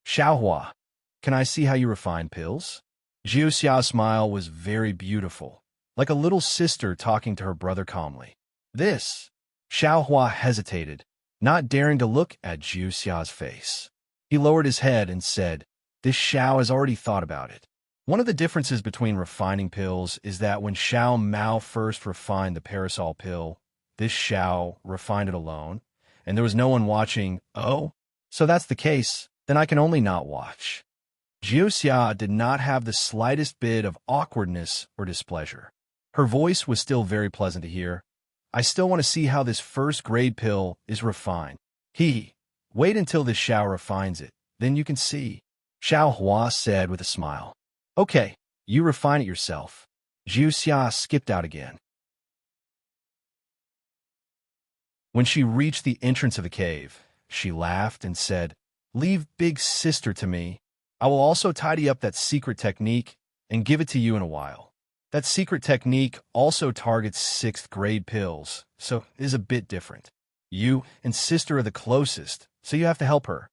Xiao Hua, can I see how you refine pills? Jiu Xia's smile was very beautiful, like a little sister talking to her brother calmly. Xiao Hua hesitated, not daring to look at Jiu Xia's face. He lowered his head and said, "This Xiao has already thought about it." One of the differences between refining pills is that when Xiao Mao first refined the parasol pill, this Xiao refined it alone, and there was no one watching. Oh, so that's the case, then I can only not watch. Jiu Xia did not have the slightest bit of awkwardness or displeasure. Her voice was still very pleasant to hear. I still want to see how this first-grade pill is refined. Wait until this Xiao refines it, then you can see. Xiao Hua said with a smile. Okay, you refine it yourself. Jiu Xia skipped out again. When she reached the entrance of the cave, she laughed and said, "Leave big sister to me. I will also tidy up that secret technique and give it to you in a while." That secret technique also targets 6th grade pills, so it is a bit different. You and sister are the closest, so you have to help her.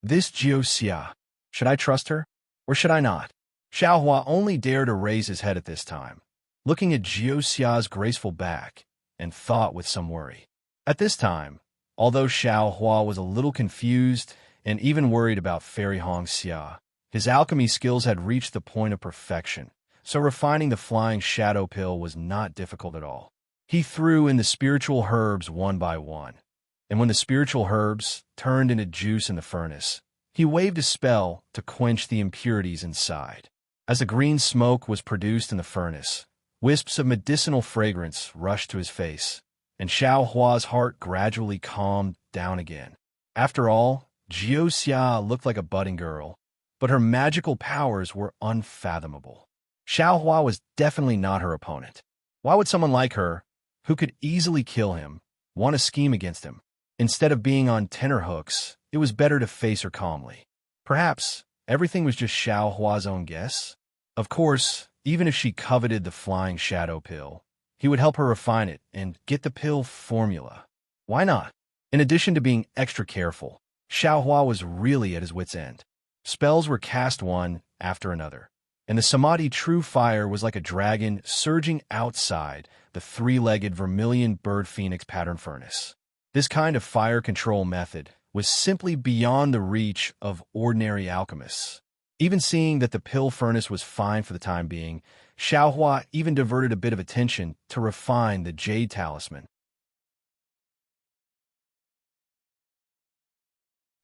This Jiu Xia. Should I trust her, or should I not? Xiao Hua only dared to raise his head at this time, looking at Jiu Xia's graceful back, and thought with some worry. At this time, although Xiao Hua was a little confused and even worried about Fairy Hong Xia, his alchemy skills had reached the point of perfection, so refining the flying shadow pill was not difficult at all. He threw in the spiritual herbs one by one, and when the spiritual herbs turned into juice in the furnace, he waved a spell to quench the impurities inside. As the green smoke was produced in the furnace, wisps of medicinal fragrance rushed to his face, and Xiao Hua's heart gradually calmed down again. After all, Jiu Xia looked like a budding girl, but her magical powers were unfathomable. Xiao Hua was definitely not her opponent. Why would someone like her, who could easily kill him, want to scheme against him? Instead of being on tenterhooks, it was better to face her calmly. Perhaps everything was just Xiao Hua's own guess? Of course, even if she coveted the flying shadow pill, he would help her refine it and get the pill formula. Why not? In addition to being extra careful, Xiao Hua was really at his wit's end. Spells were cast one after another, and the Samadhi true fire was like a dragon surging outside the three-legged vermilion bird phoenix pattern furnace. This kind of fire control method was simply beyond the reach of ordinary alchemists. Even seeing that the pill furnace was fine for the time being, Xiao Hua even diverted a bit of attention to refine the jade talisman.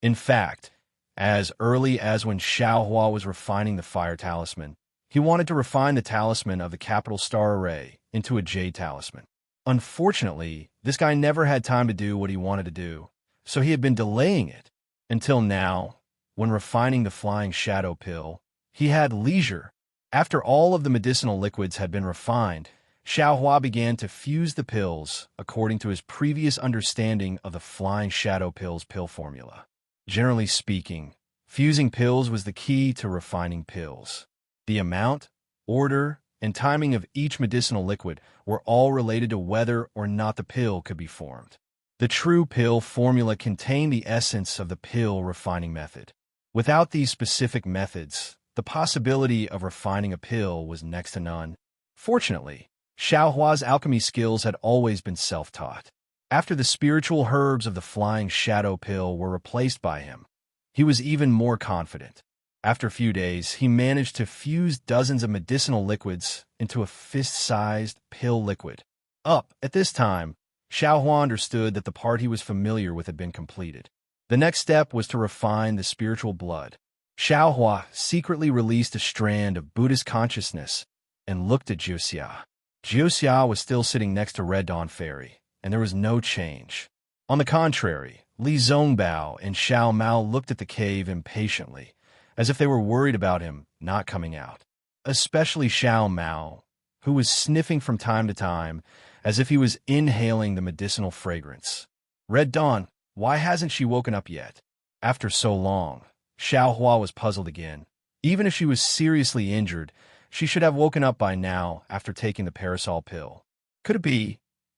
In fact, as early as when Xiao Hua was refining the fire talisman, he wanted to refine the talisman of the capital star array into a jade talisman. Unfortunately, this guy never had time to do what he wanted to do, so he had been delaying it. Until now, when refining the flying shadow pill, he had leisure. After all of the medicinal liquids had been refined, Xiao Hua began to fuse the pills according to his previous understanding of the flying shadow pill's pill formula. Generally speaking, fusing pills was the key to refining pills. The amount, order, and timing of each medicinal liquid were all related to whether or not the pill could be formed. The true pill formula contained the essence of the pill refining method. Without these specific methods, the possibility of refining a pill was next to none. Fortunately, Xiao Hua's alchemy skills had always been self-taught. After the spiritual herbs of the flying shadow pill were replaced by him, he was even more confident. After a few days, he managed to fuse dozens of medicinal liquids into a fist-sized pill liquid. At this time, Xiao Hua understood that the part he was familiar with had been completed. The next step was to refine the spiritual blood. Xiao Hua secretly released a strand of Buddhist consciousness and looked at Jiuxia. Jiuxia was still sitting next to Red Dawn Fairy, and there was no change. On the contrary, Li Zongbao and Xiao Mao looked at the cave impatiently, as if they were worried about him not coming out. Especially Xiao Mao, who was sniffing from time to time, as if he was inhaling the medicinal fragrance. Red Dawn, why hasn't she woken up yet? After so long, Xiao Hua was puzzled again. Even if she was seriously injured, she should have woken up by now after taking the parasol pill. Could it be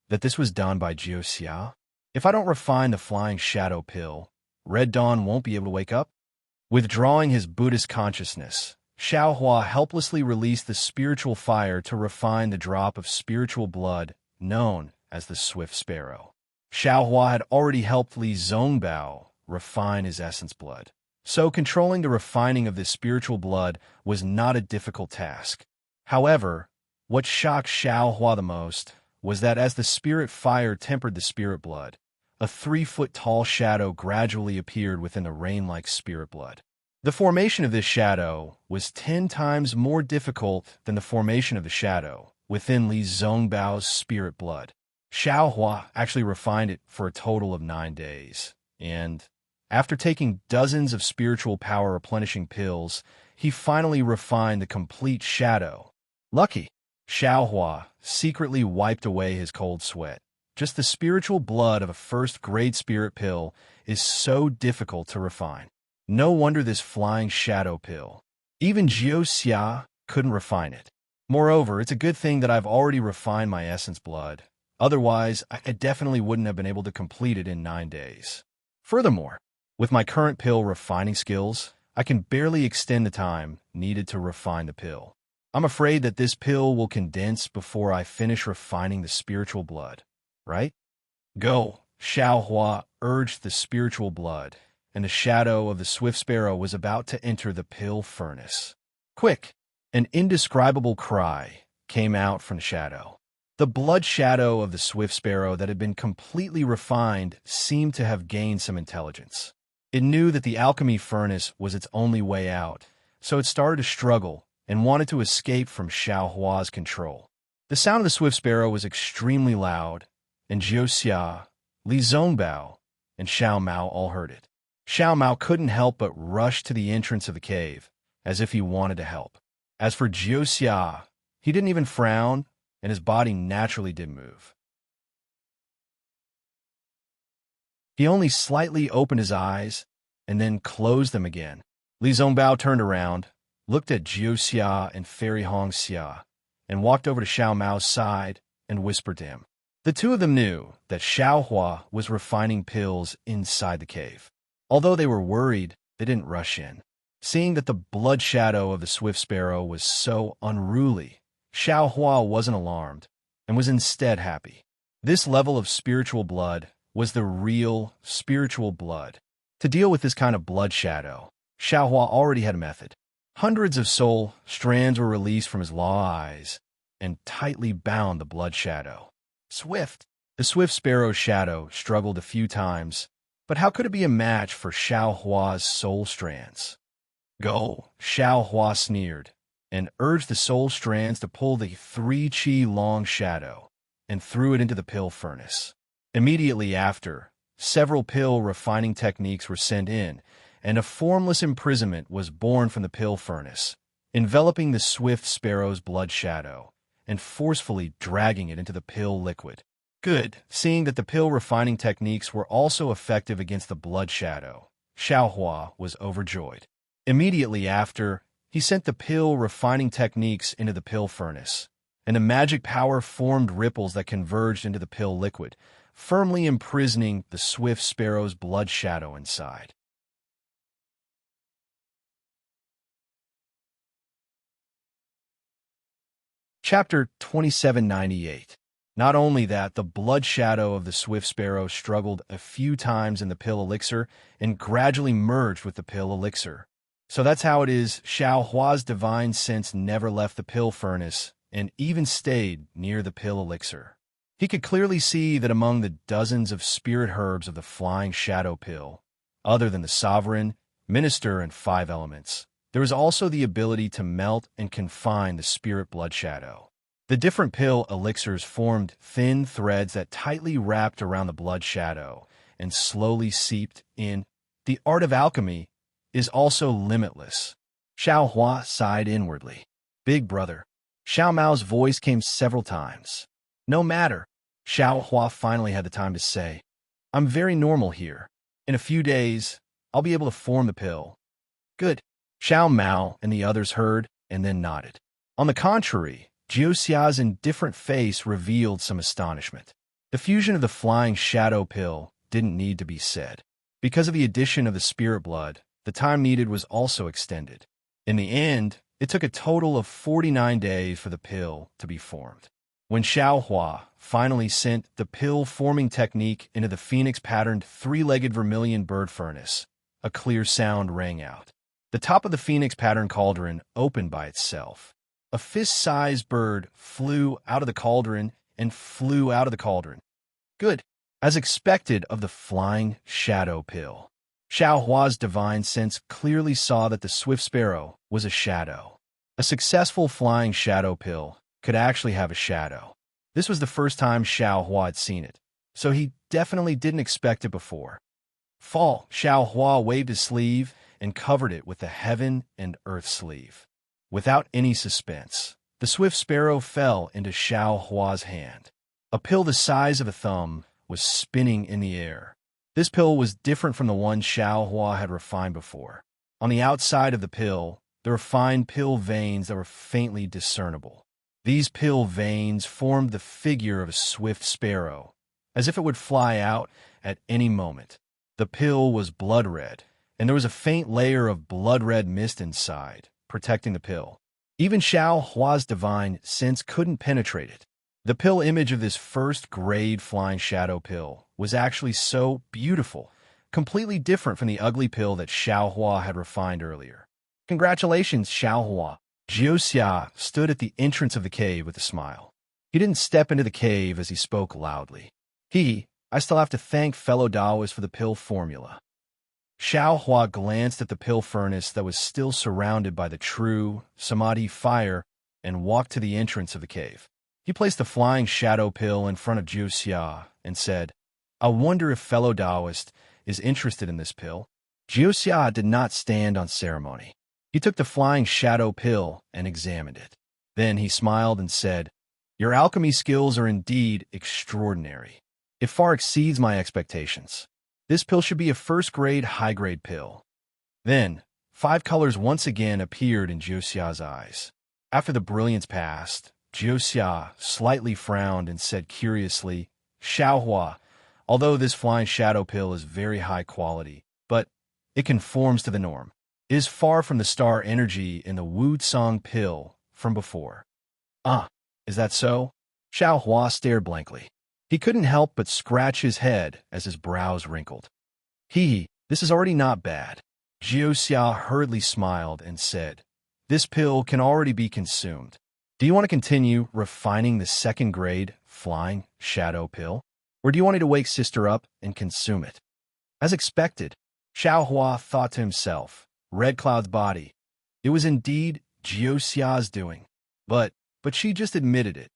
that this was done by Jiuxia? If I don't refine the flying shadow pill, Red Dawn won't be able to wake up? Withdrawing his Buddhist consciousness, Xiao Hua helplessly released the spiritual fire to refine the drop of spiritual blood known as the Swift Sparrow. Xiao Hua had already helped Li Zongbao refine his essence blood, so controlling the refining of this spiritual blood was not a difficult task. However, what shocked Xiao Hua the most was that as the spirit fire tempered the spirit blood, a 3-foot-tall shadow gradually appeared within the rain-like spirit blood. The formation of this shadow was 10 times more difficult than the formation of the shadow within Li Zongbao's spirit blood. Xiao Hua actually refined it for a total of 9 days, and after taking dozens of spiritual power replenishing pills, he finally refined the complete shadow. Lucky! Xiao Hua secretly wiped away his cold sweat. Just the spiritual blood of a first-grade spirit pill is so difficult to refine. No wonder this flying shadow pill. Even Jiuxia couldn't refine it. Moreover, it's a good thing that I've already refined my essence blood. Otherwise, I definitely wouldn't have been able to complete it in 9 days. Furthermore, with my current pill refining skills, I can barely extend the time needed to refine the pill. I'm afraid that this pill will condense before I finish refining the spiritual blood. Right? Go, Xiao Hua urged the spiritual blood, and the shadow of the swift sparrow was about to enter the pill furnace. Quick! An indescribable cry came out from the shadow. The blood shadow of the swift sparrow that had been completely refined seemed to have gained some intelligence. It knew that the alchemy furnace was its only way out, so it started to struggle and wanted to escape from Xiao Hua's control. The sound of the swift sparrow was extremely loud, and Jiuxia, Li Zongbao, and Xiao Mao all heard it. Xiao Mao couldn't help but rush to the entrance of the cave, as if he wanted to help. As for Jiu Xia, he didn't even frown, and his body naturally did move. He only slightly opened his eyes, and then closed them again. Li Zongbao turned around, looked at Jiu Xia and Fairy Hong Xia, and walked over to Xiao Mao's side and whispered to him. The two of them knew that Xiao Hua was refining pills inside the cave. Although they were worried, they didn't rush in. Seeing that the blood shadow of the Swift Sparrow was so unruly, Xiao Hua wasn't alarmed, and was instead happy. This level of spiritual blood was the real spiritual blood. To deal with this kind of blood shadow, Xiao Hua already had a method. Hundreds of soul strands were released from his law eyes and tightly bound the blood shadow. Swift. The Swift Sparrow's shadow struggled a few times, but how could it be a match for Xiao Hua's soul strands? Go, Xiao Hua sneered, and urged the soul strands to pull the 3-chi-long shadow and threw it into the pill furnace. Immediately after, several pill refining techniques were sent in, and a formless imprisonment was born from the pill furnace, enveloping the Swift Sparrow's blood shadow and forcefully dragging it into the pill liquid. Good. Seeing that the pill refining techniques were also effective against the blood shadow, Xiao Hua was overjoyed. Immediately after, he sent the pill refining techniques into the pill furnace, and a magic power formed ripples that converged into the pill liquid, firmly imprisoning the Swift Sparrow's blood shadow inside. Chapter 2798. Not only that, the blood shadow of the Swift Sparrow struggled a few times in the pill elixir and gradually merged with the pill elixir. So that's how it is Xiao Hua's divine sense never left the pill furnace and even stayed near the pill elixir. He could clearly see that among the dozens of spirit herbs of the flying shadow pill, other than the sovereign, minister, and 5 elements, there was also the ability to melt and confine the spirit blood shadow. The different pill elixirs formed thin threads that tightly wrapped around the blood shadow and slowly seeped in. The art of alchemy is also limitless. Xiao Hua sighed inwardly. Big brother. Xiao Mao's voice came several times. No matter. Xiao Hua finally had the time to say, I'm very normal here. In a few days, I'll be able to form the pill. Good. Xiao Mao and the others heard and then nodded. On the contrary, Jiu Xia's indifferent face revealed some astonishment. The fusion of the flying shadow pill didn't need to be said. Because of the addition of the spirit blood, the time needed was also extended. In the end, it took a total of 49 days for the pill to be formed. When Xiao Hua finally sent the pill-forming technique into the phoenix-patterned 3-legged vermilion bird furnace, a clear sound rang out. The top of the phoenix-patterned cauldron opened by itself. A fist-sized bird flew out of the cauldron and flew out of the cauldron. Good. As expected of the flying shadow pill, Xiao Hua's divine sense clearly saw that the Swift Sparrow was a shadow. A successful flying shadow pill could actually have a shadow. This was the first time Xiao Hua had seen it, so he definitely didn't expect it before. Fall. Xiao Hua waved his sleeve and covered it with the heaven and earth sleeve. Without any suspense, the Swift Sparrow fell into Xiao Hua's hand. A pill the size of a thumb was spinning in the air. This pill was different from the one Xiao Hua had refined before. On the outside of the pill, there were fine pill veins that were faintly discernible. These pill veins formed the figure of a Swift Sparrow, as if it would fly out at any moment. The pill was blood red, and there was a faint layer of blood-red mist inside, protecting the pill. Even Xiao Hua's divine sense couldn't penetrate it. The pill image of this first-grade flying shadow pill was actually so beautiful, completely different from the ugly pill that Xiao Hua had refined earlier. Congratulations, Xiao Hua. Jiu Xia stood at the entrance of the cave with a smile. He didn't step into the cave as he spoke loudly. I still have to thank fellow Taoists for the pill formula. Xiao Hua glanced at the pill furnace that was still surrounded by the true samadhi fire and walked to the entrance of the cave. He placed the flying shadow pill in front of Jiu Xia and said, I wonder if fellow Taoist is interested in this pill. Jiuxia did not stand on ceremony. He took the flying shadow pill and examined it. Then he smiled and said, "Your alchemy skills are indeed extraordinary. It far exceeds my expectations. This pill should be a first-grade, high-grade pill." Then, 5 colors once again appeared in Jiuxia's eyes. After the brilliance passed, Jiuxia slightly frowned and said curiously, "Xiaohua, although this flying shadow pill is very high quality, but it conforms to the norm. It is far from the star energy in the Wu Song pill from before." "Ah, is that so?" Xiaohua stared blankly. He couldn't help but scratch his head as his brows wrinkled. This is already not bad." Jiuxia hurriedly smiled and said, "This pill can already be consumed. Do you want to continue refining the second-grade flying shadow pill? Or do you want me to wake sister up and consume it?" As expected, Xiaohua thought to himself, Red Cloud's body. It was indeed Jiuxia's doing. But she just admitted it.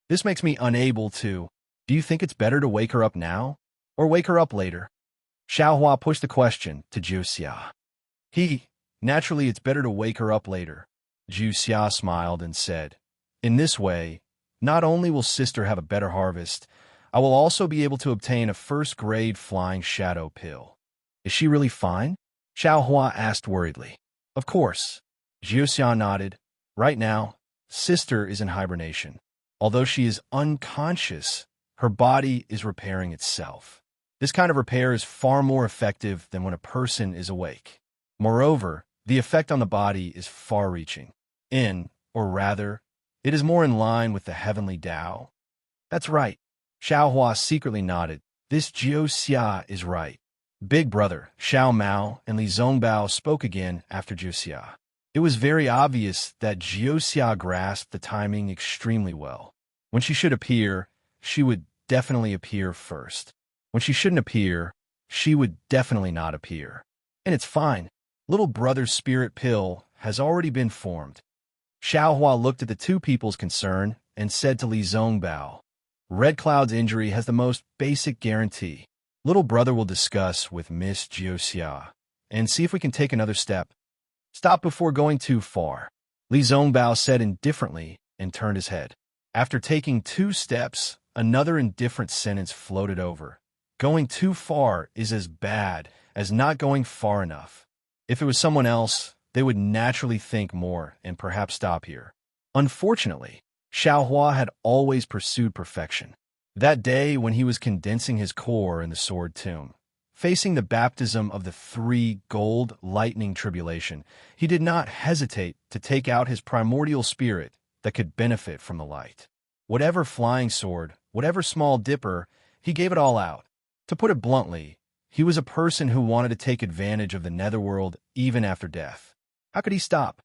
"This makes me unable to. Do you think it's better to wake her up now? Or wake her up later?" Xiaohua pushed the question to Jiuxia. Naturally it's better to wake her up later." Jiuxia smiled and said, "In this way, not only will sister have a better harvest, I will also be able to obtain a first-grade flying shadow pill." "Is she really fine?" Xiaohua asked worriedly. "Of course." Jiuxia nodded. "Right now, sister is in hibernation. Although she is unconscious, her body is repairing itself. This kind of repair is far more effective than when a person is awake. Moreover, the effect on the body is far-reaching. Or rather, it is more in line with the heavenly Tao." "That's right." Xiaohua secretly nodded. This Jiuxia is right. Big brother, Xiao Mao, and Li Zongbao spoke again after Jiuxia. It was very obvious that Jiuxia grasped the timing extremely well. When she should appear, she would definitely appear first. When she shouldn't appear, she would definitely not appear. And it's fine. Little brother's spirit pill has already been formed. Xiaohua looked at the two people's concern and said to Li Zongbao, "Red Cloud's injury has the most basic guarantee. Little brother will discuss with Miss Jiuxia and see if we can take another step. Stop before going too far." Li Zongbao said indifferently and turned his head. After taking 2 steps, another indifferent sentence floated over. "Going too far is as bad as not going far enough. If it was someone else, they would naturally think more and perhaps stop here." Unfortunately, Xiaohua had always pursued perfection. That day when he was condensing his core in the sword tomb, facing the baptism of the 3 gold lightning tribulation, he did not hesitate to take out his primordial spirit that could benefit from the light. Whatever flying sword, whatever small dipper, he gave it all out. To put it bluntly, he was a person who wanted to take advantage of the netherworld even after death. How could he stop?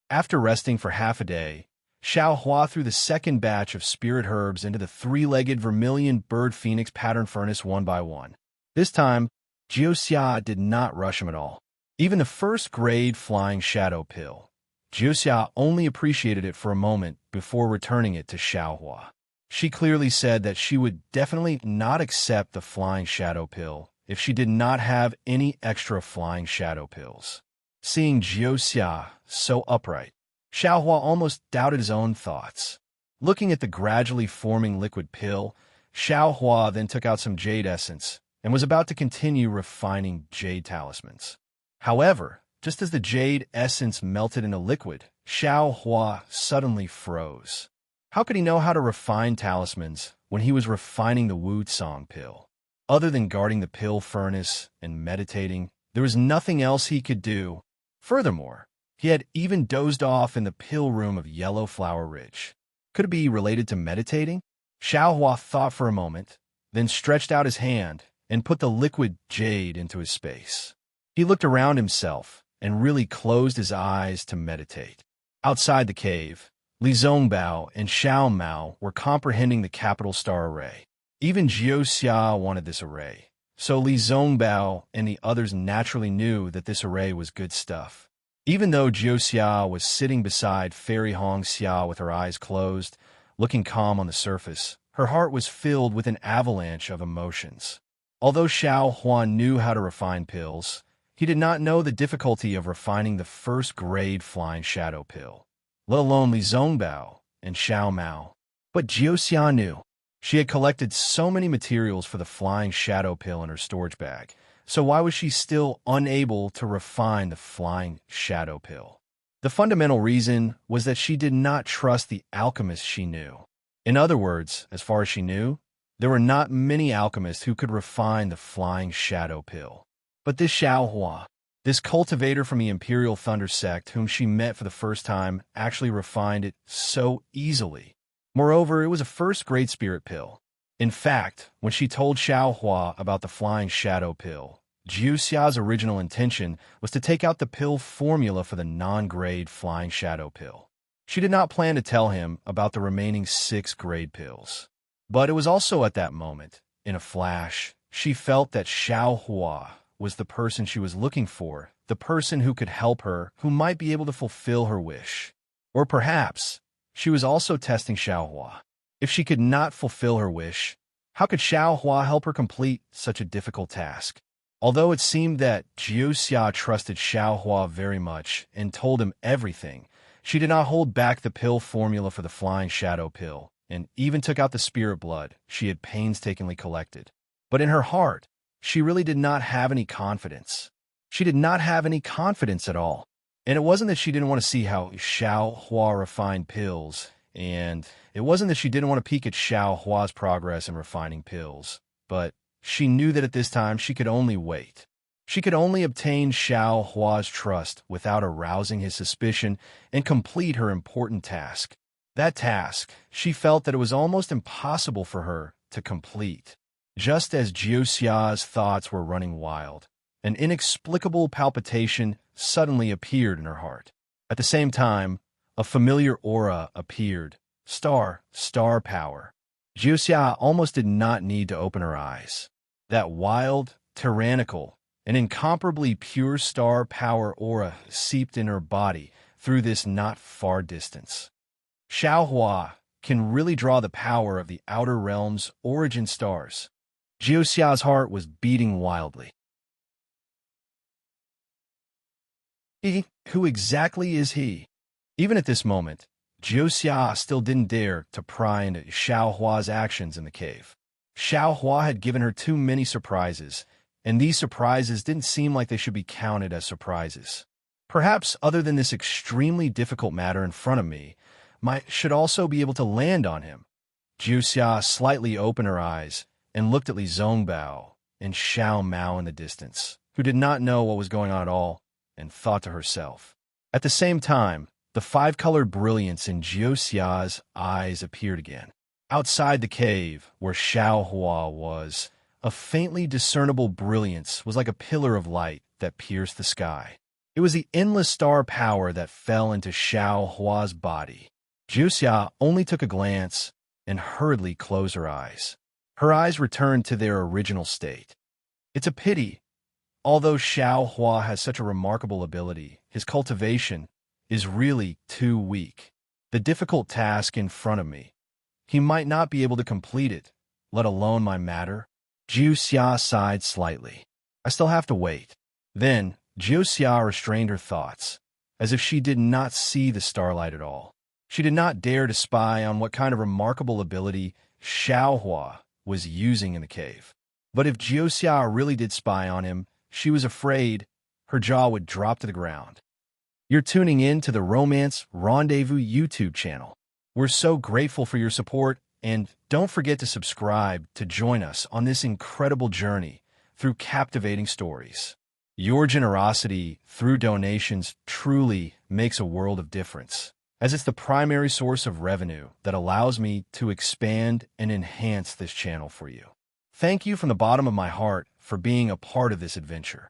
After resting for half a day, Xiaohua threw the second batch of spirit herbs into the 3-legged vermilion bird phoenix pattern furnace one by one. This time, Jiuxia did not rush him at all. Even the first-grade flying shadow pill, Jiuxia only appreciated it for a moment before returning it to Xiaohua. She clearly said that she would definitely not accept the flying shadow pill if she did not have any extra flying shadow pills. Seeing Jiuxia so upright, Xiaohua almost doubted his own thoughts. Looking at the gradually forming liquid pill, Xiaohua then took out some jade essence and was about to continue refining jade talismans. However, just as the jade essence melted into liquid, Xiaohua suddenly froze. How could he know how to refine talismans when he was refining the Wu Song pill? Other than guarding the pill furnace and meditating, there was nothing else he could do. Furthermore, he had even dozed off in the pill room of Yellow Flower Ridge. Could it be related to meditating? Xiaohua thought for a moment, then stretched out his hand and put the liquid jade into his space. He looked around himself and really closed his eyes to meditate. Outside the cave, Li Zongbao and Xiao Mao were comprehending the capital star array. Even Jiuxia wanted this array, so Li Zongbao and the others naturally knew that this array was good stuff. Even though Jiuxia was sitting beside Fairy Hongxia with her eyes closed, Looking calm on the surface, her heart was filled with an avalanche of emotions. Although Xiao Huan knew how to refine pills, he did not know the difficulty of refining the first-grade flying shadow pill, let alone Li Zongbao and Xiao Mao. But Jiuxia knew. She had collected so many materials for the flying shadow pill in her storage bag, so why was she still unable to refine the flying shadow pill? The fundamental reason was that she did not trust the alchemists she knew. In other words, as far as she knew, there were not many alchemists who could refine the flying shadow pill. But this Xiao Hua, this cultivator from the Imperial Thunder sect whom she met for the first time, actually refined it so easily. Moreover, it was a first-grade spirit pill. In fact, when she told Xiao Hua about the flying shadow pill, Jiuxia's original intention was to take out the pill formula for the non-grade flying shadow pill. She did not plan to tell him about the remaining 6-grade pills. But it was also at that moment, in a flash, she felt that Xiao Hua was the person she was looking for, the person who could help her, who might be able to fulfill her wish. Or perhaps, she was also testing Xiao Hua. If she could not fulfill her wish, how could Xiao Hua help her complete such a difficult task? Although it seemed that Jiuxia trusted Xiao Hua very much and told him everything, she did not hold back the pill formula for the flying shadow pill, and even took out the spirit blood she had painstakingly collected. But in her heart, she really did not have any confidence. She did not have any confidence at all. And it wasn't that she didn't want to see how Xiao Hua refined pills, and it wasn't that she didn't want to peek at Xiao Hua's progress in refining pills, but she knew that at this time she could only wait. She could only obtain Xiao Hua's trust without arousing his suspicion and complete her important task. That task, she felt that it was almost impossible for her to complete. Just as Jiuxia's thoughts were running wild, an inexplicable palpitation suddenly appeared in her heart. At the same time, a familiar aura appeared. Star power. Jiuxia almost did not need to open her eyes. That wild, tyrannical, and incomparably pure star power aura seeped in her body through this not far distance. Xiao Hua can really draw the power of the outer realm's origin stars. Jiuxia's heart was beating wildly. Who exactly is he? Even at this moment, Jiuxia still didn't dare to pry into Xiao Hua's actions in the cave. Xiao Hua had given her too many surprises, and these surprises didn't seem like they should be counted as surprises. Perhaps other than this extremely difficult matter in front of me, should also be able to land on him. Jiuxia slightly opened her eyes and looked at Li Zongbao and Xiao Mao in the distance, who did not know what was going on at all, and thought to herself. At the same time, the five-colored brilliance in Jiuxia's eyes appeared again. Outside the cave, where Xiao Hua was, a faintly discernible brilliance was like a pillar of light that pierced the sky. It was the endless star power that fell into Xiao Hua's body. Jiuxia only took a glance and hurriedly closed her eyes. Her eyes returned to their original state. It's a pity. Although Xiao Hua has such a remarkable ability, his cultivation is really too weak. The difficult task in front of me, he might not be able to complete it, let alone my matter. Jiuxia sighed slightly. I still have to wait. Then, Jiuxia restrained her thoughts, as if she did not see the starlight at all. She did not dare to spy on what kind of remarkable ability Xiao Hua was using in the cave. But if Jiuxia really did spy on him, she was afraid her jaw would drop to the ground. You're tuning in to the Romance Rendezvous YouTube channel. We're so grateful for your support, and don't forget to subscribe to join us on this incredible journey through captivating stories. Your generosity through donations truly makes a world of difference, as it's the primary source of revenue that allows me to expand and enhance this channel for you. Thank you from the bottom of my heart for being a part of this adventure.